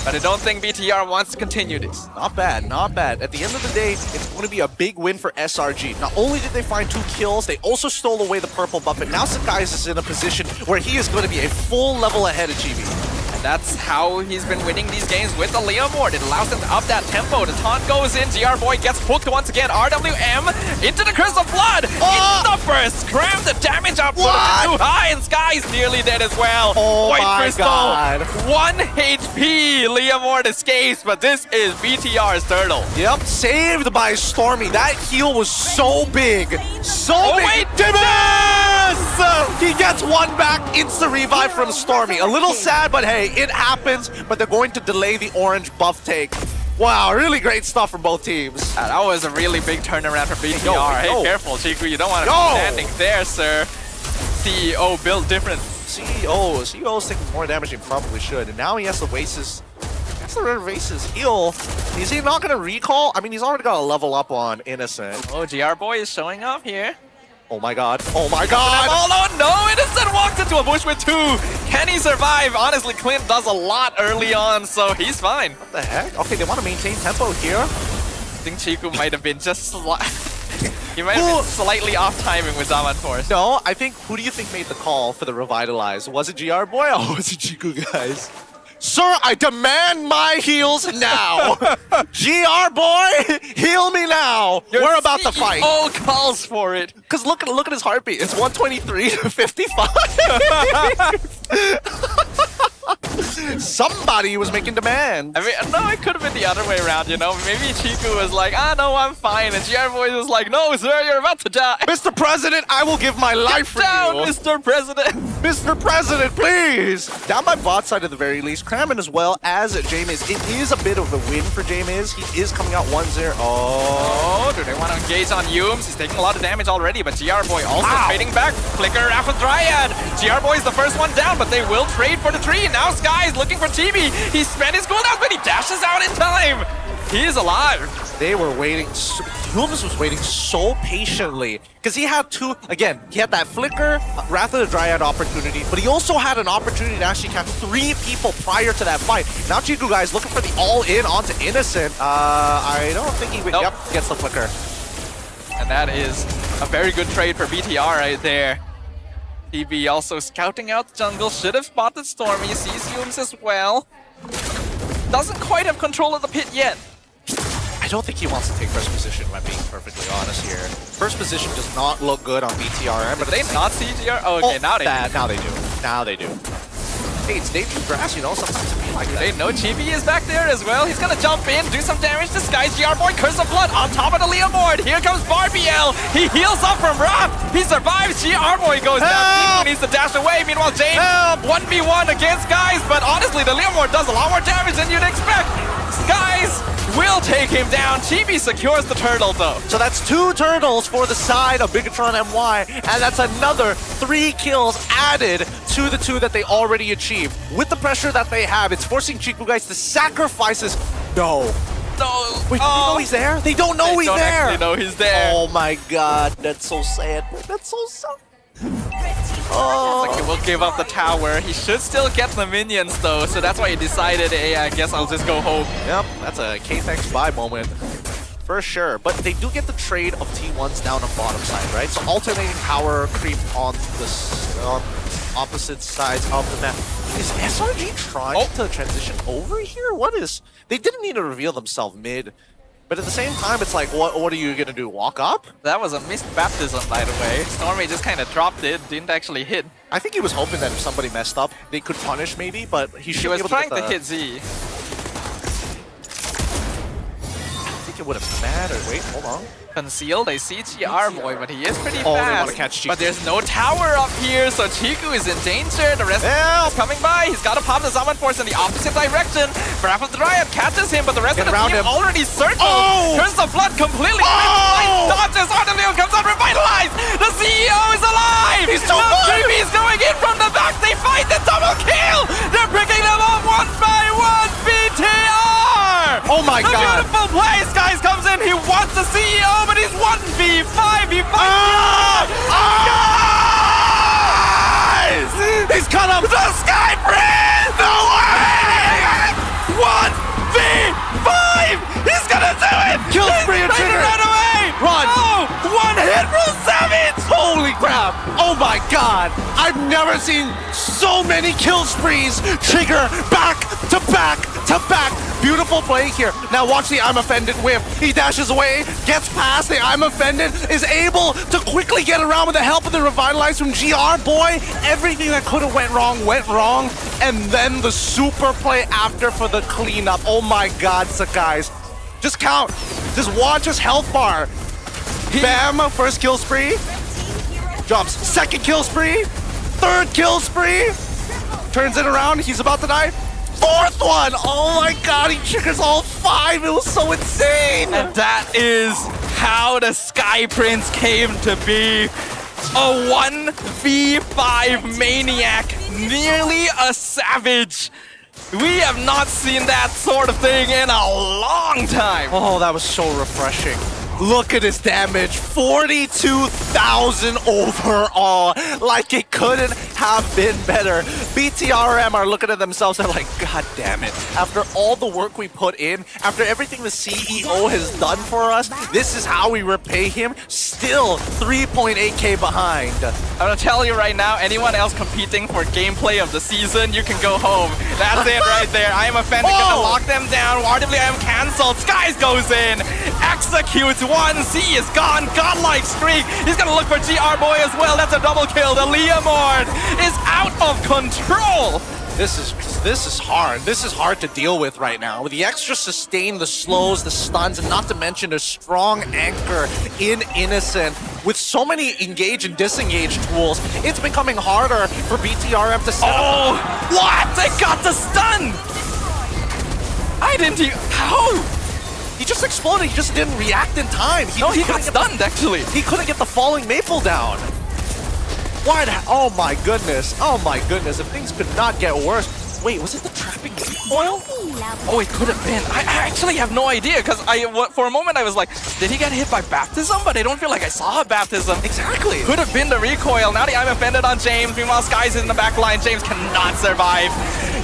But I don't think BTR wants to continue this. Not bad, not bad. At the end of the day, it's going to be a big win for SRG. Not only did they find 2 kills, they also stole away the purple buff, and now Sakai's is in a position where he is going to be a full level ahead of GB. That's how he's been winning these games with the Leomord. It allows him to up that tempo. The taunt goes in. GR Boy gets hooked once again. RWM into the Curse of Blood. It's the first. Cram the damage output is too high, and Sky's nearly dead as well. Oh White my Crystal, God. 1 HP. Leomord escapes, but this is BTR's turtle. Yep, saved by Stormy. That heal was so big. So big. Wait, Dimas! He gets one back. Instant revive from Stormy. A little sad, but hey, it happens. But they're going to delay the orange buff take. Wow, really great stuff from both teams. That was a really big turnaround for BTR. Hey, careful, Chiku. You don't want to be standing there, sir. CEO built different. CEO's taking more damage than he probably should. And now he has to waste his... heal. Is he not going to recall? I mean, he's already got a level up on Innocent. Oh, GR Boy is showing up here. Oh my god. Oh my god! Oh no! Innocent walks into a bush with 2. Can he survive? Honestly, Clint does a lot early on, so he's fine. What the heck? Okay, they want to maintain tempo here. I think Chiku might have been just he might have been slightly off timing with Zaman Force. No, I think, who do you think made the call for the revitalize? Was it GR Boy or was it Chiku, guys? Sir, I demand my heals now. GR Boy, heal me now. We're about to fight. Oh, calls for it. Because look at his heartbeat. It's 123 to 55. Somebody was making demands. I mean, no, it could have been the other way around, you know? Maybe Chiku was like, no, I'm fine. And GR Boy was like, no, sir, you're about to die. Mr. President, I will give my life for down, you. Mr. President. Mr. President, please. Down by bot side at the very least. Cramming as well as J-Miz. It is a bit of a win for J-Miz. He is coming out 1-0. Oh, do they want to engage on Yums? He's taking a lot of damage already, but GR Boy also trading back. Flicker after Dryad. GR Boy is the first one down, but they will trade for the tree. Now Sky is looking for TB. He spent his cooldown, but he dashes out in time. He is alive. They were waiting. Yums was waiting so patiently because he had two. Again, he had that flicker, Wrath of the Dryad opportunity, but he also had an opportunity to actually catch 3 people prior to that fight. Now Chiku guys looking for the all-in onto Innocent. I don't think he gets the flicker. And that is a very good trade for BTR right there. TB also scouting out the jungle, should have spotted Stormy, sees Yums as well. Doesn't quite have control of the pit yet. I don't think he wants to take first position, if I'm being perfectly honest here. First position does not look good on BTRM, but they not see GR? Oh, okay, now they do. Now they do. Now they do. Hey, it's dangerous grass, you know, sometimes it be like that. They know Chibi is back there as well. He's gonna jump in, do some damage to Sky's GR Boy, Curse of Blood on top of the Leomord. Here comes BTRM. He heals up from Wrath. He survives. GR Boy goes down. Chibi needs to dash away. Meanwhile, James 1v1 against Skies, but honestly, the Leomord does a lot more damage than you'd expect. Skies will take him down. Chibi secures the turtle though. So that's 2 turtles for the side of Bigatron MY, and that's another 3 kills added to the 2 that they already achieved. With the pressure that they have, it's forcing Chiku guys to sacrifice his... No. Wait, they know he's there? They don't know he's there! They don't actually know he's there. Oh my god, that's so sad. That's so sad. Oh. Like he will give up the tower. He should still get the minions though, so that's why he decided, hey, I guess I'll just go home. Yep, that's a K-Tech buy moment. For sure, but they do get the trade of T1s down on bottom side, right? So alternating power creep on the opposite sides of the map. Is SRG trying to transition over here? What is... They didn't need to reveal themselves mid, but at the same time, it's like, what are you gonna do, walk up? That was a missed baptism, by the way. Stormy just kind of dropped it, didn't actually hit. I think he was hoping that if somebody messed up, they could punish maybe, but he should be able to get the... trying to hit Z. I think it would have mattered. Wait, hold on. Concealed, they see GR Boy, but he is pretty fast. They want to catch Chiku. But there's no tower up here, so Chiku is in danger. The rest is coming by. He's got to pop the Zaman Force in the opposite direction. Wrath of the Dryad catches him, but the rest of the team already circled. Curse of Blood completely dodges. Ardelio comes out revitalized. The CEO is alive. He's so good. He's going in from the back. They fight the double kill. They're picking them up 1 by 1. BTR. Oh my god. The beautiful play. Skies comes in. He wants the CEO, but he's 1v5. He fights. Guys! He's cut up the Sky Prince! No way! 1v5! He's gonna do it! Kill spree and trigger! Run away! Run! Oh, 1 hit from Savage! Holy crap! Oh my god! god! I've never seen so many kill sprees trigger back to back to back. Beautiful play here. Now watch the I'm Offended whip. He dashes away, gets past the I'm Offended, is able to quickly get around with the help of the Revitalize from GR. Boy, everything that could have went wrong. And then the super play after for the cleanup. Oh my god, Sakai's. Just count. Just watch his health bar. Bam, first kill spree. Drops second kill spree. Third kill spree. Turns it around, he's about to die. Fourth one! Oh my god, he triggers all 5! It was so insane! And that is how the Sky Prince came to be. A 1v5 maniac, nearly a savage. We have not seen that sort of thing in a long time. Oh, that was so refreshing. Look at his damage, 42,000 overall. Like it couldn't have been better. BTRM are looking at themselves and like, god damn it. After all the work we put in, after everything the CEO has done for us, this is how we repay him. Still 3.8k behind. I'm gonna tell you right now, anyone else competing for gameplay of the season, you can go home. That's it right there. I am Offended, gonna lock them down. RWI am cancelled. Skies goes in. Executes 1Z is gone. Godlike streak. He's gonna look for GR Boy as well. That's a double kill. The Leomord is out of control. This is hard. This is hard to deal with right now. With the extra sustain, the slows, the stuns, and not to mention a strong anchor in Innocent. With so many engage and disengage tools, it's becoming harder for BTRM to set up. Oh, what? They got the stun! I didn't even... How? He just exploded. He just didn't react in time. He got stunned, actually. He couldn't get the falling maple down. What? Oh my goodness. Oh my goodness. If things could not get worse. Wait, was it the trapping recoil? Oh, it could have been. I actually have no idea, because for a moment I was like, did he get hit by baptism? But I don't feel like I saw a baptism. Exactly. Could have been the recoil. Now I'm Offended on James. Meanwhile, Skies is in the back line. James cannot survive.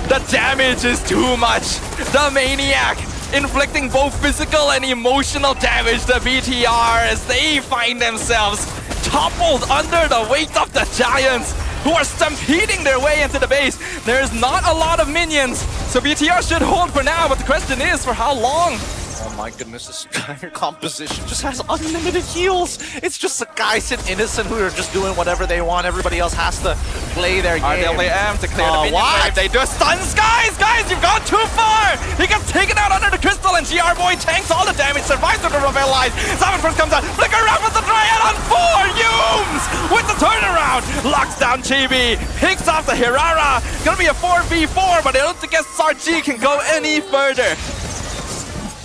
The damage is too much. The Maniac inflicting both physical and emotional damage to BTR as they find themselves toppled under the weight of the Giants, who are stampeding their way into the base. There's not a lot of minions, so BTR should hold for now, but the question is, for how long? Oh my goodness, this entire composition just has unlimited heals. It's just the guys in Innocent who are just doing whatever they want. Everybody else has to play their game. RWM to clear the minion wave. They do a stun. Skies! Guys, you've gone too far! He gets taken out under the crystal, and GR Boy tanks all the damage, survives through the Revitalize. Salmon first comes out, flicker around with the Dryad on 4! Yumes with the turnaround! Locks down Chibi, picks off the Hirara. Gonna be a 4v4, but I don't think SRG can go any further.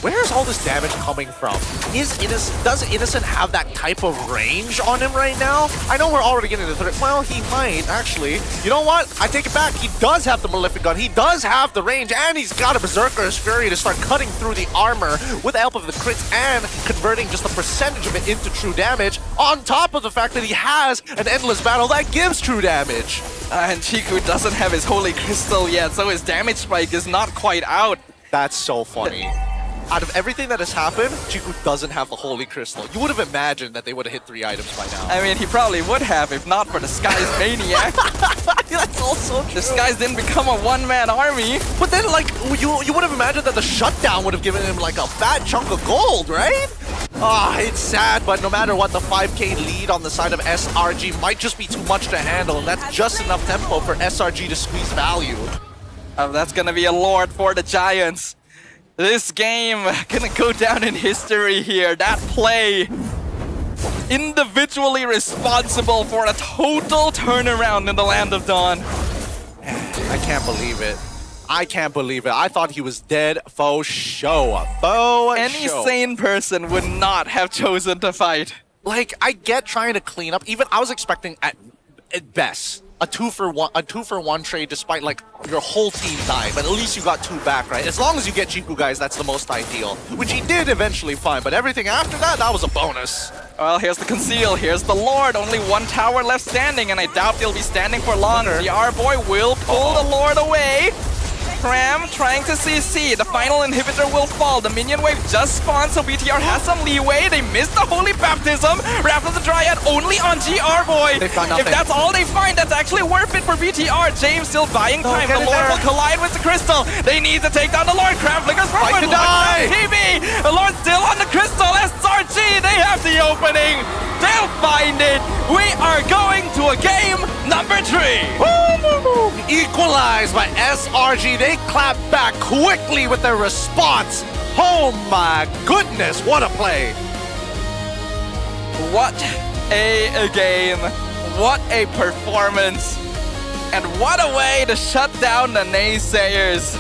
Where's all this damage coming from? Does Innocent have that type of range on him right now? I know we're already getting the third. Well, he might, actually. You know what? I take it back. He does have the Malefic Gun. He does have the range, and he's got a Berserker's Fury to start cutting through the armor with the help of the crits and converting just a percentage of it into true damage, on top of the fact that he has an Endless Battle that gives true damage. And Chiku doesn't have his Holy Crystal yet, so his damage spike is not quite out. That's so funny. Out of everything that has happened, Chiku doesn't have the Holy Crystal. You would have imagined that they would have hit 3 items by now. I mean, he probably would have if not for the Skies Maniac. That's also true. The Skies didn't become a one-man army. But then, like, you would have imagined that the shutdown would have given him, like, a fat chunk of gold, right? Ah, it's sad, but no matter what, the 5k lead on the side of SRG might just be too much to handle, and that's just enough tempo for SRG to squeeze value. That's gonna be a lord for the Giants. This game gonna go down in history here. That play, individually responsible for a total turnaround in the Land of Dawn. I can't believe it. I can't believe it. I thought he was dead faux show. Faux Any show. sane person would not have chosen to fight. Like, I get trying to clean up. Even I was expecting at best a 2-for-1 trade, despite like your whole team dying, but at least you got 2 back, right? As long as you get Chiku, guys, that's the most ideal, which he did eventually find, but everything after that, that was a bonus. Well, here's the Conceal, here's the Lord, only 1 tower left standing, and I doubt they'll be standing for longer. The R-Boy will pull the Lord away. Cram trying to CC. The final inhibitor will fall. The minion wave just spawned, so BTR has some leeway. They missed the Holy Baptism. Wrath of the Dryad only on GR Boy. They've got nothing. If that's all they find, that's actually worth it for BTR. James still buying time. The Lord will collide with the Crystal. They need to take down the Lord. Cram flickers forward. to die. TV. The Lord still on the Crystal. SRG, they have the opening. They'll find it. We are going to a game number 3. Woo! Equalized by SRG. They clap back quickly with their response. Oh my goodness, what a play. What a game. What a performance. And what a way to shut down the naysayers.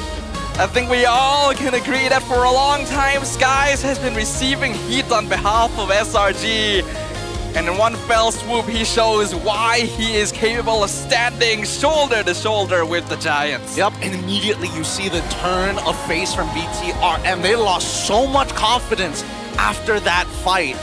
I think we all can agree that for a long time, Skies has been receiving heat on behalf of SRG. And in one fell swoop, he shows why he is capable of standing shoulder to shoulder with the Giants. Yep, and immediately you see the turn of face from BTRM. They lost so much confidence after that fight.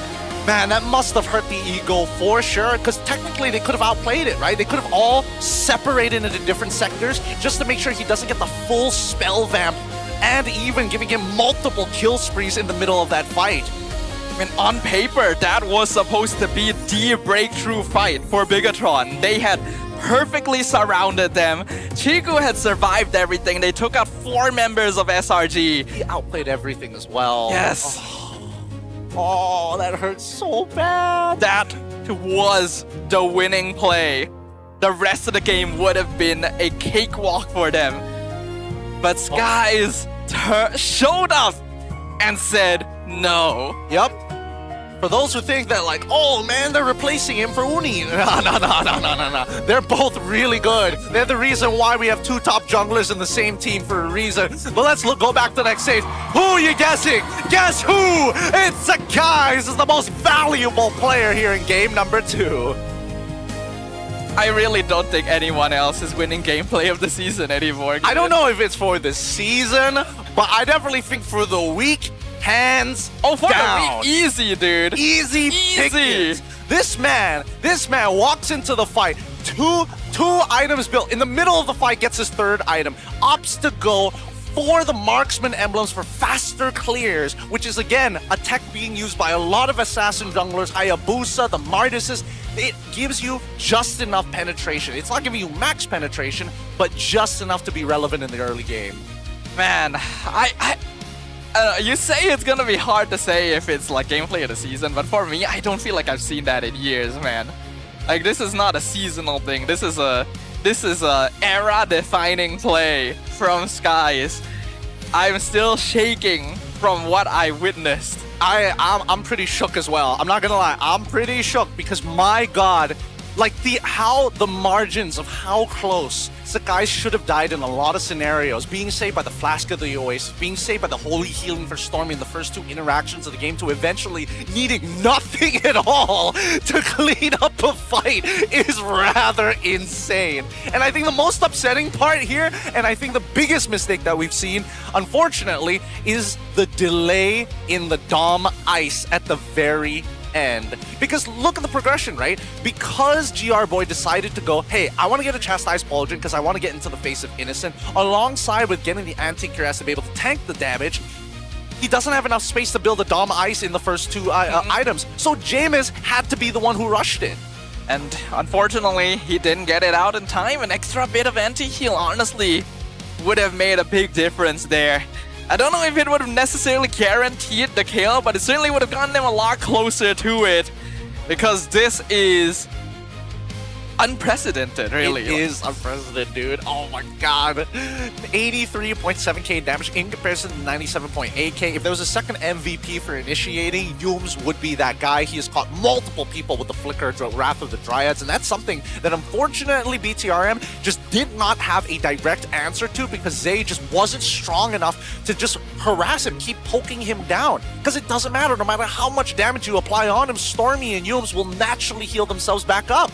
Man, that must have hurt the ego for sure, because technically they could have outplayed it, right? They could have all separated into different sectors just to make sure he doesn't get the full spell vamp, and even giving him multiple kill sprees in the middle of that fight. I mean, on paper, that was supposed to be the breakthrough fight for Bigatron. They had perfectly surrounded them. Chiku had survived everything. They took out 4 members of SRG. He outplayed everything as well. Yes. Oh, that hurts so bad. That was the winning play. The rest of the game would have been a cakewalk for them. But Skies showed up and said no. Yep. For those who think that, like, oh man, they're replacing him for Uni. No. They're both really good. They're the reason why we have 2 top junglers in the same team for a reason. But let's go back to the next stage. Who are you guessing? Guess who? It's Skies is the most valuable player here in game number 2. I really don't think anyone else is winning gameplay of the season anymore. I don't know if it's for the season, but I definitely think for the week, hands for down. The week, easy, dude. Easy. This man walks into the fight, two items built. In the middle of the fight, gets his 3rd item. Opts to go for the marksman emblems for faster clears, which is again a tech being used by a lot of assassin junglers, Hayabusa, the Marduses. It gives you just enough penetration. It's not giving you max penetration, but just enough to be relevant in the early game. Man, you say it's gonna be hard to say if it's like gameplay of the season, but for me, I don't feel like I've seen that in years, man. Like, this is not a seasonal thing. This is a era-defining play from Skies. I'm still shaking from what I witnessed. I'm pretty shook as well. I'm not gonna lie, I'm pretty shook because my god, like how the margins of how close Skies should have died in a lot of scenarios. Being saved by the Flask of the Oasis, being saved by the Holy Healing for Stormy in the first 2 interactions of the game, to eventually needing nothing at all to clean up a fight is rather insane. And I think the most upsetting part here, and I think the biggest mistake that we've seen, unfortunately, is the delay in the Dom Ice at the very end. Because look at the progression, right? Because GR Boy decided to go, hey, I want to get a Chastised Pauldron because I want to get into the face of Innocent, alongside with getting the Anti-Cuirass to be able to tank the damage, he doesn't have enough space to build a Dom Ice in the first 2 items. So Jameis had to be the one who rushed it. And unfortunately, he didn't get it out in time. An extra bit of anti-heal, honestly, would have made a big difference there. I don't know if it would have necessarily guaranteed the kill, but it certainly would have gotten them a lot closer to it, because this is unprecedented, really. It is unprecedented, dude. Oh my god. 83.7k damage in comparison to 97.8k. If there was a second MVP for initiating, Yums would be that guy. He has caught multiple people with the Flicker, Wrath of the Dryads, and that's something that unfortunately BTRM just did not have a direct answer to, because Zay just wasn't strong enough to just harass him, keep poking him down. Because it doesn't matter, no matter how much damage you apply on him, Stormy and Yums will naturally heal themselves back up.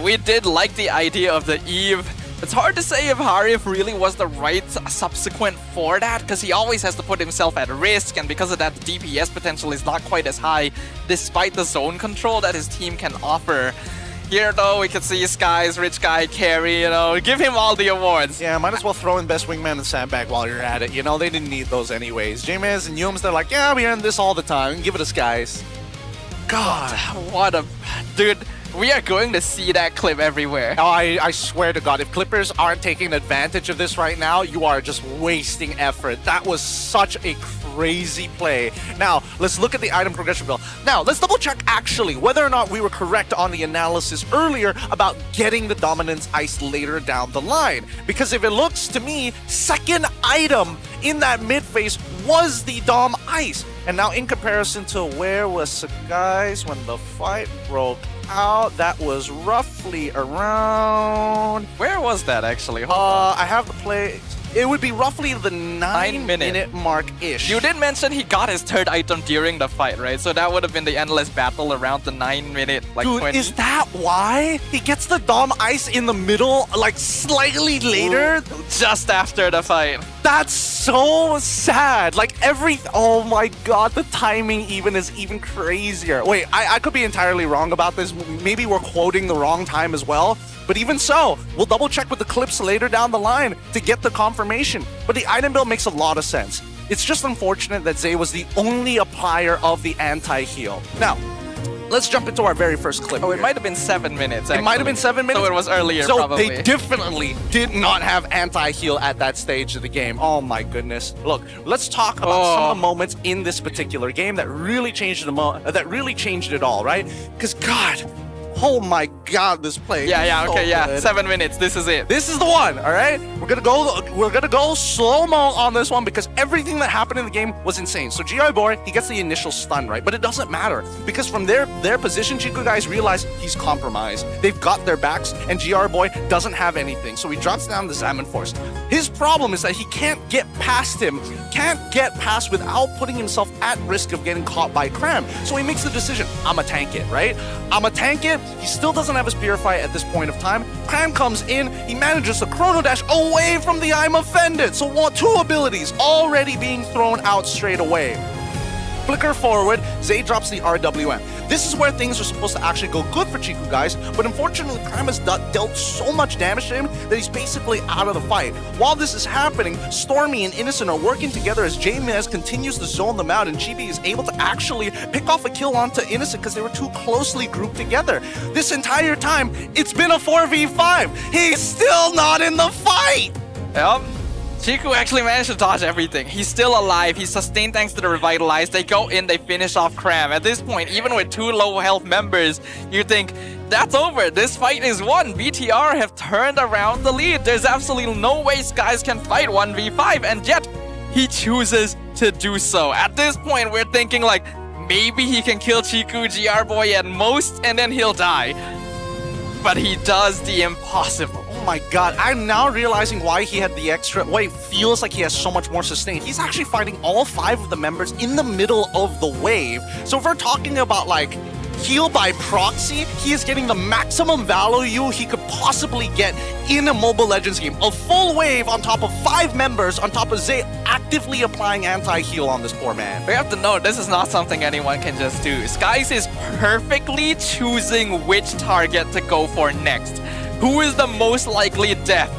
We did like the idea of the Eve. It's hard to say if Harif really was the right subsequent for that, because he always has to put himself at risk, and because of that, the DPS potential is not quite as high, despite the zone control that his team can offer. Here though, we can see Sky's rich guy carry, you know, give him all the awards. Yeah, might as well throw in Best Wingman and Sandbag while you're at it. You know, they didn't need those anyways. J-Miz and Yums, they're like, yeah, we earn this all the time. Give it us, guys. God, what a... Dude, we are going to see that clip everywhere. Oh, I swear to God, if Clippers aren't taking advantage of this right now, you are just wasting effort. That was such a crazy play. Now, let's look at the item progression bill. Now, let's double check actually whether or not we were correct on the analysis earlier about getting the Dominance Ice later down the line. Because if it looks to me, second item in that mid phase was the Dom Ice. And now in comparison to where was guys when the fight broke out, that was roughly around... Where was that actually? I have the play... It would be roughly the 9-minute mark-ish. You did mention he got his third item during the fight, right? So that would have been the endless battle around the 9-minute, like, Dude, 20. Is that why? He gets the Dom Ice in the middle, like slightly later? Just after the fight. That's so sad. Like oh my God, the timing even is even crazier. Wait, I could be entirely wrong about this. Maybe we're quoting the wrong time as well. But even so, we'll double check with the clips later down the line to get the confirmation. But the item build makes a lot of sense. It's just unfortunate that Zay was the only applier of the anti-heal. Now, let's jump into our very first clip. Oh, it might have been 7 minutes, actually. It might have been 7 minutes? So it was earlier, so probably. They definitely did not have anti-heal at that stage of the game. Oh my goodness. Look, let's talk about some of the moments in this particular game that really changed it all, right? Because God... Oh my God, this play. Yeah, so okay, yeah. good. 7 minutes. This is it. This is the one, all right? We're gonna go slow-mo on this one because everything that happened in the game was insane. So GI Boy, he gets the initial stun, right? But it doesn't matter because from their position, Chiku guys realize he's compromised. They've got their backs, and GR Boy doesn't have anything. So he drops down the Salmon Force. His problem is that he can't get past him, can't get past without putting himself at risk of getting caught by Cram. So he makes the decision, I'ma tank it, right? I'ma tank it. He still doesn't have his Purify at this point of time. Cram comes in, he manages to Chrono Dash away from the I'm Offended. So 2 abilities already being thrown out straight away. Flicker forward, Zay drops the RWM. This is where things are supposed to actually go good for Chiku guys, but unfortunately Cram has dealt so much damage to him that he's basically out of the fight. While this is happening, Stormy and Innocent are working together as J-Miz continues to zone them out, and Chibi is able to actually pick off a kill onto Innocent because they were too closely grouped together. This entire time, it's been a 4v5. He's still not in the fight! Yep. Chiku actually managed to dodge everything. He's still alive. He's sustained thanks to the Revitalize. They go in, they finish off Cram. At this point, even with 2 low health members, you think, that's over. This fight is won. BTR have turned around the lead. There's absolutely no way Skies can fight 1v5, and yet he chooses to do so. At this point, we're thinking like, maybe he can kill Chiku, GR Boy at most, and then he'll die. But he does the impossible. Oh my God, I'm now realizing why he had the extra, why it feels like he has so much more sustain. He's actually fighting all 5 of the members in the middle of the wave. So if we're talking about like heal by proxy, he is getting the maximum value he could possibly get in a Mobile Legends game. A full wave on top of 5 members, on top of Zay actively applying anti-heal on this poor man. We have to know this is not something anyone can just do. Skies is perfectly choosing which target to go for next. Who is the most likely death?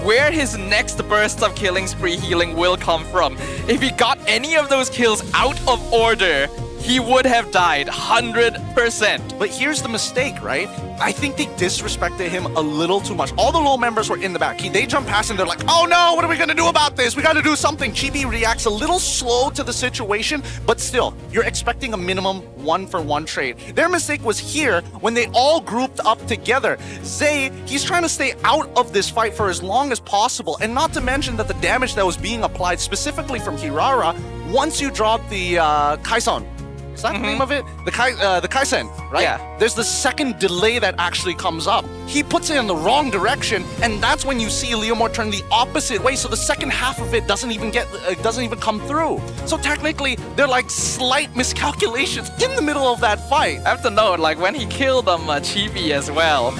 Where his next burst of killing spree healing will come from. If he got any of those kills out of order, he would have died 100%. But here's the mistake, right? I think they disrespected him a little too much. All the low members were in the back. They jump past him. They're like, oh no, what are we going to do about this? We got to do something. Chibi reacts a little slow to the situation, but still, you're expecting a minimum 1-for-1 trade. Their mistake was here when they all grouped up together. Zay, he's trying to stay out of this fight for as long as possible, and not to mention that the damage that was being applied specifically from Hirara, once you drop the Kaison, is that the name of it? The Kaisen, right? Yeah. There's the second delay that actually comes up. He puts it in the wrong direction, and that's when you see Leomore turn the opposite way, so the second half of it doesn't even come through. So technically, they're like slight miscalculations in the middle of that fight. I have to note, like when he killed Chibi as well,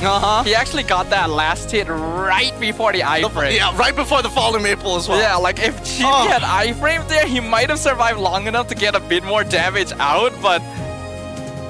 he actually got that last hit right before the iframe. Yeah, right before the Fallen Maple as well. Yeah, like if Chibi had iframe there, he might have survived long enough to get a bit more damage out, but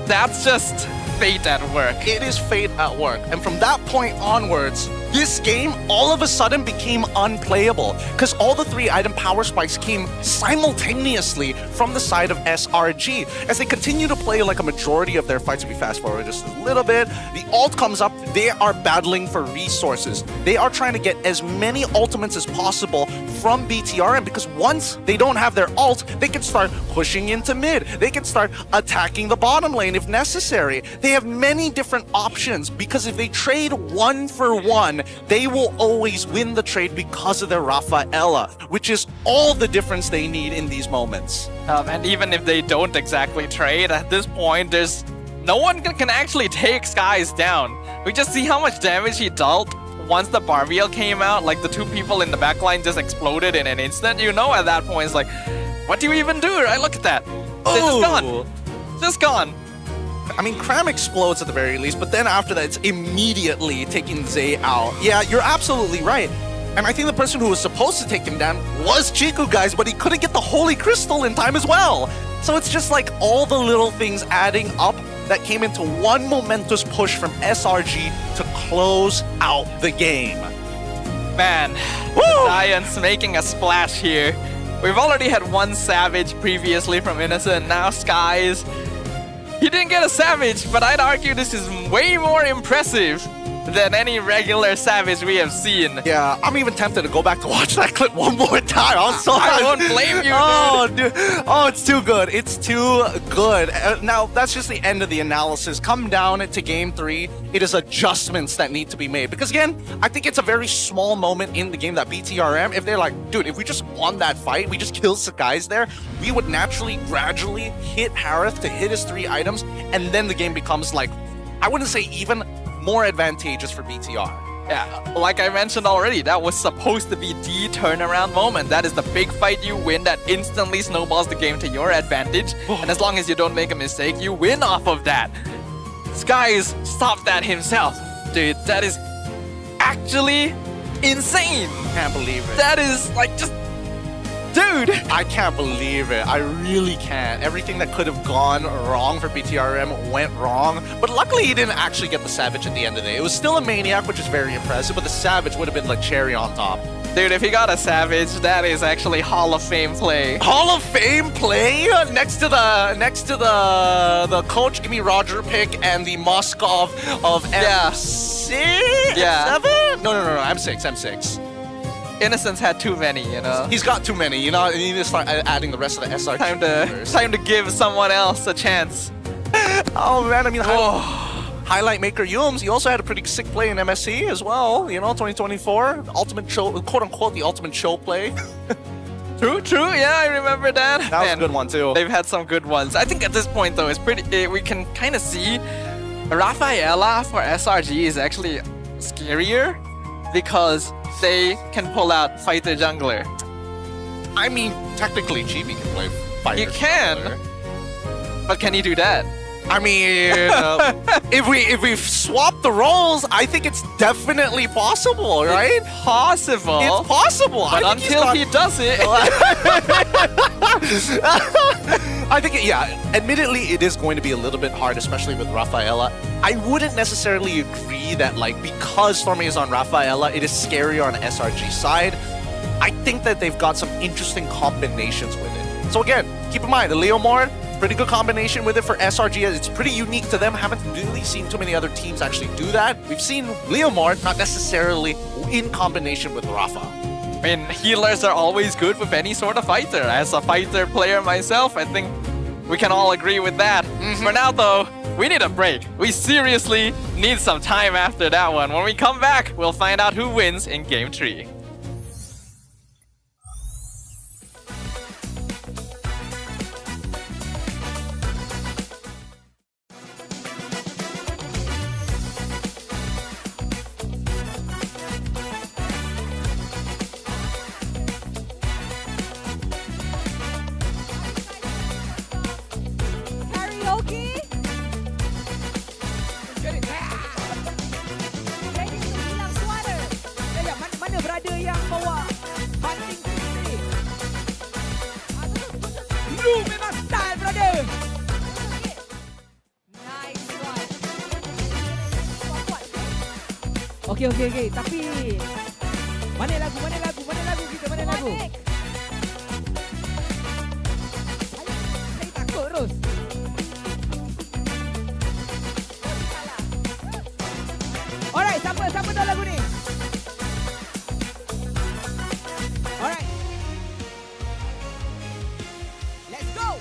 that's just fate at work. It is fate at work. And from that point onwards, this game all of a sudden became unplayable because all the 3 item power spikes came simultaneously from the side of SRG. As they continue to play like a majority of their fights, if we fast forward just a little bit, the ult comes up, they are battling for resources. They are trying to get as many ultimates as possible from BTRM because once they don't have their ult, they can start pushing into mid. They can start attacking the bottom lane if necessary. They have many different options because if they trade 1 for 1, they will always win the trade because of their Rafaela, which is all the difference they need in these moments. And even if they don't exactly trade, at this point, there's no one can actually take Skies down. We just see how much damage he dealt once the Barbiel came out. Like, the 2 people in the backline just exploded in an instant. You know, at that point, it's like, what do you even do, right? Look at that. They're just gone. Just gone. I mean, Cram explodes at the very least, but then after that, it's immediately taking Zay out. Yeah, you're absolutely right. And I think the person who was supposed to take him down was Chiku, guys, but he couldn't get the Holy Crystal in time as well. So it's just like all the little things adding up that came into one momentous push from SRG to close out the game. Man, the Giants making a splash here. We've already had 1 Savage previously from Innocent, now Skies. He didn't get a Savage, but I'd argue this is way more impressive than any regular Savage we have seen. Yeah, I'm even tempted to go back to watch that clip one more time. I won't blame you, dude. Oh, it's too good. It's too good. Now, that's just the end of the analysis. Come down to Game 3. It is adjustments that need to be made. Because again, I think it's a very small moment in the game that BTRM, if they're like, dude, if we just won that fight, we just killed some guys there, we would naturally, gradually hit Harith to hit his 3 items, and then the game becomes like, I wouldn't say even more advantageous for BTR. Yeah, like I mentioned already, that was supposed to be the turnaround moment. That is the big fight you win that instantly snowballs the game to your advantage. And as long as you don't make a mistake, you win off of that. Skies stopped that himself. Dude, that is actually insane. Can't believe it. That is like just... Dude! I can't believe it. I really can't. Everything that could have gone wrong for BTRM went wrong. But luckily he didn't actually get the Savage at the end of the day. It was still a Maniac, which is very impressive, but the Savage would have been like cherry on top. Dude, if he got a Savage, that is actually Hall of Fame play. Hall of Fame play? Next to the Coach Gimme Roger pick and the Moskov of M6? Yeah. M7? No, M6. Innocence had too many, you know? He's got too many, you know? You need to start adding the rest of the SRG. Time to give someone else a chance. Oh man, I mean, Highlight Maker Yums, he also had a pretty sick play in MSC as well, you know, 2024. Ultimate show, quote unquote, the ultimate show play. True, yeah, I remember that. That was a good one too. They've had some good ones. I think at this point though, it's pretty, we can kind of see Rafaela for SRG is actually scarier because they can pull out Fighter Jungler. I mean, technically Chibi can play Fighter He can, Jungler. But can he do that? I mean, if we swap the roles, I think it's definitely possible, right? It's possible. It's possible. But until he does it. I think, admittedly, it is going to be a little bit hard, especially with Rafaela. I wouldn't necessarily agree that, like, because Stormy is on Rafaela, it is scarier on SRG side. I think that they've got some interesting combinations with it. So again, keep in mind, the Leomord, pretty good combination with it for SRG. It's pretty unique to them. Haven't really seen too many other teams actually do that. We've seen Leomord, not necessarily in combination with Rafa. I mean, healers are always good with any sort of fighter. As a fighter player myself, I think we can all agree with that. For now, though, we need a break. We seriously need some time after that one. When we come back, we'll find out who wins in Game 3. Okey. Tapi mana lagu kita? Mana lagu? Saya takut Ros. Alright, siapa tahu lagu ni? Alright. Let's go.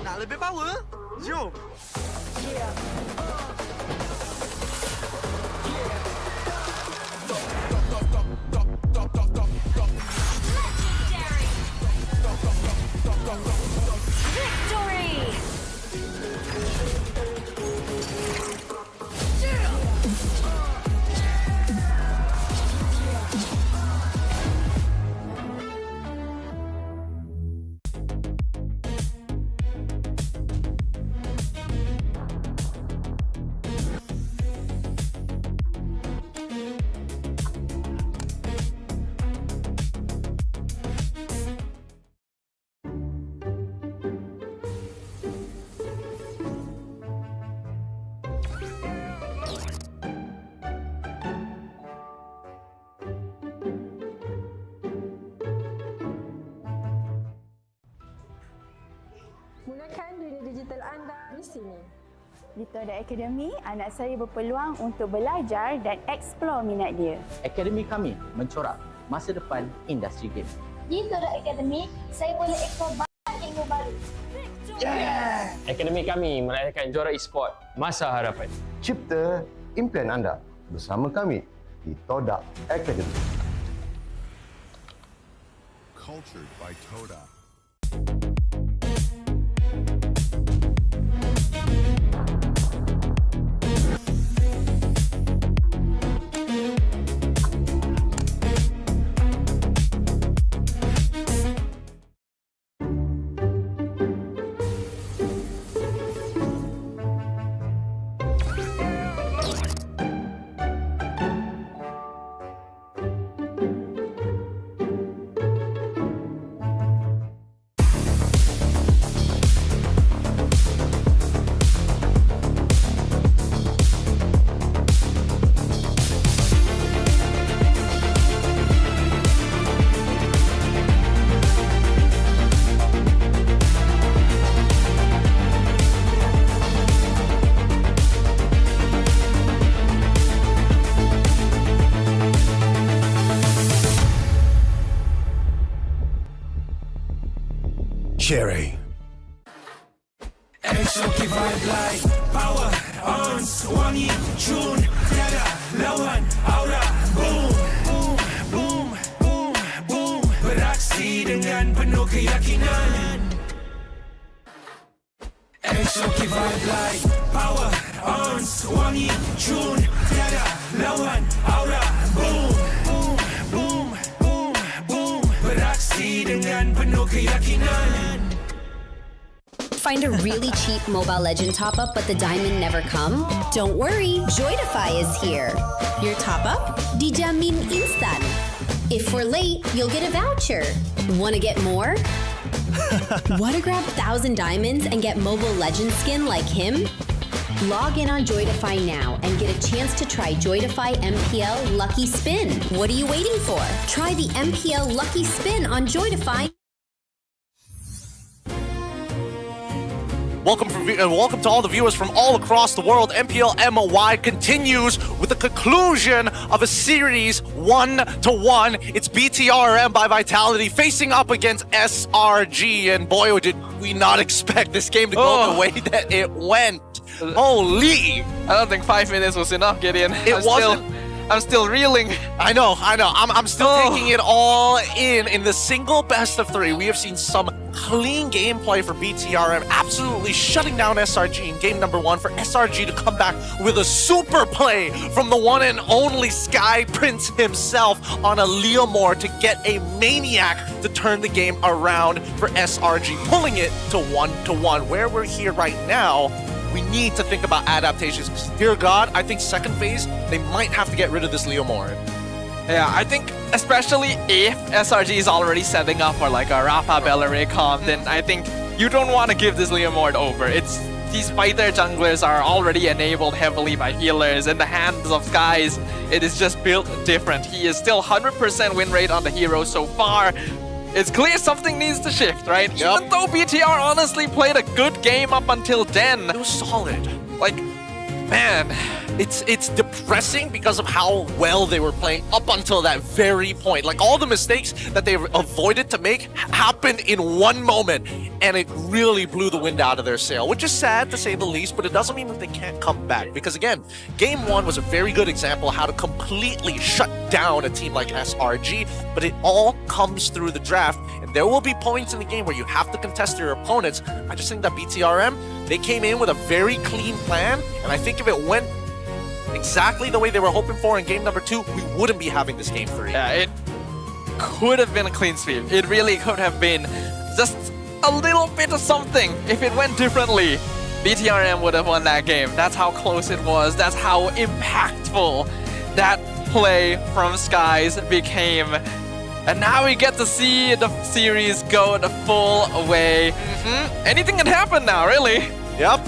Nak lebih power? Jom. Victory! Mulakan dunia digital anda di sini. Di Toda Academy, anak saya berpeluang untuk belajar dan eksplor minat dia. Akademi kami mencorak masa depan industri game. Di Toda Academy, saya boleh eksplor banyak ilmu baru. Akademi kami melahirkan juara e-sport masa harapan. Cipta impian anda bersama kami di Toda Academy. Cultured by Toda. Cherry. Exotic vibe like power on wangi tune tiada lawan aura boom boom boom boom boom beraksi dengan penuh keyakinan. Exotic vibe like power on wangi tune tiada lawan aura boom boom boom boom boom beraksi dengan penuh keyakinan. Find a really cheap Mobile Legend top-up but the diamond never come? Don't worry, Joydify is here. Your top-up? Dijamin instan. If we're late, you'll get a voucher. Wanna get more? Wanna grab 1,000 diamonds and get Mobile Legend skin like him? Log in on Joydify now and get a chance to try Joydify MPL Lucky Spin. What are you waiting for? Try the MPL Lucky Spin on Joydify. Welcome to all the viewers from all across the world. MPL MOY continues with the conclusion of a series 1-1. It's BTRM by Vitality facing up against SRG. And boy, oh, did we not expect this game to go the way that it went. Holy! I don't think 5 minutes was enough, Gideon. It wasn't. I'm still reeling. I know. I'm still taking it all in the single best of 3. We have seen some clean gameplay for BTRM, absolutely shutting down SRG in game number 1, for SRG to come back with a super play from the one and only Sky Prince himself on a Leomore to get a Maniac to turn the game around for SRG, pulling it to 1-1. Where we're here right now, we need to think about adaptations. Dear God, I think second phase, they might have to get rid of this Leomore. Yeah, I think especially if SRG is already setting up for like a Rafa Bellary comp, then I think you don't want to give this Leomord over. These fighter junglers are already enabled heavily by healers. In the hands of Skies, it is just built different. He is still 100% win rate on the hero so far. It's clear something needs to shift, right? Yep. Even though BTR honestly played a good game up until then. It was solid. Like, man. It's depressing because of how well they were playing up until that very point. Like, all the mistakes that they avoided to make happened in one moment, and it really blew the wind out of their sail, which is sad to say the least, but it doesn't mean that they can't come back. Because again, game 1 was a very good example of how to completely shut down a team like SRG, but it all comes through the draft, and there will be points in the game where you have to contest your opponents. I just think that BTRM, they came in with a very clean plan, and I think if it went exactly the way they were hoping for in game number 2, we wouldn't be having this game 3. Yeah, it could have been a clean sweep. It really could have been just a little bit of something. If it went differently, BTRM would have won that game. That's how close it was. That's how impactful that play from Skies became. And now we get to see the series go the full way. Anything can happen now, really. Yep.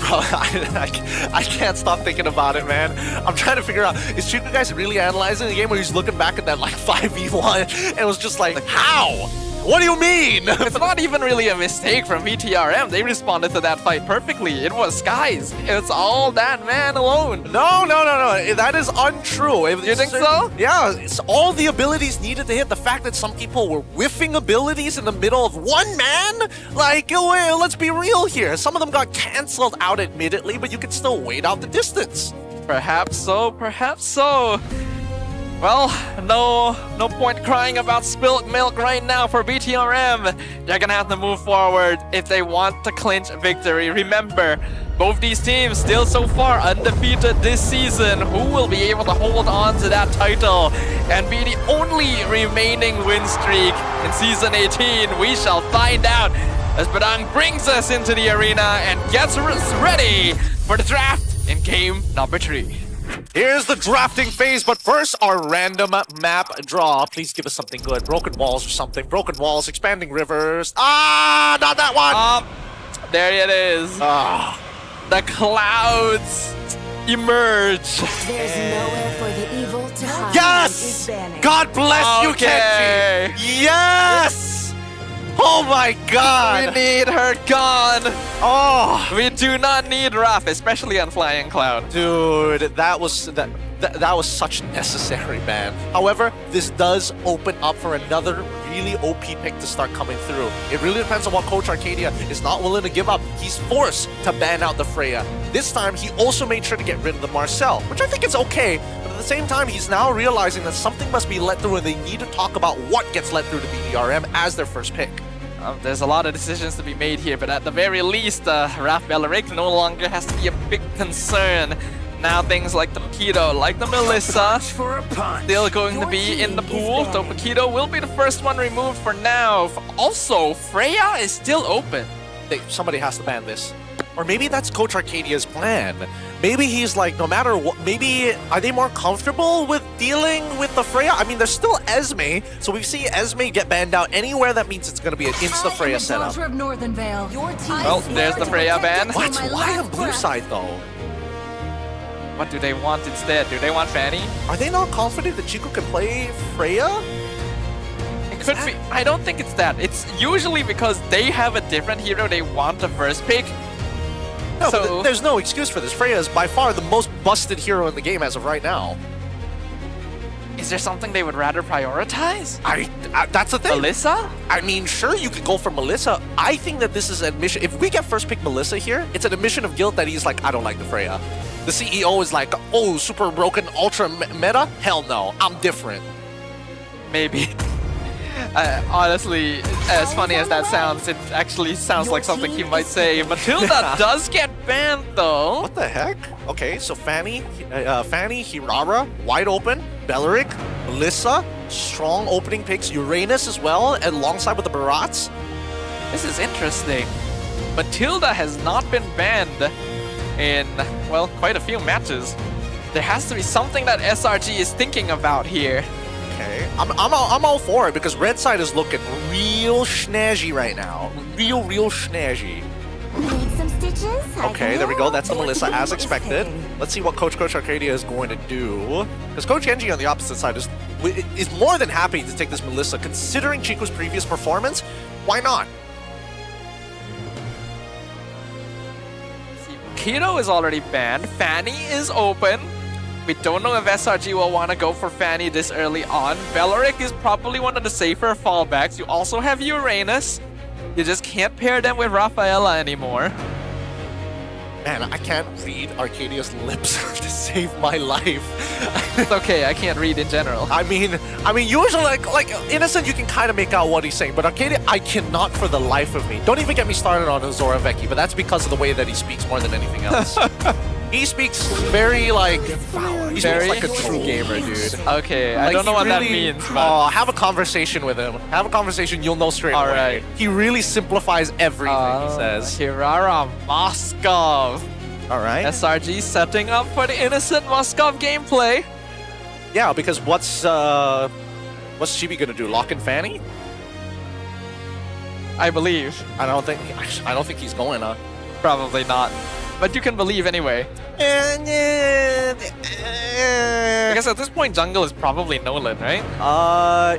I can't stop thinking about it, man. I'm trying to figure out, is Chico guys really analyzing the game where he's looking back at that like 5v1 and was just like, how? What do you mean? It's not even really a mistake from BTRM. They responded to that fight perfectly. It was Skies. It's all that man alone. No. That is untrue. You think so? Yeah, it's all the abilities needed to hit. The fact that some people were whiffing abilities in the middle of one man? Like, let's be real here. Some of them got cancelled out admittedly, but you can still wait out the distance. Perhaps so, perhaps so. Well, no point crying about spilt milk right now for BTRM. They're gonna have to move forward if they want to clinch victory. Remember, both these teams still so far undefeated this season. Who will be able to hold on to that title and be the only remaining win streak in Season 18? We shall find out as Badang brings us into the arena and gets us ready for the draft in game number 3. Here's the drafting phase, but first, our random map draw. Please give us something good. Broken walls or something. Broken walls, expanding rivers. Ah, not that one! There it is. The clouds emerge. There's nowhere for the evil to hide. Yes! God bless you, Kenji! Yes! Oh my God! We need her gone. Oh, we do not need Raph, especially on Flying Cloud. Dude, that was such necessary, man. However, this does open up for another really OP pick to start coming through. It really depends on what Coach Arcadia is not willing to give up. He's forced to ban out the Freya. This time, he also made sure to get rid of the Marcel, which I think is okay. But at the same time, he's now realizing that something must be let through and they need to talk about what gets let through to BTRM as their first pick. There's a lot of decisions to be made here, but at the very least, Raph Bellaric no longer has to be a big concern. Now things like the Paquito, like the Melissa, still going to be in the pool, so Paquito will be the first one removed for now. Also, Freya is still open. Somebody has to ban this. Or maybe that's Coach Arcadia's plan. Maybe he's like, no matter what, maybe are they more comfortable with dealing with the Freya? I mean, there's still Esme, so we see Esme get banned out anywhere. That means it's going to be an insta Freya setup. Well, there's the Freya ban. What? Why on blue side though? What do they want instead? Do they want Fanny? Are they not confident that Chico can play Freya? It could be. I don't think it's that. It's usually because they have a different hero they want the first pick. No, so, there's no excuse for this. Freya is by far the most busted hero in the game as of right now. Is there something they would rather prioritize? That's the thing. Melissa? I mean, sure, you could go for Melissa. I think that this is an admission. If we get first pick Melissa here, it's an admission of guilt that he's like, I don't like the Freya. The CEO is like, oh, super broken, ultra meta? Hell no, I'm different. Maybe. Honestly, as funny as that sounds, it actually sounds like something he might say. Matilda does get banned though. What the heck? Okay, so Fanny, Hirara, wide open. Belleric, Melissa, strong opening picks. Uranus as well, alongside with the Barats. This is interesting. Matilda has not been banned in, well, quite a few matches. There has to be something that SRG is thinking about here. Okay, I'm all for it because red side is looking real snazzy right now. Real snazzy. Need some stitches? Okay, there we go. That's the Melissa as expected. Let's see what Coach Arcadia is going to do. Because Coach Genji on the opposite side is more than happy to take this Melissa. Considering Chico's previous performance, why not? Kiro is already banned. Fanny is open. We don't know if SRG will want to go for Fanny this early on. Belleric is probably one of the safer fallbacks. You also have Uranus. You just can't pair them with Rafaela anymore. Man, I can't read Arcadia's lips to save my life. It's okay, I can't read in general. I mean, usually like Innocent, you can kind of make out what he's saying, but Arcadia, I cannot for the life of me. Don't even get me started on Azora Vecchi, but that's because of the way that he speaks more than anything else. He speaks very like, he speaks like a true gamer, dude. Okay, I don't know what that means. But... have a conversation with him. Have a conversation, you'll know straight away. Alright. He really simplifies everything he says. Hirara Moskov. Alright. SRG setting up for the Innocent Moskov gameplay. Yeah, because what's Chibi gonna do? Lock in Fanny? I believe. I don't think he's going to. Probably not. But you can believe anyway. I guess at this point, jungle is probably Nolan, right?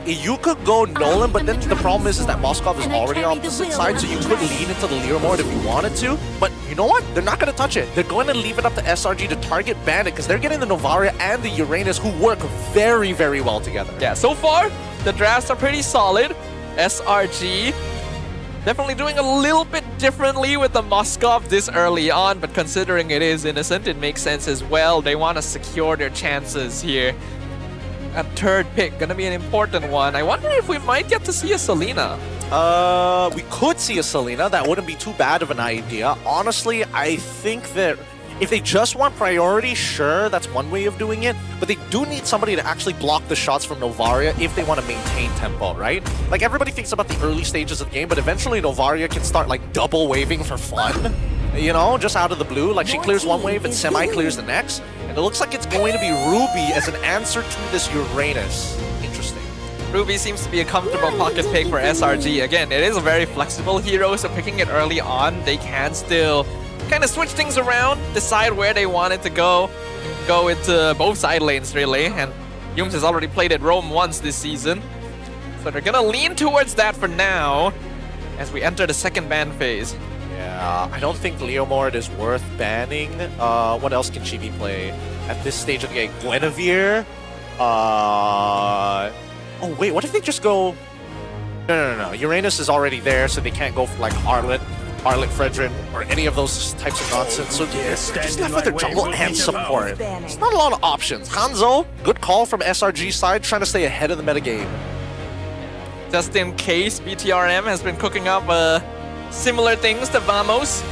You could go Nolan, but then the problem is that Moskov is already on the opposite side, so you could lean into the Leo mode if you wanted to. But you know what? They're not going to touch it. They're going to leave it up to SRG to target Bandit because they're getting the Novaria and the Uranus who work very, very well together. Yeah, so far, the drafts are pretty solid. SRG definitely doing a little bit differently with the Moskov this early on, but considering it is Innocent, it makes sense as well. They want to secure their chances here. A third pick, gonna be an important one. I wonder if we might get to see a Selena. We could see a Selena. That wouldn't be too bad of an idea. Honestly, I think that if they just want priority, sure, that's one way of doing it. But they do need somebody to actually block the shots from Novaria if they want to maintain tempo, right? Like, everybody thinks about the early stages of the game, but eventually Novaria can start, like, double waving for fun. You know, just out of the blue. Like, she clears one wave and semi-clears the next. And it looks like it's going to be Ruby as an answer to this Uranus. Interesting. Ruby seems to be a comfortable pocket pick for SRG. Again, it is a very flexible hero, so picking it early on, they can still kind of switch things around, decide where they want it to go into both side lanes, really. And Yums has already played at Rome once this season. So they're gonna lean towards that for now as we enter the second ban phase. Yeah, I don't think Leomord is worth banning. What else can Chibi play at this stage of the game? Guinevere? Oh wait, what if they just go... No. Uranus is already there, so they can't go for like Harlot, Fredrin, or any of those types of nonsense. So they're just left with their jungle and support. It's not a lot of options. Hanzo, good call from SRG side, trying to stay ahead of the metagame. Just in case, BTRM has been cooking up similar things to Vamos.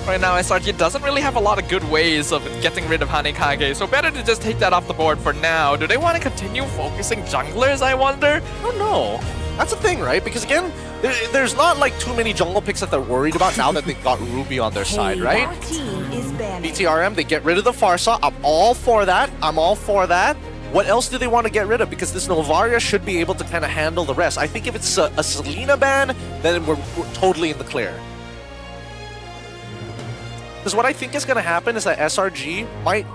Right now, SRG doesn't really have a lot of good ways of getting rid of Hanekage, so better to just take that off the board for now. Do they want to continue focusing junglers, I wonder? I don't know. That's the thing, right? Because again, there's not like too many jungle picks that they're worried about now that they've got Ruby on their side, right? BTRM, they get rid of the Farsa. I'm all for that. What else do they want to get rid of? Because this Novaria should be able to kind of handle the rest. I think if it's a Selena ban, then we're totally in the clear. Because what I think is going to happen is that SRG might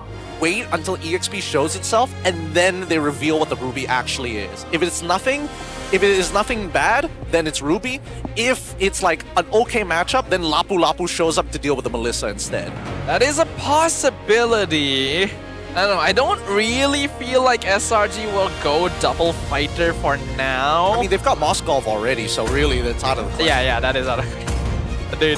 wait until EXP shows itself, and then they reveal what the Ruby actually is. If it is nothing bad, then it's Ruby. If it's like an okay matchup, then Lapu Lapu shows up to deal with the Melissa instead. That is a possibility. I don't know, I don't really feel like SRG will go double fighter for now. I mean, they've got Moskov already, so really that's out of the question. Yeah, that is out of the question. Dude,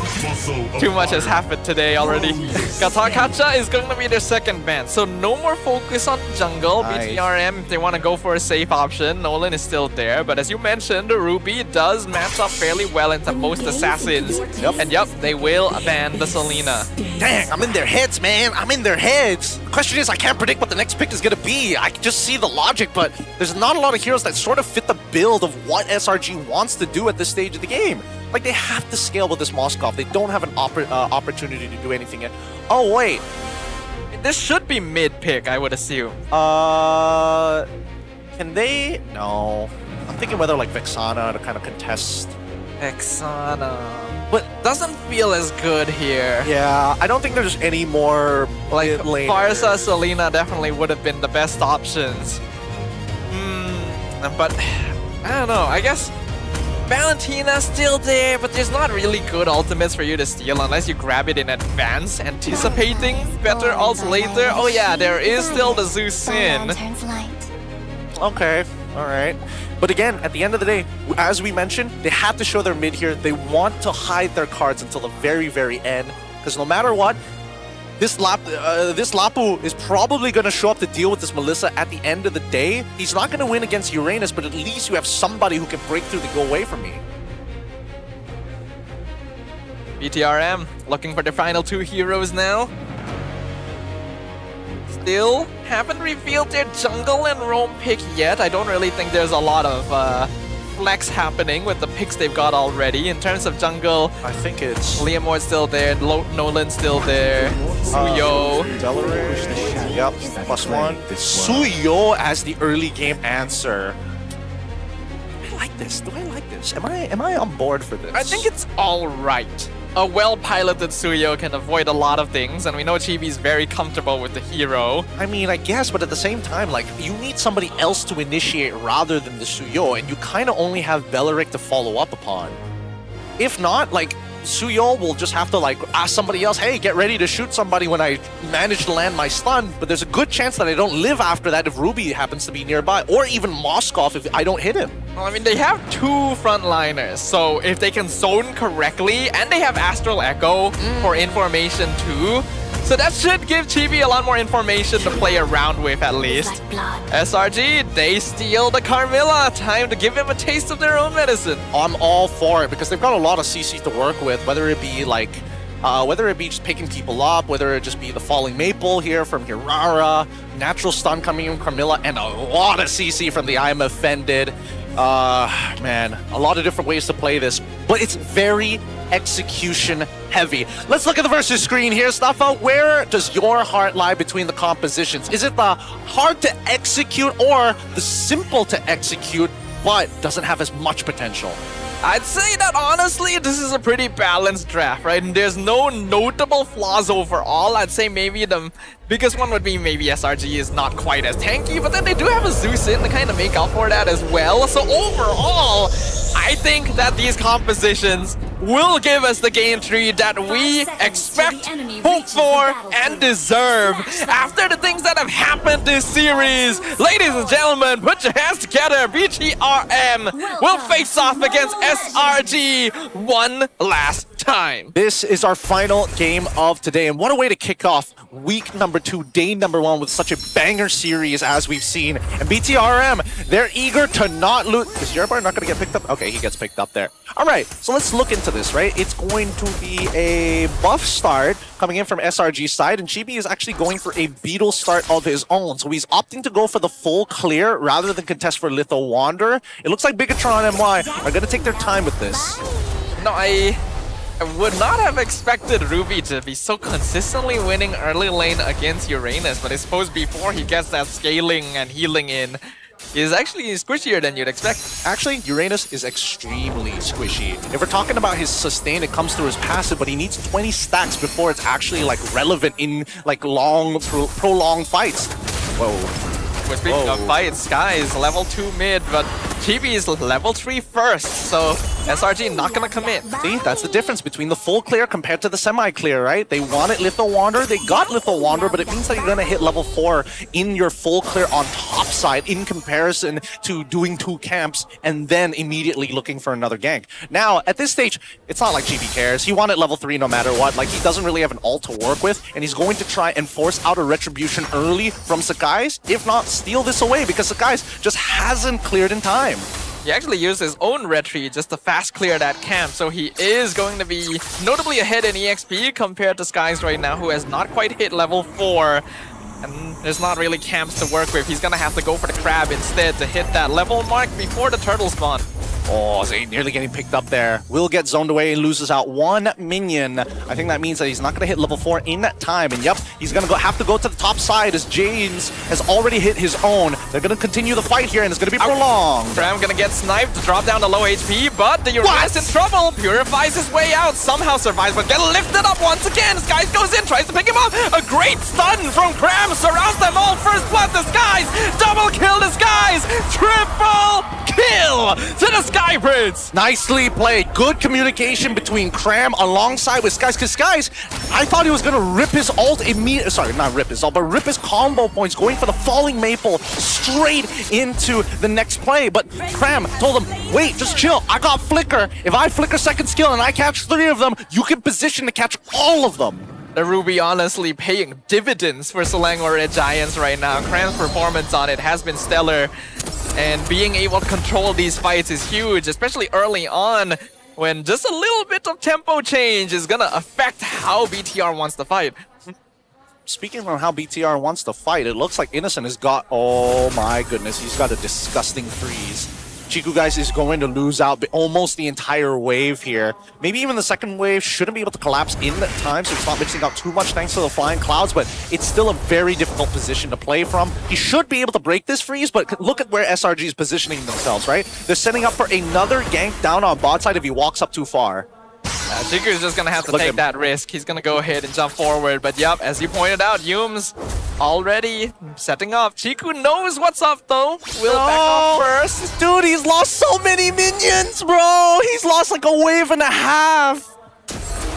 too much has happened today already. Katakacha is going to be their second ban, so no more focus on jungle. Nice. BTRM, if they want to go for a safe option, Nolan is still there, but as you mentioned, Ruby does match up fairly well into most assassins. And yep, they will ban the Selena. Dang, I'm in their heads, man. I'm in their heads. The question is, I can't predict what the next pick is going to be. I can just see the logic, but there's not a lot of heroes that sort of fit the build of what SRG wants to do at this stage of the game. Like, they have to scale with this Moskov. They don't have an opportunity to do anything yet. Oh, wait. This should be mid-pick, I would assume. Can they? No. I'm thinking whether, like, Vexana to kind of contest. Vexana. But doesn't feel as good here. Yeah, I don't think there's any more like lane. Farsa, Selena definitely would have been the best options. But I don't know. I guess Valentina's still there, but there's not really good ultimates for you to steal unless you grab it in advance, anticipating better ults later. Oh yeah, there is still the Zeus Sin. Okay, alright. But again, at the end of the day, as we mentioned, they have to show their mid here. They want to hide their cards until the very, very end. Because no matter what, this Lapu is probably going to show up to deal with this Melissa at the end of the day. He's not going to win against Uranus, but at least you have somebody who can break through to go away from me. BTRM looking for the final two heroes now. Still haven't revealed their jungle and roam pick yet. I don't really think there's a lot of flex happening with the picks they've got already. In terms of jungle, I think it's Liamor's still there, Nolan's still there, Suyo. Yep, +1. Suyo as the early game answer. Do I like this? Do I like this? Am I on board for this? I think it's alright. A well-piloted Suyo can avoid a lot of things, and we know Chibi's very comfortable with the hero. I mean, I guess, but at the same time, like, you need somebody else to initiate rather than the Suyo, and you kind of only have Beleric to follow up upon. If not, like, Suyo will just have to, like, ask somebody else, hey, get ready to shoot somebody when I manage to land my stun, but there's a good chance that I don't live after that if Ruby happens to be nearby, or even Moskov if I don't hit him. Well, I mean, they have two frontliners, so if they can zone correctly, and they have Astral Echo for information too, so that should give Chibi a lot more information to play around with at least. SRG, they steal the Carmilla. Time to give him a taste of their own medicine. I'm all for it because they've got a lot of CC to work with, whether it be like, whether it be just picking people up, whether it just be the Falling Maple here from Hirara, natural stun coming from Carmilla, and a lot of CC from the I'm Offended. Man, a lot of different ways to play this, but it's very execution heavy. Let's look at the versus screen here, Staffa. Where does your heart lie between the compositions? Is it the hard to execute or the simple to execute but doesn't have as much potential? I'd say that honestly, this is a pretty balanced draft, right? And there's no notable flaws overall. I'd say maybe the biggest one would be maybe SRG is not quite as tanky, but then they do have a Zeus in to kind of make up for that as well. So overall, I think that these compositions will give us the game tree that we expect, hope for, and deserve. After the things that have happened this series, ladies and gentlemen, put your hands together. BTRM will face off against SRG one last time. This is our final game of today, and what a way to kick off week number 2, day number 1 with such a banger series as we've seen. And BTRM, they're eager to not lose. Is Yerbar not going to get picked up? Okay, he gets picked up there. All right, so let's look into this, right? It's going to be a buff start coming in from SRG's side, and Chibi is actually going for a beetle start of his own. So he's opting to go for the full clear rather than contest for Litho Wanderer. It looks like Bigatron and MY are going to take their time with this. No, I would not have expected Ruby to be so consistently winning early lane against Uranus, but I suppose before he gets that scaling and healing in, he's actually squishier than you'd expect. Actually, Uranus is extremely squishy. If we're talking about his sustain, it comes through his passive, but he needs 20 stacks before it's actually like relevant in like long, prolonged fights. Whoa. Well, speaking of fights, Sky is level 2 mid, but Chibi is level 3 first, so SRG not gonna commit. See, that's the difference between the full clear compared to the semi-clear, right? They wanted Litho Wanderer, they got Litho Wanderer, but it means that you're gonna hit level 4 in your full clear on top side in comparison to doing 2 camps and then immediately looking for another gank. Now, at this stage, it's not like GB cares. He wanted level 3 no matter what. Like, he doesn't really have an ult to work with, and he's going to try and force out a retribution early from Sakai's, if not steal this away, because Sakai's just hasn't cleared in time. He actually used his own retreat just to fast clear that camp, so he is going to be notably ahead in EXP compared to Skies right now, who has not quite hit level 4. And there's not really camps to work with. He's gonna have to go for the crab instead to hit that level mark before the turtle spawn. Oh, Zay nearly getting picked up there. Will get zoned away and loses out 1 minion. I think that means that he's not going to hit level 4 in that time. And yep, he's going to have to go to the top side as James has already hit his own. They're going to continue the fight here and it's going to be prolonged. Cram going to get sniped, drop down to low HP, but the Urias in trouble. Purifies his way out, somehow survives, but get lifted up once again. Skies goes in, tries to pick him up. A great stun from Cram surrounds them all. First blood to Skies. Double kill to Skies. Triple kill to the Sky Prince. Nicely played. Good communication between Cram alongside with Skies. Because Skies, I thought he was going to rip his ult immediately. Sorry, not rip his ult, but rip his combo points, going for the falling maple straight into the next play. But Cram told him, wait, just chill. I got Flicker. If I flicker second skill and I catch 3 of them, you can position to catch all of them. The Ruby honestly paying dividends for Selangor Red Giants right now. Cram's performance on it has been stellar. And being able to control these fights is huge, especially early on when just a little bit of tempo change is gonna affect how BTR wants to fight. Speaking of how BTR wants to fight, it looks like Innocent has got, oh my goodness, he's got a disgusting freeze. Chiku, guys, is going to lose out almost the entire wave here. Maybe even the second wave shouldn't be able to collapse in that time, so he's not mixing out too much thanks to the flying clouds, but it's still a very difficult position to play from. He should be able to break this freeze, but look at where SRG is positioning themselves, right? They're setting up for another gank down on bot side if he walks up too far. Chiku is just gonna have to take that risk. He's gonna go ahead and jump forward. But yep, as you pointed out, Yum's already setting up. Chiku knows what's up though. Will back off first. Dude, he's lost so many minions, bro. He's lost like a wave and a half.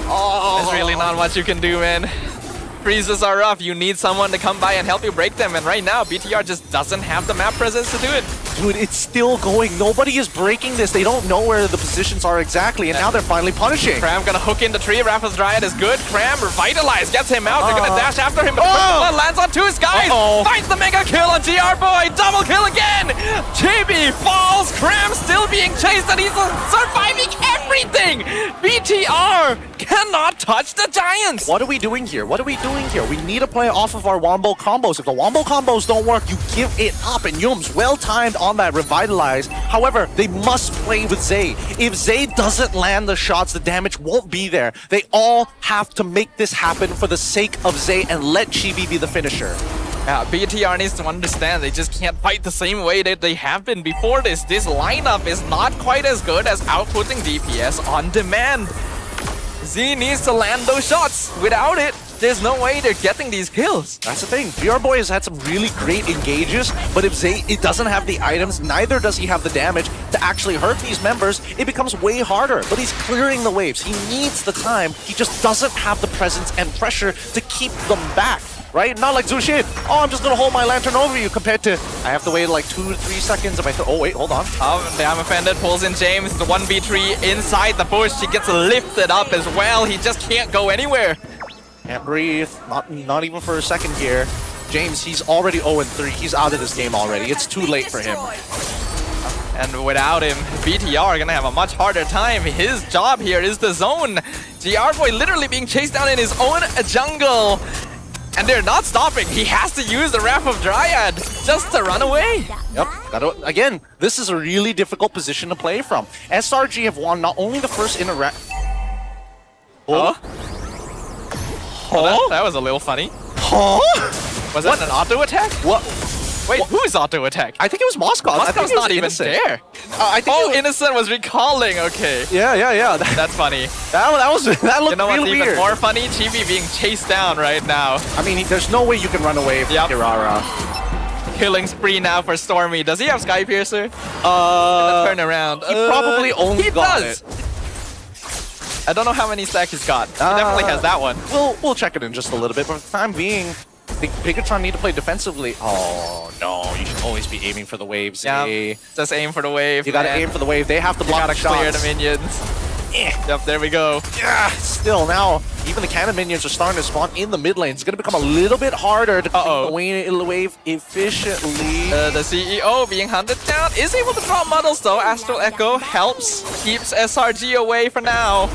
Oh, there's really not much you can do, man. Freezes are rough. You need someone to come by and help you break them. And right now, BTR just doesn't have the map presence to do it. Dude, it's still going. Nobody is breaking this. They don't know where the positions are exactly. And now they're finally punishing. Cram gonna hook in the tree. Raffles Dryad is good. Cram revitalized. Gets him out. They're gonna dash after him. But blood lands on 2 Skies. Finds the mega kill on GR Boy. Double kill again. Chibi falls. Cram still being chased. And he's surviving everything. BTR cannot touch the Giants. What are we doing here? What are we doing here? We need to play off of our Wombo combos. If the Wombo combos don't work, you give it up. And Yum's well-timed on that revitalize. However, they must play with Zay. If Zay doesn't land the shots, the damage won't be there. They all have to make this happen for the sake of Zay and let Chibi be the finisher. Yeah, BTR needs to understand they just can't fight the same way that they have been before this. This lineup is not quite as good as outputting DPS on demand. Z needs to land those shots. Without it, there's no way they're getting these kills. That's the thing. GR Boy has had some really great engages, but if Zay doesn't have the items, neither does he have the damage to actually hurt these members, it becomes way harder. But he's clearing the waves. He needs the time. He just doesn't have the presence and pressure to keep them back. Right? Not like Zushin. Oh, I'm just gonna hold my lantern over you compared to I have to wait like 2 to 3 seconds if I oh wait, hold on. Damn offended, pulls in James, the 1v3 inside the bush. He gets lifted up as well. He just can't go anywhere. Can't breathe. Not even for a second here. James, he's already 0-3. He's out of this game already. It's too late for him. And without him, BTR are gonna have a much harder time. His job here is the zone. GR Boy literally being chased down in his own jungle. And they're not stopping. He has to use the Wrath of Dryad just to run away. Yep. Again, this is a really difficult position to play from. SRG have won not only the first interaction. Oh, that was a little funny. Was that an auto attack? What? Wait, who's auto attack? I think it was Moscow. Moscow's not even there. I think Innocent was recalling. Okay. Yeah. That's funny. That looked really weird. You know what's even more funny? Chibi being chased down right now. I mean, there's no way you can run away from Kirara. killing spree now for Stormy. Does he have Sky Piercer? Turn around. He probably only got it. I don't know how many stacks he's got. He definitely has that one. We'll check it in just a little bit, but for the time being, I think Bigatron need to play defensively. Oh no, you should always be aiming for the waves. Yeah, just aim for the wave. You gotta aim for the wave. They have to block the shots. Clear the minions. Yep, there we go. Yeah, still now, even the cannon minions are starting to spawn in the mid lane. It's going to become a little bit harder to clean the wave efficiently. The CEO being hunted down is able to drop muddles though. Astral Echo helps, keeps SRG away for now.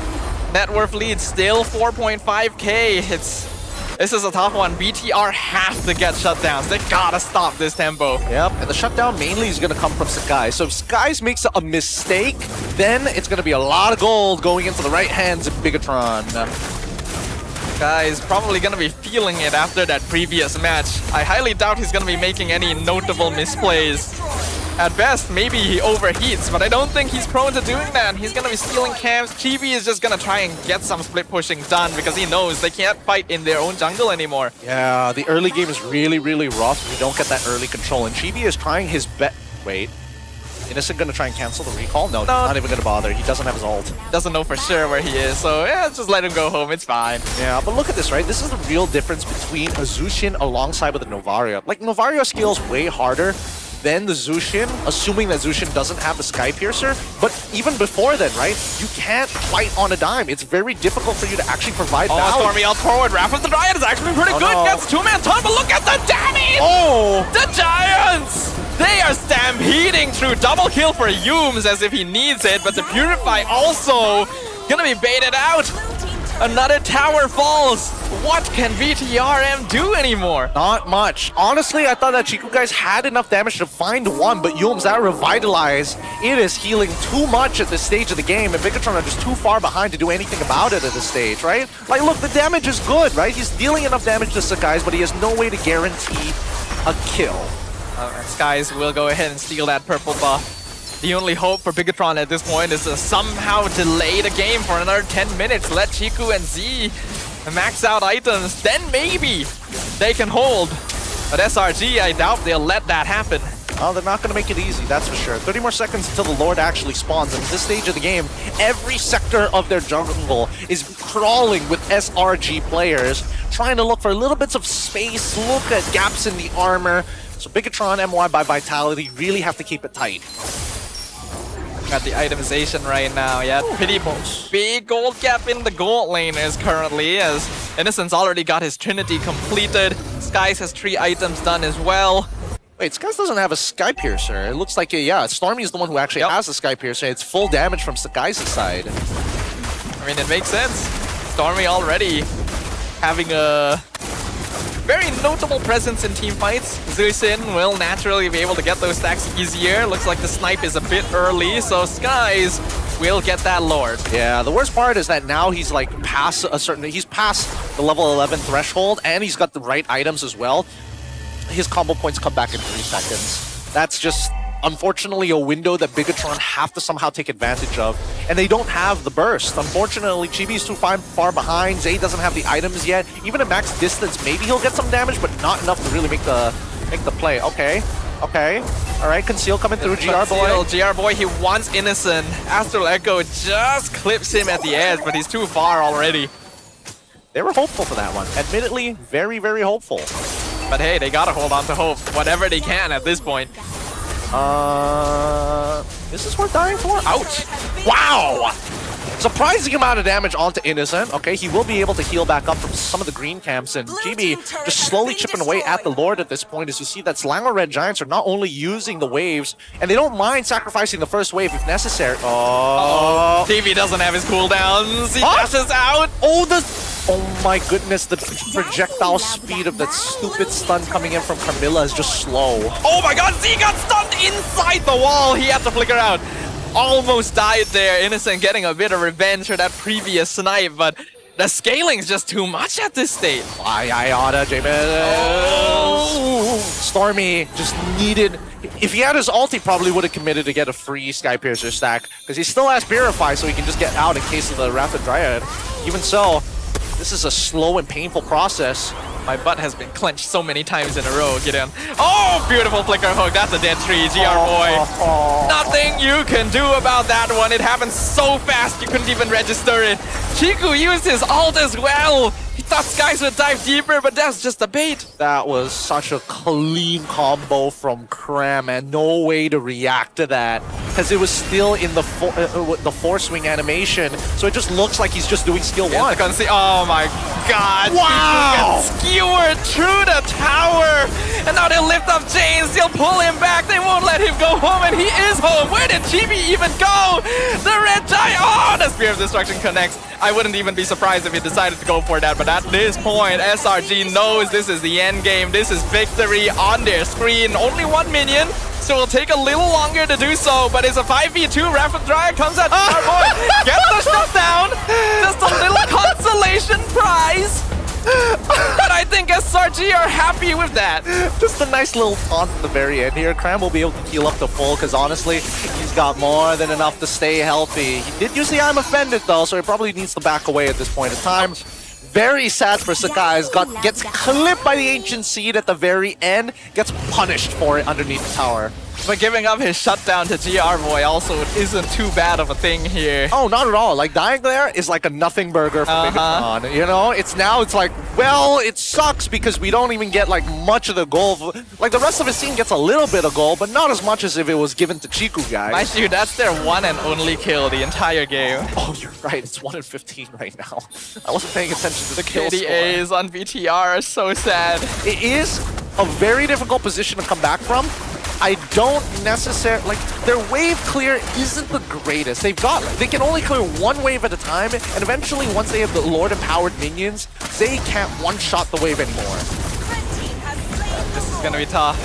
Net worth lead still 4.5k. This is a tough one. BTR have to get shutdowns. They gotta stop this tempo. Yep, and the shutdown mainly is going to come from Sakai. So if Sakai makes a mistake, then it's going to be a lot of gold going into the right hands of Bigatron. Sakai is probably going to be feeling it after that previous match. I highly doubt he's going to be making any notable misplays. At best, maybe he overheats, but I don't think he's prone to doing that. He's gonna be stealing camps. Chibi is just gonna try and get some split pushing done because he knows they can't fight in their own jungle anymore. Yeah, the early game is really, really rough. We don't get that early control, and Chibi is trying his best. Wait, Innocent gonna try and cancel the recall? No, not even gonna bother. He doesn't have his ult. Doesn't know for sure where he is, so yeah, just let him go home. It's fine. Yeah, but look at this, right? This is the real difference between a Zushin alongside with a Novaria. Like, Novaria scales way harder than the Zushin, assuming that Zushin doesn't have the Sky Piercer. But even before then, right, you can't fight on a dime. It's very difficult for you to actually provide value. Stormy out forward. Wrath of the Dryad is actually pretty good. No. Gets two-man ton, but look at the damage! Oh! The Giants! They are stampeding through. Double kill for Yooms as if he needs it, but the Purify also gonna be baited out. Another tower falls. What can BTRM do anymore? Not much. Honestly, I thought that Chiku guys had enough damage to find one, but Yooms, that Revitalize, it is healing too much at this stage of the game, and Bigatron are just too far behind to do anything about it at this stage, right? Like, look, the damage is good, right? He's dealing enough damage to Sakai's, but he has no way to guarantee a kill. Skies will go ahead and steal that purple buff. The only hope for Bigatron at this point is to somehow delay the game for another 10 minutes. Let Chiku and Z max out items. Then maybe they can hold. But SRG, I doubt they'll let that happen. Oh, they're not going to make it easy, that's for sure. 30 more seconds until the Lord actually spawns. And at this stage of the game, every sector of their jungle is crawling with SRG players, trying to look for little bits of space, look at gaps in the armor. So Bigatron, MY by Vitality really have to keep it tight. Got the itemization right now, yeah. Pretty big gold gap in the gold laners currently, as Innocent's already got his Trinity completed. Skies has 3 items done as well. Wait, Skies doesn't have a Sky Piercer. It looks like, yeah, Stormy is the one who actually has the Sky Piercer. It's full damage from Sakai's side. I mean, it makes sense. Stormy already having a very notable presence in team fights. Zusin will naturally be able to get those stacks easier. Looks like the snipe is a bit early, so Skies will get that Lord. Yeah, the worst part is that now he's like past a certain, he's past the level 11 threshold, and he's got the right items as well. His combo points come back in 3 seconds. That's just, unfortunately, a window that Bigatron have to somehow take advantage of. And they don't have the burst. Unfortunately, Chibi's too far behind. Zay doesn't have the items yet. Even at max distance, maybe he'll get some damage, but not enough to really make the play. Okay. All right, Conceal coming through. GR Boy. GR Boy, he wants Innocent. Astral Echo just clips him at the edge, but he's too far already. They were hopeful for that one. Admittedly, very, very hopeful. But hey, they gotta hold on to hope, whatever they can at this point. This is worth dying for? Ouch! Wow! Surprising amount of damage onto Innocent. Okay, he will be able to heal back up from some of the green camps, and GB just slowly chipping away at the Lord at this point, as you see that Slango Red Giants are not only using the waves, and they don't mind sacrificing the first wave if necessary. Oh! TV doesn't have his cooldowns. He dashes out. Oh my goodness, the projectile speed of that stupid stun coming in from Carmilla is just slow. Oh my god, Z got stunned inside the wall. He had to flicker out. Almost died there. Innocent getting a bit of revenge for that previous snipe, but the scaling's just too much at this stage. Aye, Oda, Jamin. Stormy just needed... If he had his ult, he probably would have committed to get a free Sky Piercer stack, because he still has Purify, so he can just get out in case of the Wrath of Dryad. Even so, this is a slow and painful process. My butt has been clenched so many times in a row, Gideon. Oh, beautiful flicker hook. That's a dead tree, GR boy. Nothing you can do about that one. It happened so fast you couldn't even register it. Chiku used his ult as well. He thought Skies would dive deeper, but that's just a bait. That was such a clean combo from Cram, and no way to react to that because it was still in the force swing animation, so it just looks like he's just doing skill 1. Oh my god! Wow! Skewered through the tower, and now they'll lift up James. They'll pull him back. They won't let him go home, and he is home. Where did Chibi even go? The red giant. Oh, the Spear of Destruction connects. I wouldn't even be surprised if he decided to go for that, but at this point, SRG knows this is the end game. This is victory on their screen. Only 1 minion, so it'll take a little longer to do so, but it's a 5v2. Rapid Dryer comes out. Boy, gets the shutdown. Just a little consolation prize. But I think SRG are happy with that. Just a nice little taunt at the very end here. Cram will be able to heal up to full because honestly, he's got more than enough to stay healthy. He did use the I'm offended though, so he probably needs to back away at this point in time. Very sad for Sakai. Gets clipped by the Ancient Seed at the very end. Gets punished for it underneath the tower. But giving up his shutdown to GR Boy also isn't too bad of a thing here. Oh, not at all. Like, dying there is like a nothing burger for Megatron. You know, it's like, well, it sucks because we don't even get like much of the goal. Like, the rest of his team gets a little bit of goal, but not as much as if it was given to Chiku, guys. Mind you, that's their one and only kill the entire game. Oh, you're right. It's 1 in 15 right now. I wasn't paying attention to the kill KDAs score. on BTR are so sad. It is a very difficult position to come back from. I don't necessarily, like, their wave clear isn't the greatest. They can only clear 1 wave at a time, and eventually once they have the Lord empowered minions, they can't one-shot the wave anymore. This is gonna be tough.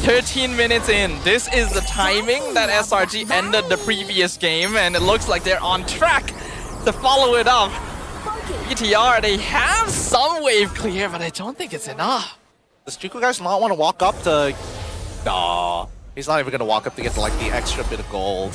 13 minutes in. This is the timing that SRG ended the previous game, and it looks like they're on track to follow it up. BTR, they have some wave clear, but I don't think it's enough. Does Chiku guys not want to walk up to... Nah, he's not even going to walk up to get like the extra bit of gold.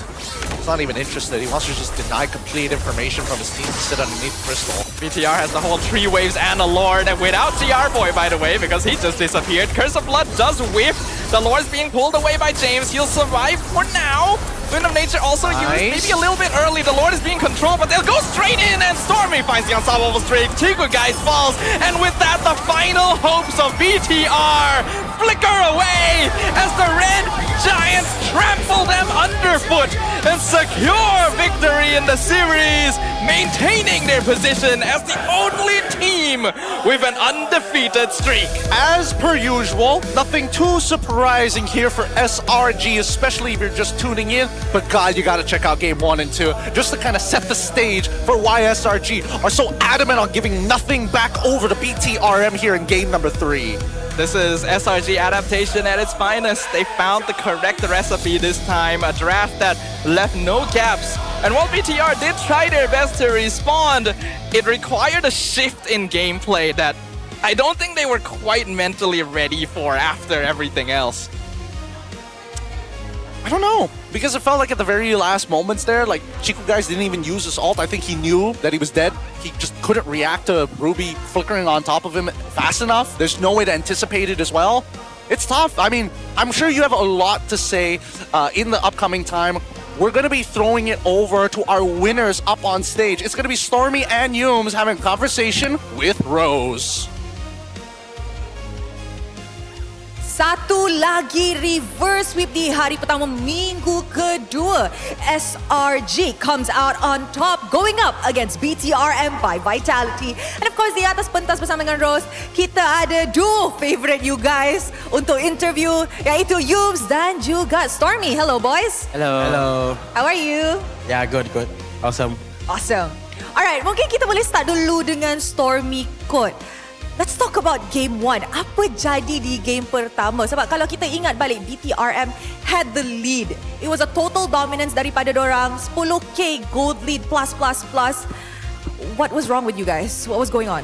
He's not even interested. He wants to just deny complete information from his team to sit underneath Crystal. BTR has the whole 3 waves and a Lord, and without GR Boy, by the way, because he just disappeared. Curse of Blood does whiff. The Lord's being pulled away by James. He'll survive for now. Wind of Nature also used maybe a little bit early. The Lord is being controlled, but they'll go straight in, and Stormy finds the unstoppable streak. Chiku guys falls, and with that, the final hopes of BTR flicker away as the Red Giants trample them underfoot and secure victory in the series, maintaining their position as the only team with an undefeated streak. As per usual, nothing too surprising here for SRG, especially if you're just tuning in. But God, you gotta check out game 1 and 2 just to kind of set the stage for why SRG are so adamant on giving nothing back over to BTRM here in game number 3. This is SRG adaptation at its finest. They found the correct recipe this time, a draft that left no gaps. And while BTR did try their best to respond, it required a shift in gameplay that I don't think they were quite mentally ready for after everything else. I don't know, because it felt like at the very last moments there, like Chiku guys didn't even use his ult. I think he knew that he was dead. He just couldn't react to Ruby flickering on top of him fast enough. There's no way to anticipate it as well. It's tough. I mean, I'm sure you have a lot to say in the upcoming time. We're going to be throwing it over to our winners up on stage. It's going to be Stormy and Yums having a conversation with Rose. Satu lagi reverse sweep di hari pertama minggu kedua. SRG comes out on top, going up against BTRM by Vitality. And of course, di atas pentas bersama dengan Rose, kita ada duo favorite you guys untuk interview, iaitu Yums dan juga Stormy. Hello, boys. Hello. Hello. How are you? Yeah, good. Awesome. Awesome. Alright, mungkin kita boleh start dulu dengan Stormy Code. Let's talk about game 1. Apa jadi di game pertama? Sebab kalau kita ingat balik, BTRM had the lead. It was a total dominance daripada dorang. 10k gold lead plus. What was wrong with you guys? What was going on?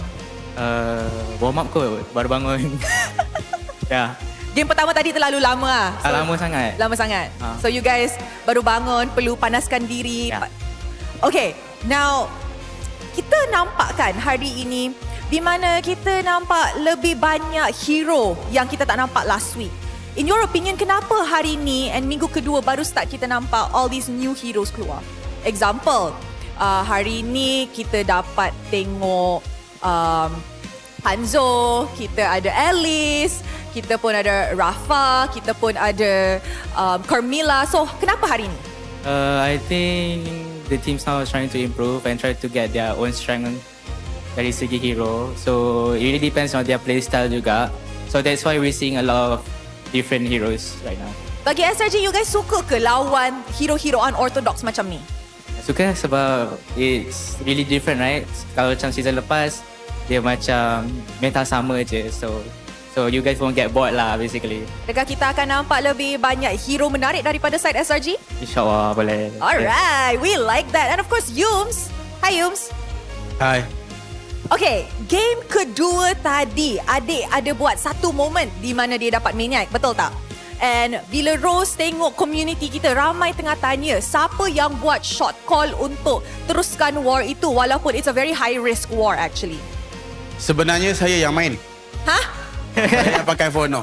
Warm up kot. Baru bangun. Yeah. Game pertama tadi terlalu lama lah. So, lama sangat. Lama sangat. So you guys baru bangun, perlu panaskan diri. Yeah. Okay, now kita nampak kan hari ini di mana kita nampak lebih banyak hero yang kita tak nampak last week. In your opinion, kenapa hari ni and minggu kedua baru start kita nampak all these new heroes keluar? Example, hari ni kita dapat tengok Hanzo, kita ada Alice, kita pun ada Rafa, kita pun ada Carmilla. So, kenapa hari ni? I think the teams now is trying to improve and try to get their own strength dari segi hero. So, it really depends on their play style juga. So, that's why we're seeing a lot of different heroes right now. Bagi SRG, you guys suka ke lawan hero-hero unorthodox macam ni? Suka sebab it's really different, right? Kalau macam season lepas, dia macam mental sama je. So you guys won't get bored lah basically. Adakah kita akan nampak lebih banyak hero menarik daripada side SRG? InsyaAllah boleh. Alright, we like that. And of course, Yums. Hi Yums. Hi. Okay, game kedua tadi, adik ada buat satu moment di mana dia dapat maniac, betul tak? And bila Rose tengok community kita, ramai tengah tanya siapa yang buat shot call untuk teruskan war itu walaupun it's a very high risk war actually. Sebenarnya saya yang main. Hah? Saya yang pakai phone.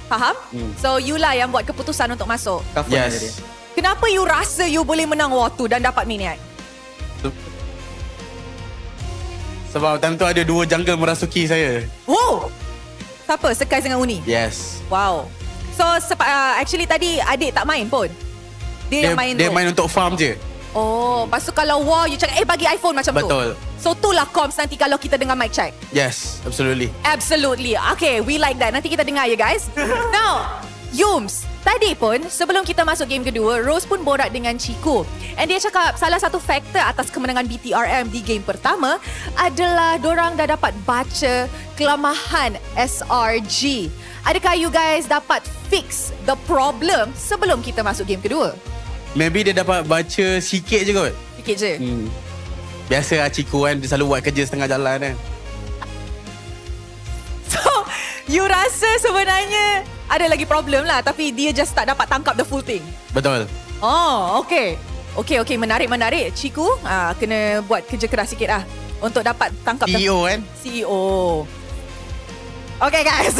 Faham? So you lah yang buat keputusan untuk masuk. Yes. Kenapa you rasa you boleh menang war tu dan dapat maniac? Sebab time tu ada 2 jungle merasuki saya. Wow! Siapa? Sekais dengan Uni? Yes. Wow. So actually tadi adik tak main pun? Dia yang main tu? Dia main untuk farm je. Oh, lepas tu kalau war you cakap bagi iPhone macam tu? Betul. So itulah comms nanti kalau kita dengar mic check? Yes, absolutely. Absolutely. Okay, we like that. Nanti kita dengar ya guys. Now, Yums, tadi pun sebelum kita masuk game kedua, Rose pun borak dengan Chico. And dia cakap salah satu faktor atas kemenangan BTRM di game pertama adalah dorang dah dapat baca kelemahan SRG. Adakah you guys dapat fix the problem sebelum kita masuk game kedua? Maybe dia dapat baca sikit je kot. Sikit je? Biasa lah Ciku kan, dia selalu buat kerja setengah jalan kan. So, you rasa sebenarnya ada lagi problem lah tapi dia just tak dapat tangkap the full thing? Betul. Oh, okay. Okay, menarik. Ciku, kena buat kerja keras sikit lah untuk dapat tangkap CEO kan? CEO. Okay guys,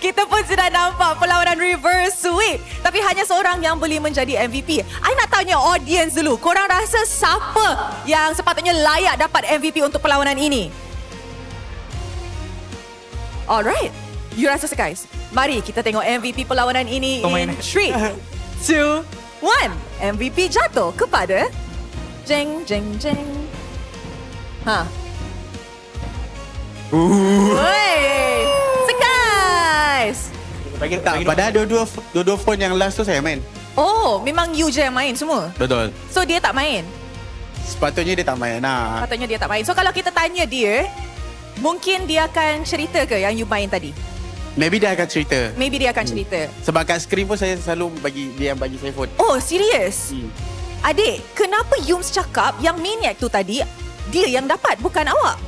kita pun sudah nampak perlawanan reverse sweep. Tapi hanya seorang yang boleh menjadi MVP. I nak tanya audience dulu, korang rasa siapa yang sepatutnya layak dapat MVP untuk perlawanan ini? Alright, you rasa guys? Mari kita tengok MVP perlawanan ini in 3, 2, 1. MVP jatuh kepada Jeng. Wey, Sekais. Tak, padahal dua phone yang last tu saya main. Oh, memang you je yang main semua? Betul. So dia tak main? Sepatutnya dia tak main lah. Sepatutnya dia tak main. So kalau kita tanya dia, mungkin dia akan cerita ke yang you main tadi? Maybe dia akan cerita. Maybe dia akan cerita. Sebab kat screen pun saya selalu dia yang bagi saya phone. Oh, serius? Adik, kenapa Yums cakap yang maniac tu tadi dia yang dapat, bukan awak?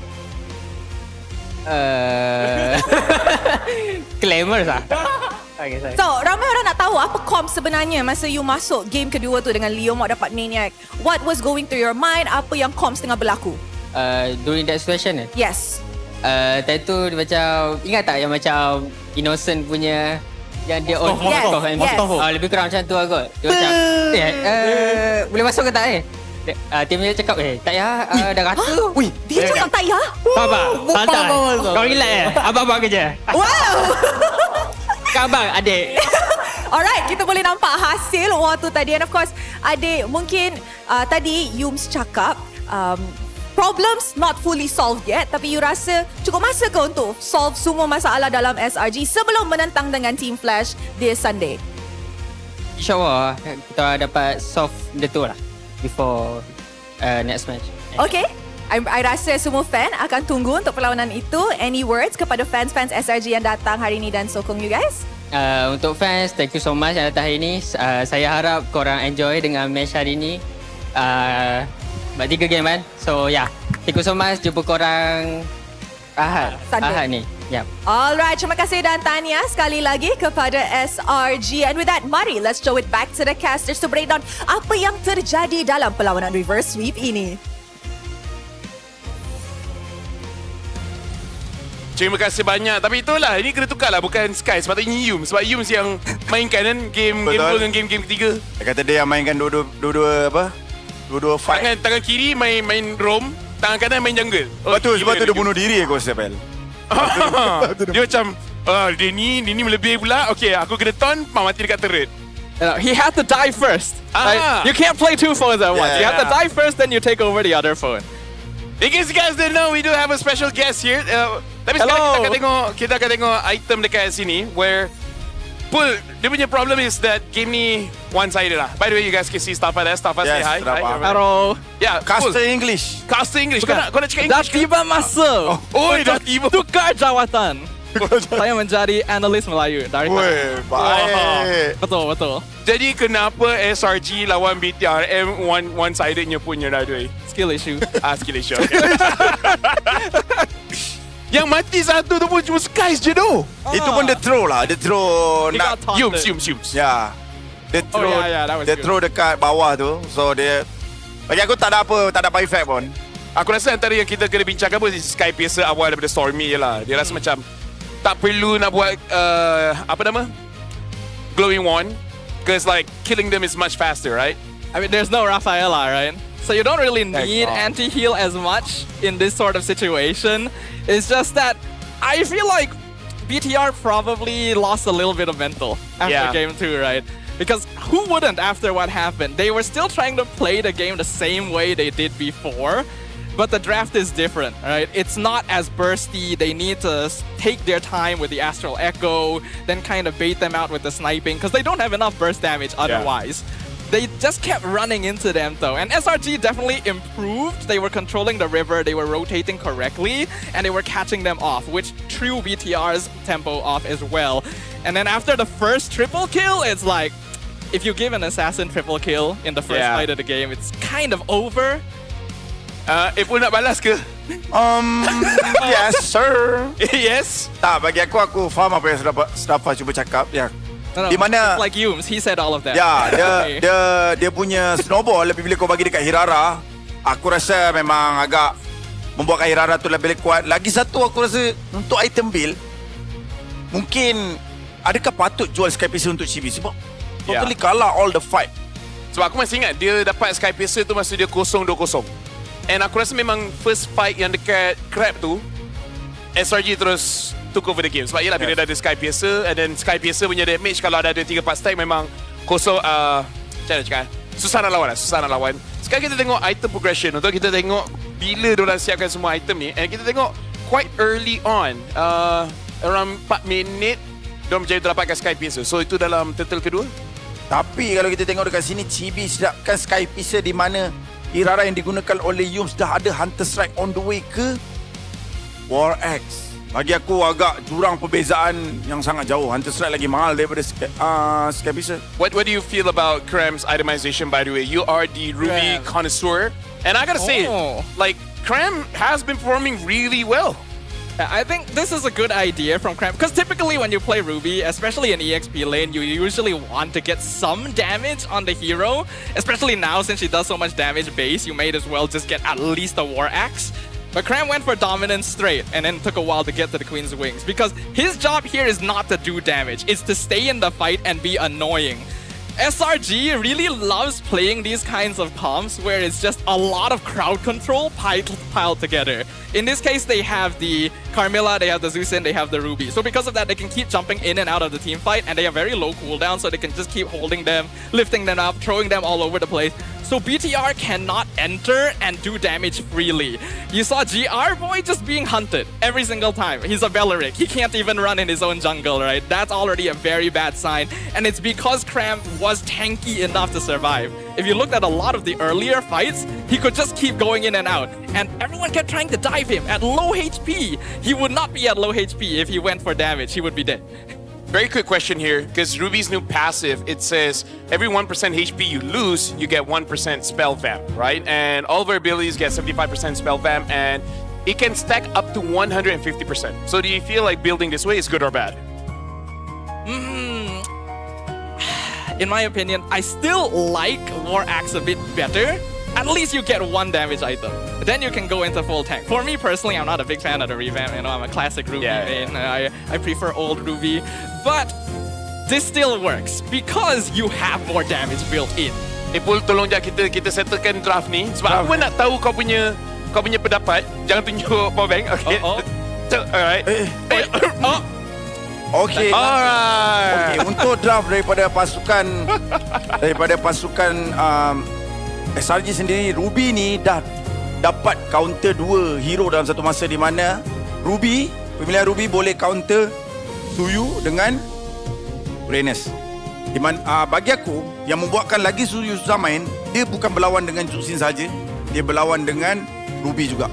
Claimers lah. Okay, so, ramai orang nak tahu apa kom sebenarnya masa you masuk game kedua tu dengan Leomord dapat maniac. What was going through your mind? Apa yang koms tengah berlaku? During that situation? Yes. Tadi tu dia macam, ingat tak yang macam innocent punya yang dia on lebih kurang macam tu lah kot. Dia macam boleh masuk ke tak tim dia cakap tak payah dah rata. Dia cakap tak payah? Santai. Kau relax abang buat kerja. Wow. Abang adik. Alright, kita boleh nampak hasil waktu tadi. And of course, adik mungkin tadi Yums cakap problems not fully solved yet, tapi you rasa cukup masa ke untuk solve semua masalah dalam SRG sebelum menentang dengan Team Flash this Sunday? InsyaAllah kita dapat solve benda tu lah before next match. Okay, I rasa semua fan akan tunggu untuk perlawanan itu. Any words kepada fans-fans SRG yang datang hari ini dan sokong you guys? Untuk fans, thank you so much yang datang hari ini. Saya harap korang enjoy dengan match hari ini. Buat 3 game kan. So thank you so much. Jumpa korang Ahad ni. Yep. Alright, terima kasih dan tahniah sekali lagi kepada SRG. And with that, mari let's show it back to the casters to break down apa yang terjadi dalam perlawanan reverse sweep ini. Terima kasih banyak. Tapi itulah, ini kena tukar lah. Bukan Sky, sepatutnya Yums. Sebab Yums yang mainkan kan game Quill dengan game ketiga. Dia kata dia yang mainkan dua-dua apa? Dua-dua fight. Tangan kiri main roam, tangan kanan main jungle. Betul, sebab tu dia bunuh diri aku rasa, Pel. Dia macam, dia ni melebih pula. Okay, aku kena taunt, mati dekat turret. He had to die first. Right? You can't play two phones at once. You have to die first, then you take over the other phone. In case you guys didn't know, we do have a special guest here. Tapi sekarang kita akan tengok item dekat sini where Pull, dia punya problem is that game ni one-sided lah. By the way, you guys can see Starfire there. Starfire say hi. Hello. Yeah, Caster English. Caster English. Kau nak cakap English? Dah tiba masa. Dah tiba. Tukar jawatan. Saya menjadi analis Melayu dari baik. Betul. Jadi kenapa SRG lawan BTRM one-sidednya punya dah doi? Skill issue. Skill issue. Okay. Yang mati satu tu pun cuma Sky je tu. Itu pun dia throw lah. Dia throw nak Yums. Ya. Dia throw dekat bawah tu. So dia bagi aku tak ada apa effect pun. Aku rasa antara yang kita kena bincangkan pun Sky biasa awal daripada Stormy je lah. Dia rasa macam tak perlu nak buat apa nama? Glowing wand, because like killing them is much faster, right? I mean, there's no Rafaela, right? So you don't really need anti-heal as much in this sort of situation. It's just that I feel like BTR probably lost a little bit of mental after game 2, right? Because who wouldn't after what happened? They were still trying to play the game the same way they did before, but the draft is different, right? It's not as bursty. They need to take their time with the Astral Echo, then kind of bait them out with the sniping, because they don't have enough burst damage otherwise. They just kept running into them though, and SRG definitely improved. They were controlling the river, they were rotating correctly, and they were catching them off, which threw BTR's tempo off as well. And then after the first triple kill, it's like, if you give an assassin triple kill in the first fight of the game, it's kind of over. Pun nak balas ke? Yes, sir. Yes. Tak, bagi aku faham apa yang Starfire cuba cakap. Ya. Di mana like Yums, he said all of that. Ya, dia punya snowball lebih bila kau bagi dekat Hirara, aku rasa memang agak membuatkan Hirara tu lebih kuat. Lagi satu aku rasa untuk item build, mungkin adakah patut jual Sky Piercer untuk CB sebab totally kalah all the fight. Sebab aku masih ingat dia dapat Sky Piercer tu masa dia 0-2-0. And aku rasa memang first fight yang dekat Crab tu, SRG terus took over the game. Sebab yelah bila dah ada Sky Piercer, and then Sky Piercer punya damage kalau ada 3-4 stack memang kosong, macam mana cakap, susah nak lawan. Sekarang kita tengok item progression. Untuk kita tengok bila diorang siapkan semua item ni, and kita tengok quite early on, around 4 minit diorang macam dapatkan Sky Piercer. So itu dalam turtle kedua. Tapi kalau kita tengok dekat sini, Chibi siapkan Sky Piercer di mana Hirara yang digunakan oleh Yums dah ada Hunter Strike on the way ke War Axe. Bagi aku agak jurang perbezaan yang sangat jauh. Hunter Strike lagi mahal daripada Sky Piercer. What do you feel about Cram's itemization, by the way? You are the Ruby connoisseur. And I gotta say, like, Cram has been performing really well. I think this is a good idea from Cram, because typically when you play Ruby, especially in EXP lane, you usually want to get some damage on the hero. Especially now, since she does so much damage base, you may as well just get at least a War Axe. But Cram went for dominance straight and then took a while to get to the Queen's Wings, because his job here is not to do damage, it's to stay in the fight and be annoying. SRG really loves playing these kinds of comps where it's just a lot of crowd control piled together. In this case, they have the Carmilla, they have the Zeus, and they have the Ruby. So because of that, they can keep jumping in and out of the team fight, and they have very low cooldown, so they can just keep holding them, lifting them up, throwing them all over the place. So BTR cannot enter and do damage freely. You saw GR Boy just being hunted every single time. He's a Beleric. He can't even run in his own jungle, right? That's already a very bad sign. And it's because Cram was tanky enough to survive. If you looked at a lot of the earlier fights, he could just keep going in and out. And everyone kept trying to dive him at low HP. He would not be at low HP if he went for damage. He would be dead. Very quick question here, because Ruby's new passive, it says every 1% HP you lose, you get 1% spell vamp, right? And all of our abilities get 75% spell vamp, and it can stack up to 150%. So do you feel like building this way is good or bad? In my opinion, I still like War Axe a bit better, at least you get one damage item. Then you can go into full tank. For me personally, I'm not a big fan of the revamp. You know, I'm a classic Ruby main. I prefer old Ruby. But this still works because you have more damage built in. Pul, tolong jap kita settlekan draft ni sebab aku nak tahu kau punya pendapat. Jangan tunjuk power bank. Okay. Alright. Okay. Alright. Okay, untuk draft daripada pasukan SRG sendiri, Ruby ni dah dapat counter 2 hero dalam satu masa di mana pemilihan Ruby boleh counter Suyu dengan Uranus. Di mana bagi aku yang membuatkan lagi Suyu susah main, dia bukan berlawan dengan Juxin saja, dia berlawan dengan Ruby juga.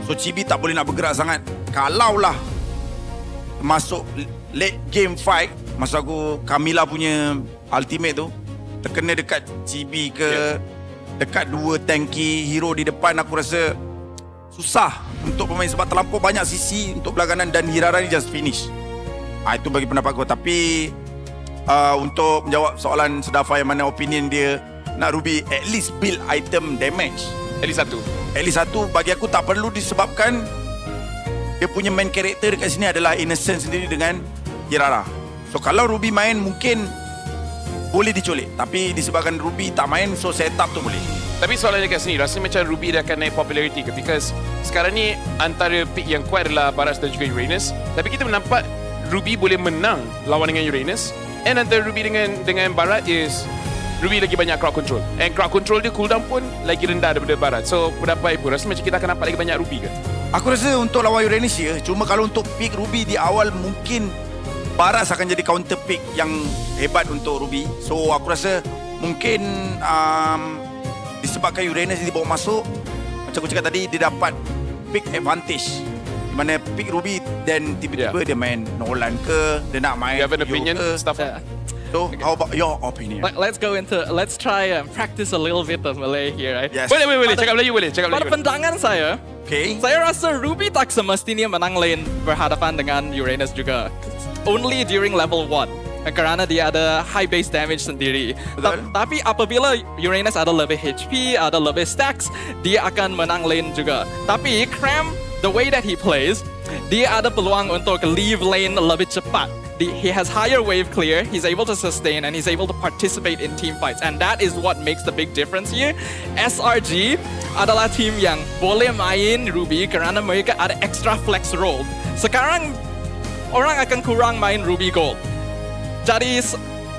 So Chibi tak boleh nak bergerak sangat. Kalaulah masuk late game fight, masa aku Camila punya ultimate tu terkena dekat Chibi ke dekat 2 tanky hero di depan, aku rasa susah untuk pemain sebab terlampau banyak sisi untuk belah kanan dan Hirara ni just finish. Itu bagi pendapat aku. Tapi untuk menjawab soalan Sedafa yang mana opinion dia nak Ruby at least build item damage, at least satu bagi aku tak perlu disebabkan dia punya main character dekat sini adalah Innocent sendiri dengan Hirara. So kalau Ruby main mungkin boleh diculik, tapi disebabkan Ruby tak main, so setup tu boleh. Tapi soalan dekat sini, rasa macam Ruby dah akan naik popularity ke? Because sekarang ni antara pick yang kuat adalah Baras dan juga Uranus, tapi kita nampak Ruby boleh menang lawan dengan Uranus. And antara Ruby dengan Barat is Ruby lagi banyak crowd control. And crowd control dia cooldown pun lagi rendah daripada Barat. So pendapat Ibu, rasa macam kita akan nampak lagi banyak Ruby ke? Aku rasa untuk lawan Uranus ya. Cuma kalau untuk pick Ruby di awal mungkin Baras akan jadi counter pick yang hebat untuk Ruby. So aku rasa mungkin disebabkan Uranus dibawa masuk, macam aku cakap tadi, dia dapat pick advantage. Di mana pick Ruby dan tiba-tiba dia main Nolan ke, dia nak main you have an opinion ke, stuff. So how about your opinion? Let's try and practice a little bit of Malay here, right? Yes. Boleh. Cakap Melayu boleh. Pada pandangan saya, saya rasa Ruby tak semestinya menang lane berhadapan dengan Uranus juga. Only during level 1. Kerana dia ada high base damage sendiri. Tapi apabila Uranus ada lebih HP, ada lebih stacks, dia akan menang lane juga. Tapi Cram, the way that he plays, dia ada peluang untuk leave lane lebih cepat. He has higher wave clear, he's able to sustain, and he's able to participate in team fights. And that is what makes the big difference here. SRG adalah team yang boleh main Ruby kerana mereka ada extra flex role. Sekarang, orang akan kurang main Ruby Gold. Jadi,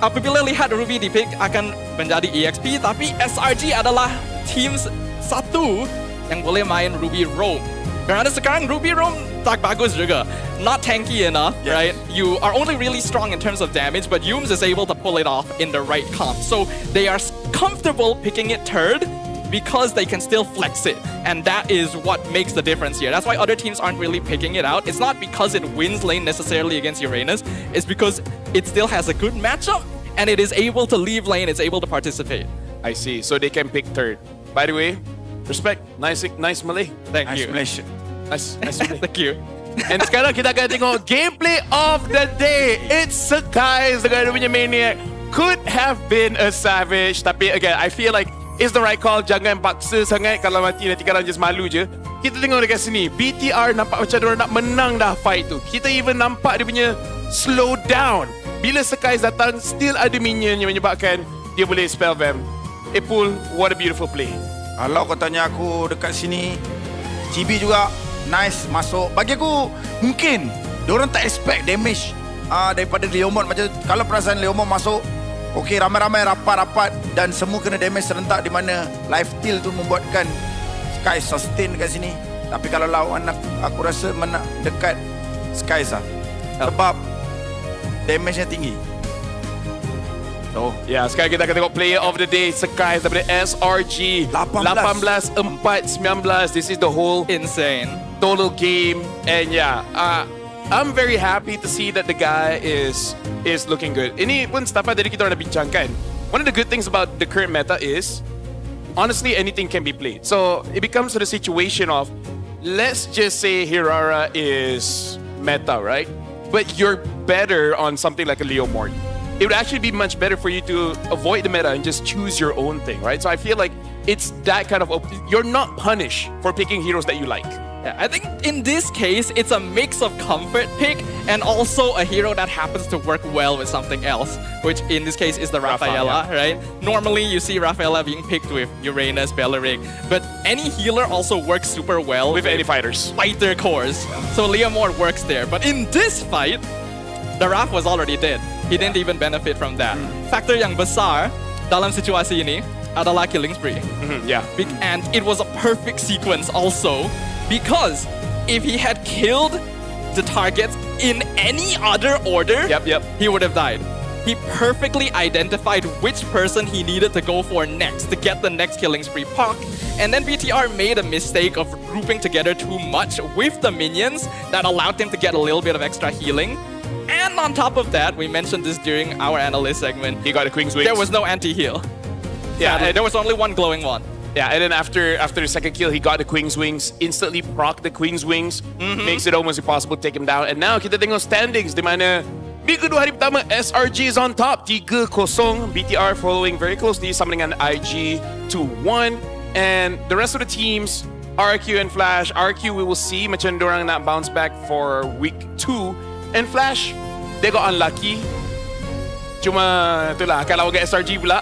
apabila lihat Ruby di pick akan menjadi EXP, tapi SRG adalah team satu yang boleh main Ruby Roam. Kerana sekarang Ruby Roam tak bagus juga. Not tanky enough, right? You are only really strong in terms of damage, but Yums is able to pull it off in the right comp. So they are comfortable picking it third because they can still flex it. And that is what makes the difference here. That's why other teams aren't really picking it out. It's not because it wins lane necessarily against Uranus. It's because it still has a good matchup and it is able to leave lane, it's able to participate. I see. So they can pick third. By the way, respect. Nice Malay. Thank nice you. Malaysia. Nice Malay. Thank you. And sekarang kita akan tengok gameplay of the day. It's Sakai's dengan dia punya Maniac. Could have been a savage. Tapi again, I feel like it's the right call. Jangan paksa sangat. Kalau mati nanti korang just malu je. Kita tengok dekat sini. BTR nampak macam diorang nak menang dah fight tu. Kita even nampak dia punya slow down. Bila Sakai's datang, still ada minion yang menyebabkan dia boleh spell vamp. Epul, what a beautiful play. Kalau kau tanya aku dekat sini, Chibi juga nice masuk. Bagi aku mungkin diorang tak expect damage daripada Leomon. Macam kalau perasaan Leomon masuk, okey, ramai-ramai rapat-rapat dan semua kena damage serentak, di mana life steal tu membuatkan Sky sustain dekat sini. Tapi kalau lawan aku rasa dekat Sky sebab damage-nya tinggi. So, sekarang kita akan tengok player of the day, Sakai daripada SRG. 18-4-19. This is the whole insane total game. And I'm very happy to see that the guy is looking good. Ini pun stuff tadi kita orang dah bincangkan. One of the good things about the current meta is, honestly, anything can be played. So, it becomes to the situation of, let's just say Hirara is meta, right? But you're better on something like a Leomord. It would actually be much better for you to avoid the meta and just choose your own thing, right? So I feel like it's that kind of you're not punished for picking heroes that you like. Yeah, I think in this case, it's a mix of comfort pick and also a hero that happens to work well with something else, which in this case is the Rafaela, right? Normally, you see Rafaela being picked with Uranus, Belleric, but any healer also works super well with any fighters. Fighter cores. So Leomord works there. But in this fight, the Raf was already dead. He didn't even benefit from that. Faktor yang besar dalam situasi ini adalah killing spree. And it was a perfect sequence also, because if he had killed the targets in any other order, he would have died. He perfectly identified which person he needed to go for next to get the next killing spree proc. And then BTR made a mistake of grouping together too much with the minions that allowed him to get a little bit of extra healing. And on top of that, we mentioned this during our analyst segment, he got a Queen's Wings. There was no anti-heal. Yeah, there was only one glowing one. Yeah, and then after the second kill, he got the Queen's Wings, instantly proc the Queen's Wings, makes it almost impossible to take him down. And now kita tengok standings di mana minggu kedua hari pertama, SRG is on top, 3-0. BTR following very closely sama dengan IG 2-1. And the rest of the teams, RQ and Flash, RQ we will see macam dorang nak bounce back for week 2. And Flash, they got unlucky. Cuma itulah, kalau lawan SRG pula,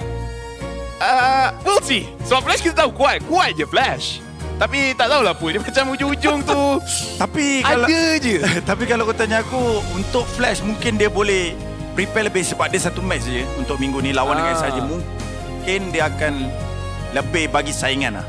we'll see. So Flash kita tahu kuat je Flash. Tapi tak tahulah pun, dia macam ujung-ujung tu tapi ada kalau, je. Tapi kalau kau tanya aku, untuk Flash mungkin dia boleh prepare lebih sebab dia satu match je untuk minggu ni lawan dengan SRG. Mungkin dia akan lebih bagi saingan lah.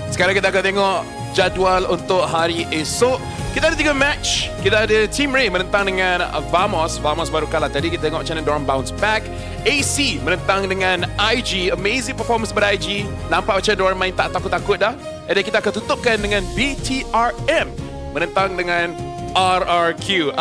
Sekarang kita akan tengok jadual untuk hari esok. Kita ada 3 match. Kita ada Team Ray menentang dengan Vamos. Vamos baru kalah tadi. Kita tengok macam mana diorang bounce back. AC menentang dengan IG. Amazing performance pada IG. Nampak macam diorang main tak takut-takut dah. Dan kita akan tutupkan dengan BTRM menentang dengan RRQ.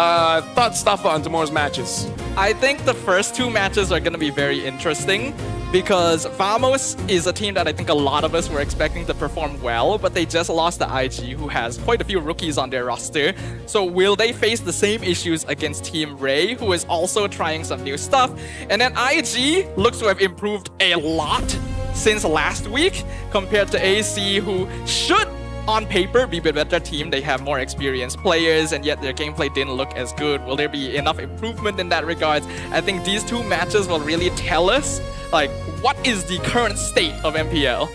Thoughts, Stafa, on tomorrow's matches? I think the first 2 matches are going to be very interesting, because Vamos is a team that I think a lot of us were expecting to perform well, but they just lost to IG, who has quite a few rookies on their roster. So will they face the same issues against Team Ray, who is also trying some new stuff? And then IG looks to have improved a lot since last week compared to AC, who should on paper be a better team. They have more experienced players, and yet their gameplay didn't look as good. Will there be enough improvement in that regard? I think these 2 matches will really tell us like what is the current state of MPL.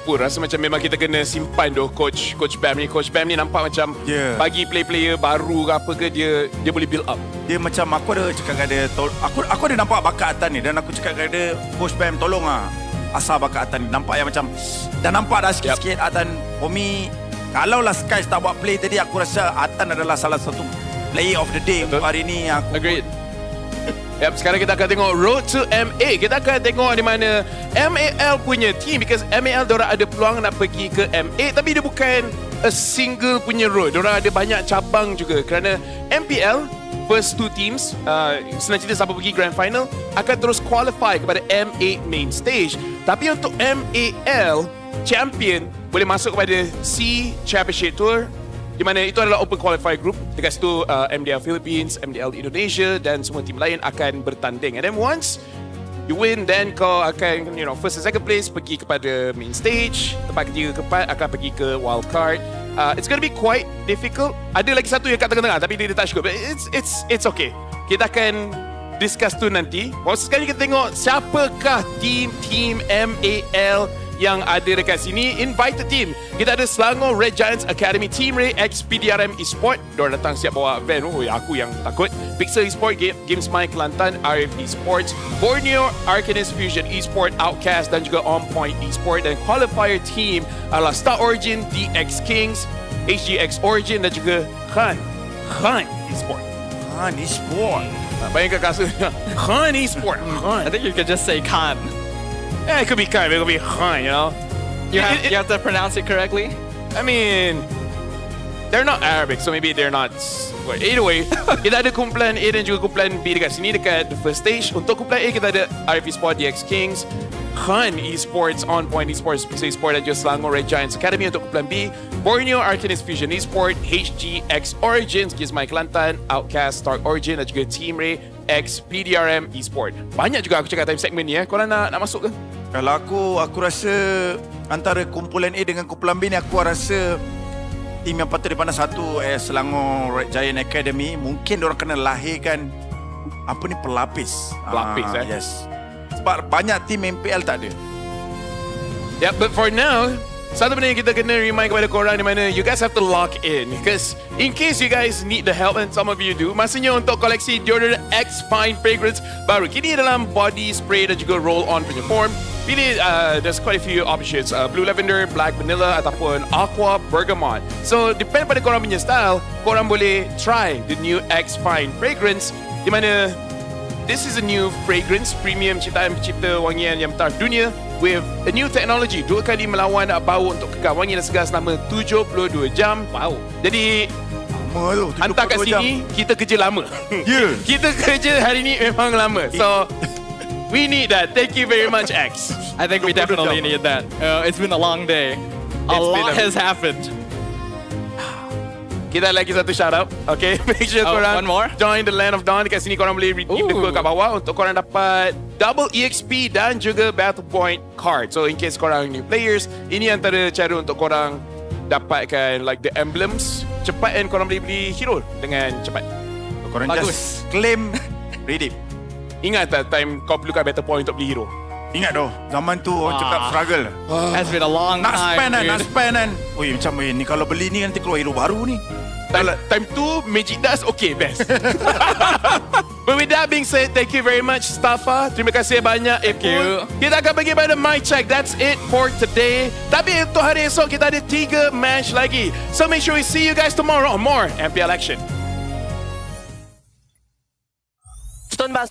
Pun rasa macam memang kita kena simpan doh coach Bam ni. Coach Bam ni nampak macam bagi player baru ke apa ke dia boleh build up. Dia macam aku ada cakap dengan dia, aku ada nampak bakat Atan ni, dan aku cakap dengan dia, Coach Bam tolong asal bakat Atan ni. Nampak yang macam dah nampak dah sikit-sikit Atan. For me, kalau lah Sky tak buat play tadi, aku rasa Atan adalah salah satu player of the day untuk hari ni. Agreed. Sekarang kita akan tengok Road to MA. Kita akan tengok di mana MAL punya team, because MAL diorang ada peluang nak pergi ke MA, tapi dia bukan a single punya road. Diorang ada banyak cabang juga, kerana MPL first 2 teams, senang cerita siapa pergi grand final akan terus qualify kepada MA main stage. Tapi untuk MAL champion boleh masuk kepada C Championship Tour, di mana itu adalah open qualifier group. Dekat situ MDL Philippines, MDL Indonesia dan semua tim lain akan bertanding. And then once you win, then kau akan first and second place pergi kepada main stage. Tempat ketiga keempat akan pergi ke wild card. It's going to be quite difficult. Ada lagi satu yang kat tengah-tengah tapi dia tak cukup. But it's okay. Kita akan discuss tu nanti. Sekarang kita tengok siapakah team MAL yang ada dekat sini. Invited team, kita ada Selangor Red Giants Academy, Team Ray X BTRM Esport. Diorang datang siap bawa van. Aku yang takut. Pixel Esport, Games My Kelantan, RF Esports, Borneo Arcanist Fusion Esport, Outcast dan juga On Point Esport. Dan qualifier team adalah Star Origin, DX Kings, HGX Origin dan juga Khan Esport. Khan Esport. Bayangkan kasusnya Khan Esport. I think you could just say Khan. Yeah, it could be Khan, it could be Khan, you know? You have to pronounce it correctly? I mean, they're not Arabic, so maybe they're not... Either way, kita ada kumpulan A dan juga kumpulan B dekat sini, dekat the first stage. Untuk kumpulan A, kita ada RF Esport, DX Kings, Khan Esports, On Point Esports, Pixel Esport dan juga Selangor Red Giants Academy. Untuk kumpulan B, Borneo Arcanist Fusion Esport, HGX Origins, Games My Kelantan, Outcast, Stark Origin dan juga Team Ray X BTRM Esport. Banyak juga aku cakap time segment ni. Korang nak masuk ke? Kalau aku rasa antara kumpulan A dengan kumpulan B ni, aku rasa tim yang patut dipandang satu Selangor Red Giant Academy. Mungkin diorang kena lahirkan apa ni, pelapis. Yes. Sebab banyak tim MPL tak ada. Yeah, but for now, satu benda yang kita kena remind kepada korang di mana you guys have to lock in, because in case you guys need the help, and some of you do, masanya untuk koleksi deodorant X Fine Fragrance baru. Kini dalam body spray dan juga roll-on punya form. Pilih, there's quite a few options, blue lavender, black vanilla ataupun aqua bergamot. So depend pada korang punya style, korang boleh try the new X Fine Fragrance, di mana this is a new fragrance, premium ciptaan pencipta wangian yang bertaraf dunia with a new technology. 2 kali melawan bau untuk kekal wangi dan segar selama 72 jam. Wow. Jadi lama tu, hantar kat sini, kita kerja lama. Yeah. Kita kerja hari ni memang lama. So we need that. Thank you very much, X. I think we definitely need that. It's been a long day. A lot has happened. Kita lagi satu shout out. Okay, make sure korang one more. join the Land of Dawn. Dekat sini korang boleh redeem the code kat bawah untuk korang dapat double EXP dan juga Battle Point card. So in case korang new players, ini antara cara untuk korang dapatkan like the emblems cepat, and korang boleh beli hero dengan cepat. Korang just claim, redeem. Ingat tak time kau perlukan Battle Point untuk beli hero? Ingat doh, zaman tu orang cakap struggle. Has been a long nak time. Nak spend kan. Oi, macam ni kalau beli ni nanti keluar hero baru ni. Time tu Magic Dust okay, best. But with that being said, thank you very much Stafa. Terima kasih banyak Epul. Kita akan pergi pada mic check. That's it for today. Tapi untuk hari esok kita ada 3 match lagi. So make sure we see you guys tomorrow on more MPL action. Stone bang.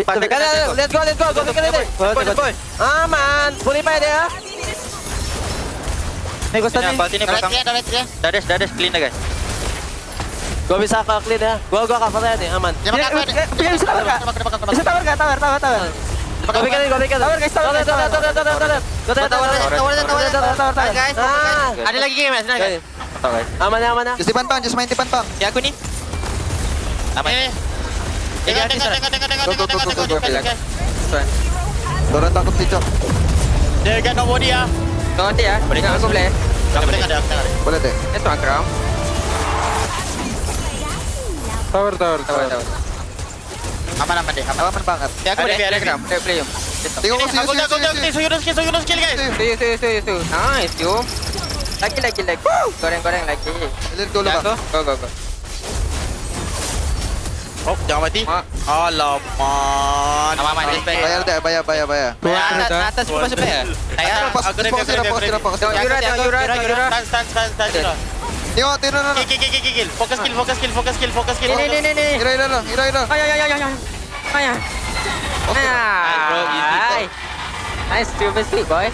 Bang dekat dah. Let's go. Go. Aman. Boleh main dia. Nih gua stun ni. Dah des clean dah guys. Gua bisa clean ya. Gua cover dia nih, aman. Bisa tower enggak? Tower. Gua bikin. Tower guys, tower. Guys. Ada lagi game sini guys. Aman ya. Just main tipan bang. Ya aku ni. Aman. Tengok. Dorang takut picok. Dia kan nobody ya. Nanti ya. Boleh aku boleh. Tengok. Boleh deh. Itu akram. Tower. Aman deh. Aman banget. Ya aku boleh akram. Play. Tengok so skill guys. Itu. Nice, Jom. Lagi. Goreng lagi. Let's go bang. Go. Oh, jangan mati. Alamak. Aman. Bayar. Atas semua sampai ya? Saya agresif. Yura. Tengok, kill. Fokus kill. Ini. Hira. Ayah. Nice, 2 mistake boy.